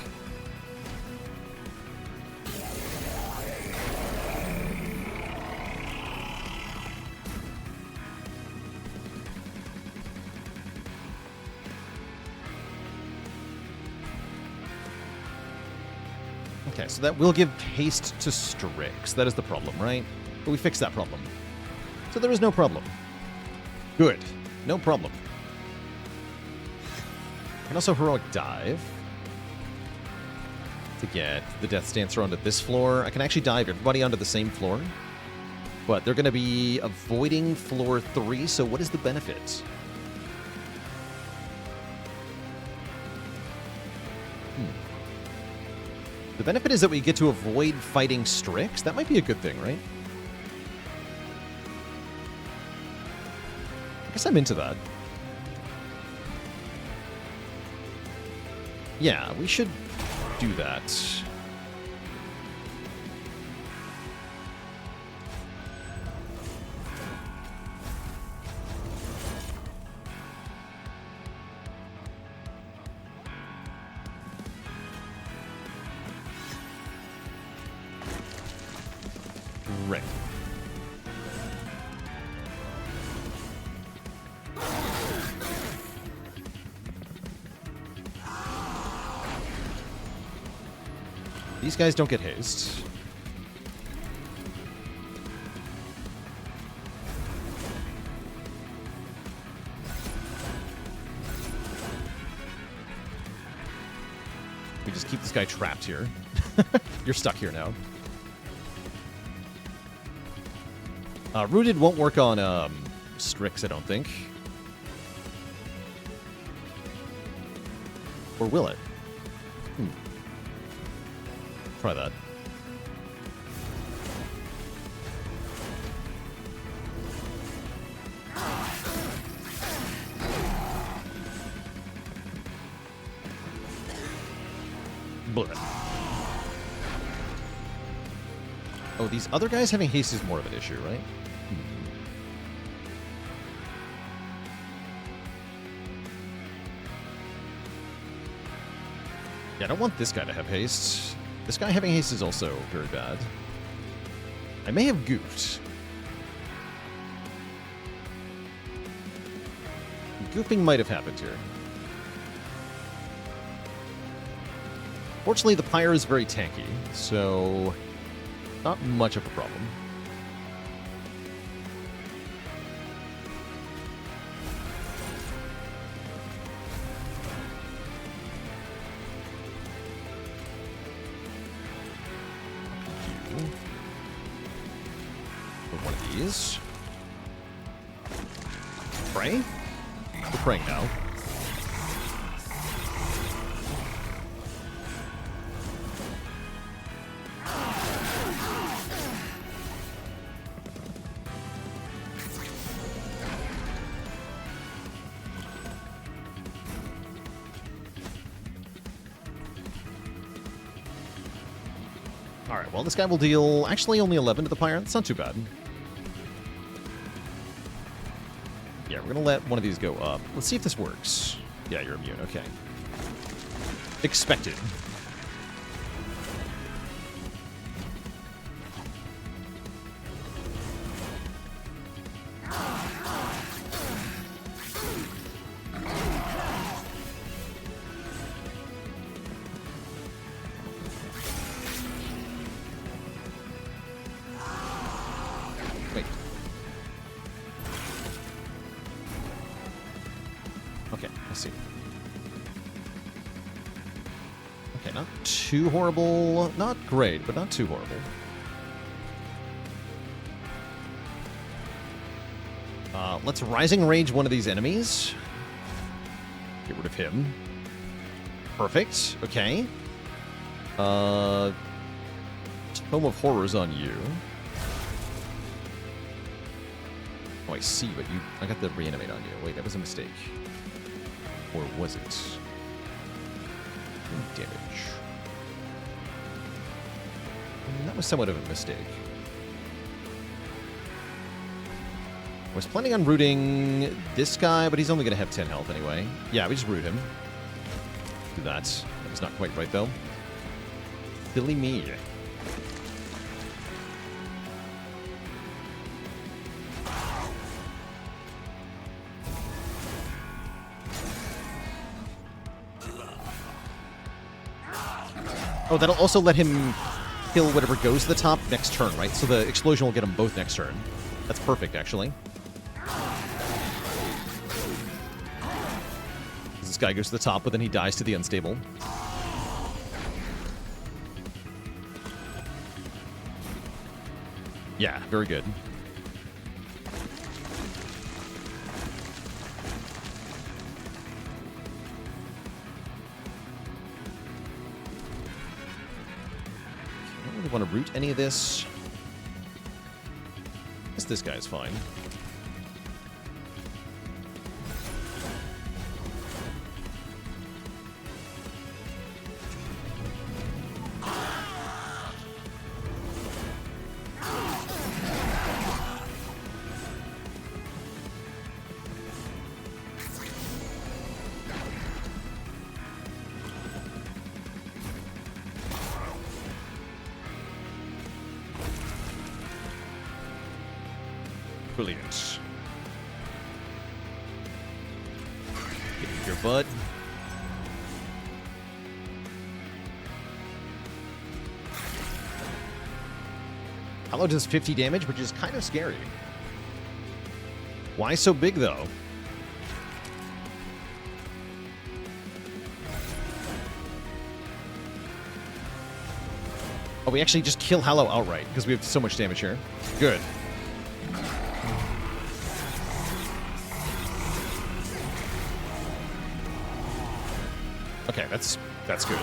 Okay, so that will give haste to Strix. That is the problem, right? But we fixed that problem. So there is no problem. Good. No problem. And also Heroic Dive to get the Death Dancer onto this floor. I can actually dive everybody onto the same floor, but they're going to be avoiding floor 3, so what is the benefit? The benefit is that we get to avoid fighting Strix. That might be a good thing, right? I guess I'm into that. Yeah, we should do that. Right. These guys don't get haste. We just keep this guy trapped here. You're stuck here now. Rooted won't work on Strix, I don't think. Or will it? Try that. Bullet. Oh, these other guys having haste is more of an issue, right? Yeah, I don't want this guy to have haste. This guy having haste is also very bad. I may have goofed. Goofing might have happened here. Fortunately, the Pyre is very tanky, so not much of a problem. One of these. Pray? We're praying now. Alright, well, this guy will deal actually only 11 to the Pyre. That's not too bad. Yeah, we're going to let one of these go up. Let's see if this works. Yeah, you're immune. Okay. Expected. Wait. Okay, I see. Okay, not too horrible. Not great, but not too horrible. Let's Rising Rage one of these enemies. Get rid of him. Perfect. Okay. Tome of Horrors on you. Oh, I see, but I got the reanimate on you. Wait, that was a mistake. Or was it? Damage. That was somewhat of a mistake. I was planning on rooting this guy, but he's only going to have 10 health anyway. Yeah, we just root him. Do that. That was not quite right, though. Silly me. Oh, that'll also let him kill whatever goes to the top next turn, right? So the explosion will get them both next turn. That's perfect, actually. This is this guy goes to the top, but then he dies to the unstable. Yeah, very good. I don't really want to root any of this. I guess this guy's fine. Brilliant. Get in here, bud. Talos does 50 damage, which is kind of scary. Why so big, though? Oh, we actually just kill Hallow outright because we have so much damage here. Good. Okay, that's good. I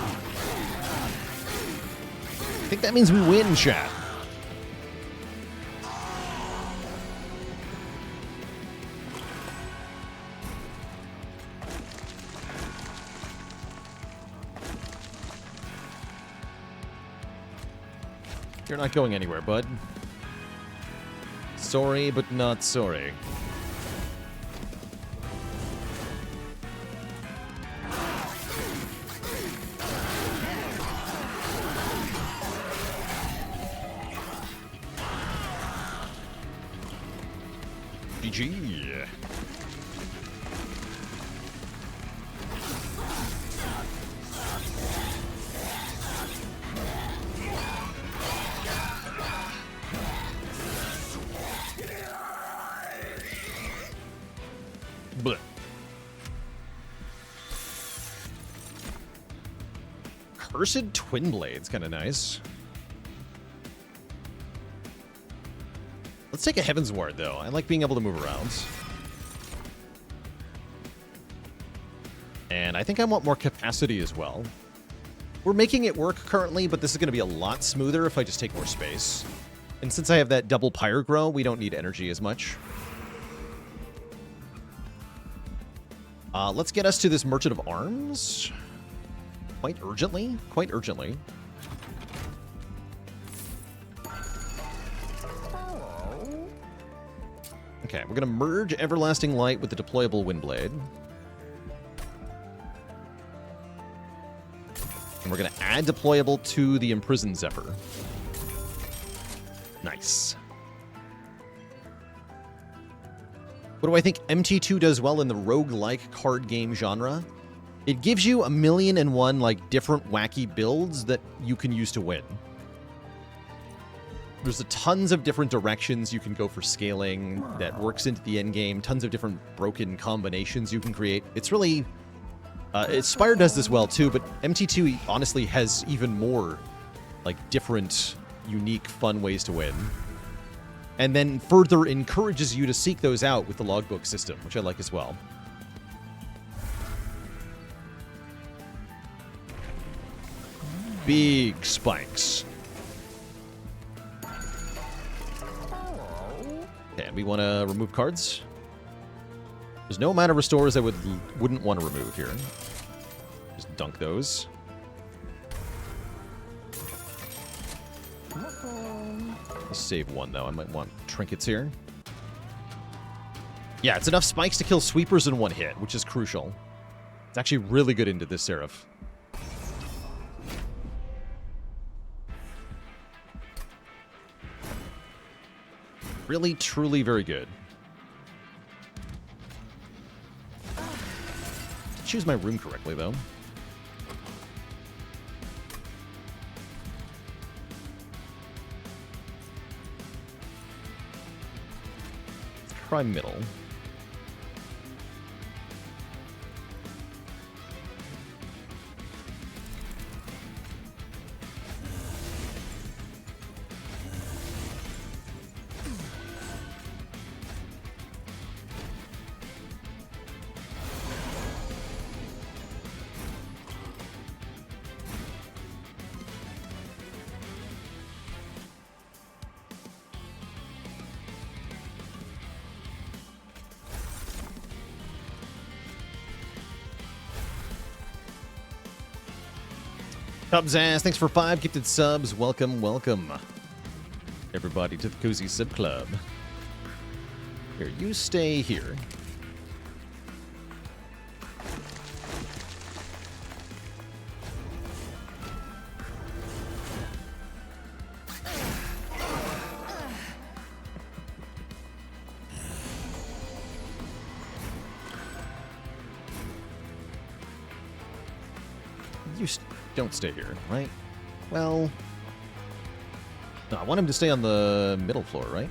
think that means we win, chat. You're not going anywhere, bud. Sorry, but not sorry. GG. Blech. Cursed Twin Blades, kind of nice. Let's take a Heaven's Ward, though. I like being able to move around. And I think I want more capacity as well. We're making it work currently, but this is going to be a lot smoother if I just take more space. And since I have that double Pyre grow, we don't need energy as much. Let's get us to this Merchant of Arms. Quite urgently. Quite urgently. Okay, we're going to merge Everlasting Light with the deployable Windblade. And we're going to add deployable to the Imprisoned Zephyr. Nice. What do I think MT2 does well in the roguelike card game genre? It gives you 1,000,001 like different wacky builds that you can use to win. There's tons of different directions you can go for scaling that works into the end game. Tons of different broken combinations you can create. It's really... Spire does this well too, but MT2 honestly has even more like different, unique, fun ways to win. And then further encourages you to seek those out with the logbook system, which I like as well. Big spikes. Okay, and we want to remove cards. There's no amount of restores I wouldn't want to remove here. Just dunk those. Let's save one, though. I might want trinkets here. Yeah, it's enough spikes to kill sweepers in one hit, which is crucial. It's actually really good into this Seraph. Really, truly very good. Choose my room correctly, though. Let's try middle. Cubs ass, thanks for 5 gifted subs. Welcome, welcome. Everybody to the Cozy Sub Club. Here, you stay here. You don't stay here, right? Well, no, I want him to stay on the middle floor, right?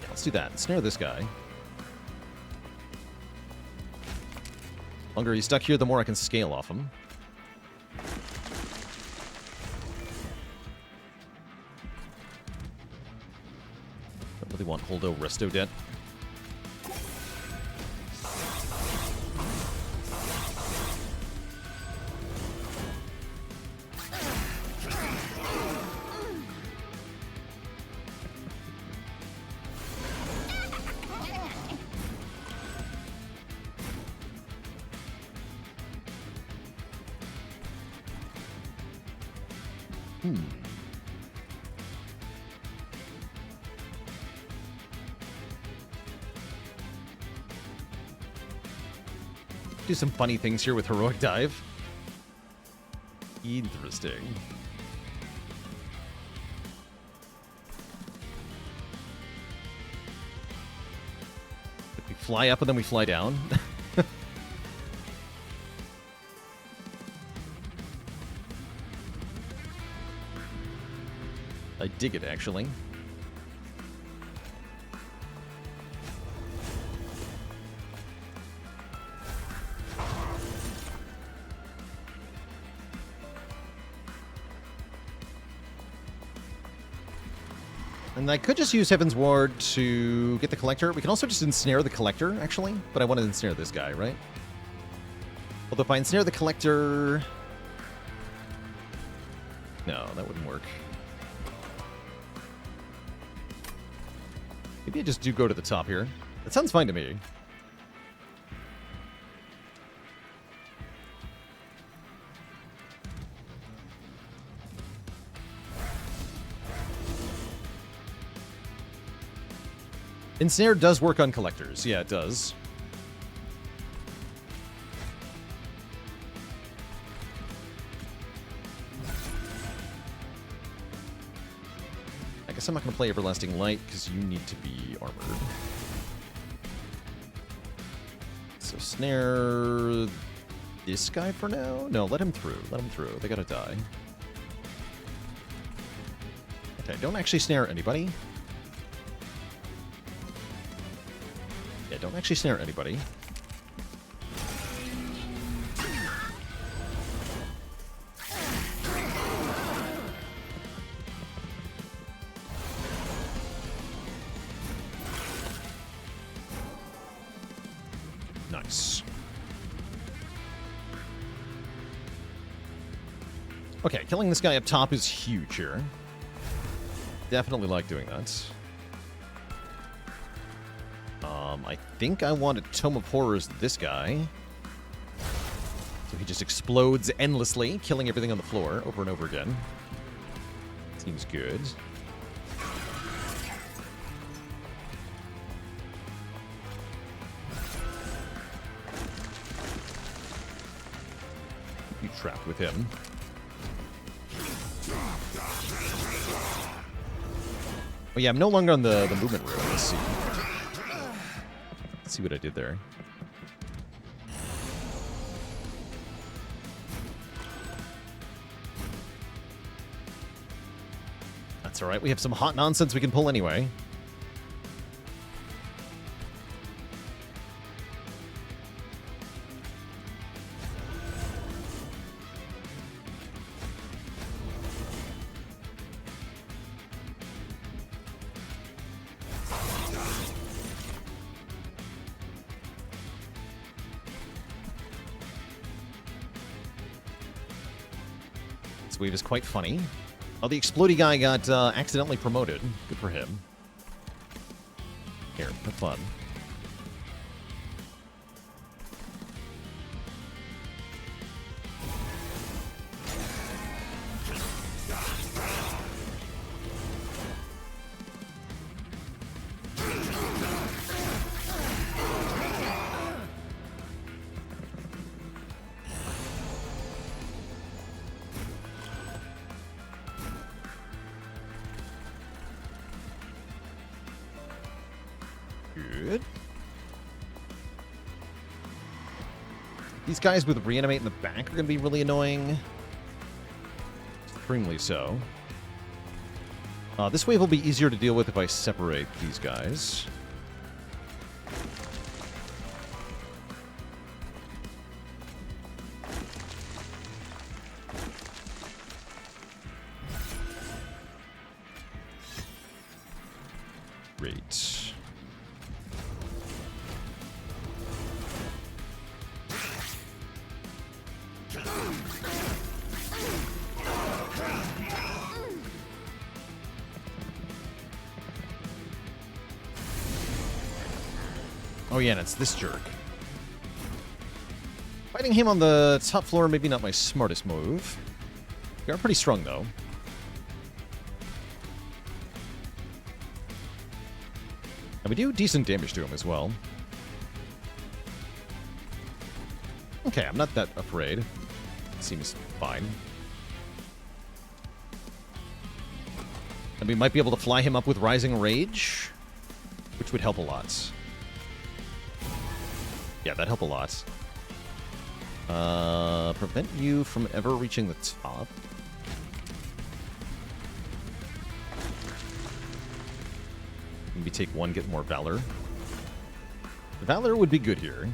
Yeah, let's do that. Snare this guy. The longer he's stuck here, the more I can scale off him. Don't really want Holdo Resto Debt. Do some funny things here with Heroic Dive. Interesting. We fly up and then we fly down. I dig it, actually. And I could just use Heaven's Ward to get the Collector. We can also just ensnare the Collector, actually. But I want to ensnare this guy, right? Although if I ensnare the Collector... No, that wouldn't work. Maybe I just do go to the top here. That sounds fine to me. Ensnare does work on collectors. Yeah, it does. I guess I'm not going to play Everlasting Light because you need to be armored. So snare this guy for now? No, let him through. Let him through. They gotta die. Okay, don't actually snare anybody. Yeah, don't actually snare anybody. Nice. Okay, killing this guy up top is huge here. Definitely like doing that. I think I want a Tome of Horrors this guy. So he just explodes endlessly, killing everything on the floor over and over again. Seems good. You trapped with him. Oh yeah, I'm no longer on the movement room. Let's see. Let's see what I did there. That's alright, we have some hot nonsense we can pull anyway. This wave is quite funny. Oh, the explodey guy got accidentally promoted. Good for him. Here, have fun. good. These guys with Reanimate in the back are going to be really annoying. Extremely so. This wave will be easier to deal with if I separate these guys. Great. Oh yeah, and it's this jerk. Fighting him on the top floor, maybe not my smartest move. They are pretty strong, though. And we do decent damage to him as well. Okay, I'm not that afraid. Seems fine. And we might be able to fly him up with Rising Rage, which would help a lot. Yeah, that'd help a lot. Prevent you from ever reaching the top. Maybe take one, get more Valor. Valor would be good here.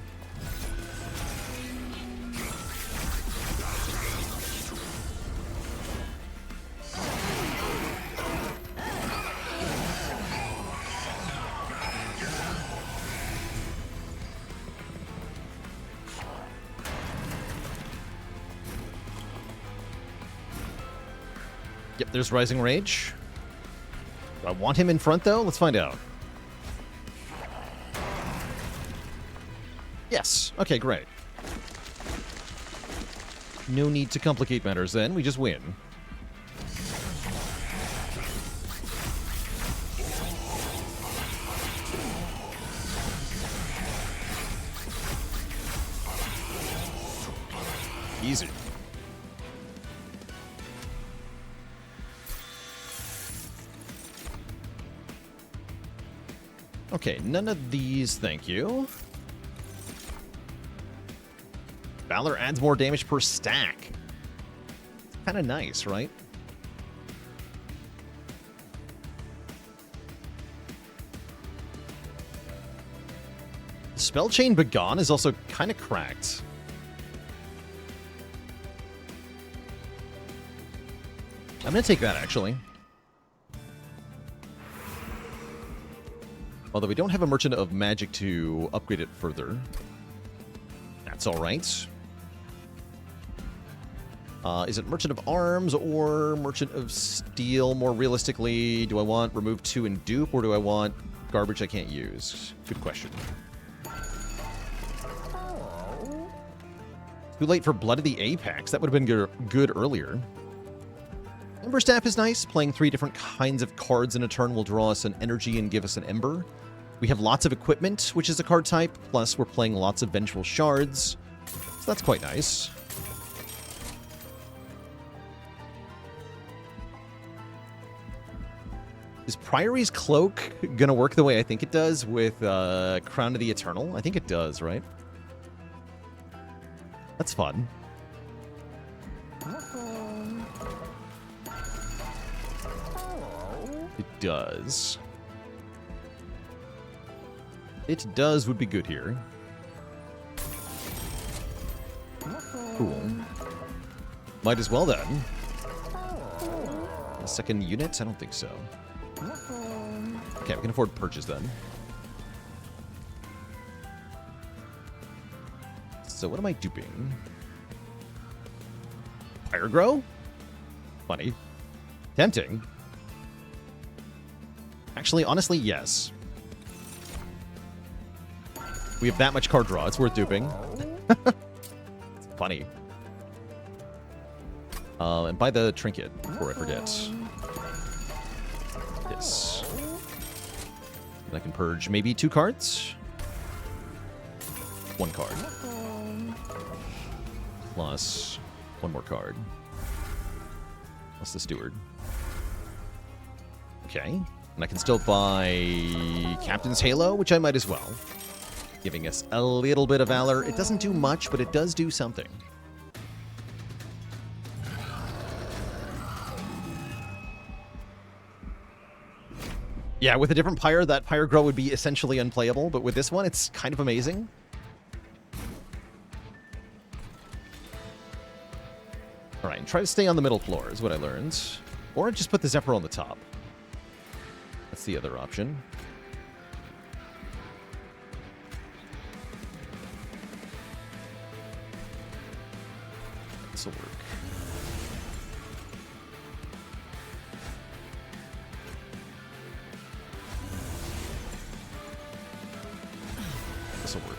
Yep, there's Rising Rage. Do I want him in front, though? Let's find out. Yes. Okay, great. No need to complicate matters, then. We just win. Easy. Okay, none of these, thank you. Valor adds more damage per stack. Kind of nice, right? Spell Chain Begone is also kind of cracked. I'm going to take that, actually. Although we don't have a Merchant of Magic to upgrade it further. That's alright. Is it Merchant of Arms or Merchant of Steel? More realistically, do I want Remove 2 and Dupe, or do I want garbage I can't use? Good question. Too late for Blood of the Apex. That would have been good earlier. Ember Staff is nice. Playing 3 different kinds of cards in a turn will draw us an energy and give us an Ember. We have lots of equipment, which is a card type, plus we're playing lots of Vengeful Shards. So that's quite nice. Is Priory's Cloak gonna work the way I think it does with Crown of the Eternal? I think it does, right? That's fun. It does. It does would be good here. Cool. Might as well then. A second unit? I don't think so. Okay, we can afford purchase then. So what am I duping? Pyre Grow? Funny. Tempting. Actually, honestly, yes. We have that much card draw. It's worth duping. It's funny. And buy the trinket before I forget. Yes. And I can purge maybe 2 cards? 1 card. Plus 1 more card. Plus the Steward. Okay. And I can still buy Captain's Halo, which I might as well. Giving us a little bit of Valor. It doesn't do much, but it does do something. Yeah, with a different Pyre, that Pyre Grow would be essentially unplayable, but with this one, it's kind of amazing. Alright, and try to stay on the middle floor is what I learned. Or just put the Zephyr on the top. That's the other option. This'll work. This'll work.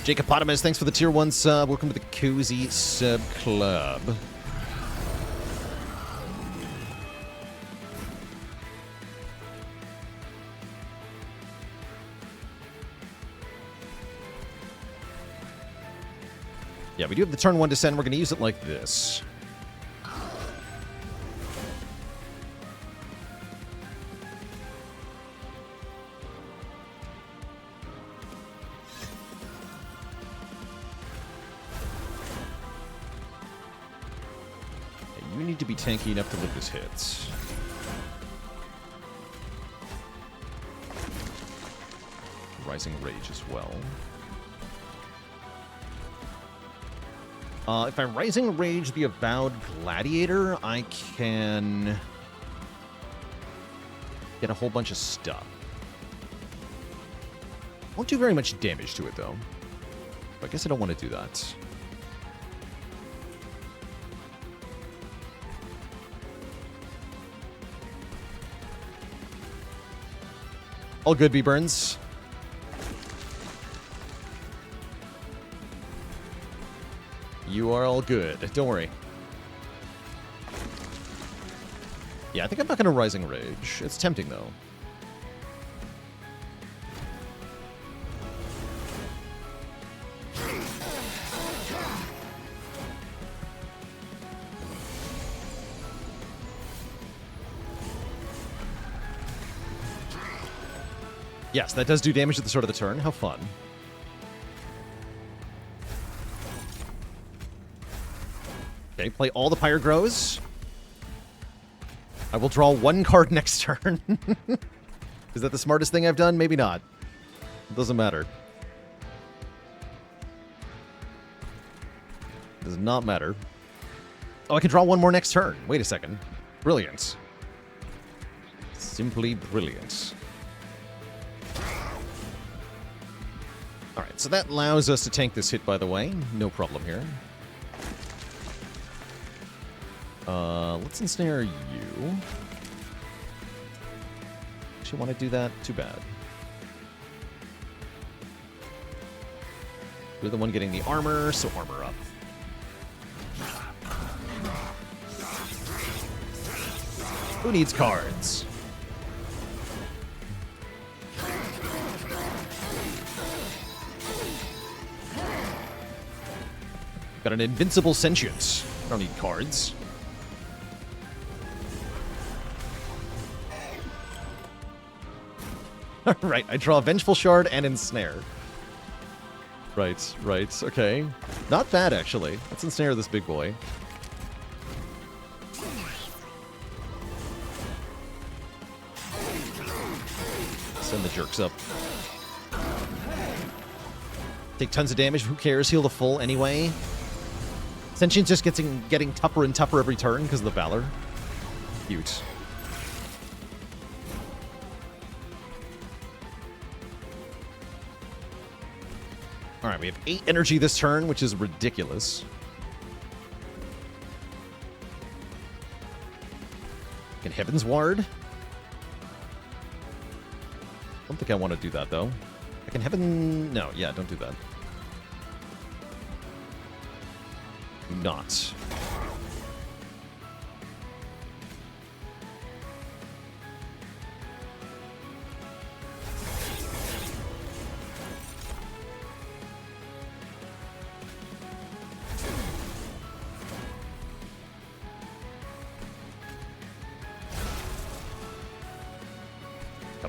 Jacopotamus, thanks for the tier 1 sub. Welcome to the Cozy Sub Club. Yeah, we do have the turn 1 descend. We're going to use it like this. You need to be tanky enough to live this hit. Rising Rage as well. If I Rising Rage the Avowed Gladiator, I can get a whole bunch of stuff. Won't do very much damage to it, though. I guess I don't want to do that. All good, B-Burns. You are all good. Don't worry. Yeah, I think I'm not going to Rising Rage. It's tempting, though. Yes, that does do damage at the start of the turn. How fun. Okay, play all the Pyre Grows. I will draw 1 card next turn. Is that the smartest thing I've done? Maybe not. It doesn't matter. It does not matter. Oh, I can draw 1 more next turn. Wait a second. Brilliant. Simply brilliant. Alright, so that allows us to tank this hit, by the way. No problem here. Let's ensnare you. Actually want to do that? Too bad. You're the one getting the armor, so armor up. Who needs cards? Got an invincible Sentient. I don't need cards. Right, I draw a Vengeful Shard and Ensnare. Right, right, okay. Not bad, actually. Let's ensnare this big boy. Send the jerks up. Take tons of damage, who cares? Heal the full anyway. Sentient just getting tougher and tougher every turn because of the Valor. Cute. Alright, we have 8 energy this turn, which is ridiculous. Can Heaven's Ward? Don't think I want to do that, though. I can Heaven... No, yeah, don't do that. Not.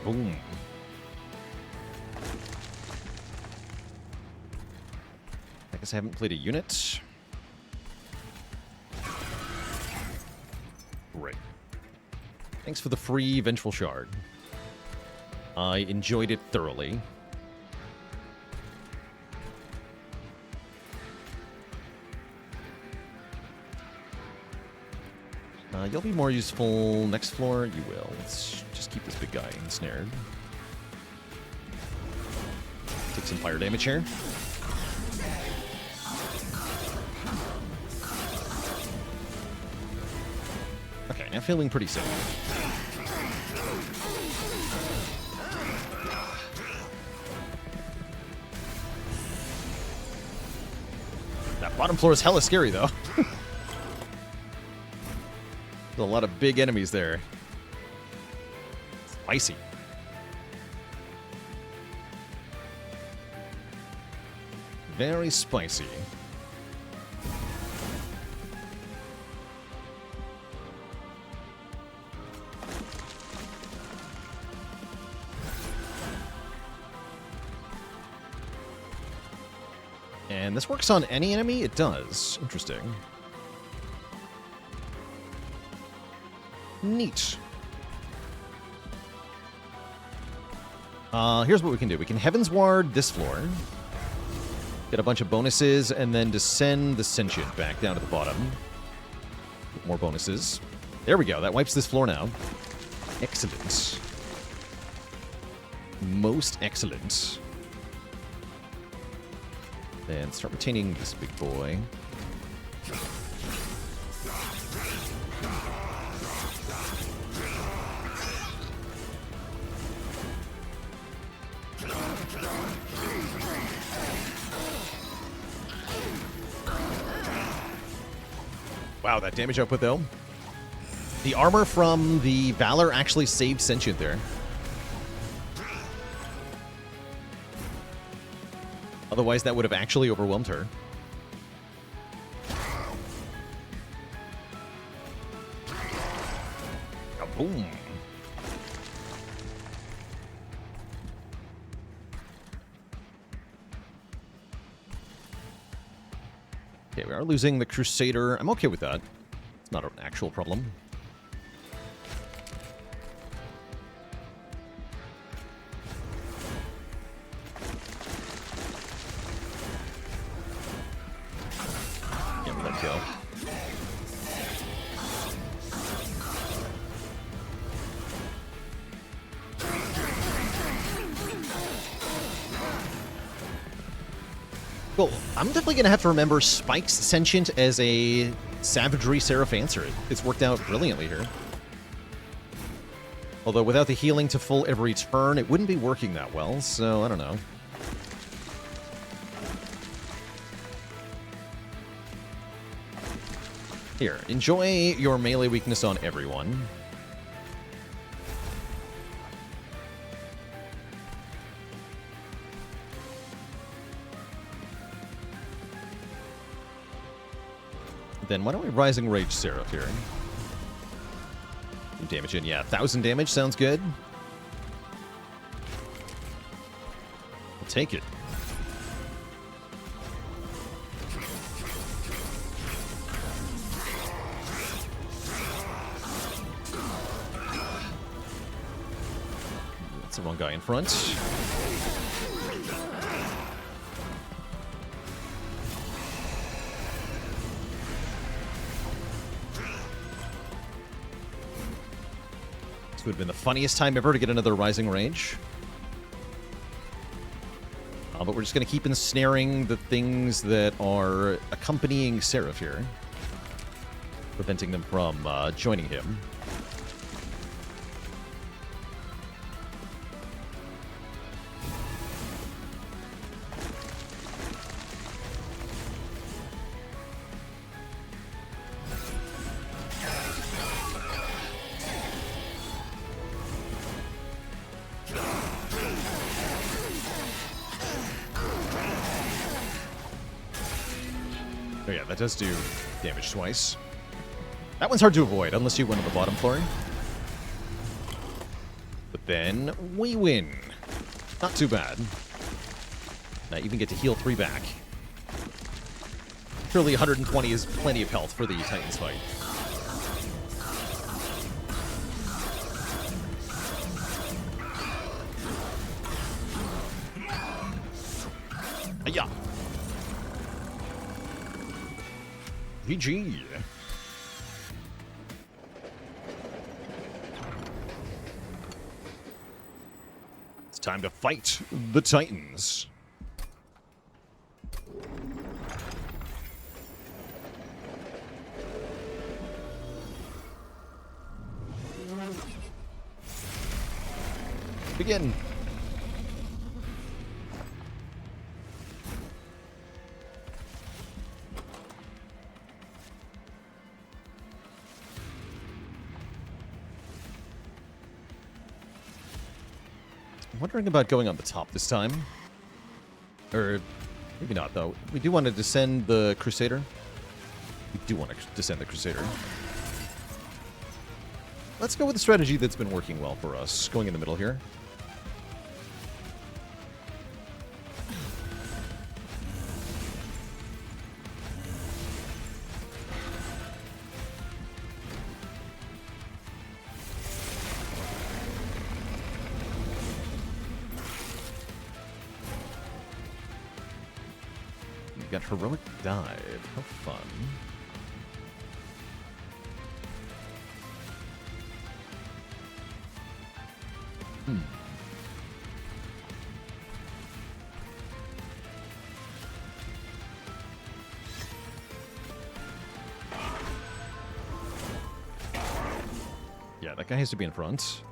Boom. I guess I haven't played a unit. Great. Thanks for the free Vengeful Shard. I enjoyed it thoroughly. You'll be more useful next floor. You will. Let's just keep this big guy ensnared. Take some fire damage here. Okay, now feeling pretty safe. That bottom floor is hella scary, though. There's a lot of big enemies there. Spicy. Very spicy. And this works on any enemy? It does. Interesting. Neat. Here's what we can do. We can Heaven's Ward this floor. Get a bunch of bonuses, and then descend the Sentient back down to the bottom. More bonuses. There we go. That wipes this floor now. Excellent. Most excellent. Then start retaining this big boy. Wow, that damage output, though. The armor from the Valor actually saved Sentient there. Otherwise, that would have actually overwhelmed her. Boom. Okay, we are losing the Crusader. I'm okay with that. It's not an actual problem. Give me that kill. Cool. I'm definitely going to have to remember Spike's Sentient as a Savagery Seraph answer. It's worked out brilliantly here. Although without the healing to full every turn, it wouldn't be working that well, so I don't know. Here, enjoy your melee weakness on everyone. Then why don't we Rising Rage Seraph here? Some damage in, yeah. 1,000 damage sounds good. I'll take it. That's the wrong guy in front. This would have been the funniest time ever to get another Rising Rage. But we're just going to keep ensnaring the things that are accompanying Seraph here. Preventing them from joining him. Oh yeah, that does do damage twice. That one's hard to avoid, unless you went on the bottom floor. But then we win. Not too bad. I even get to heal 3 back. Surely 120 is plenty of health for the Titans fight. Yeah. GG. It's time to fight the Titans. Begin. I'm wondering about going on the top this time. Or maybe not, though. We do want to descend the Crusader. We do want to descend the Crusader. Let's go with the strategy that's been working well for us. Going in the middle here. Got Heroic Dive. How fun. Yeah, that guy has to be in front.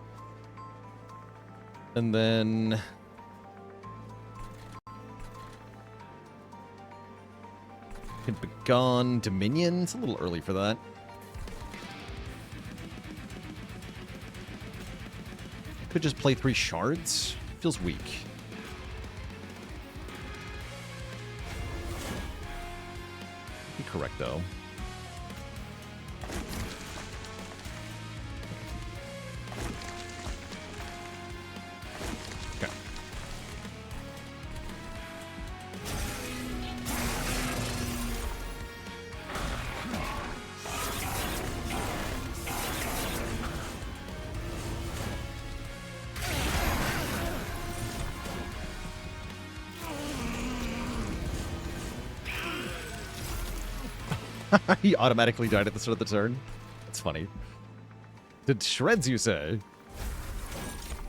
And then... Begone Dominion. It's a little early for that. Could just play 3 shards. Feels weak. Be correct, though. Okay. He automatically died at the start of the turn. That's funny. Did shreds, you say?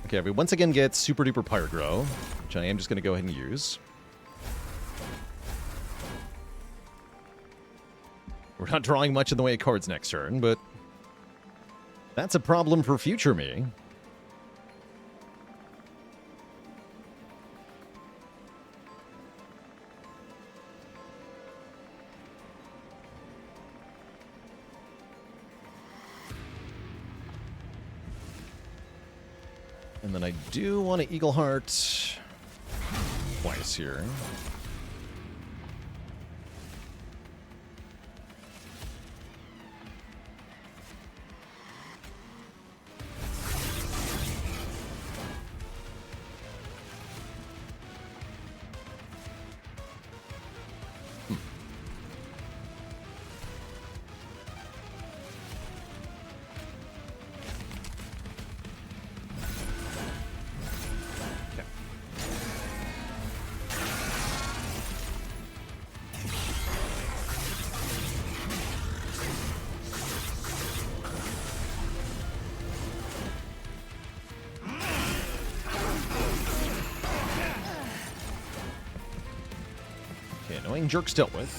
Okay, we once again get super duper Pyre Grow, which I am just going to go ahead and use. We're not drawing much in the way of cards next turn, but that's a problem for future me. And then I do want to Eagle Heart twice here. Annoying Jerk's dealt with.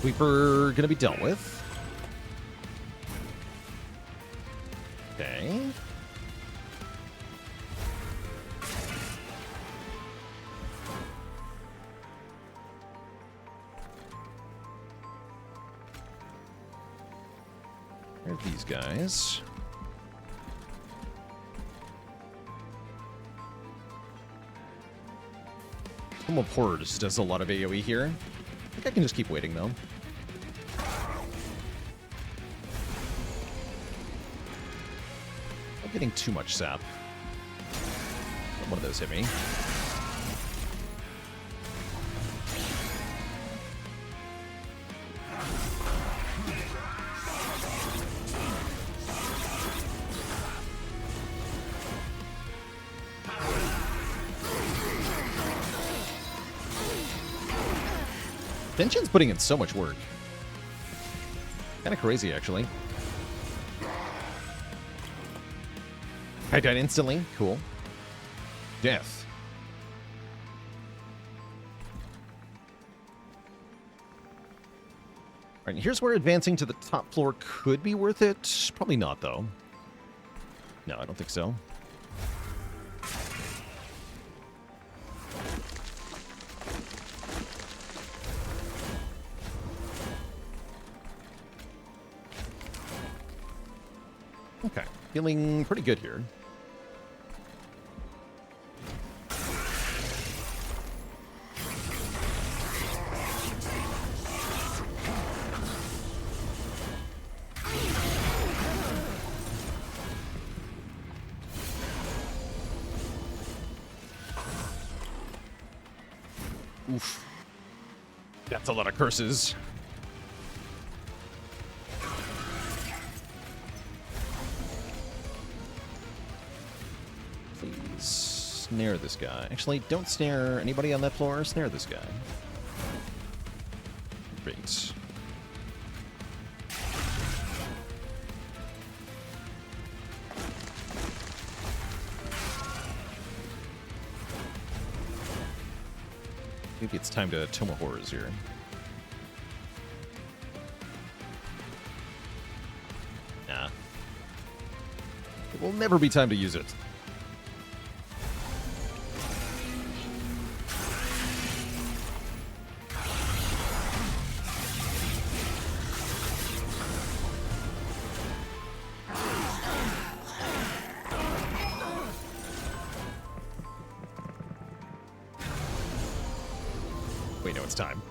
Sweeper gonna be dealt with. Okay. There's these guys. Home of Horrors does a lot of AoE here. I think I can just keep waiting, though. Not getting too much sap. One of those hit me. Sentient's putting in so much work. Kind of crazy, actually. I died instantly. Cool. Death. All right, here's where advancing to the top floor could be worth it. Probably not, though. No, I don't think so. Okay, feeling pretty good here. Oof. That's a lot of curses. Snare this guy. Actually, don't snare anybody on that floor. Snare this guy. Great. Maybe it's time to Tome of Horrors here. Nah. It will never be time to use it. Wait, no, it's time.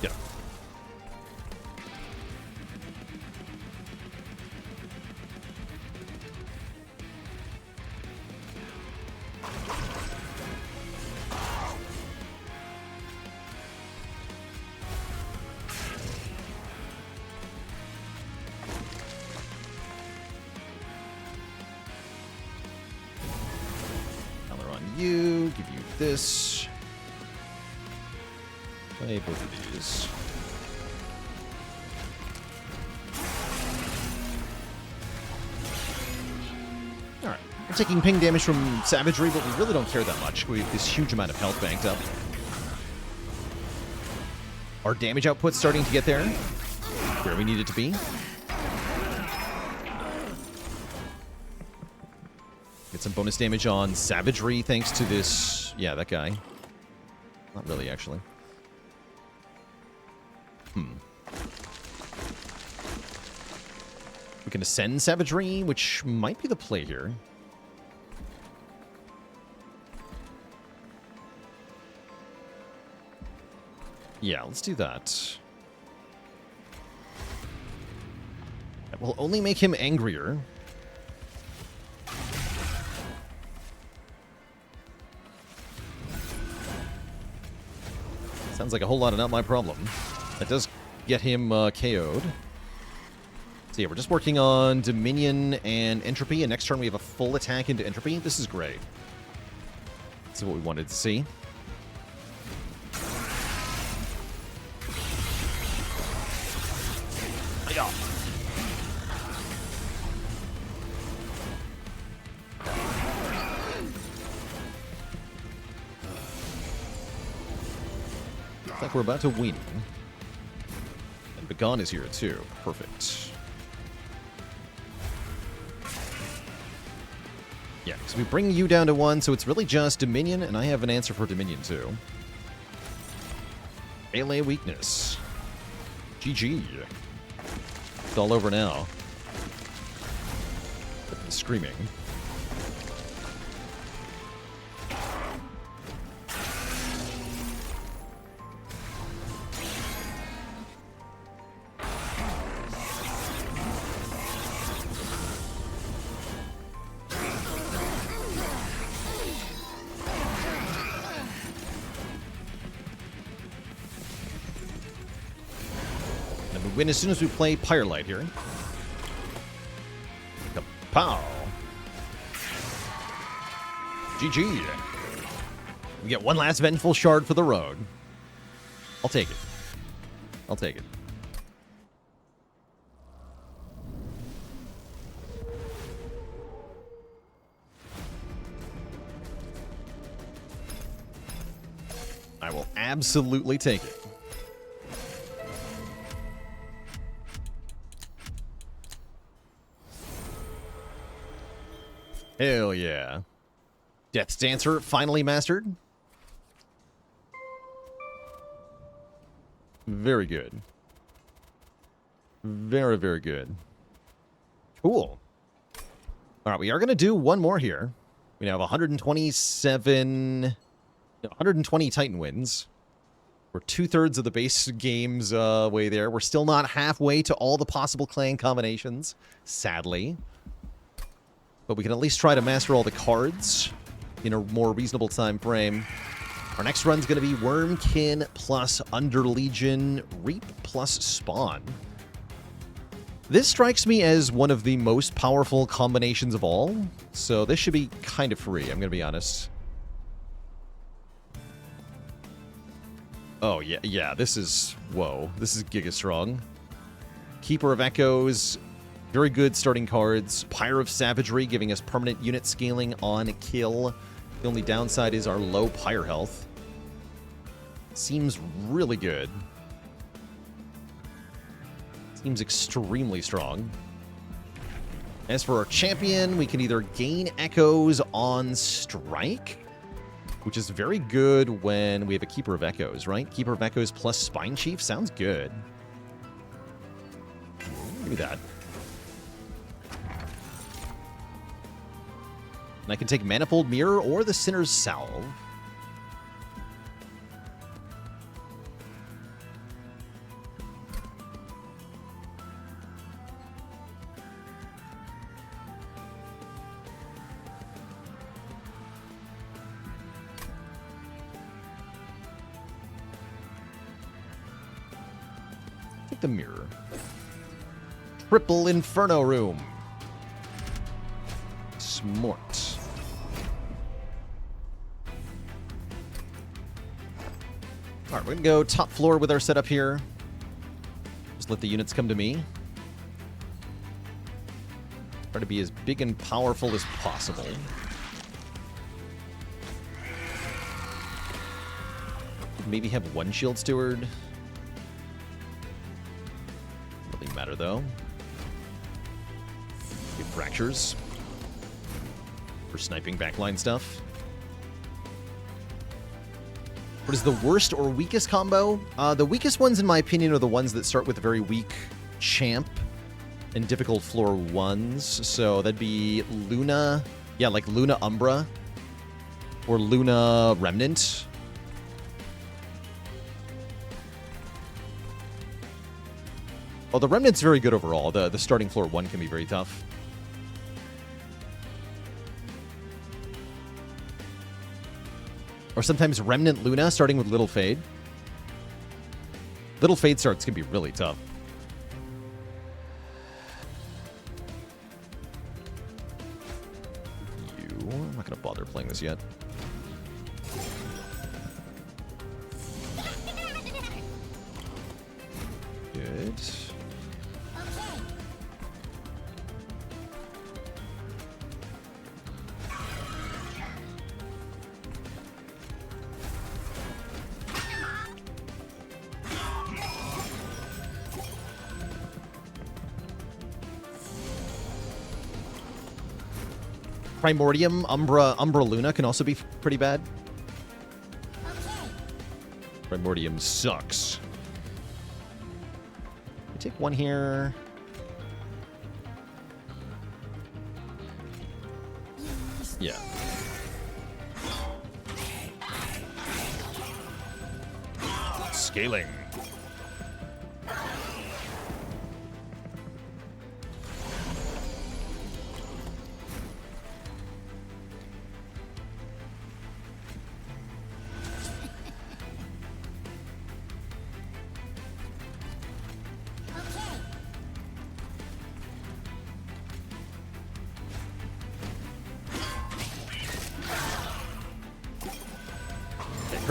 Yeah. You, give you this. Play both of these. Alright. We're taking ping damage from Savagery, but we really don't care that much. We have this huge amount of health banked up. Our damage output's starting to get there. Where we need it to be. Get some bonus damage on Savagery thanks to this... Yeah, that guy. Not really, actually. We can ascend Savagery, which might be the play here. Yeah, let's do that. That will only make him angrier. Sounds like a whole lot of not my problem. That does get him KO'd. So yeah, we're just working on Dominion and Entropy, and next turn we have a full attack into Entropy. This is great. This is what we wanted to see. Looks like we're about to win. And Begone is here too. Perfect. Yeah, because we bring you down to 1, so it's really just Dominion, and I have an answer for Dominion too. Melee weakness. GG. It's all over now. Screaming. win as soon as we play Pyre Light here. Kapow! GG. We get one last Vengeful Shard for the road. I'll take it. I'll take it. I will absolutely take it. Hell yeah. Death's Dancer finally mastered. Very good. Very, very good. Cool. All right, we are going to do one more here. We now have 120 Titan wins. We're 2/3 of the base game's way there. We're still not halfway to all the possible clan combinations, sadly. But we can at least try to master all the cards in a more reasonable time frame. Our next run's going to be Wurmkin plus Underlegion, Reap plus Spawn. This strikes me as one of the most powerful combinations of all, so this should be kind of free, I'm going to be honest. Oh, yeah, this is... Whoa, this is giga strong. Keeper of Echoes, very good starting cards. Pyre of Savagery, giving us permanent unit scaling on kill. The only downside is our low Pyre health. Seems really good. Seems extremely strong. As for our champion, we can either gain Echoes on strike, which is very good when we have a Keeper of Echoes, right? Keeper of Echoes plus Spine Chief sounds good. Give me that. And I can take Manifold Mirror or the Sinner's Salve. Take the mirror. Triple Inferno Room. Smart. All right, we're going to go top floor with our setup here. Just let the units come to me. Try to be as big and powerful as possible. Maybe have one Shield Steward. Doesn't really matter, though. Get Fractures for sniping backline stuff. What is the worst or weakest combo? The weakest ones, in my opinion, are the ones that start with a very weak champ and difficult floor ones. So that'd be Luna. Yeah, like Luna Umbra. Or Luna Remnant. Oh, the Remnant's very good overall. The starting floor one can be very tough. Or sometimes Remnant Luna, starting with Little Fade. Little Fade starts can be really tough. I'm not going to bother playing this yet. Good. Primordium, Umbra Luna can also be pretty bad. Primordium sucks. I take one here. Yeah. Scaling.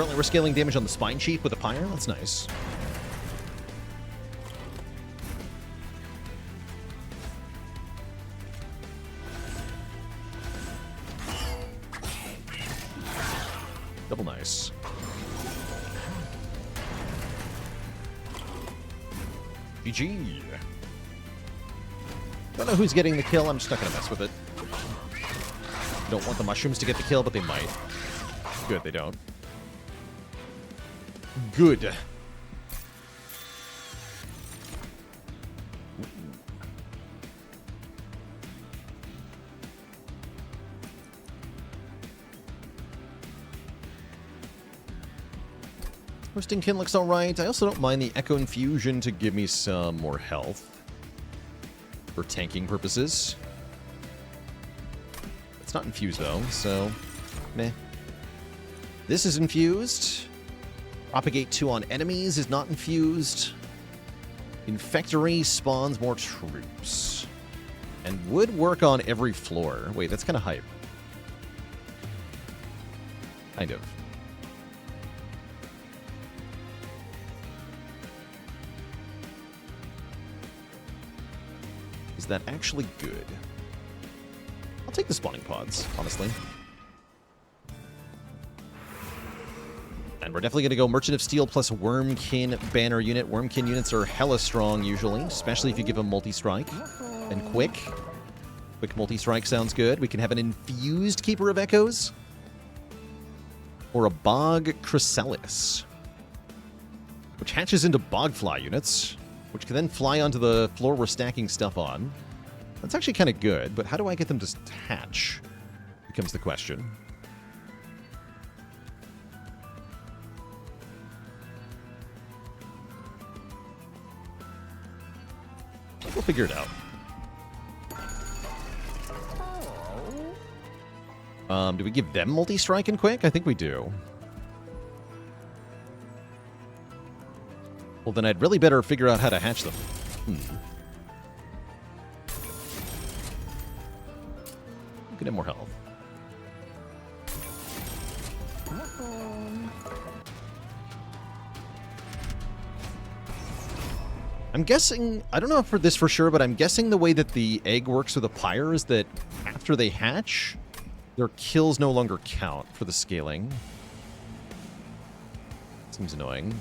Currently, we're scaling damage on the Spine Chief with a Pyre. That's nice. Double nice. GG. Don't know who's getting the kill. I'm just not going to mess with it. Don't want the mushrooms to get the kill, but they might. Good, they don't. Good. Roasting Kin looks alright. I also don't mind the Echo Infusion to give me some more health. For tanking purposes. It's not infused though, so meh. This is infused. Propagate 2 on enemies is not infused. Infectory spawns more troops. And would work on every floor. Wait, that's kind of hype. Kind of. Is that actually good? I'll take the spawning pods, honestly. And we're definitely going to go Merchant of Steel plus Wurmkin banner unit. Wurmkin units are hella strong usually, especially if you give them multi-strike. And quick. Quick multi-strike sounds good. We can have an infused Keeper of Echoes. Or a Bog Chrysalis. Which hatches into Bogfly units. Which can then fly onto the floor we're stacking stuff on. That's actually kind of good, but how do I get them to hatch? Becomes the question. We'll figure it out. Do we give them multi-strike and quick? I think we do. Well, then I'd really better figure out how to hatch them. Get him more health. I'm guessing, I don't know for this for sure, but I'm guessing the way that the egg works with the Pyre is that after they hatch, their kills no longer count for the scaling. Seems annoying.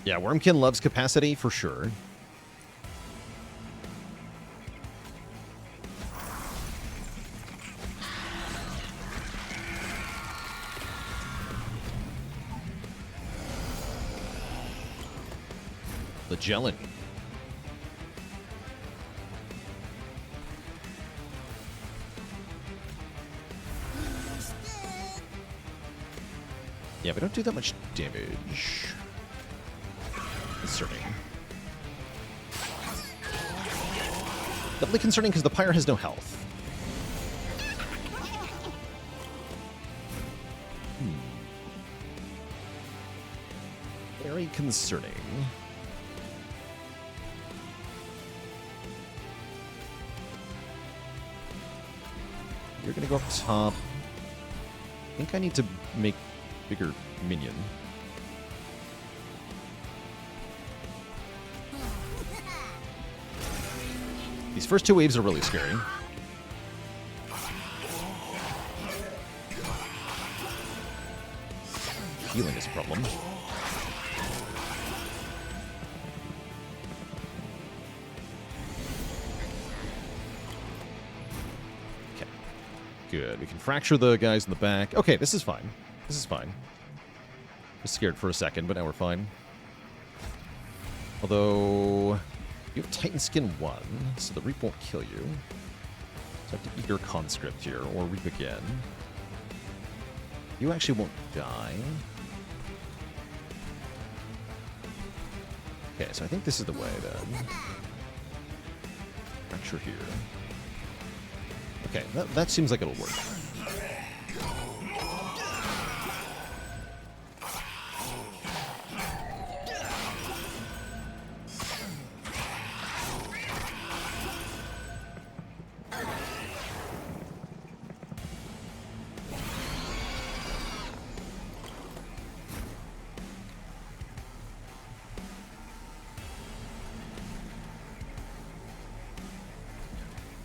Yeah, Wurmkin loves capacity for sure. Magellan. Yeah, we don't do that much damage. Concerning. Doubly concerning because the Pyre has no health. Very concerning. You're gonna go up top. I think I need to make bigger minion. These first 2 waves are really scary. Healing is a problem. Okay. Good. We can fracture the guys in the back. Okay, this is fine. This is fine. I was scared for a second, but now we're fine. Although... you have Titan Skin 1, so the Reap won't kill you. So I have to eat your Conscript here, or Reap again. You actually won't die. Okay, so I think this is the way, then. Fracture here. Okay, that seems like it'll work.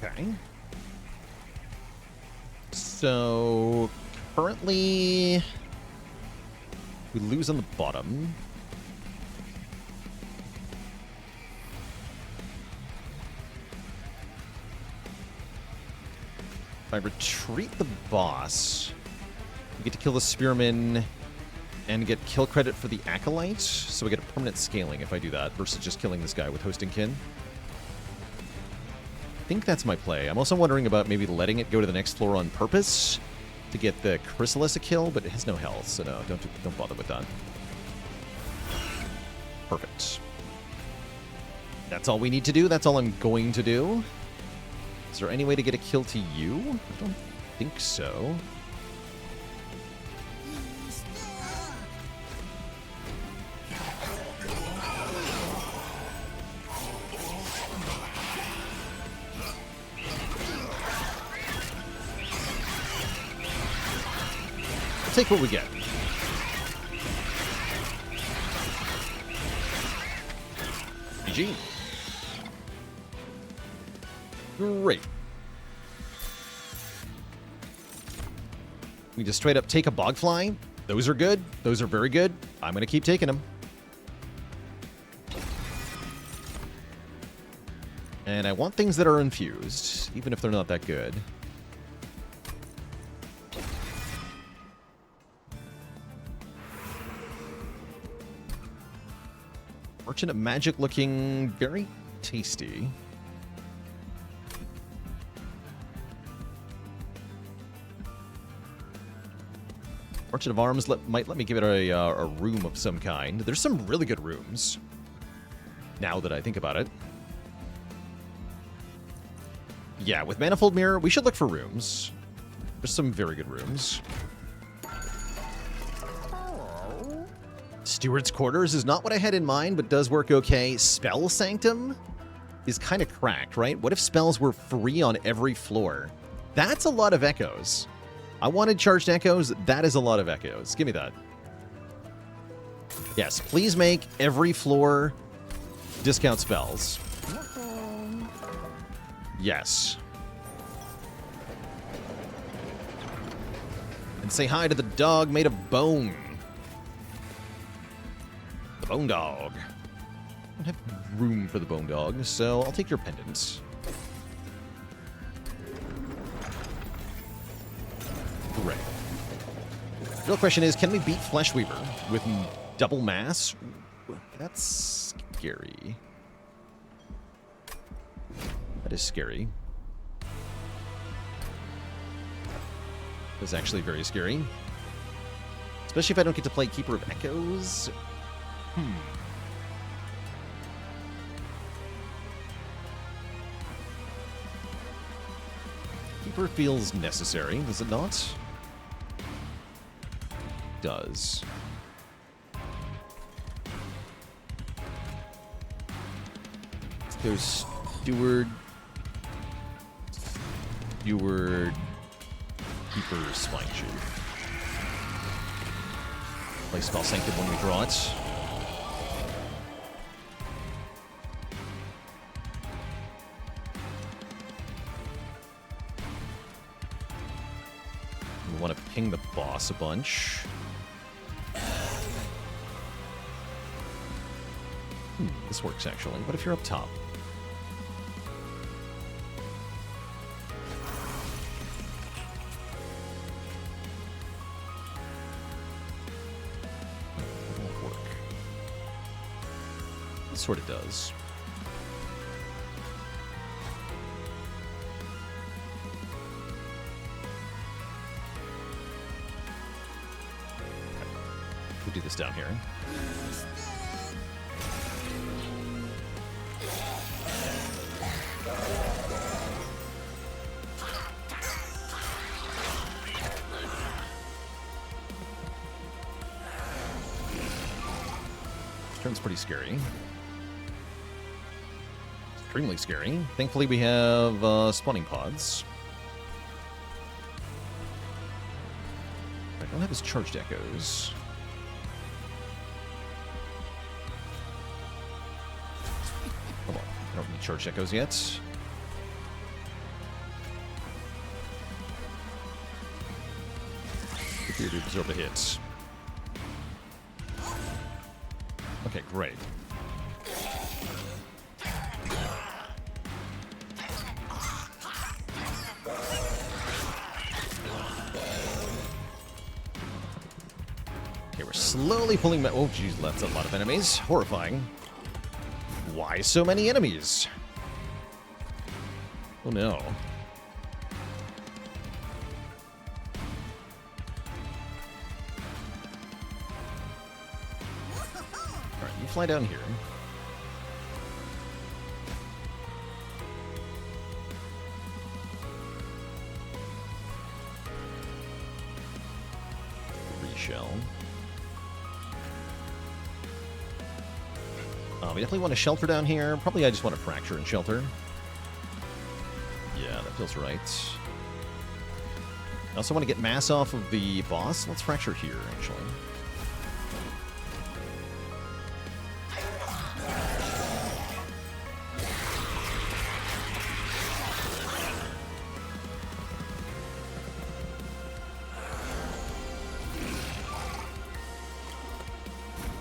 Okay. So, currently, we lose on the bottom. If I retreat the boss, we get to kill the Spearman and get kill credit for the Acolyte, so we get a permanent scaling if I do that, versus just killing this guy with Hosting Kin. I think that's my play. I'm also wondering about maybe letting it go to the next floor on purpose to get the Chrysalis a kill, but it has no health, so no, don't bother with that. Perfect. That's all we need to do. That's all I'm going to do. Is there any way to get a kill to you? I don't think so. We'll take what we get. GG. Great. We just straight up take a Bogfly. Those are good. Those are very good. I'm going to keep taking them. And I want things that are infused, even if they're not that good. Merchant of Magic looking very tasty. Merchant of Arms might let me give it a room of some kind. There's some really good rooms, now that I think about it. Yeah, with Manifold Mirror, we should look for rooms. There's some very good rooms. Steward's Quarters is not what I had in mind, but does work okay. Spell Sanctum is kind of cracked, right? What if spells were free on every floor? That's a lot of echoes. I wanted charged echoes. That is a lot of echoes. Give me that. Yes, please make every floor discount spells. Yes. And say hi to the dog made of bone. The bone dog. I don't have room for the bone dog, so I'll take your pendant. Right. The real question is, can we beat Fleshweaver with double mass? Ooh, that's scary. That is scary. That's actually very scary. Especially if I don't get to play Keeper of Echoes. Keeper feels necessary, does it not? Does. Let's go Steward. Keeper, Spine Chief. Play Spell Sanctum when we draw it. We want to ping the boss a bunch. This works, actually. What if you're up top? It won't work. It sort of does. We'll do this down here. Turn's pretty scary. Extremely scary. Thankfully, we have spawning pods. I don't have his charged echoes. Come on, I don't need charged echoes yet. appear to absorb a hit. Okay, great. Okay, we're slowly pulling back. Oh, geez, that's a lot of enemies. Horrifying. Why so many enemies? Oh, no. Alright, you fly down here. Reshell. We definitely want to shelter down here. Probably I just want to fracture and shelter. Yeah, that feels right. I also want to get mass off of the boss. Let's fracture here, actually.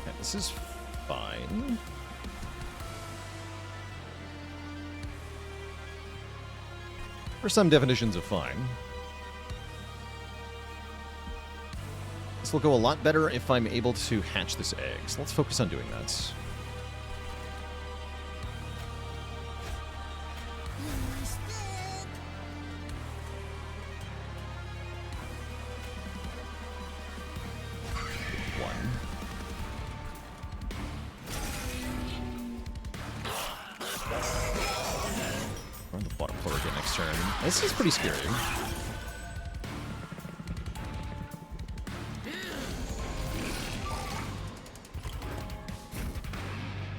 Okay, this is fine. For some definitions of fine. This will go a lot better if I'm able to hatch this egg. So let's focus on doing that. One. On the bottom floor again next turn. This is pretty scary.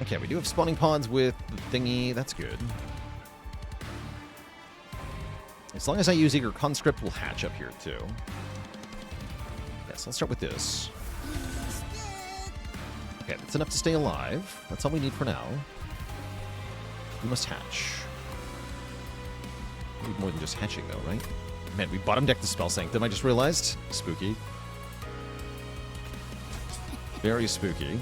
Okay, we do have spawning pods with the thingy. That's good. As long as I use Eager Conscript, we'll hatch up here too. Yes, let's start with this. Okay, that's enough to stay alive. That's all we need for now. We must hatch. We need more than just hatching, though, right? Man, we bottom decked the Spell Sanctum, I just realized. Spooky. Very spooky.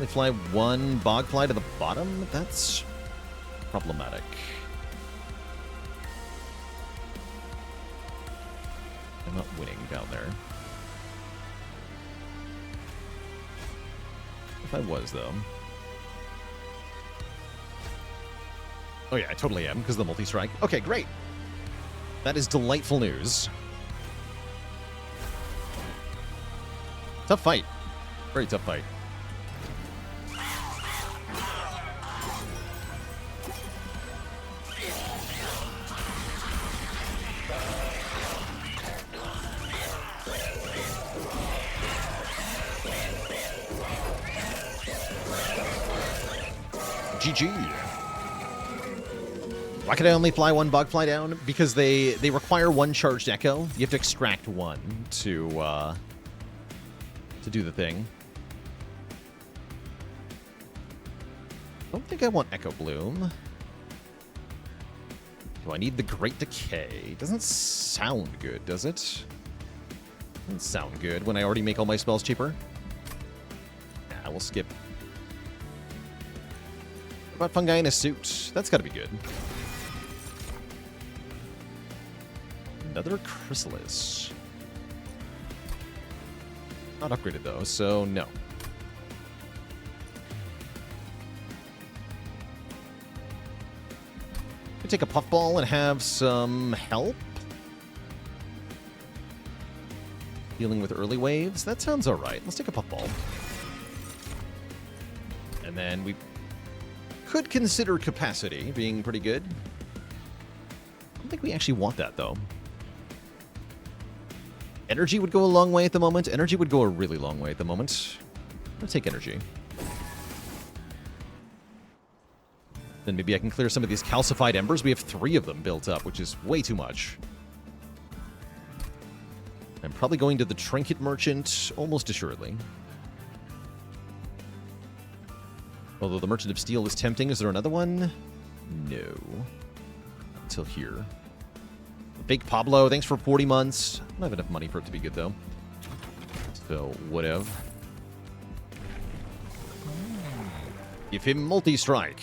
Fly one bog fly to the bottom? That's problematic. I'm not winning down there. If I was, though. Oh yeah, I totally am, because of the multi-strike. Okay, great. That is delightful news. Tough fight. Very tough fight. GG. Why can I only fly one bug fly down? Because they require one charged echo. You have to extract one to do the thing. I don't think I want Echo Bloom. Do I need the Great Decay? Doesn't sound good, does it? Doesn't sound good when I already make all my spells cheaper. Nah, we'll skip. What about Fungi in a Suit? That's gotta be good. Another Chrysalis. Not upgraded though, so no. Could take a Puffball and have some help. Dealing with early waves. That sounds alright. Let's take a Puffball. And then we could consider Capacity being pretty good. I don't think we actually want that though. Energy would go a long way at the moment. Energy would go a really long way at the moment. I'll take Energy. Then maybe I can clear some of these calcified embers. We have 3 of them built up, which is way too much. I'm probably going to the Trinket Merchant, almost assuredly. Although the Merchant of Steel is tempting. Is there another one? No. Until here. Big Pablo, thanks for 40 months. I don't have enough money for it to be good, though. So, whatever. Give him multi-strike.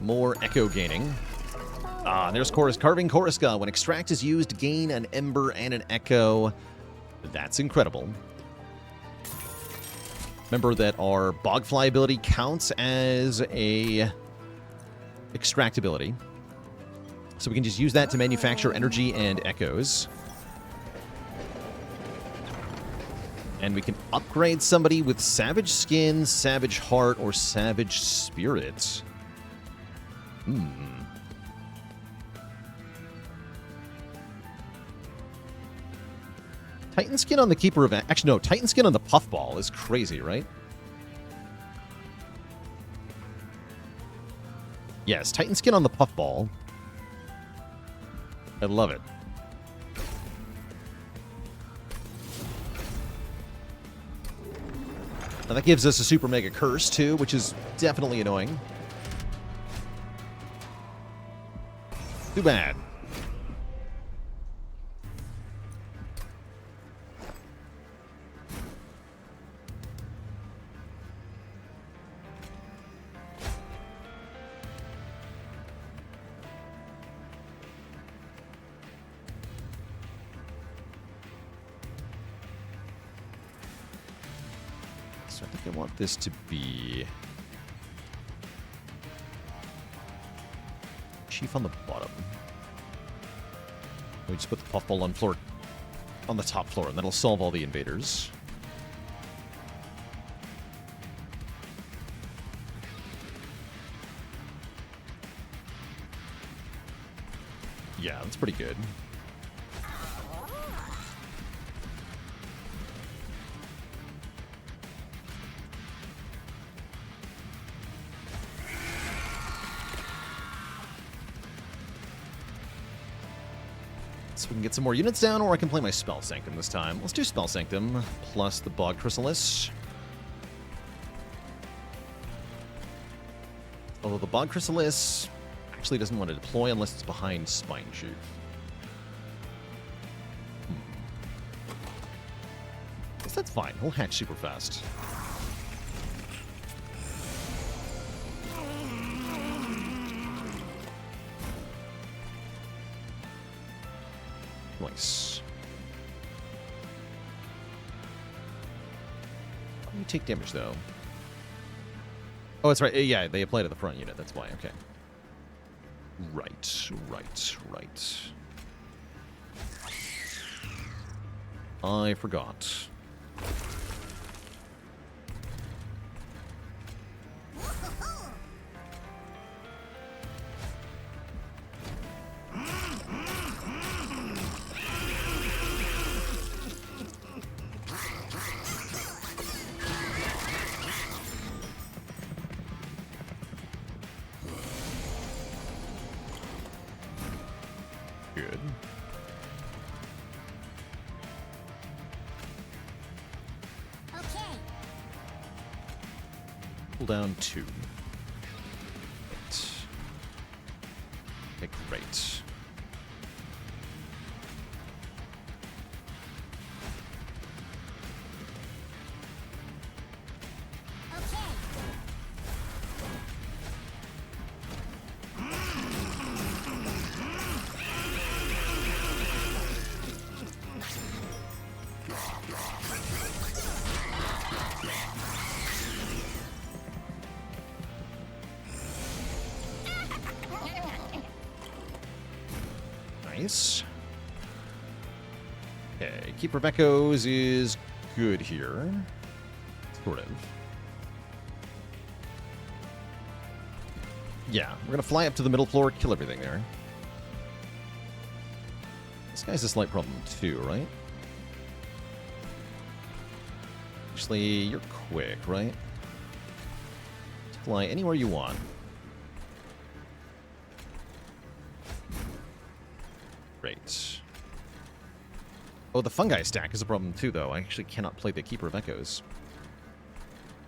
More echo gaining. Ah, there's Carving Choriska. When extract is used, gain an ember and an echo. That's incredible. Remember that our Bogfly ability counts as a extract ability. So we can just use that to manufacture energy and echoes. And we can upgrade somebody with Savage Skin, Savage Heart, or Savage Spirit. Titan Skin on the Keeper of... Actually, no. Titan Skin on the Puffball is crazy, right? Yes, Titan Skin on the Puffball. I love it. Now that gives us a Super Mega Curse, too, which is definitely annoying. Too bad. So I think I want this to be Chief on the bottom. We just put the Puffball on the top floor, and that'll solve all the invaders. Yeah, that's pretty good. So we can get some more units down, or I can play my Spell Sanctum this time. Let's do Spell Sanctum, plus the Bog Chrysalis. Although the Bog Chrysalis actually doesn't want to deploy unless it's behind Spine Chief. Guess that's fine. He'll hatch super fast. Nice. You take damage, though. Oh, that's right. Yeah, they apply to the front unit. That's why. Okay. Right. I forgot. Good. Okay. Pull down 2. Okay, great. Nice. Okay, Keeper of Echoes is good here. Sort of. Yeah, we're gonna fly up to the middle floor, kill everything there. This guy's a slight problem too, right? Actually, you're quick, right? Fly anywhere you want. Great. Oh, the fungi stack is a problem too, though. I actually cannot play the Keeper of Echoes.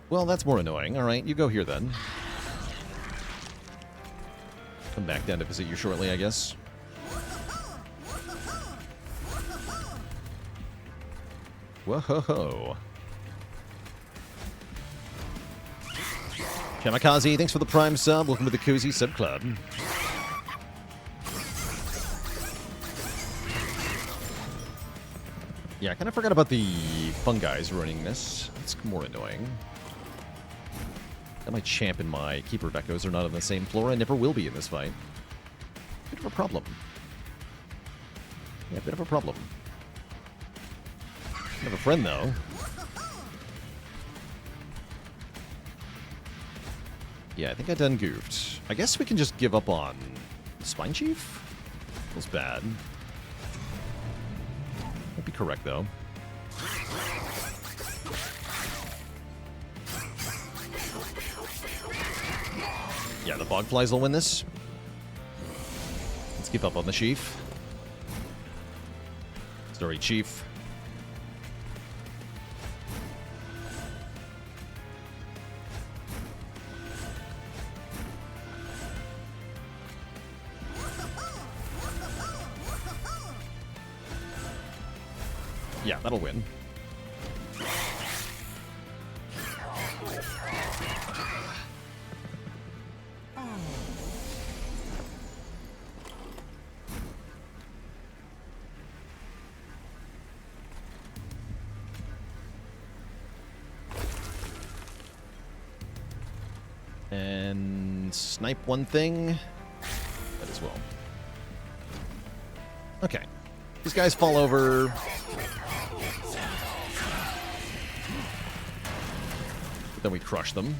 Well, that's more annoying. Alright, you go here then. Come back down to visit you shortly, I guess. Whoa-ho-ho. Kamikaze, thanks for the Prime sub. Welcome to the Cozy Sub Club. Yeah, I kind of forgot about the fungi's running this. It's more annoying. And my champ and my Keeper of Echoes are not on the same floor. I never will be in this fight. Bit of a problem. Yeah, bit of a problem. I have a friend, though. Yeah, I think I done goofed. I guess we can just give up on Spine Chief? Feels bad. Might be correct, though. Yeah, the Bogflies will win this. Let's give up on the Chief. Sorry, Chief. Yeah, that'll win. And snipe one thing. That as well. Okay. These guys fall over. But then we crush them.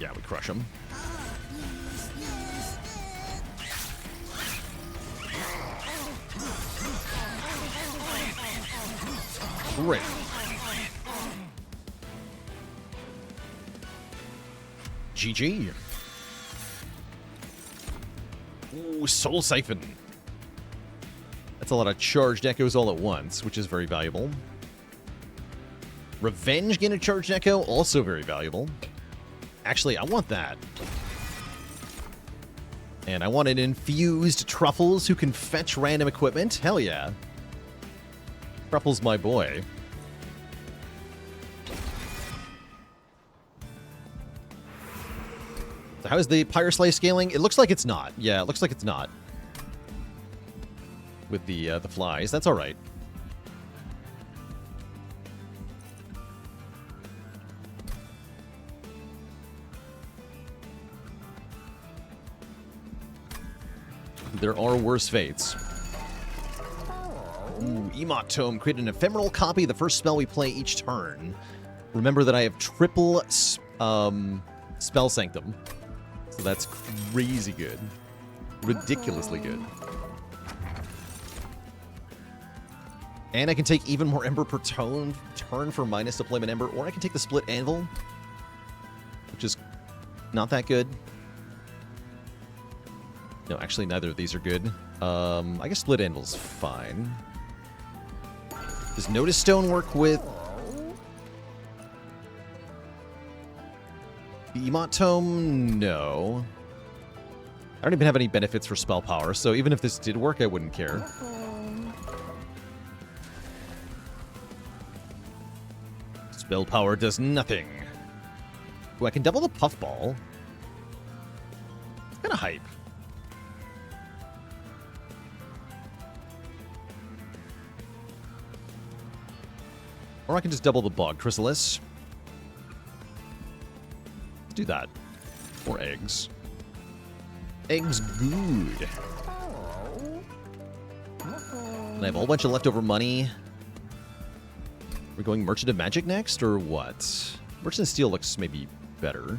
Yeah, we crush them. Great. GG. Ooh, Soul Siphon. That's a lot of charged echoes all at once, which is very valuable. Revenge gain a charged echo, also very valuable. Actually, I want that. And I want an infused Truffles who can fetch random equipment. Hell yeah. Truffles my boy. So how's the Pyre Slay scaling? It looks like it's not. Yeah, it looks like it's not. With the flies. That's alright. There are worse fates. Ooh, Emote Tome. Create an ephemeral copy of the first spell we play each turn. Remember that I have triple Spell Sanctum. So that's crazy good. Ridiculously good. And I can take even more Ember per turn for minus deployment Ember, or I can take the Split Anvil, which is not that good. No, actually, neither of these are good. I guess Split Anvil's fine. Does Notice Stone work with the Emote Tome? No. I don't even have any benefits for spell power, so even if this did work, I wouldn't care. Spell power does nothing. Ooh, I can double the Puffball. It's kind of hype. Or I can just double the Bog Chrysalis. Let's do that. Or eggs. Eggs good. And I have a whole bunch of leftover money. We're going Merchant of Magic next, or what? Merchant of Steel looks maybe better.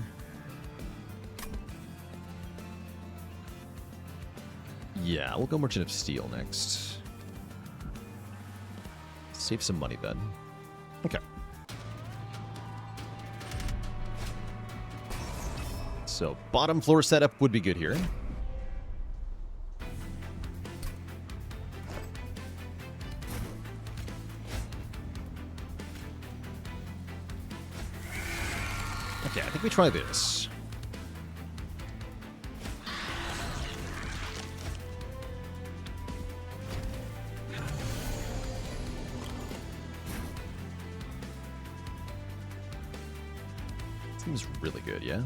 Yeah, we'll go Merchant of Steel next. Save some money then. Okay. So bottom floor setup would be good here. Okay, I think we try this. Seems really good, yeah?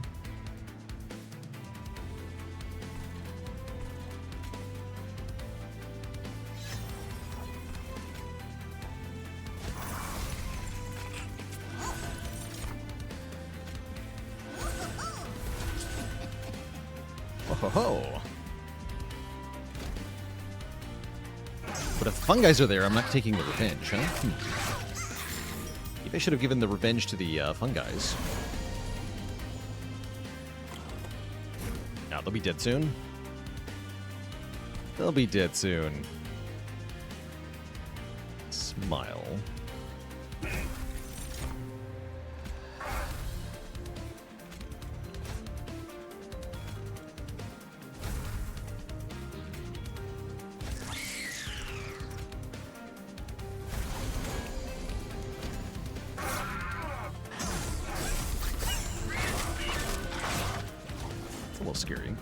Oh ho ho! But if the fun guys are there, I'm not taking the revenge, huh? Maybe I should have given the revenge to the fun guys. Now, they'll be dead soon. They'll be dead soon. Smile. A little scary.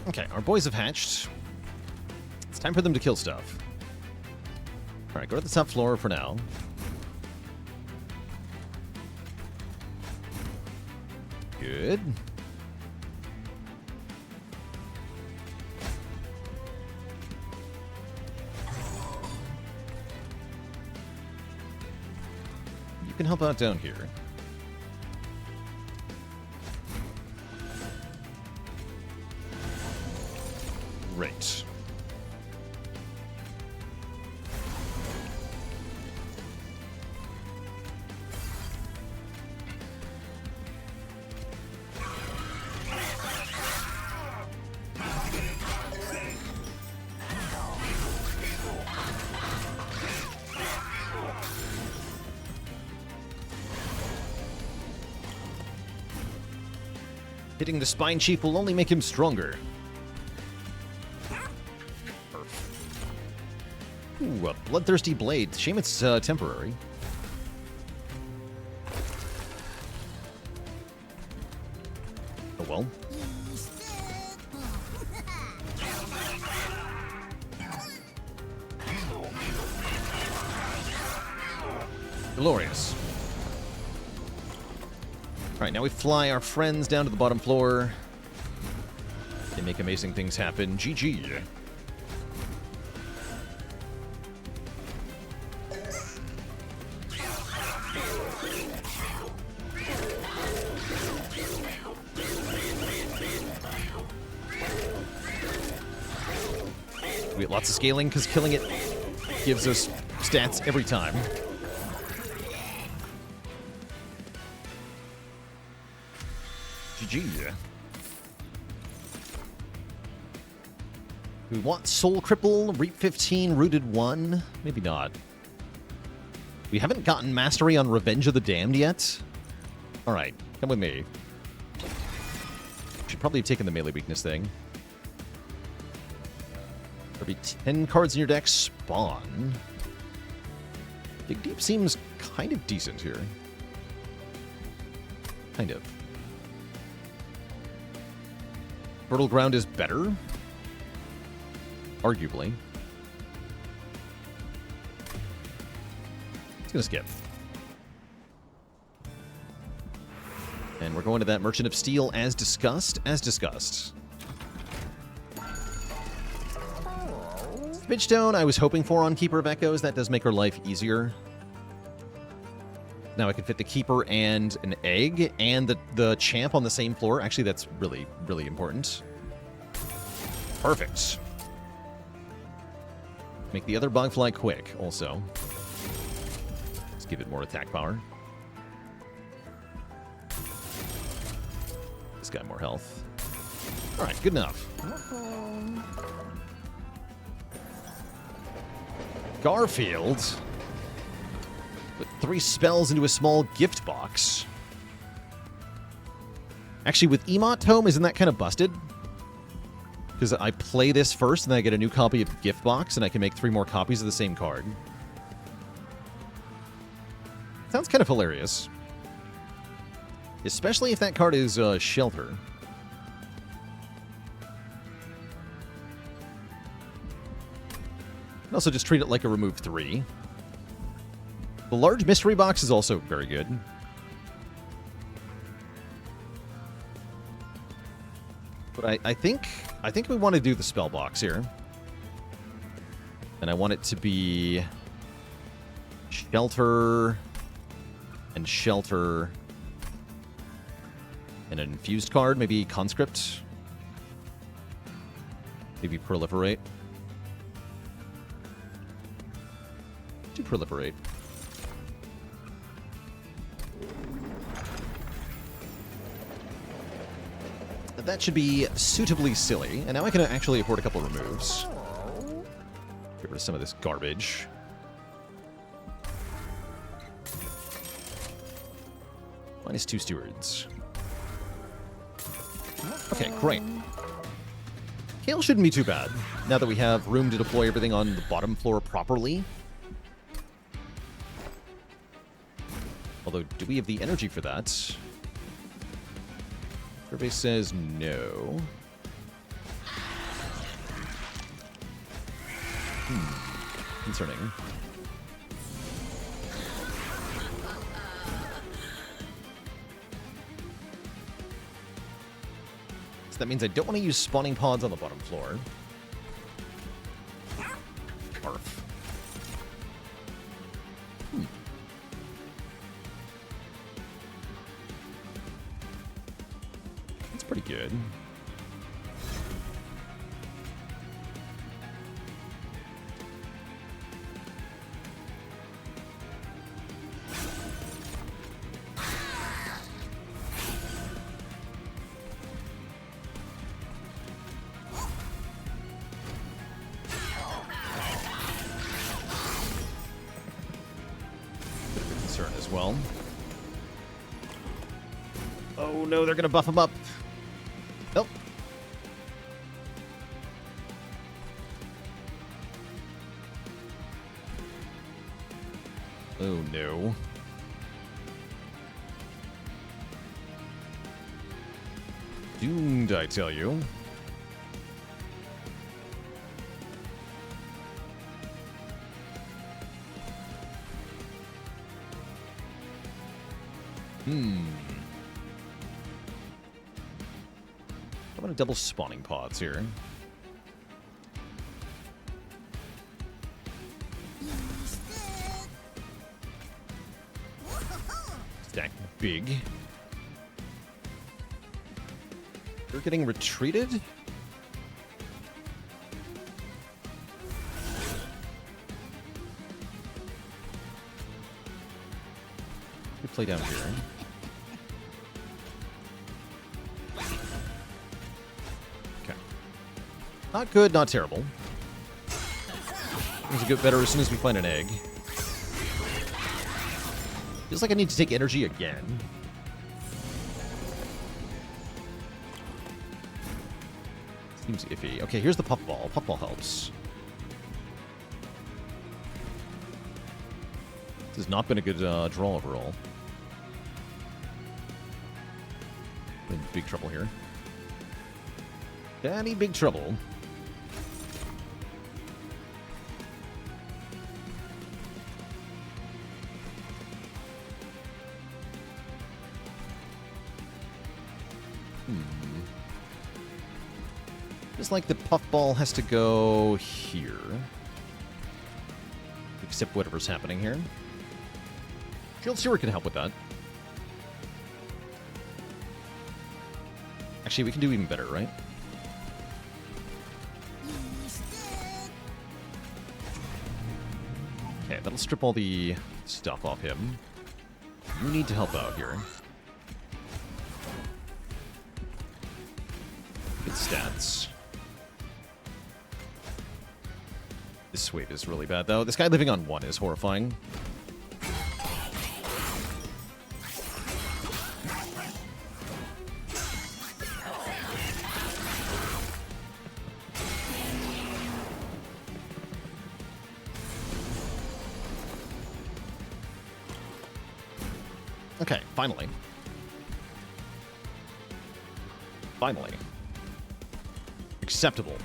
Okay. Okay, our boys have hatched. It's time for them to kill stuff. Alright, go to the top floor for now. Good. You can help out down here. Right. Hitting the Spine Chief will only make him stronger. Ooh, a Bloodthirsty Blade. Shame it's temporary. Oh well. Glorious. Alright, now we fly our friends down to the bottom floor. They make amazing things happen. GG. We get lots of scaling because killing it gives us stats every time. GG. We want Soul Cripple, Reap 15, Rooted 1. Maybe not. We haven't gotten Mastery on Revenge of the Damned yet. Alright, come with me. Should probably have taken the melee weakness thing. There'll be 10 cards in your deck. Spawn. Dig Deep seems kind of decent here. Kind of. Fertile Ground is better. Arguably. It's gonna skip. And we're going to that Merchant of Steel as discussed. Midstone I was hoping for on Keeper of Echoes. That does make her life easier. Now I can fit the Keeper and an egg and the champ on the same floor. Actually, that's really, really important. Perfect. Make the other bug fly quick, also. Let's give it more attack power. This guy more health. Alright, good enough. Garfield. Put 3 spells into a small gift box. Actually, with Emot Tome, isn't that kind of busted? Because I play this first, and then I get a new copy of the gift box, and I can make 3 more copies of the same card. Sounds kind of hilarious. Especially if that card is Shelter. And also just treat it like a remove 3. The large mystery box is also very good. But I think we want to do the spell box here. And I want it to be Shelter and Shelter and an infused card, maybe Conscript. Maybe Proliferate. Do Proliferate. That should be suitably silly. And now I can actually afford a couple of removes. Get rid of some of this garbage. Minus 2 stewards. Okay, great. Kale shouldn't be too bad, now that we have room to deploy everything on the bottom floor properly. Although, do we have the energy for that? Survey says no. Concerning. So that means I don't want to use spawning pods on the bottom floor. Barf. That's pretty good. Well. Oh no, they're gonna buff him up. Nope. Oh no. Doomed, I tell you. I'm gonna double spawning pods here. Stack big. They're getting retreated? Good play down here. Not good, not terrible. Things will get better as soon as we find an egg. Feels like I need to take energy again. Seems iffy. Okay, here's the puffball. Puffball helps. This has not been a good draw overall. In big trouble here. Daddy, big trouble. Just like the puffball has to go here. Except whatever's happening here. Shield Sewer can help with that. Actually, we can do even better, right? Okay, that'll strip all the stuff off him. You need to help out here. Good stats. This wave is really bad, though. This guy living on 1 is horrifying. Okay, finally. Finally. Acceptable.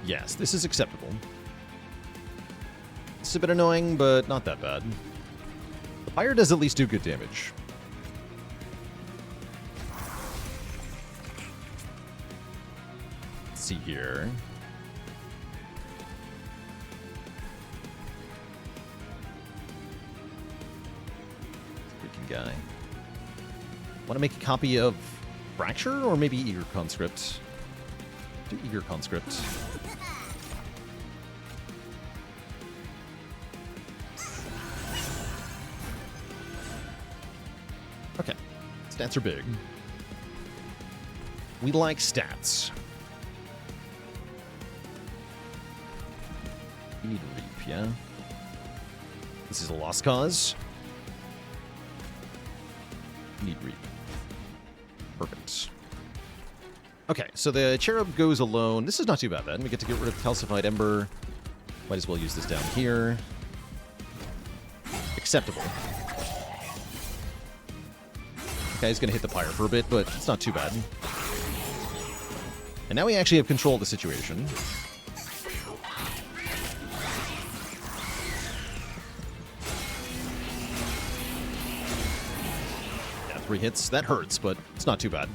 Yes, this is acceptable. It's a bit annoying, but not that bad. The Pyre does at least do good damage. Let's see here. Freaking guy. Want to make a copy of Fracture or maybe Eager Conscript? Do Eager Conscript. Okay. Stats are big. We like stats. We need a Reap, yeah? This is a lost cause. Need Reap. Perfect. Okay, so the Cherub goes alone. This is not too bad then. We get to get rid of Calcified Ember. Might as well use this down here. Acceptable. Okay, he's going to hit the Pyre for a bit, but it's not too bad. And now we actually have control of the situation. Yeah, 3 hits. That hurts, but it's not too bad.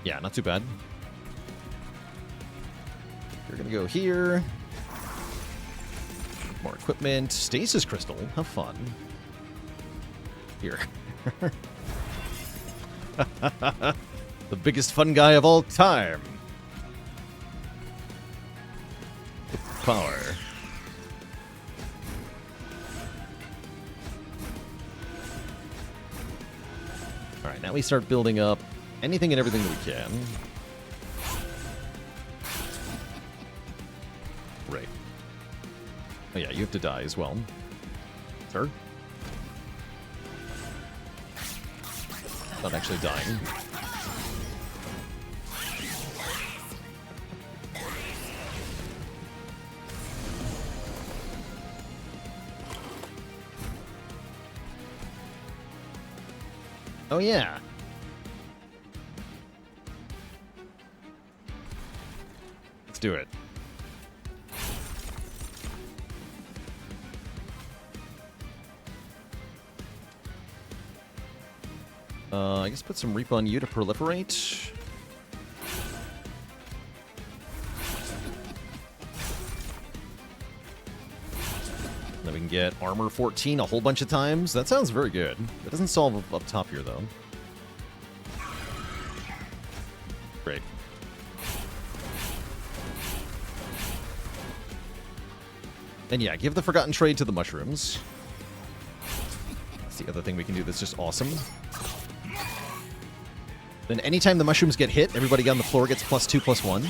Yeah, not too bad. You're gonna go here. More equipment. Stasis Crystal. Have fun. Here. The biggest fun guy of all time. The power. Alright, now we start building up anything and everything that we can. Right. Oh yeah, you have to die as well. Sir? Not actually dying. Oh yeah. Let's do it. I guess put some Reap on you to proliferate. Then we can get armor 14 a whole bunch of times. That sounds very good. That doesn't solve up top here, though. Great. And yeah, give the Forgotten Trade to the mushrooms. That's the other thing we can do that's just awesome. Then anytime the mushrooms get hit, everybody on the floor gets +2/+1.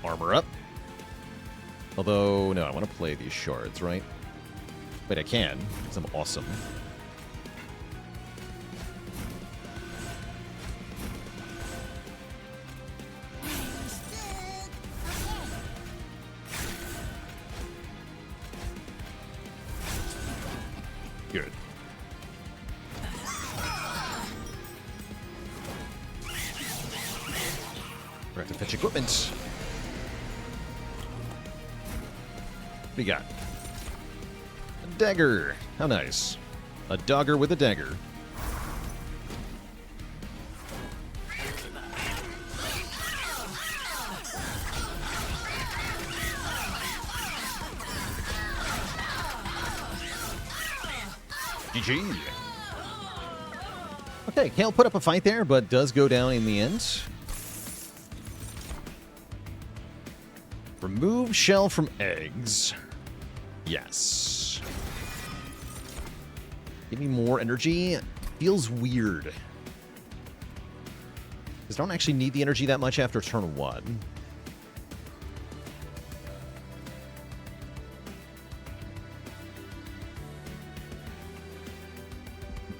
Armor up. Although, no, I want to play these shards, right? Wait, I can, because I'm awesome. Good. We're going to have to fetch equipment. What do you got? A dagger. How nice. A dogger with a dagger. GG. Okay, Kale put up a fight there, but does go down in the end. Remove shell from eggs. Yes. Give me more energy. Feels weird. Because I don't actually need the energy that much after turn 1.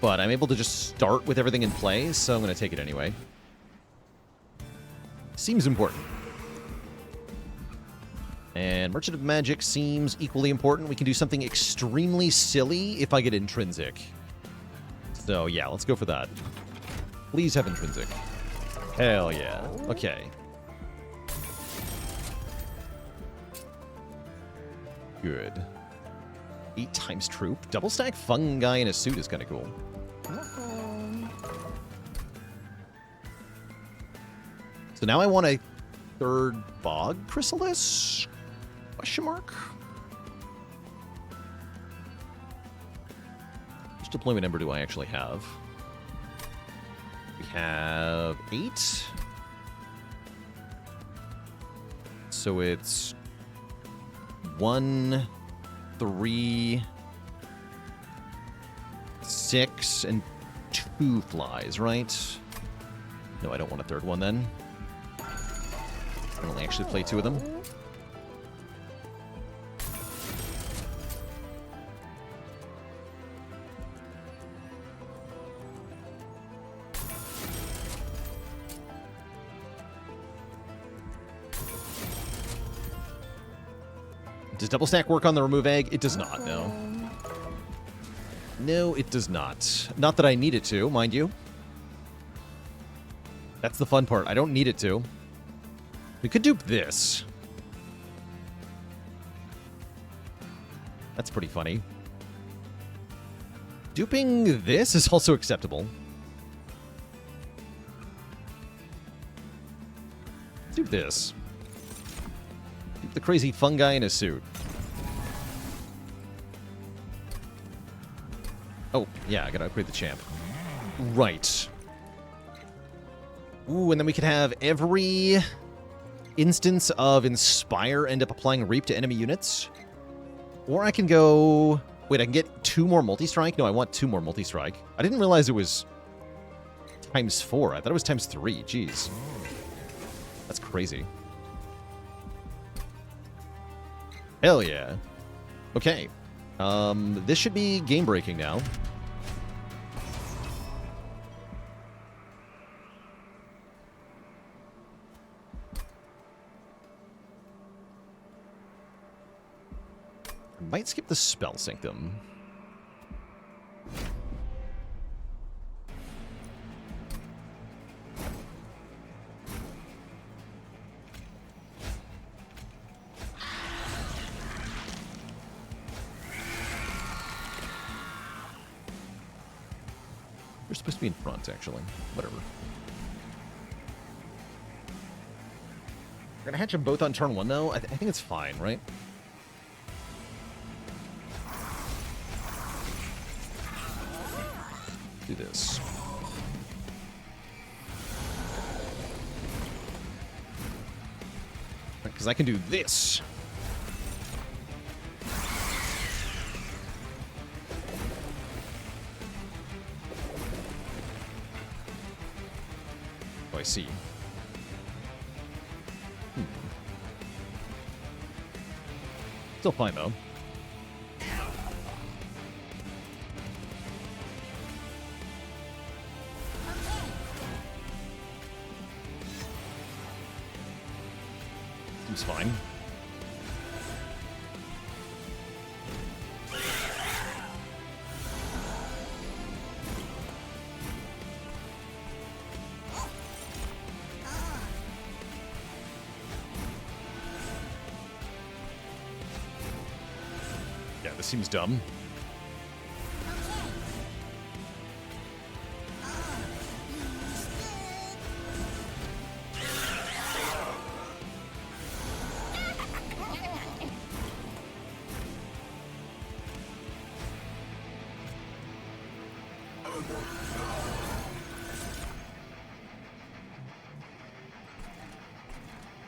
But I'm able to just start with everything in play, so I'm going to take it anyway. Seems important. And Merchant of Magic seems equally important. We can do something extremely silly if I get Intrinsic. So, yeah, let's go for that. Please have Intrinsic. Hell yeah. Okay. Good. 8 times troop. Double stack fungi in a suit is kind of cool. So now I want a 3rd Bog Chrysalis? Question mark? Which deployment ember do I actually have? We have 8. So it's 1, 3, 6, and 2 flies, right? No, I don't want a 3rd one then. I only actually play 2 of them. Does double stack work on the remove egg? It does not, no. No, it does not. Not that I need it to, mind you. That's the fun part. I don't need it to. We could dupe this. That's pretty funny. Duping this is also acceptable. Dupe this. Dupe the crazy fungi in a suit. Oh, yeah, I gotta upgrade the champ. Right. Ooh, and then we could have every instance of Inspire end up applying Reap to enemy units. Or I can go... Wait, I can get 2 more multi-strike? No, I want 2 more multi-strike. I didn't realize it was times 4. I thought it was times 3. Jeez. That's crazy. Hell yeah. Okay. This should be game-breaking now. I might skip the Spell Sanctum. They're supposed to be in front, actually. Whatever. We're gonna hatch them both on turn 1, though. I think it's fine, right? Do this. Because I can do this. Oh, I see. Still fine, though. Seems fine. this seems dumb.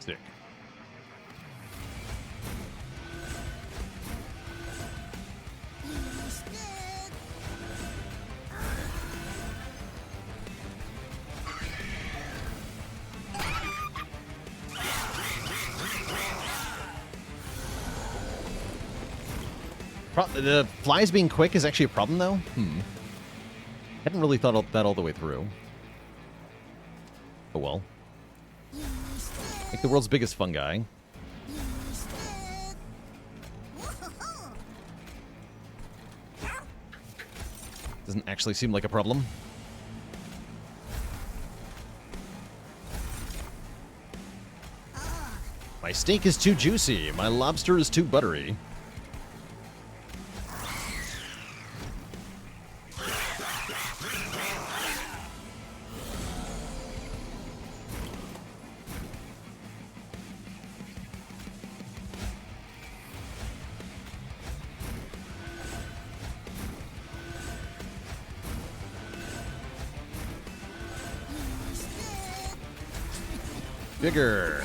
Sick. The flies being quick is actually a problem, though? Hadn't really thought that all the way through. Oh well. Like the world's biggest fungi. Doesn't actually seem like a problem. My steak is too juicy. My lobster is too buttery. Bigger.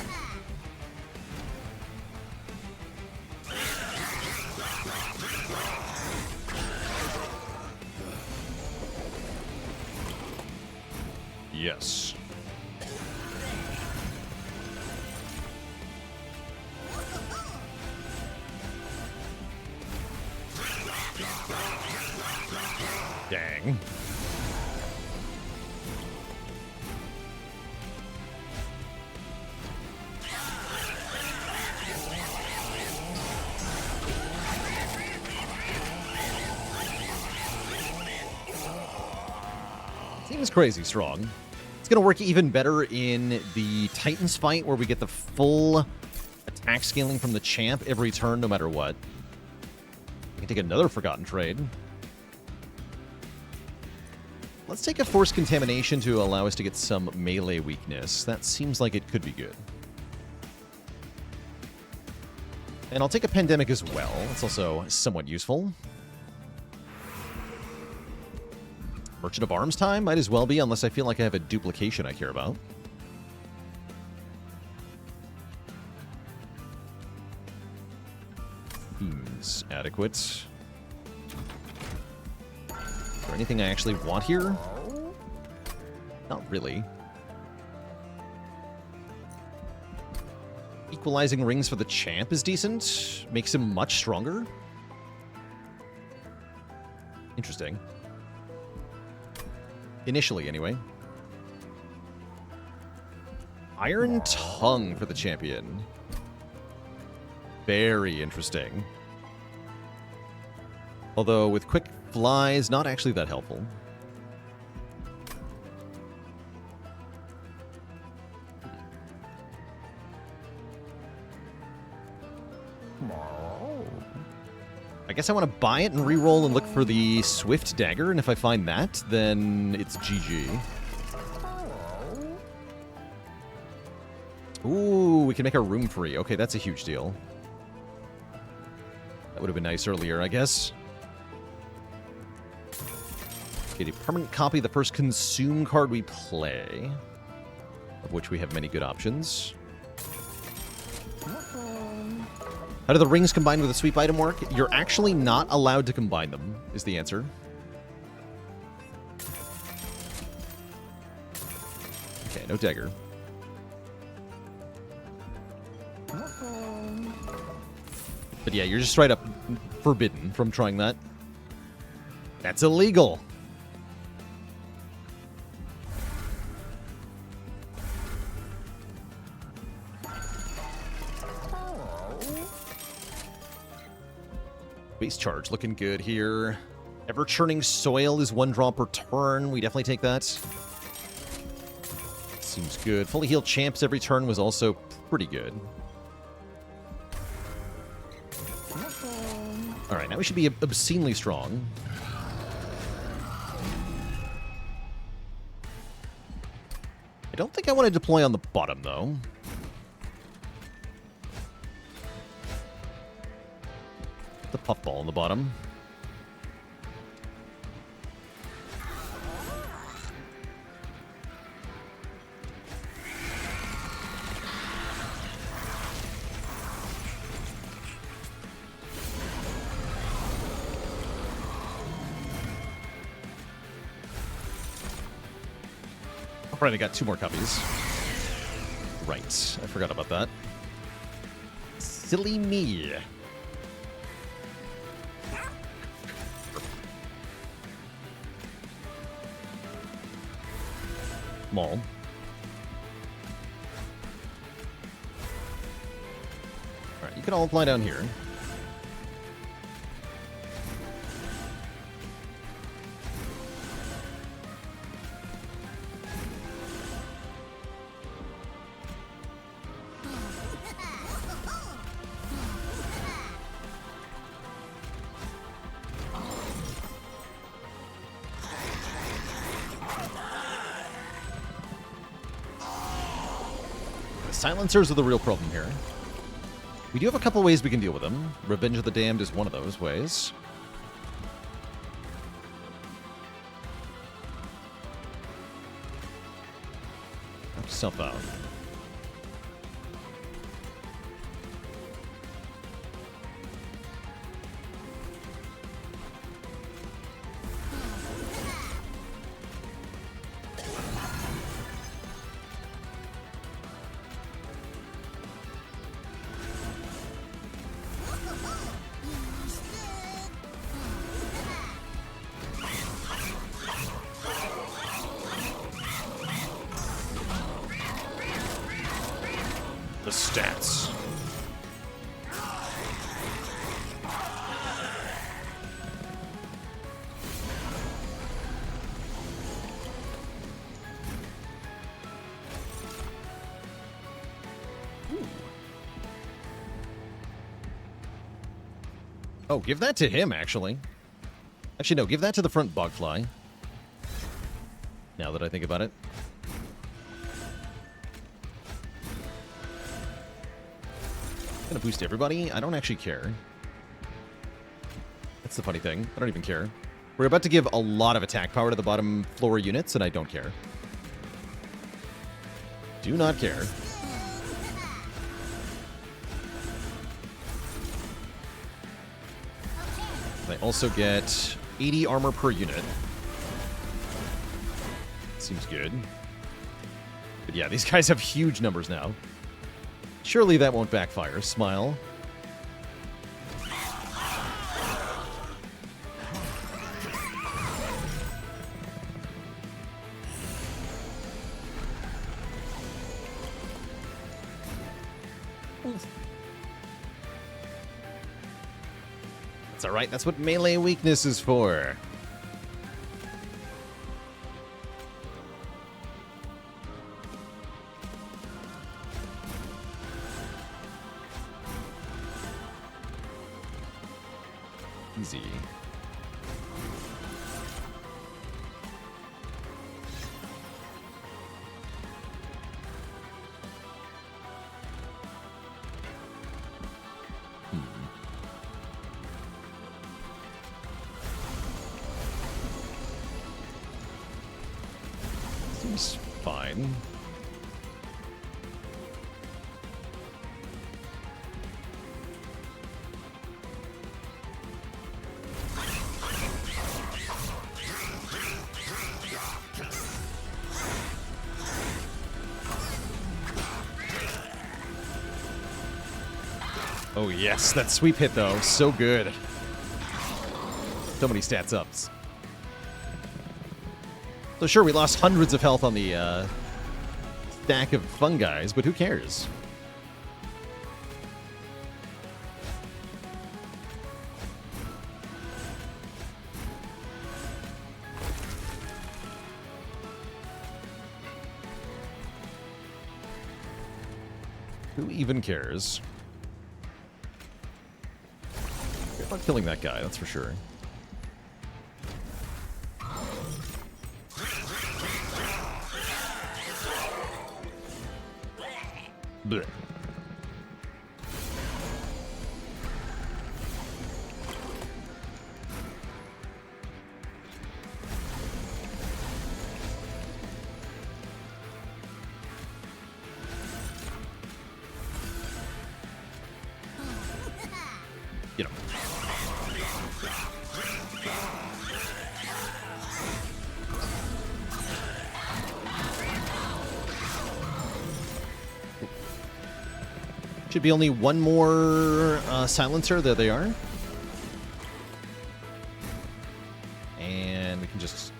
Yes. Dang. Seems crazy strong. It's going to work even better in the Titans fight, where we get the full attack scaling from the champ every turn, no matter what. We can take another Forgotten Trade. Let's take a Force Contamination to allow us to get some melee weakness. That seems like it could be good. And I'll take a Pandemic as well. It's also somewhat useful. Merchant of Arms time? Might as well be, unless I feel like I have a duplication I care about. Seems adequate. Is there anything I actually want here? Not really. Equalizing rings for the champ is decent. Makes him much stronger. Interesting. Initially, anyway. Iron Tongue for the champion. Very interesting. Although, with quick flies, not actually that helpful. I guess I want to buy it and re-roll and look for the Swift Dagger, and if I find that, then it's GG. Ooh, we can make our room free. Okay, that's a huge deal. That would have been nice earlier, I guess. Get a permanent copy of the first Consume card we play, of which we have many good options. How do the rings combine with a sweep item work? You're actually not allowed to combine them, is the answer. Okay, no dagger. But yeah, you're just straight up forbidden from trying that. That's illegal. Base charge looking good here. Ever-churning soil is 1 draw per turn. We definitely take that. Seems good. Fully healed champs every turn was also pretty good. Alright, now we should be obscenely strong. I don't think I want to deploy on the bottom, though. The puffball on the bottom. Right, I got 2 more copies. Right, I forgot about that. Silly me. Maul. Alright, you can all apply down here. Silencers are the real problem here. We do have a couple ways we can deal with them. Revenge of the Damned is one of those ways. Knock yourself out. The stats. Ooh. Oh, give that to him, actually. Actually, no, give that to the front bugfly. Now that I think about it. Gonna boost everybody? I don't actually care. That's the funny thing. I don't even care. We're about to give a lot of attack power to the bottom floor units, and I don't care. Do not care. I also get 80 armor per unit. Seems good. But yeah, these guys have huge numbers now. Surely that won't backfire. Smile. That's alright. That's what melee weakness is for. Easy. Seems fine. Oh yes, that sweep hit though, so good. So many stats ups. So sure, we lost hundreds of health on the stack of fun guys, but who cares? Who even cares? about killing that guy, that's for sure. Blech. You know. Should be only one more silencer. There they are. And we can just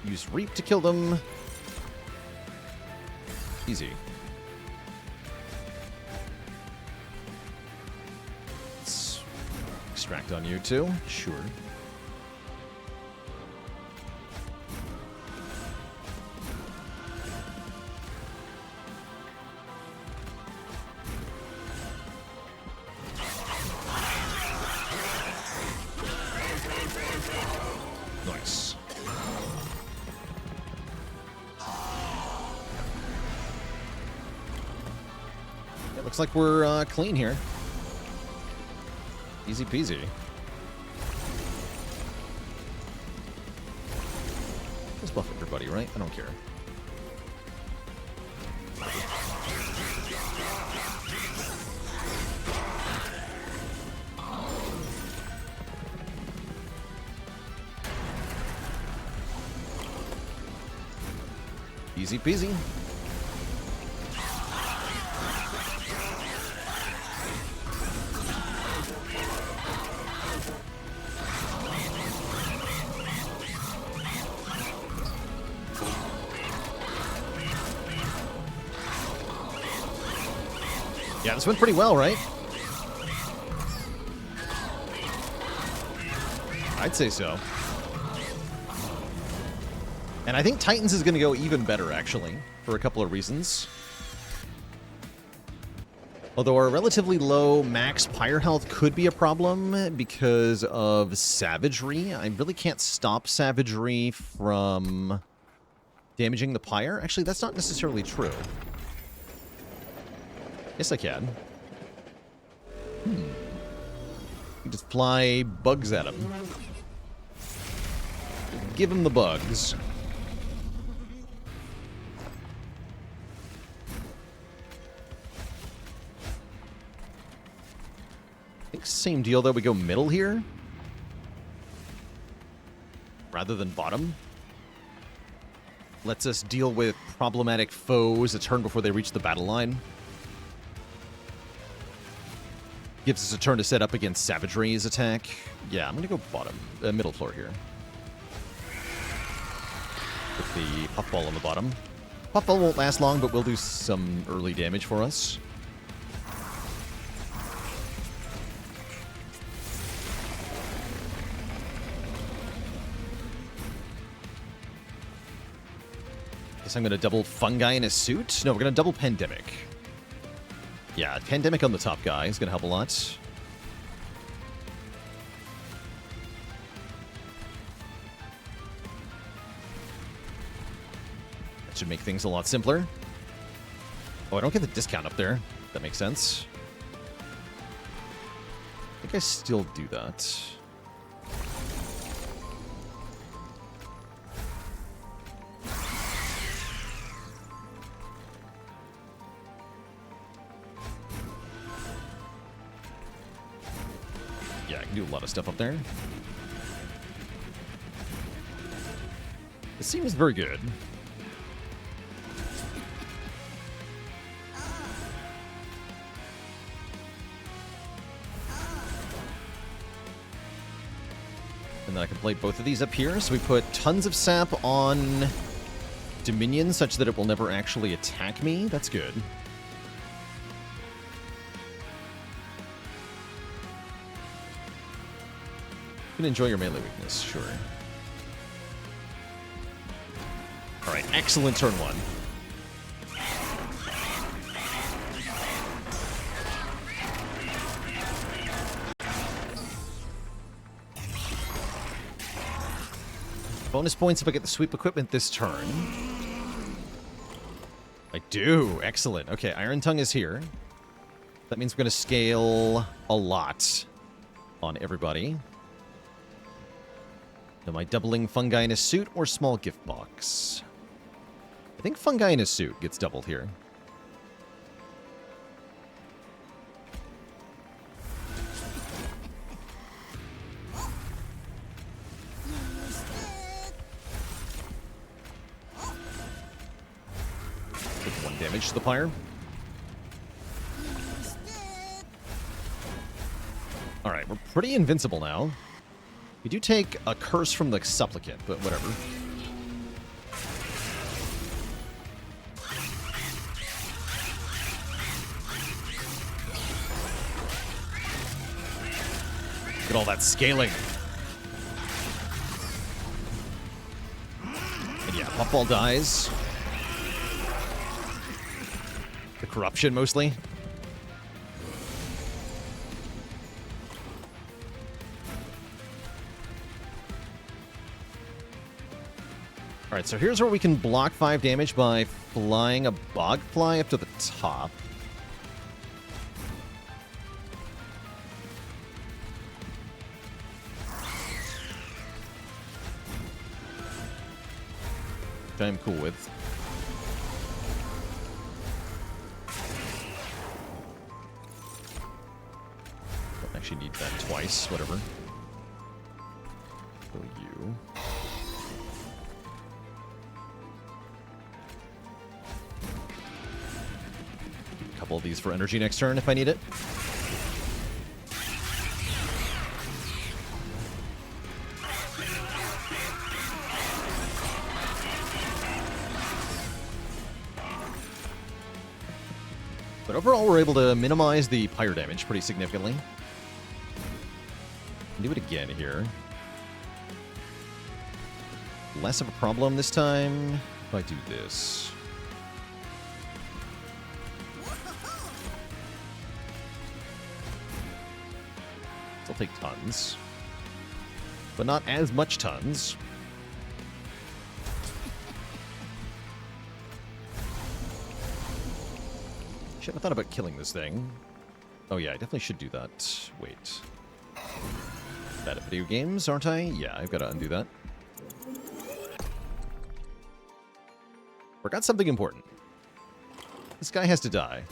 use Reap to kill them. Easy. Let's extract on you too. Sure. Nice. It looks like we're clean here. Easy peasy. Just buff everybody, right? I don't care. Easy peasy. Yeah, this went pretty well, right? I'd say so. And I think Titans is going to go even better, actually, for a couple of reasons. Although our relatively low max Pyre health could be a problem because of Savagery. I really can't stop Savagery from damaging the Pyre. Actually, that's not necessarily true. Yes, I can. You just fly bugs at him. Give him the bugs. I think same deal, though. We go middle here. Rather than bottom. Lets us deal with problematic foes a turn before they reach the battle line. Gives us a turn to set up against Savagery's attack. Yeah, I'm going to go bottom, middle floor here. With the puffball on the bottom. Puffball won't last long, but will do some early damage for us. Guess I'm going to double Fungi in a suit. No, we're going to double Pandemic. Yeah, Pandemic on the top guy is going to help a lot. That should make things a lot simpler. Oh, I don't get the discount up there. That makes sense. I think I still do that. Yeah, I can do a lot of stuff up there. It seems very good. And then I can play both of these up here. So we put tons of sap on Dominion such that it will never actually attack me. That's good. You can enjoy your melee weakness, sure. Alright, excellent turn one. bonus points if I get the sweep equipment this turn. I do. Excellent. Okay, Iron Tongue is here. That means we're going to scale a lot on everybody. Am I doubling fungi in a suit or small gift box? I think fungi in a suit gets doubled here. Take 1 damage to the Pyre. Alright, we're pretty invincible now. We do take a curse from the Supplicant, but whatever. Look at all that scaling. And yeah, Puffball dies. The corruption, mostly. Alright, so here's where we can block 5 damage by flying a Bogfly up to the top. Which I'm cool with. Don't actually need that twice, whatever. Kill you. Couple of these for energy next turn if I need it. But overall, we're able to minimize the Pyre damage pretty significantly. Do it again here. Less of a problem this time if I do this. I'll take tons. But not as much tons. Shouldn't have thought about killing this thing. Oh yeah, I definitely should do that. Wait. Bad at video games, aren't I? Yeah, I've got to undo that. Forgot something important. This guy has to die.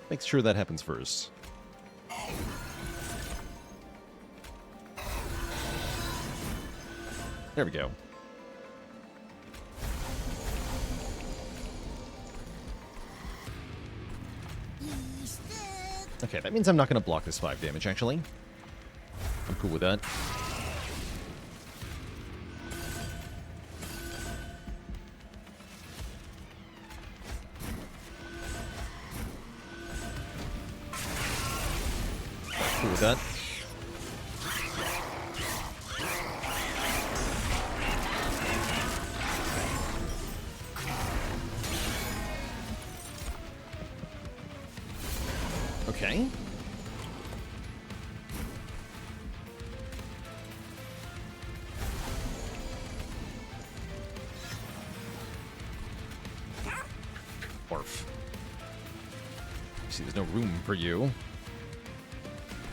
Make sure that happens first. There we go. Okay, that means I'm not going to block this 5 damage, actually. I'm cool with that. Cool with that. Okay. Orf. See, there's no room for you.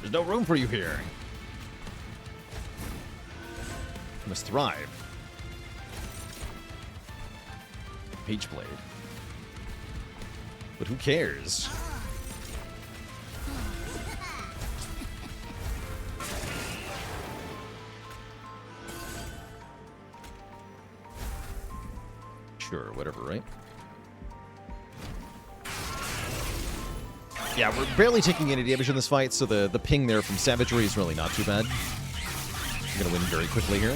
There's no room for you here. You must thrive. Page Blade. But who cares? Sure, whatever, right? Yeah, we're barely taking any damage in this fight, so the ping there from Savagery is really not too bad. I'm gonna win very quickly here.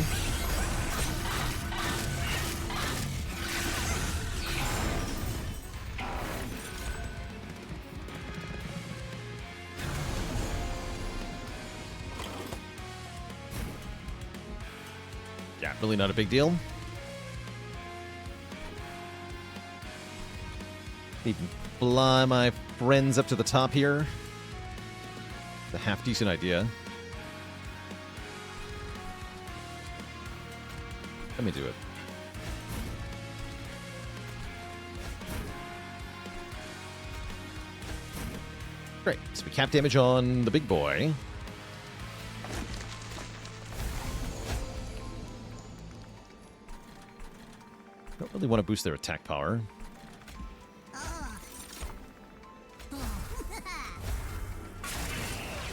Yeah, really not a big deal. Need to fly my friends up to the top here. It's a half-decent idea. Let me do it. Great. So we cap damage on the big boy. Don't really want to boost their attack power.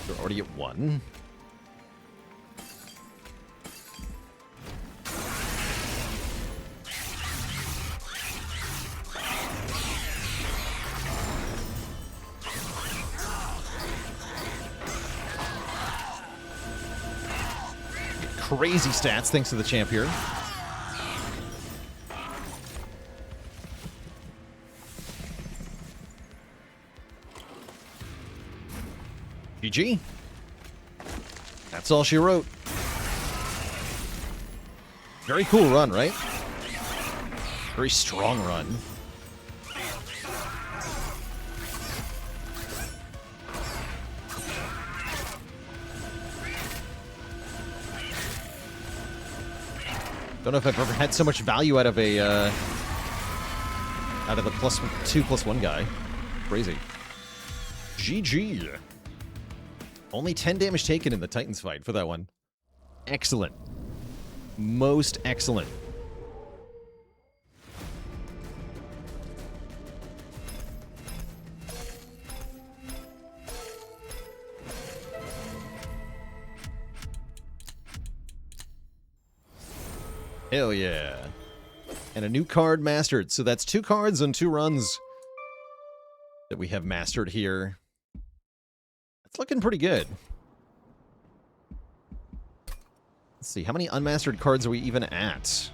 They're already at 1. Crazy stats thanks to the champ here. GG. That's all she wrote. Very cool run, right? Very strong run. Don't know if I've ever had so much value out of a out of the +2/+1 guy. Crazy. GG. Only 10 damage taken in the Titans fight for that one. Excellent. Most excellent. Hell yeah. And a new card mastered. So that's 2 cards and 2 runs that we have mastered here. It's looking pretty good. Let's see, how many unmastered cards are we even at?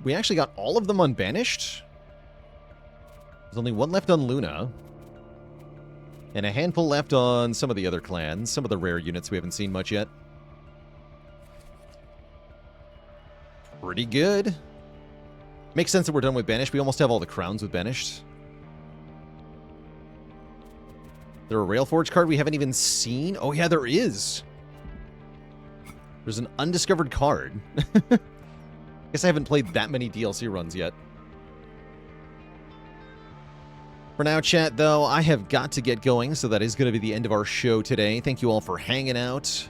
We actually got all of them on Banished. There's only 1 left on Luna. And a handful left on some of the other clans. Some of the rare units we haven't seen much yet. Pretty good. Makes sense that we're done with Banished. We almost have all the crowns with Banished. There a Railforge card we haven't even seen? Oh yeah, there is. There's an undiscovered card. Guess I haven't played that many DLC runs yet. For now, chat, though, I have got to get going, so that is going to be the end of our show today. Thank you all for hanging out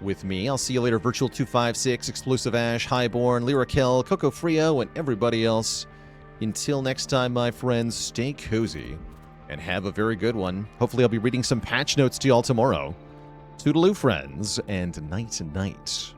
with me. I'll see you later, Virtual256, Explosive Ash, Highborn, Lyrakel, Coco Frio, and everybody else. Until next time, my friends, stay cozy and have a very good one. Hopefully I'll be reading some patch notes to y'all tomorrow. Toodaloo, friends, and night-night.